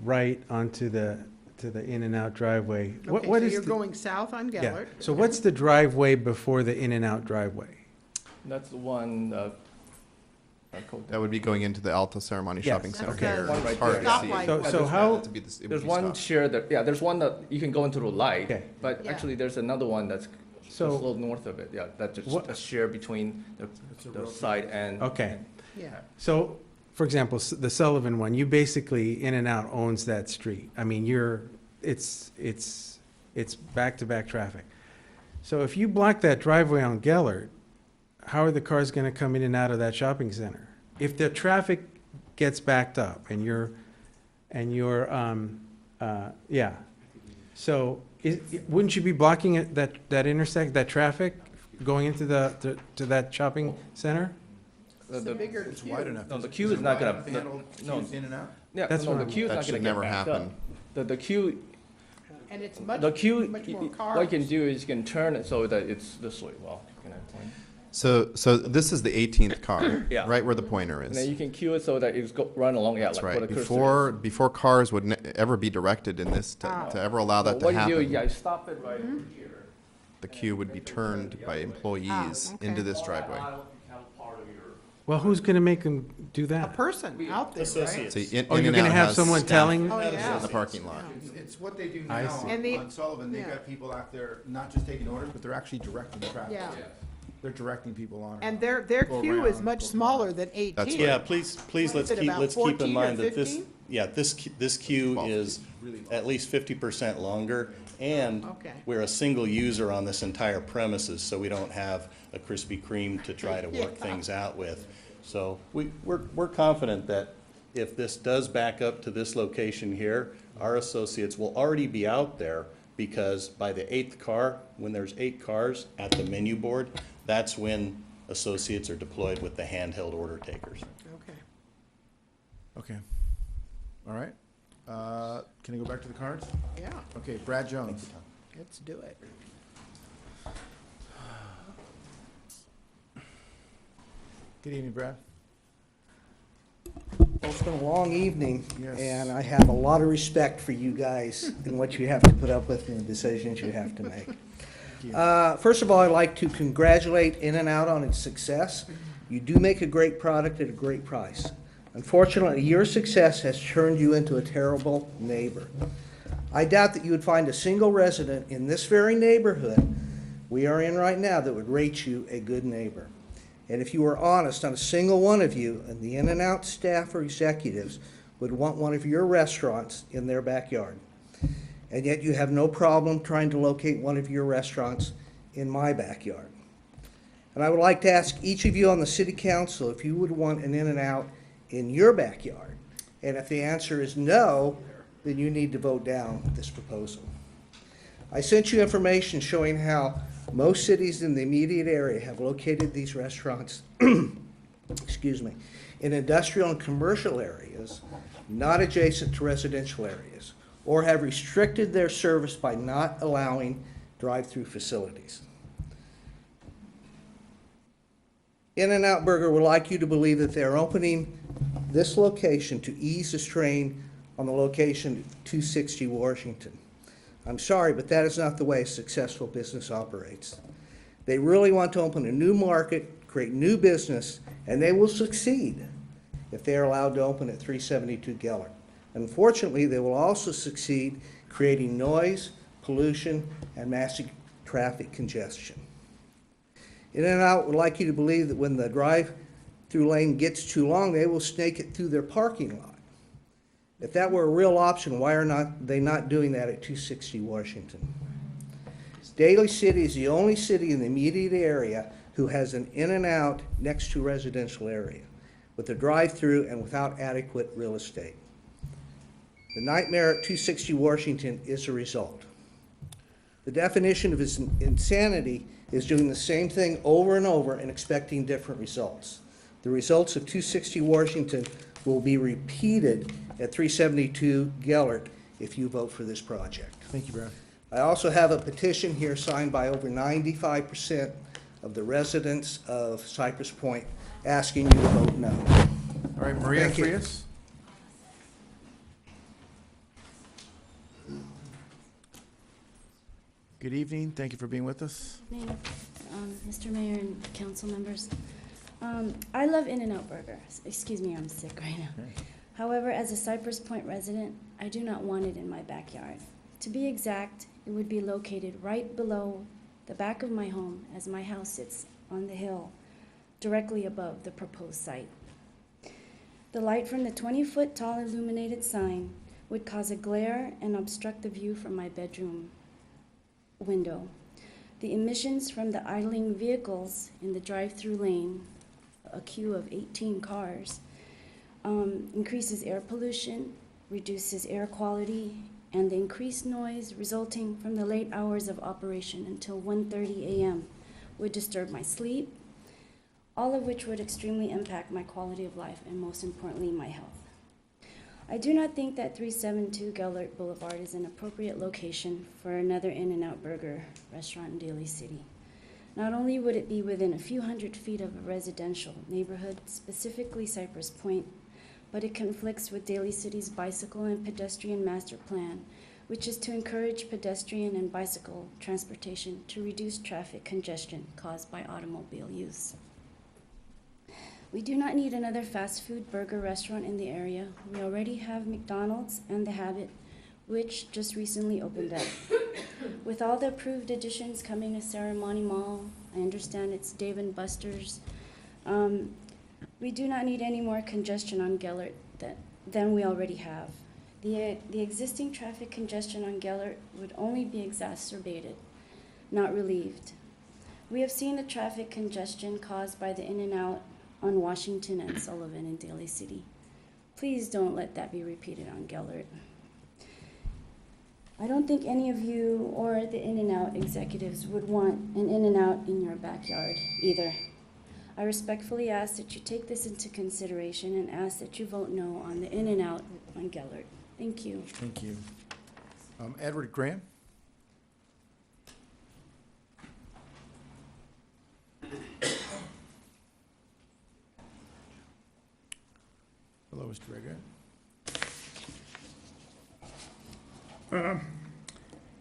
right onto the in and out driveway, what Okay, so is you're the- going south on Yeah, Gellert. so what's the driveway before the in and out driveway? That's the one. That would be going into the Alta Ceremony Yes. Shopping Center Okay. here. One It's right hard there. to see. Stoplight. So how, It would be this- it would There's be one stopped. share that, yeah, there's one that you can go into the light, Okay. but Yeah. actually there's another one that's just a So- little north of it, yeah, that's just What- a share between the side and. okay. Yeah, So, for example, the Sullivan one, you basically, In and Out owns that street. I mean, it's back-to-back traffic. So if you block that driveway on Gellert, how are the cars gonna come in and out of that shopping center? If the traffic gets backed up and you're Yeah. So wouldn't you be blocking it, that intersect, that traffic going into to that shopping center? It's wide enough. No, the Is queue it is not wide gonna, enough to handle no, queues in and out? yeah, That's no, what the I'm- queue is That not should gonna never get backed happen. up. The queue, And it's much, the queue, much more what cars. you can do is you can turn it so that it's this way, well, can I point? So this is the 18th car, Yeah. right where the pointer And then is. you can queue it so that it's run along, yeah, That's like right. where the cursor is. Before cars would ever be directed in this, to ever allow that to What you do, happen, you guys stop it right over here. the queue would be turned by employees okay. into this driveway. Well, who's going to make them do A that? person out there, right? Associates. See, Oh, you're going to have someone telling? Oh, yeah. in the parking lot. It's what they do I now see. And the- on Sullivan. They've yeah. got people out there not just taking orders, but they're actually directing traffic. Yeah. They're directing people on. And their Go queue is around, much go smaller than 18. That's right. Yeah, please, What is it, about let's keep 14 in or mind that this, 15? yeah, this queue 12. is at least 50% longer, and Okay. we're a single user on this entire premises, so we don't have a Krispy Kreme to try to work Yeah. things out with. So we're confident that if this does back up to this location here, our associates will already be out there, because by the 8th car, when there's 8 cars at the menu board, that's when associates are deployed with the handheld order takers. Okay. Okay. All right. Can I go back to the cards? Yeah, Okay, Brad Jones. let's do it. Good evening, Brad. Well, it's been a long evening, Yes. and I have a lot of respect for you guys and what you have to put up with and the decisions you have to make. First of all, I'd like to congratulate In-N-Out on its success. You do make a great product at a great price. Unfortunately, your success has turned you into a terrible neighbor. I doubt that you would find a single resident in this very neighborhood we are in right now that would rate you a good neighbor. And if you were honest, not a single one of you, and the In-N-Out staff or executives, would want one of your restaurants in their backyard. And yet you have no problem trying to locate one of your restaurants in my backyard. And I would like to ask each of you on the city council if you would want an In-N-Out in your backyard. And if the answer is no, then you need to vote down this proposal. I sent you information showing how most cities in the immediate area have located these restaurants, excuse me, in industrial and commercial areas, not adjacent to residential areas, or have restricted their service by not allowing drive-through facilities. In-N-Out Burger would like you to believe that they're opening this location to ease the strain on the location 260 Washington. I'm sorry, but that is not the way a successful business operates. They really want to open a new market, create new business, and they will succeed if they are allowed to open at 372 Gellert. Unfortunately, they will also succeed creating noise, pollution, and massive traffic congestion. In-N-Out would like you to believe that when the drive-through lane gets too long, they will snake it through their parking lot. If that were a real option, why are they not doing that at 260 Washington? Daly City is the only city in the immediate area who has an In-N-Out next to a residential area, with a drive-through and without adequate real estate. The nightmare at 260 Washington is a result. The definition of insanity is doing the same thing over and over and expecting different results. The results of 260 Washington will be repeated at 372 Gellert if you vote for this project. Thank you, Brad. I also have a petition here signed by over 95% of the residents of Cypress Point asking you to vote no. All right, Maria Thank you. Frias. Good evening. Thank you for being with us. Mr. Mayor and council members, I love In-N-Out Burger. Excuse me, I'm sick right now. However, as a Cypress Point resident, I do not want it in my backyard. To be exact, it would be located right below the back of my home, as my house sits on the hill, directly above the proposed site. The light from the 20-foot tall illuminated sign would cause a glare and obstruct the view from my bedroom window. The emissions from the idling vehicles in the drive-through lane, a queue of 18 cars, increases air pollution, reduces air quality, and the increased noise resulting from the late hours of operation until 1:30 a.m. would disturb my sleep, all of which would extremely impact my quality of life and, most importantly, my health. I do not think that 372 Gellert Boulevard is an appropriate location for another In-N-Out Burger restaurant in Daly City. Not only would it be within a few hundred feet of a residential neighborhood, specifically Cypress Point, but it conflicts with Daly City's bicycle and pedestrian master plan, which is to encourage pedestrian and bicycle transportation to reduce traffic congestion caused by automobile use. We do not need another fast food burger restaurant in the area. We already have McDonald's and The Habit, which just recently opened up. With all the approved additions coming to Ceremony Mall, I understand it's Dave & Buster's, we do not need any more congestion on Gellert than we already have. The existing traffic congestion on Gellert would only be exacerbated, not relieved. We have seen the traffic congestion caused by the In-N-Out on Washington and Sullivan in Daly City. Please don't let that be repeated on Gellert. I don't think any of you or the In-N-Out executives would want an In-N-Out in your backyard either. I respectfully ask that you take this into consideration and ask that you vote no on the In-N-Out on Gellert. Thank you. Thank you. Edward Graham? Hello, Mr. Rega.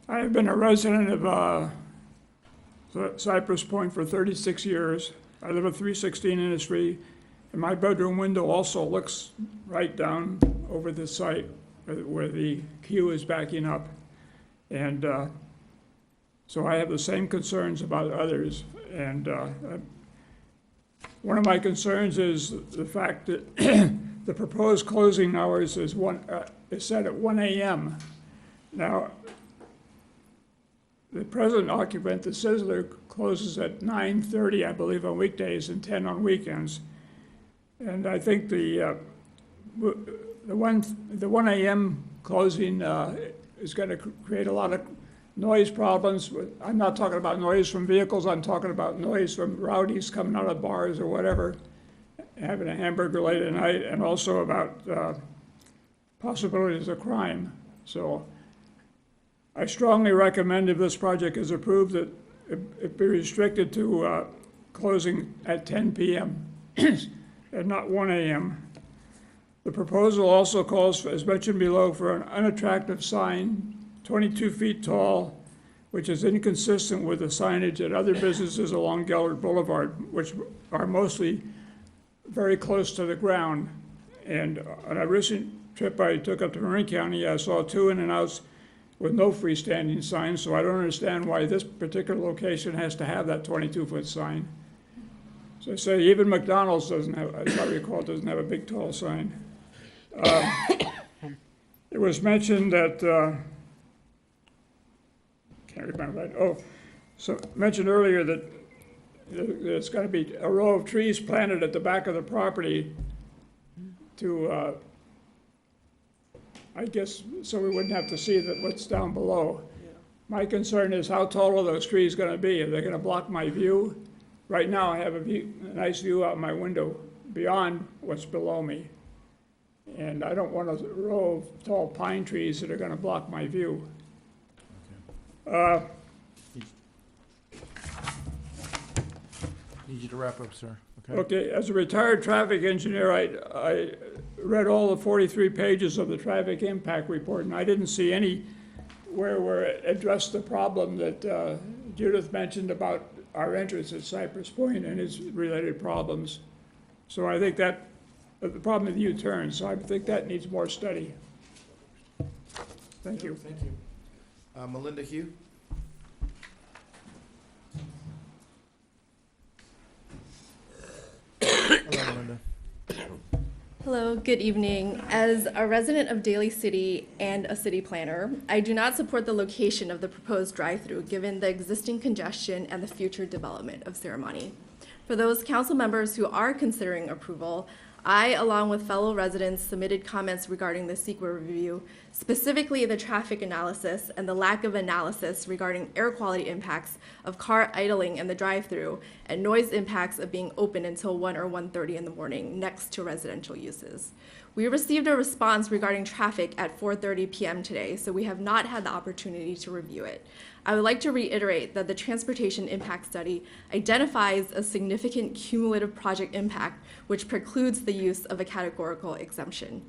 I have been a resident of Cypress Point for 36 years. I live at 316 Industry, and my bedroom window also looks right down over the site where the queue is backing up. And so I have the same concerns about others. And one of my concerns is the fact that the proposed closing hours is set at 1 a.m. Now, the present occupant, the Sizzler, closes at 9:30, I believe, on weekdays and 10 on weekends. And I think the 1 a.m. closing is going to create a lot of noise problems. I'm not talking about noise from vehicles. I'm talking about noise from rowdies coming out of bars or whatever, having a hamburger late at night, and also about possibilities of crime. So I strongly recommend, if this project is approved, that it be restricted to closing at 10 p.m. and not 1 a.m. The proposal also calls for, as mentioned below, for an unattractive sign, 22 feet tall, which is inconsistent with the signage at other businesses along Gellert Boulevard, which are mostly very close to the ground. And on a recent trip I took up to Marin County, I saw 2 In-N-Outs with no freestanding signs, so I don't understand why this particular location has to have that 22-foot sign. So I say even McDonald's doesn't have, as I recall, doesn't have a big tall sign. It was mentioned that, can't remember that, mentioned earlier that there's going to be a row of trees planted at the back of the property to, I guess, so we wouldn't have to see what's down below. My concern is, how tall are those trees going to be? Are they going to block my view? Right now, I have a nice view out my window beyond what's below me. And I don't want a row of tall pine trees that are going to block my view. Need you to wrap up, sir. Okay, as a retired traffic engineer, I read all the 43 pages of the traffic impact report, and I didn't see anywhere where it addressed the problem that Judith mentioned about our entrance at Cypress Point and its related problems. So I think that, the problem with U-turns, so I think that needs more study. Thank you. Thank you. Melinda Hugh? Hello, Melinda. Hello, good evening. As a resident of Daly City and a city planner, I do not support the location of the proposed drive-through given the existing congestion and the future development of Ceremony. For those council members who are considering approval, I, along with fellow residents, submitted comments regarding the CEQA review, specifically the traffic analysis and the lack of analysis regarding air quality impacts of car idling in the drive-through and noise impacts of being open until 1 or 1:30 in the morning next to residential uses. We received a response regarding traffic at 4:30 p.m. today, so we have not had the opportunity to review it. I would like to reiterate that the Transportation Impact Study identifies a significant cumulative project impact which precludes the use of a categorical exemption.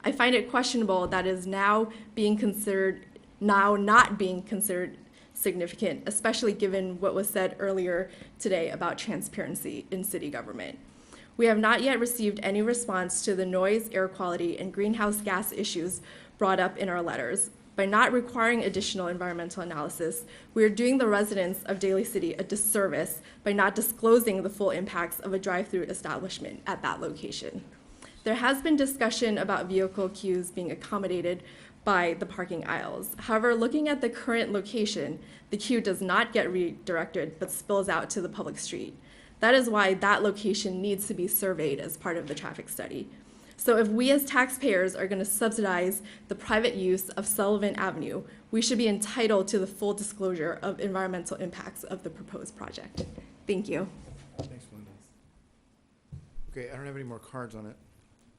I find it questionable that is now not being considered significant, especially given what was said earlier today about transparency in city government. We have not yet received any response to the noise, air quality, and greenhouse gas issues brought up in our letters. By not requiring additional environmental analysis, we are doing the residents of Daly City a disservice by not disclosing the full impacts of a drive-through establishment at that location. There has been discussion about vehicle queues being accommodated by the parking aisles. However, looking at the current location, the queue does not get redirected but spills out to the public street. That is why that location needs to be surveyed as part of the traffic study. So if we as taxpayers are going to subsidize the private use of Sullivan Avenue, we should be entitled to the full disclosure of environmental impacts of the proposed project. Thank you. Thanks, Linda. Okay, I don't have any more cards on it.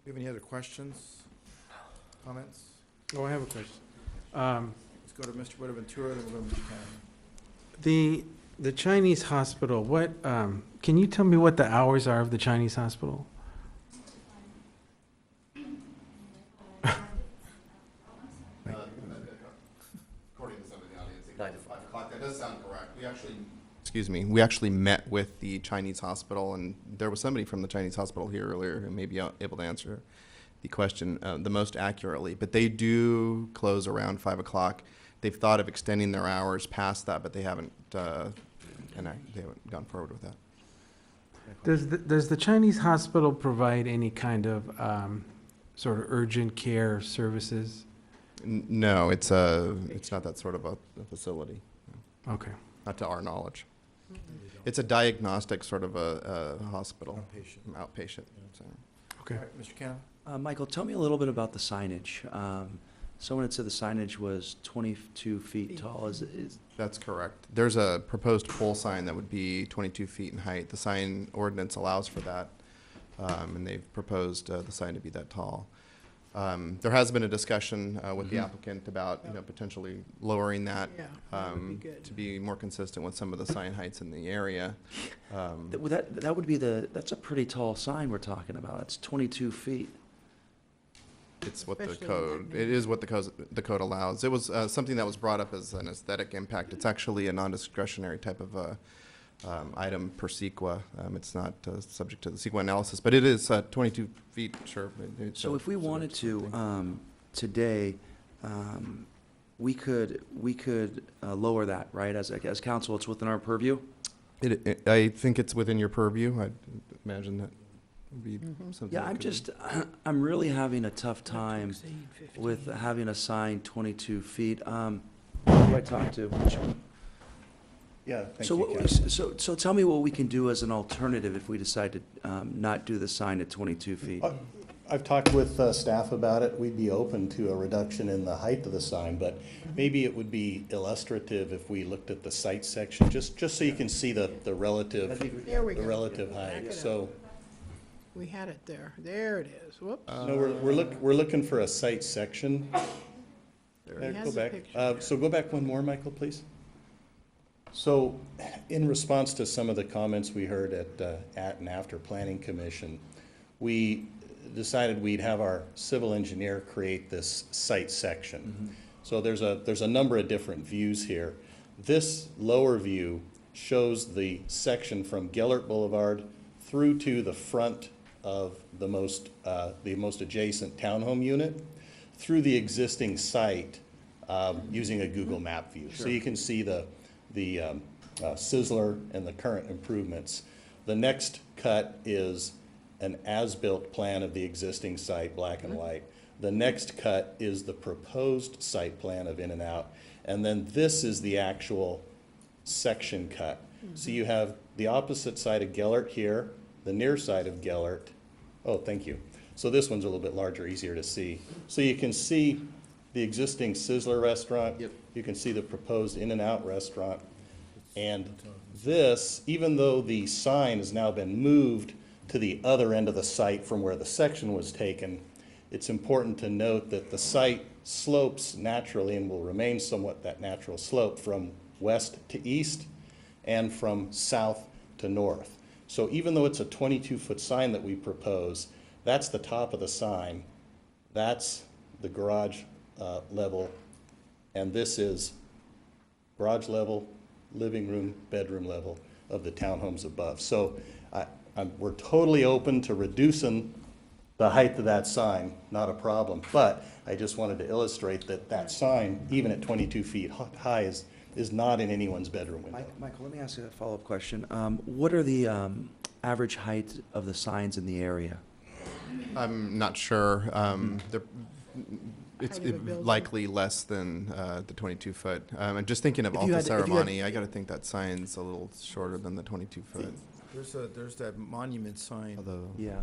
Do you have any other questions, comments? Oh, I have a question. Let's go to Mr. Buenaventura, then we'll go to Mr. Kennedy. The Chinese hospital, what, can you tell me what the hours are of the Chinese hospital? According to some of the audience, it goes to 5 o'clock. That does sound correct. We actually met with the Chinese hospital, and there was somebody from the Chinese hospital here earlier who may be able to answer the question the most accurately. But they do close around 5 o'clock. They've thought of extending their hours past that, but they haven't gone forward with that. Does the Chinese hospital provide any kind of sort of urgent care services? No, it's not that sort of a facility. Okay. Not to our knowledge. It's a diagnostic sort of a hospital. Outpatient. So. Okay. All right, Mr. Kennedy. Michael, tell me a little bit about the signage. Someone had said the signage was 22 feet tall. That's correct. There's a proposed pole sign that would be 22 feet in height. The sign ordinance allows for that, and they've proposed the sign to be that tall. There has been a discussion with the applicant about potentially lowering that to be more consistent with some of the sign heights in the area. That would be that's a pretty tall sign we're talking about. It's 22 feet. It's what the code, it is what the code allows. It was something that was brought up as an aesthetic impact. It's actually a non-discretionary type of item per CEQA. It's not subject to the CEQA analysis, but it is 22 feet, sure. So if we wanted to, today, we could lower that, right? As council, it's within our purview? I think it's within your purview. I'd imagine that would be something. Yeah, I'm really having a tough time with having a sign 22 feet. Who do I talk to? Yeah, thank So, you, Ken. so tell me what we can do as an alternative if we decide to not do the sign at 22 feet. I've talked with staff about it. We'd be open to a reduction in the height of the sign, but maybe it would be illustrative if we looked at the site section, just so you can see the relative height. So We had it there. There it is. Whoops. no, we're looking for a site section. He has Go a back. picture. So go back one more, Michael, please. So, in response to some of the comments we heard at and after Planning Commission, we decided we'd have our civil engineer create this site section. So there's a number of different views here. This lower view shows the section from Gellert Boulevard through to the front of the most adjacent townhome unit through the existing site using a Google Map view. So you can see the Sizzler and the current improvements. The next cut is an as-built plan of the existing site, black and white. The next cut is the proposed site plan of In-N-Out. And then this is the actual section cut. So you have the opposite side of Gellert here, the near side of Gellert, Oh, thank you. So this one's a little bit larger, easier to see. So you can see the existing Sizzler restaurant. Yep. You can see the proposed In-N-Out restaurant. And this, even though the sign has now been moved to the other end of the site from where the section was taken, it's important to note that the site slopes naturally and will remain somewhat that natural slope from west to east and from south to north. So even though it's a 22-foot sign that we propose, that's the top of the sign, that's the garage level, and this is garage level, living room, bedroom level of the townhomes above. So we're totally open to reducing the height of that sign, not a problem. But I just wanted to illustrate that that sign, even at 22 feet high, is not in anyone's bedroom window. Michael, let me ask you a follow-up question. What are the average height of the signs in the area? I'm not sure. It's Height of a building. likely less than the 22-foot. I'm just thinking of If you Alta had- if you had- Ceremony. I got to think that sign's a little shorter than the 22-foot. There's that monument sign Yeah.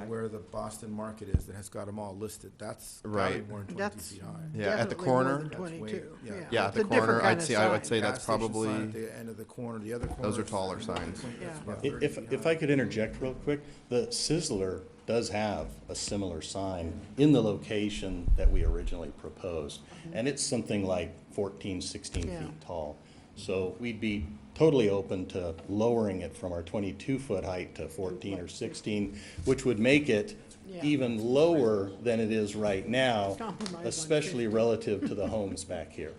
where the Boston Market is that has got them all listed. That's probably Right. more than 22 That's feet high. Yeah, at the definitely more corner. than That's way- 22. yeah. Yeah, at It's the a different corner, kind I'd of say, I would sign. say that's Gas station probably, sign at the end of the corner, the other corner. those are taller signs. Yeah. about 30 feet If high. I could interject real quick, the Sizzler does have a similar sign in the location that we originally proposed. And it's something like 14, 16 Yeah. feet tall. So we'd be totally open to lowering it from our 22-foot height to 14 or 16, which would make it Yeah. even lower than it is right now, Compromise on especially 50. relative to the homes back here.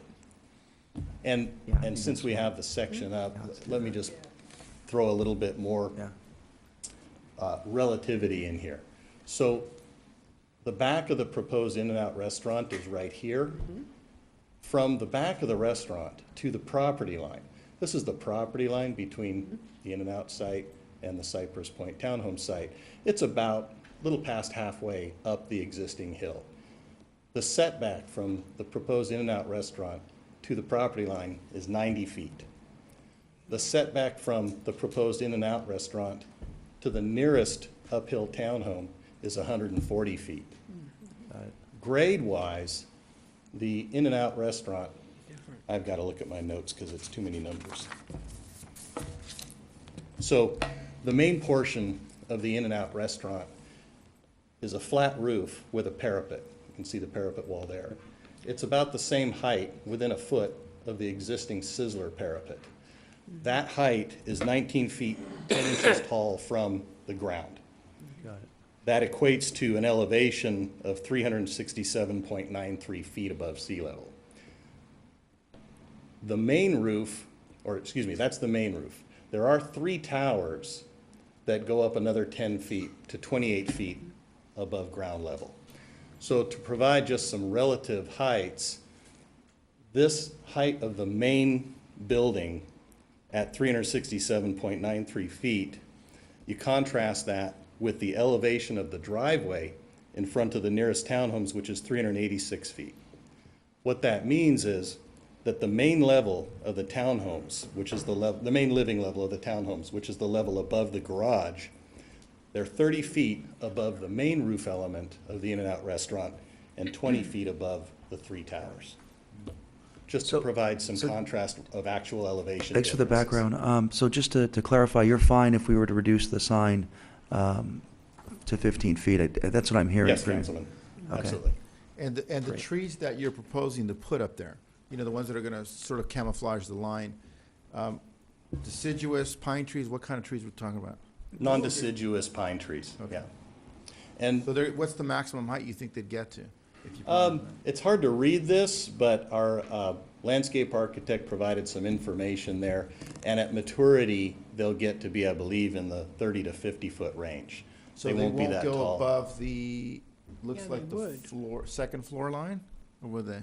And, Yeah, I think and since that's we right. have the section up, let me just throw a little bit more Yeah. relativity in here. So the back of the proposed In-N-Out restaurant is right here. From the back of the restaurant to the property line, this is the property line between the In-N-Out site and the Cypress Point Townhome site. It's about a little past halfway up the existing hill. The setback from the proposed In-N-Out restaurant to the property line is 90 feet. The setback from the proposed In-N-Out restaurant to the nearest uphill townhome is 140 feet. Grade-wise, the In-N-Out restaurant, I've got to look at my notes because it's too many numbers. So the main portion of the In-N-Out restaurant is a flat roof with a parapet. You can see the parapet wall there. It's about the same height, within a foot, of the existing Sizzler parapet. That height is 19 feet, 10 inches tall from the ground. Got it. That equates to an elevation of 367.93 feet above sea level. The main roof, or excuse me, that's the main roof. There are 3 towers that go up another 10 feet to 28 feet above ground level. So to provide just some relative heights, this height of the main building at 367.93 feet, you contrast that with the elevation of the driveway in front of the nearest townhomes, which is 386 feet. What that means is that the main level of the townhomes, which is the main living level of the townhomes, which is the level above the garage, they're 30 feet above the main roof element of the In-N-Out restaurant and 20 feet above the 3 towers. Just to provide some contrast of actual elevation. Thanks for the differences. background. So just to clarify, you're fine if we were to reduce the sign to 15 feet? That's what I'm hearing. Yes, from you. Councilman, Okay. absolutely. And the Great. trees that you're proposing to put up there, you know, the ones that are gonna sort of camouflage the line, deciduous pine trees, what kind of trees we're talking about? Non-deciduous pine trees, yeah. And So there, what's the maximum height you think they'd get to? If you put them in it's hard to read this, but our landscape architect provided some information there. And at maturity, they'll get to be, I believe, in the 30 to 50-foot range. So They won't be that go tall. above the, looks Yeah, like they the would. floor, second floor line, or would they?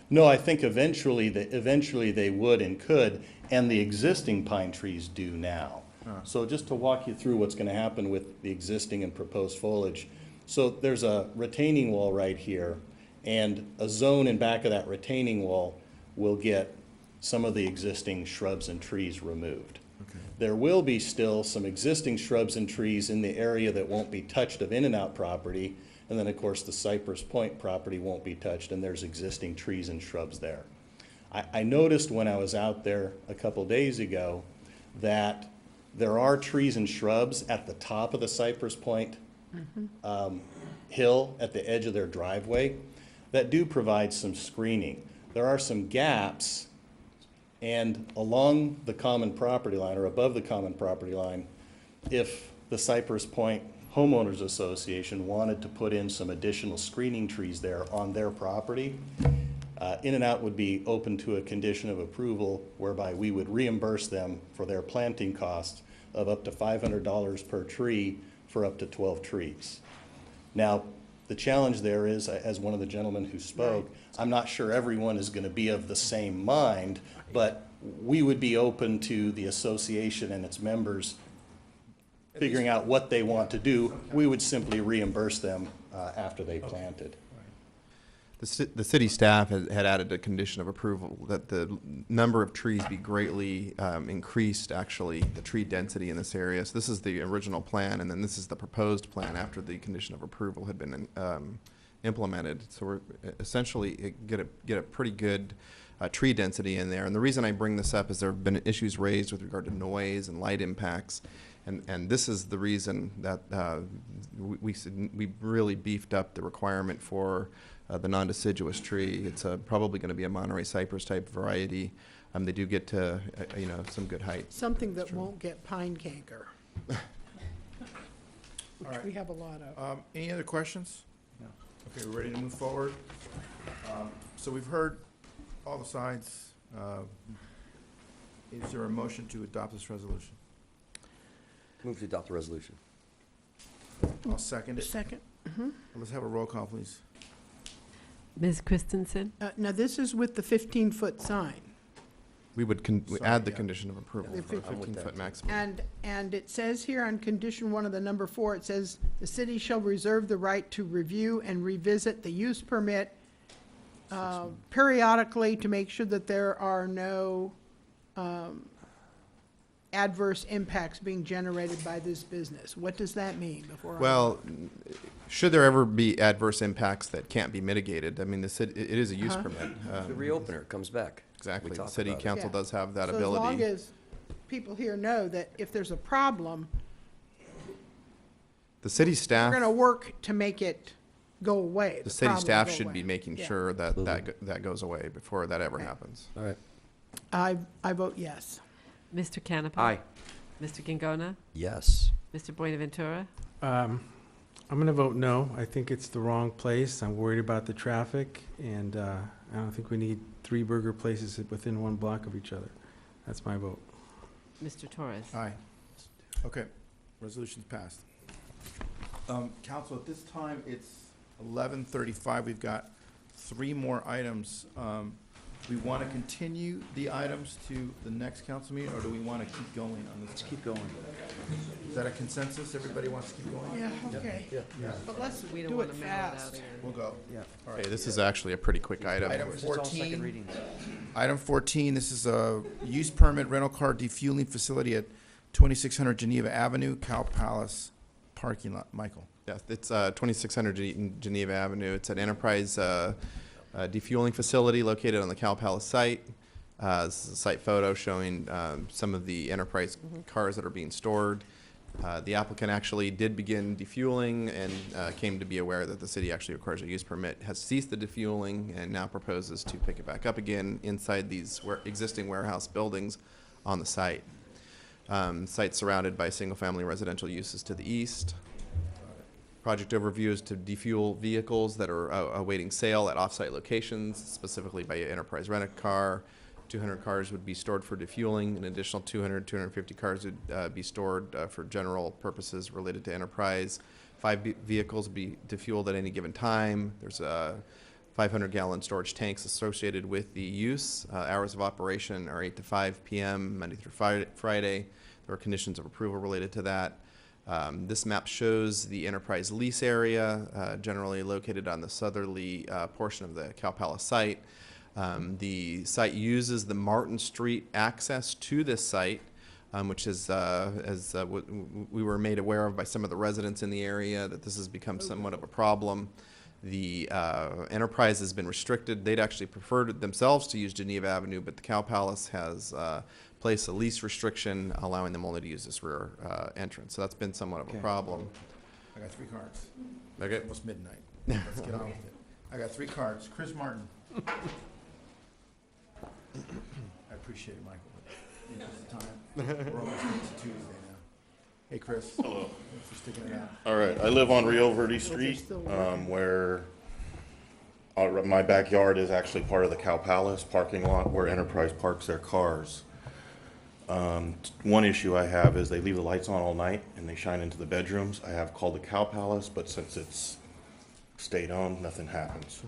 No, I think eventually they would and could, and the existing pine trees do now. So just to walk you through what's gonna happen with the existing and proposed foliage. So there's a retaining wall right here, and a zone in back of that retaining wall will get some of the existing shrubs and trees removed. There will be still some existing shrubs and trees in the area that won't be touched of In-N-Out property. And then, of course, the Cypress Point property won't be touched, and there's existing trees and shrubs there. I noticed when I was out there a couple days ago that there are trees and shrubs at the top of the Cypress Point hill at the edge of their driveway that do provide some screening. There are some gaps, and along the common property line or above the common property line, if the Cypress Point Homeowners Association wanted to put in some additional screening trees there on their property, In-N-Out would be open to a condition of approval whereby we would reimburse them for their planting costs of up to $500 per tree for up to 12 trees. Now, the challenge there is, as one of the gentlemen who spoke, I'm not sure everyone is going to be of the same mind, but we would be open to the association and its members figuring out what they want to do. We would simply reimburse them after they planted. The city staff had added a condition of approval that the number of trees be greatly increased, actually, the tree density in this area. So this is the original plan, and then this is the proposed plan after the condition of approval had been implemented. So we're essentially get a pretty good tree density in there. And the reason I bring this up is there have been issues raised with regard to noise and light impacts. And this is the reason that we really beefed up the requirement for the non-deciduous tree. It's probably going to be a Monterey cypress type variety. They do get to some good height. Something that won't get pine canker. Which we have a lot of. Any other questions? No. Okay, we're ready to move forward. So we've heard all the sides. Is there a motion to adopt this resolution? Move to adopt the resolution. I'll second it. Second. Let's have a roll call, please. Ms. Christensen? Now, this is with the 15-foot sign. We would add the condition of approval The for a 15-foot maximum. And it says here on condition 1 of the number 4, it says, "The city shall reserve the right to review and revisit the use permit periodically to make sure that there are no adverse impacts being generated by this business." What does that mean before? Well, should there ever be adverse impacts that can't be mitigated, I mean, it is a use permit. The reopener comes back. Exactly. We The talk city about it. council does have that So ability. as long as people here know that if there's a problem, The city we're staff, going to work to make it go away. the city problem staff go should away. be making Yeah. sure that goes away before that ever happens. All right. I vote yes. Mr. Canepa? Aye. Mr. Gingona? Yes. Mr. Buenaventura? I'm going to vote no. I think it's the wrong place. I'm worried about the traffic, and I don't think we need 3 burger places within 1 block of each other. That's my vote. Mr. Torres? Aye. Okay, resolution's passed. Council, at this time, it's 11:35. We've got 3 more items. We want to continue the items to the next council meeting, or do we want to keep going on this? Let's keep going. Is that a consensus? Everybody wants to keep going? Yeah, okay. Yeah. But let's We don't do want it to mail it out fast. again. We'll go. Yeah. All Okay, right. this is actually a pretty quick item. Item It's all second 14. readings. Item 14, this is a use permit rental car defueling facility at 2600 Geneva Avenue, Cow Palace parking lot. Michael. Yeah, it's 2600 Geneva Avenue. It's an enterprise defueling facility located on the Cal Palace site. This is a site photo showing some of the enterprise cars that are being stored. The applicant actually did begin defueling and came to be aware that the city actually requires a use permit, has ceased the defueling, and now proposes to pick it back up again inside these existing warehouse buildings on the site. Site surrounded by single-family residential uses to the east. Project overview is to defuel vehicles that are awaiting sale at off-site locations, specifically by Enterprise Rent-A-Car. 200 cars would be stored for defueling. An additional 250 cars would be stored for general purposes related to Enterprise. 5 vehicles would be defueled at any given time. There's 500-gallon storage tanks associated with the use. Hours of operation are 8 to 5 p.m., Monday through Friday. There are conditions of approval related to that. This map shows the enterprise lease area, generally located on the southerly portion of the Cow Palace site. The site uses the Martin Street access to this site which is, we were made aware of by some of the residents in the area, that this has become somewhat of a problem. The enterprise has been restricted. They'd actually preferred themselves to use Geneva Avenue, but the Cow Palace has placed a lease restriction allowing them only to use this rear entrance. So that's been somewhat of a problem. I got 3 cards. Okay. Almost midnight. Let's get on with it. I got 3 cards. Chris Martin. I appreciate it, Michael. We're almost into Tuesday now. Hey, Chris. Hello. Thanks for sticking it out. All right, I live on Rio Verde Street, where my backyard is actually part of the Cow Palace parking lot where Enterprise parks their cars. One issue I have is they leave the lights on all night and they shine into the bedrooms. I have called the Cow Palace, but since it's state-owned, nothing happens.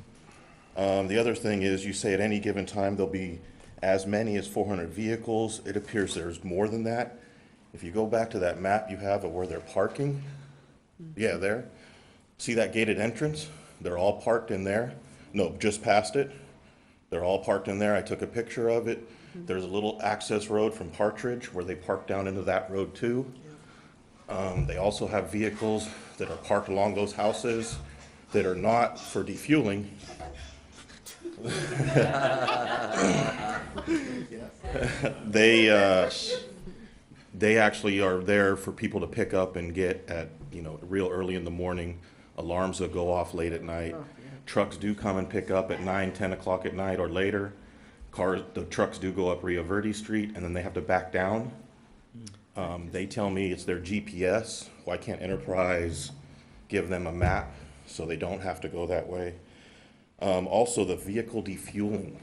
The other thing is, you say at any given time there'll be as many as 400 vehicles. It appears there's more than that. If you go back to that map you have of where they're parking, yeah, there. See that gated entrance? They're all parked in there. No, just past it. They're all parked in there. I took a picture of it. There's a little access road from Partridge where they park down into that road too. They also have vehicles that are parked along those houses that are not for defueling. They actually are there for people to pick up and get at, real early in the morning. Alarms will go off late at night. Trucks do come and pick up at 9, 10 o'clock at night or later. The trucks do go up Rio Verde Street and then they have to back down. They tell me it's their GPS. Why can't Enterprise give them a map so they don't have to go that way? Also, the vehicle defueling.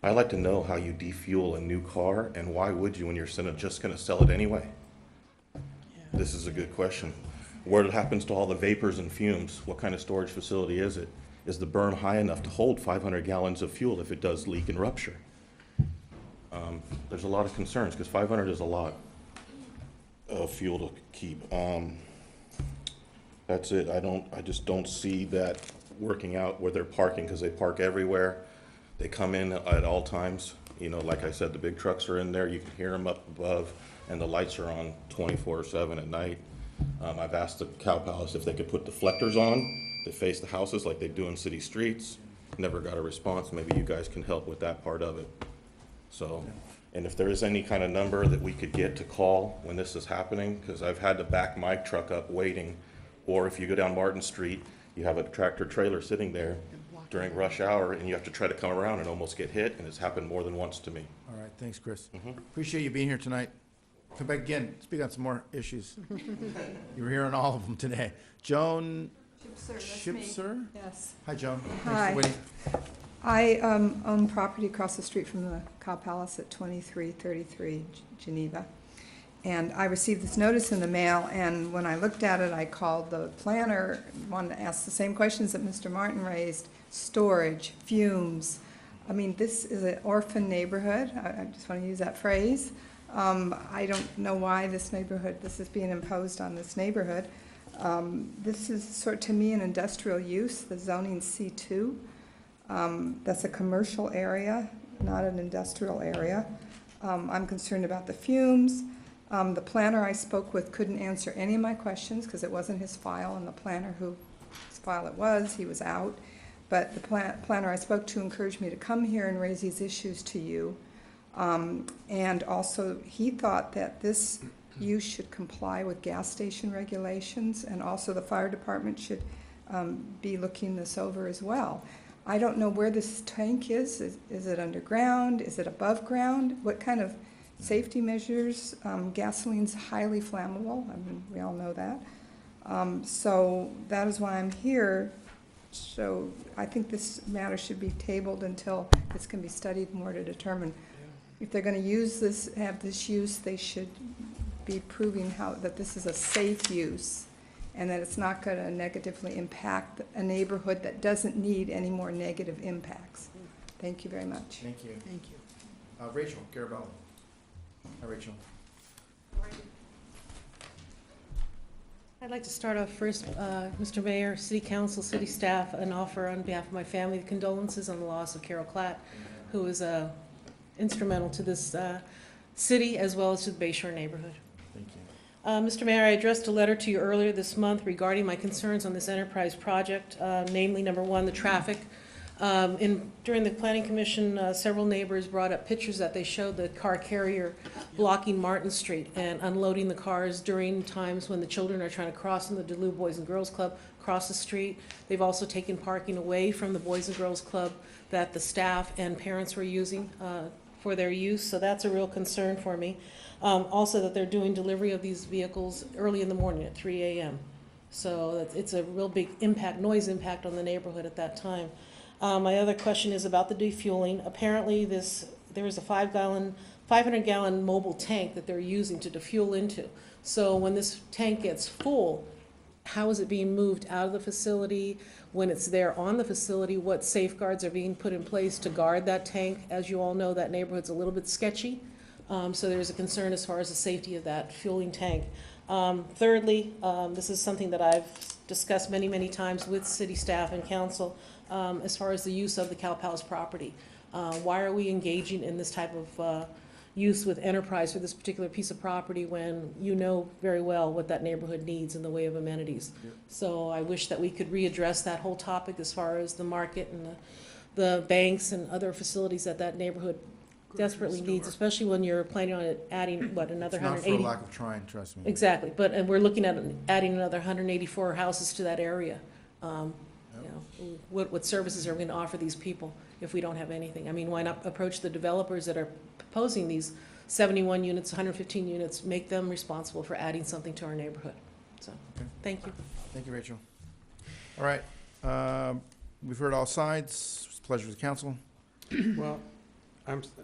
I'd like to know how you defuel a new car, and why would you when you're just going to sell it anyway? This is a good question. What happens to all the vapors and fumes? What kind of storage facility is it? Is the burn high enough to hold 500 gallons of fuel if it does leak and rupture? There's a lot of concerns, because 500 is a lot of fuel to keep. That's it. I just don't see that working out where they're parking, because they park everywhere. They come in at all times. Like I said, the big trucks are in there. You can hear them up above, and the lights are on 24/7 at night. I've asked the Cow Palace if they could put deflectors on that face the houses like they do in city streets. Never got a response. Maybe you guys can help with that part of it. So, and if there is any kind of number that we could get to call when this is happening, because I've had to back my truck up waiting, or if you go down Martin Street, you have a tractor trailer sitting there during rush hour, and you have to try to come around and almost get hit, and it's happened more than once to me. All right, thanks, Chris. Appreciate you being here tonight. Come back again, speak on some more issues. You were here on all of them today. Joan Shipser? Yes. Hi, Joan. Hi. Thanks for waiting. I own property across the street from the Cow Palace at 2333 Geneva. And I received this notice in the mail, and when I looked at it, I called the planner, wanted to ask the same questions that Mr. Martin raised: storage, fumes. I mean, this is an orphan neighborhood. I just want to use that phrase. I don't know why this is being imposed on this neighborhood. This is to me, an industrial use, the zoning C2. That's a commercial area, not an industrial area. I'm concerned about the fumes. The planner I spoke with couldn't answer any of my questions because it wasn't his file, and the planner whose file it was, he was out. But the planner I spoke to encouraged me to come here and raise these issues to you. And also, he thought that this use should comply with gas station regulations, and also the fire department should be looking this over as well. I don't know where this tank is. Is it underground? Is it above ground? What kind of safety measures? Gasoline's highly flammable. I mean, we all know that. So that is why I'm here. So I think this matter should be tabled until this can be studied more to determine if they're going to use this, have this use, they should be proving that this is a safe use and that it's not going to negatively impact a neighborhood that doesn't need any more negative impacts. Thank you very much. Thank you. Thank you. Rachel Garibelli. Hi, Rachel. I'd like to start off first, Mr. Mayor, City Council, City staff, and offer on behalf of my family condolences on the loss of Carol Klatt, who was instrumental to this city as well as to the Bayshore neighborhood. Thank you. Mr. Mayor, I addressed a letter to you earlier this month regarding my concerns on this enterprise project, namely, number one, the traffic. During the Planning Commission, several neighbors brought up pictures that they showed the car carrier blocking Martin Street and unloading the cars during times when the children are trying to cross in the Duluth Boys and Girls Club, cross the street. They've also taken parking away from the Boys and Girls Club that the staff and parents were using for their use, so that's a real concern for me. Also that they're doing delivery of these vehicles early in the morning at 3 a.m. So it's a real big impact, noise impact on the neighborhood at that time. My other question is about the defueling. Apparently there is a 500-gallon mobile tank that they're using to defuel into. So when this tank gets full, how is it being moved out of the facility? When it's there on the facility, what safeguards are being put in place to guard that tank? As you all know, that neighborhood's a little bit sketchy. So there's a concern as far as the safety of that fueling tank. Thirdly, this is something that I've discussed many, many times with city staff and council as far as the use of the Cow Palace property. Why are we engaging in this type of use with enterprise for this particular piece of property when you know very well what that neighborhood needs in the way of amenities? Yep. So I wish that we could readdress that whole topic as far as the market and the banks and other facilities that neighborhood desperately needs, especially when you're planning on adding, what, another It's not 180? for lack of trying, trust me. Exactly, and we're looking at adding another 184 houses to that area. You know, what services are we going to offer these people if we don't have anything? I mean, why not approach the developers that are proposing these 71 units, 115 units, make them responsible for adding something to our neighborhood? So, thank you. Thank you, Rachel. All right, we've heard all sides. It's a pleasure to the council. Well,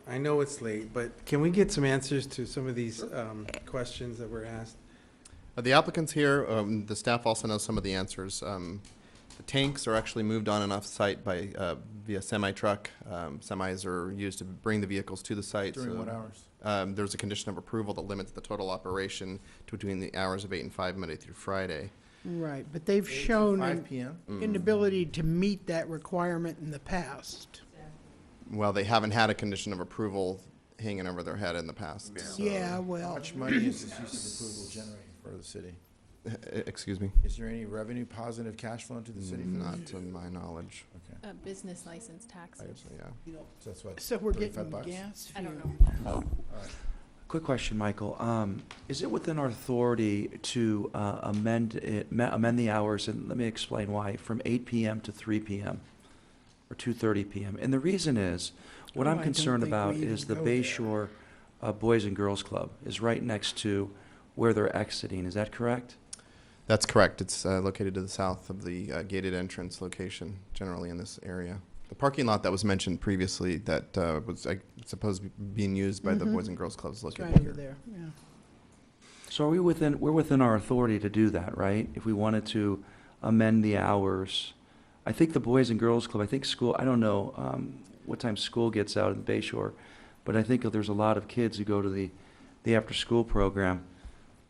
I know it's late, but can we get some answers to some of these questions that were asked? The applicants here, the staff also knows some of the answers. The tanks are actually moved on and off site by via semi-truck. Semis are used to bring the vehicles to the site. During what hours? There's a condition of approval that limits the total operation to between the hours of 8 and 5, Monday through Friday. Right, but they've shown 5 p.m.? an inability to meet that requirement in the past. Well, they haven't had a condition of approval hanging over their head in the past. So. Yeah, well. How much money is this use of approval generating for the city? Excuse me? Is there any revenue positive cash flow into the city? Not to my knowledge. Okay. Business license taxes. Yeah. So that's what, So we're getting 35 bucks? gas. I don't fuel. know. All right. Quick question, Michael. Is it within our authority to amend the hours, and let me explain why, from 8 p.m. to 3 p.m. or 2:30 p.m.? And the reason is, what Oh, I'm I don't concerned think about we even is the go there. Bayshore Boys and Girls Club is right next to where they're exiting. Is that correct? That's correct. It's located to the south of the gated entrance location, generally in this area. The parking lot that was mentioned previously that was supposed to be being used by the Boys and Girls Club is It's located right over here. there, yeah. So we're within our authority to do that, right? If we wanted to amend the hours. I think the Boys and Girls Club, I think school, I don't know what time school gets out in Bayshore, but I think there's a lot of kids who go to the after-school program.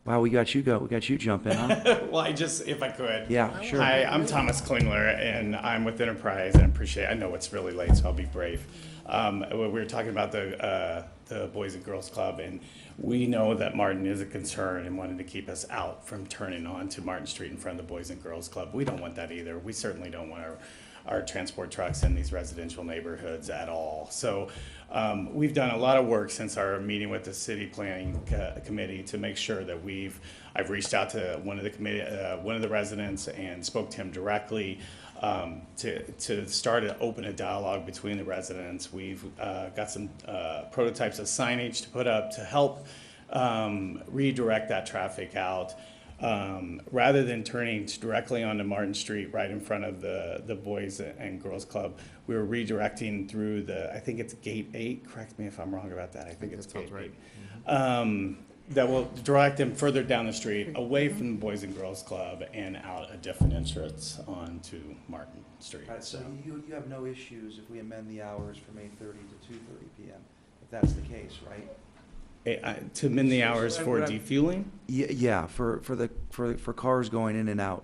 Wow, we got you jumping, huh? Well, if I could. Yeah, sure. Hi, I'm Thomas Klingler, and I'm with Enterprise, and I know it's really late, so I'll be brief. We were talking about the Boys and Girls Club, and we know that Martin is a concern and wanted to keep us out from turning on to Martin Street in front of the Boys and Girls Club. We don't want that either. We certainly don't want our transport trucks in these residential neighborhoods at all. So we've done a lot of work since our meeting with the city planning committee to make sure that I've reached out to one of the residents and spoke to him directly to start to open a dialogue between the residents. We've got some prototypes of signage to put up to help redirect that traffic out. Rather than turning directly onto Martin Street right in front of the Boys and Girls Club, we were redirecting through I think it's Gate 8, correct me if I'm wrong about that, I think it's Gate 8. That will direct them further down the street, away from the Boys and Girls Club and out a different entrance onto Martin Street. All right, so you have no issues if we amend the hours from 8:30 to 2:30 p.m., if that's the case, right? To amend the hours for defueling? Yeah, for cars going in and out.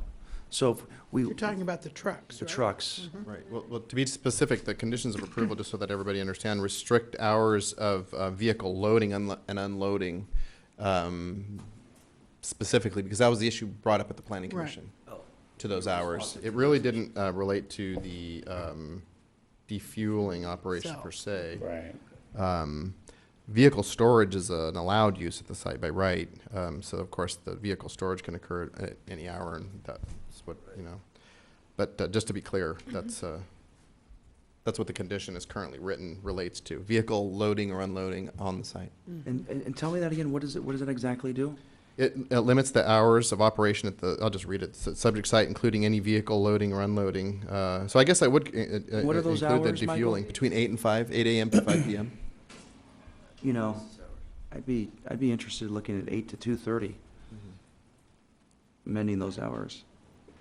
So if we. You're talking about the trucks, The right? trucks. Right, well, to be specific, the conditions of approval, just so that everybody understand, restrict hours of vehicle loading and unloading, specifically, because that was the issue brought up at the planning Right. commission, to those hours. It really didn't relate to the defueling operation So- per se. Right. Vehicle storage is an allowed use at the site by right, so of course, the vehicle storage can occur at any hour, and that's what, you know. But just to be clear, that's what the condition is currently written relates to, vehicle loading or unloading on the site. And tell me that again, what does it exactly do? It limits the hours of operation at the, I'll just read it, subject site, including any vehicle loading or unloading. So I guess I would What are those include hours, the Michael? defueling, between 8 and 5, 8 a.m. to 5 p.m. You know, I'd be interested in looking at 8 to 2:30. Amending those hours.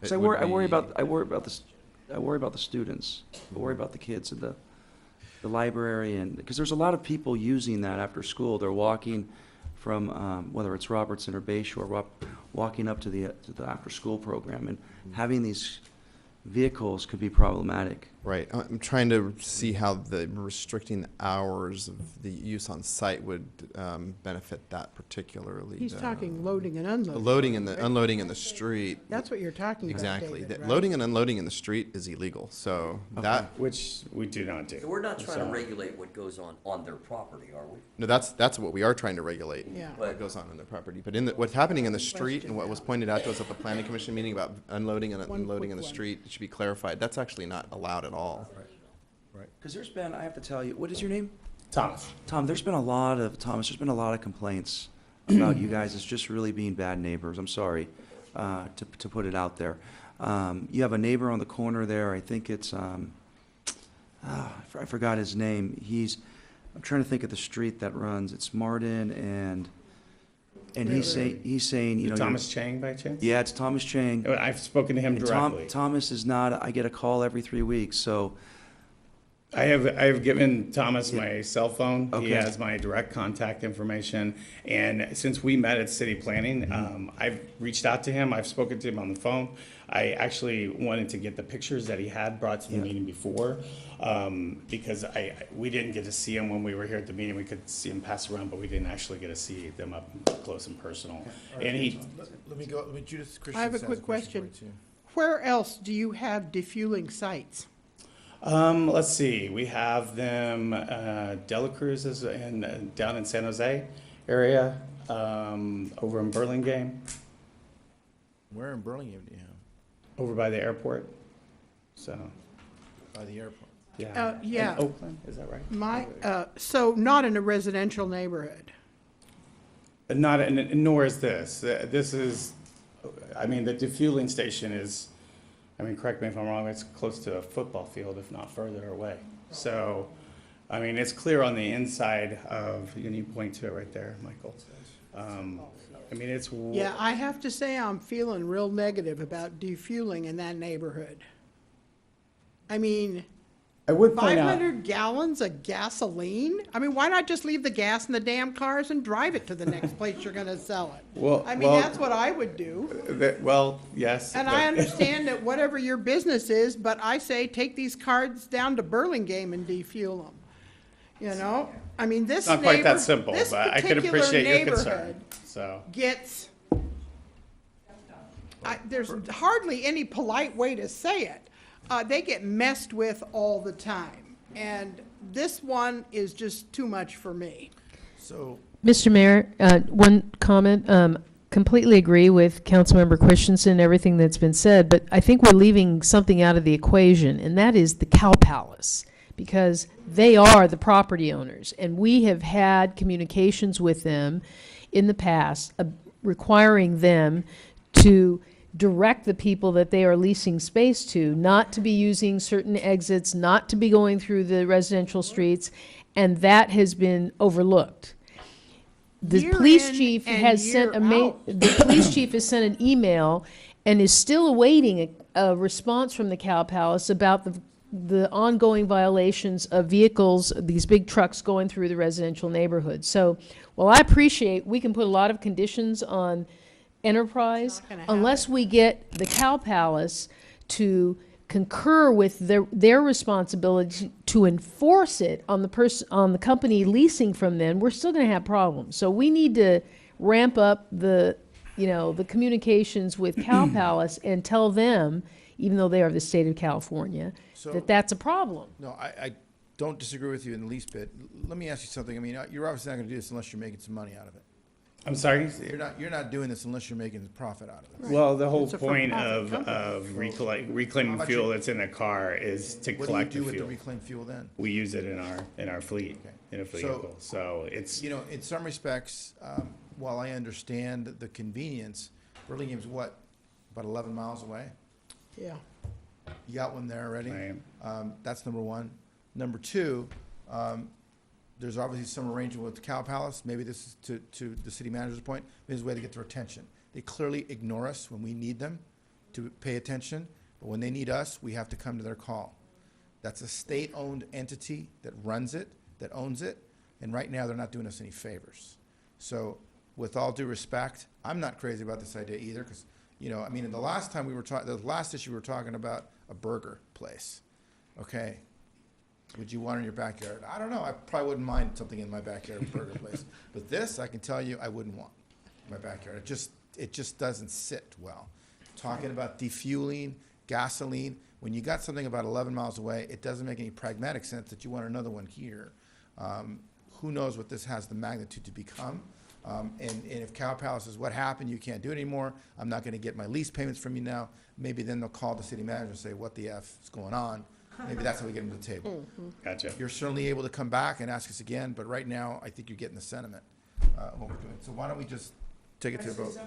'Cause It I would worry be- about the students. I worry about the kids at the library, and, because there's a lot of people using that after school. They're walking from, whether it's Robertson or Bay Shore, walking up to the after-school program, and having these vehicles could be problematic. Right. I'm trying to see how the restricting the hours of the use on site would benefit that particularly. He's the- talking loading and unloading. The loading and the right? unloading in the street. That's what you're talking about, Exactly. David, The right? Loading and unloading in the street is illegal, so that, Which we do not do. So we're not trying to So- regulate what goes on their property, are we? no, that's what we are trying to regulate. Yeah. What goes on in the property. But what's happening in the street and what was pointed out to us at the planning commission meeting about unloading and One unloading in the quick one. street, it should be clarified. That's actually not allowed at all. Because there's been, I have to tell you, what is your name? Thomas. Tom, there's been a lot of complaints about you guys as just really being bad neighbors. I'm sorry, to put it out there. You have a neighbor on the corner there, I think it's, I forgot his name. I'm trying to think of the street that runs, it's Martin, and he's saying, you know. Thomas Chang by chance? Yeah, it's Thomas Chang. I've spoken to him And directly. Thomas is not, I get a call every 3 weeks, so. I have given Thomas my cell phone. He Okay. has my direct contact information. And since we met at city planning, I've reached out to him. I've spoken to him on the phone. I actually wanted to get the pictures that he had brought to the meeting before, because we didn't get to see him when we were here at the meeting. We could see him pass around, but we didn't actually get to see them up close and personal. And he, Let me go, Judith Christian I have a has quick question. for you, too. Where else do you have defueling sites? let's see, we have them, Dela Cruz is down in San Jose area, over in Burlingame, Where in Burlingame do you have? over by the airport. So, By the airport. yeah. Yeah. In Oakland, is that right? So not in a residential neighborhood? Not, nor is this. This is, I mean, the defueling station is, I mean, correct me if I'm wrong, it's close to a football field, if not further away. So, I mean, it's clear on the inside of, you point to it right there, Michael. I mean, it's. Yeah, I have to say I'm feeling real negative about defueling in that neighborhood. I mean, I would point out. 500 gallons of gasoline? I mean, why not just leave the gas in the damn cars and drive it to the next place you're gonna sell it? Well, I mean, well, that's what I would do. Well, yes. And but- I understand that whatever your business is, but I say take these cars down to Burlingame and defuel them. You know, I mean, this Not quite that neighbor- simple, this but I could particular appreciate your concern, neighborhood so. Gets, there's hardly any polite way to say it. They get messed with all the time. And this one is just too much for me. So, Mr. Mayor, one comment. Completely agree with Councilmember Christensen and everything that's been said, but I think we're leaving something out of the equation, and that is the Cow Palace, because they are the property owners, and we have had communications with them in the past requiring them to direct the people that they are leasing space to not to be using certain exits, not to be going through the residential streets, and that has been overlooked. The Year police in chief and has year sent the police chief has sent an email and is still awaiting a response from the Cow Palace about the ongoing violations of vehicles, these big trucks going through the residential neighborhood. So, while I appreciate we can put a lot of conditions on enterprise, Not gonna happen. unless we get the Cow Palace to concur with their responsibility to enforce it on the company leasing from them, we're still going to have problems. So we need to ramp up the communications with Cow Palace and tell them, even though they are the state of California, that that's a problem. No, I don't disagree with you in the least bit. Let me ask you something. I mean, you're obviously not going to do this unless you're making some money out of it. I'm sorry? You're not doing this unless you're making a profit out of it. Well, the whole It's a point for-profit of, company. reclaiming How fuel much- that's in a car is to What do you collect do the with the fuel. reclaimed fuel then? We use it in our fleet, in a vehicle. So it's, You know, in some respects, while I understand the convenience, Burlingham's what, about 11 miles away? Yeah. You got one there already? I am. That's number one. Number two, there's obviously some arrangement with the Cow Palace. Maybe this is to the city manager's point. Maybe it's a way to get their attention. They clearly ignore us when we need them to pay attention, but when they need us, we have to come to their call. That's a state-owned entity that runs it, that owns it, and right now they're not doing us any favors. So, with all due respect, I'm not crazy about this idea either, because, I mean, the last time the last issue we were talking about a burger place. Okay, would you want it in your backyard? I don't know. I probably wouldn't mind something in my backyard, a burger place. But this, I can tell you, I wouldn't want in my backyard. It just doesn't sit well. Talking about defueling, gasoline, when you got something about 11 miles away, it doesn't make any pragmatic sense that you want another one here. Who knows what this has the magnitude to become? And if Cow Palace says, what happened, you can't do it anymore, I'm not gonna get my lease payments from you now, maybe then they'll call the city manager and say, what the F is going on? Maybe that's how we get them to the table. gotcha. You're certainly able to come back and ask us again, but right now, I think you're getting the sentiment of what we're doing. So why don't we just take it to a vote?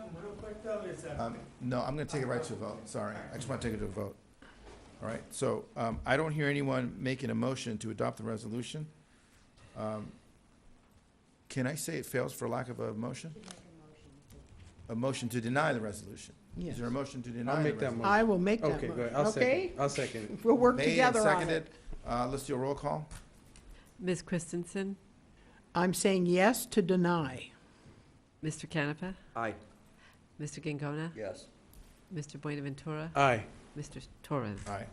No, I'm gonna take it right to a vote, sorry. I just wanna take it to a vote. All right, so I don't hear anyone making a motion to adopt the resolution. Can I say it fails for lack of a motion? A motion to deny the resolution. Yes. Is there a motion to deny I'll the make that resolution? motion. I will make that Okay, go ahead. motion, I'll okay? second. I'll second it. We'll work Made and together on seconded. it. Let's do a roll call. Ms. Christensen, I'm saying yes to deny. Mr. Canepa, Aye. Mr. Gingona, Yes. Mr. Buenaventura, Aye. Mr. Torres. Aye.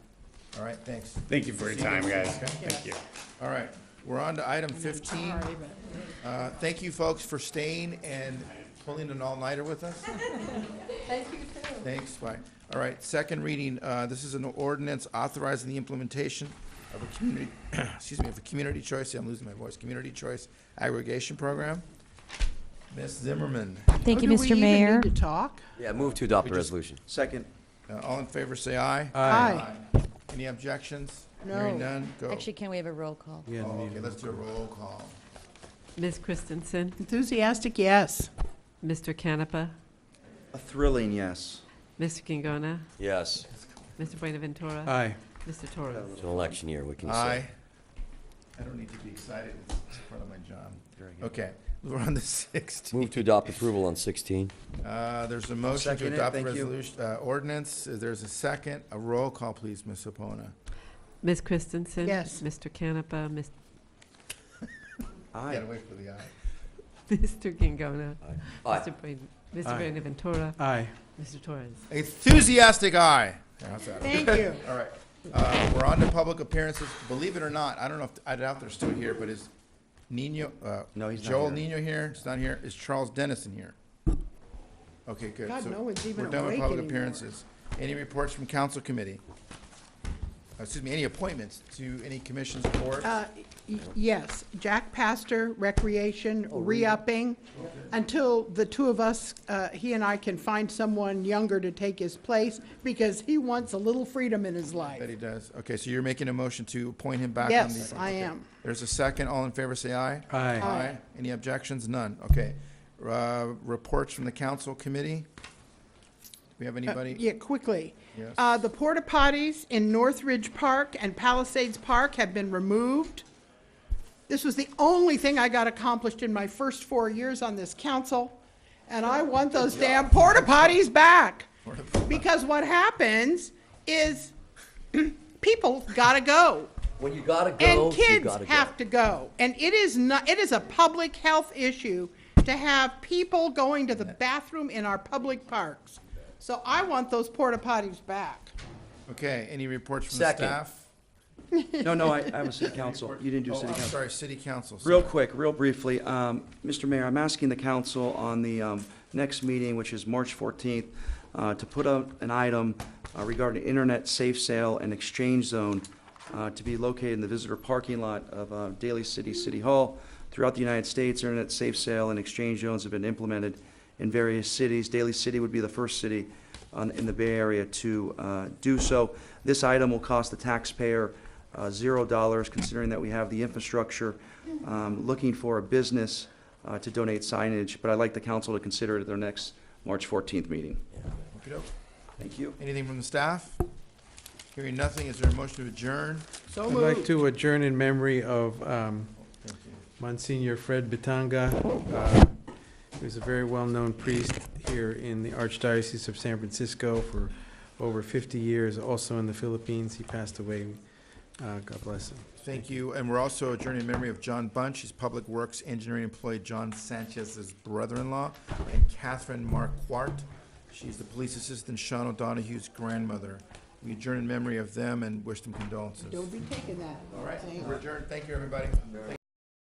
All right, thanks. Thank you for your time, guys. Okay. Thank you. All right, we're on to item 15. Sorry, but- Thank you, folks, for staying and pulling an all-nighter with us. Thank you, too. Thanks, bye. All right, second reading, this is an ordinance authorizing the implementation of a community, of a community choice, I'm losing my voice, community choice aggregation program. Ms. Zimmerman, Thank you, Oh, do we Mr. even Mayor. need to talk? Yeah, move to adopt the We just- resolution. Second. all in favor, say aye. Aye. Any objections? No. Hearing none, go. Actually, can we have a roll call? Yeah, Oh, need okay, a- let's do a roll call. Ms. Christensen, Enthusiastic, yes. Mr. Canepa, A thrilling yes. Mr. Gingona, Yes. Mr. Buenaventura, Aye. Mr. Torres. It's an election year, we can say. Aye. I don't need to be excited, it's part of my job. Okay, we're on the 16th. Move to adopt approval on 16. There's a motion to Second it, adopt the thank you. resolution, ordinance. There's a second. A roll call, please, Ms. Opona. Ms. Christensen. Yes. Mr. Canepa, Aye. Gotta wait for the aye. Mr. Gingona, Aye. Mr. Aye. Buenaventura, Aye. Mr. Torres. Enthusiastic aye. How's that? Thank you. All right. We're on to public appearances. Believe it or not, I don't know if, I doubt they're still here, but is Nino, No, he's not Joel here. Nino here? It's not here. Is Charles Dennison here? Okay, good. God, So no one's even we're done with awake public anymore. appearances. Any reports from council committee? Excuse me, any appointments to any commissions or boards? Yes, Jack Pastor, Recreation, re-upping, until the two of us, he and I can find someone younger to take his place, because he wants a little freedom in his life. Bet he does. Okay, so you're making a motion to appoint him back on the... Yes, I okay. am. There's a second. All in favor, say aye. Aye. Aye. Any objections? None. Okay. Reports from the council committee? Do we have anybody? Yeah, quickly. Yes. The porta potties in Northridge Park and Palisades Park have been removed. This was the only thing I got accomplished in my first 4 years on this council, and I want those damn porta potties back. Because what happens is people gotta go. When you gotta go, And you kids gotta go. have to go. And it is not, it is a public health issue to have people going to the bathroom in our public parks. So I want those porta potties back. Okay, any reports from the Second. staff? No, I have a city council. You didn't do Oh, city I'm council. sorry, city council. Real sorry. quick, real briefly, Mr. Mayor, I'm asking the council on the next meeting, which is March 14th, to put out an item regarding internet safe sale and exchange zone to be located in the visitor parking lot of Daly City Hall. Throughout the United States, internet safe sale and exchange zones have been implemented in various cities. Daly City would be the first city in the Bay Area to do so. This item will cost the taxpayer $0, considering that we have the infrastructure. Looking for a business to donate signage, but I'd like the council to consider it at their next March 14th meeting. Okey-doke. Thank you. Anything from the staff? Hearing nothing, is there a motion to adjourn? So I'd moved. like to adjourn in memory of Monsignor Fred Batanga. He was a very well-known priest here in the Archdiocese of San Francisco for over 50 years, also in the Philippines. He passed away. God bless him. Thank you. And we're also adjourning in memory of John Bunch, his Public Works Engineering employee John Sanchez's brother-in-law, and Catherine Marquardt. She's the police assistant Sean O'Donoghue's grandmother. We adjourn in memory of them and wish them condolences. Don't be taking that. All right, we're adjourned. Thank you, everybody.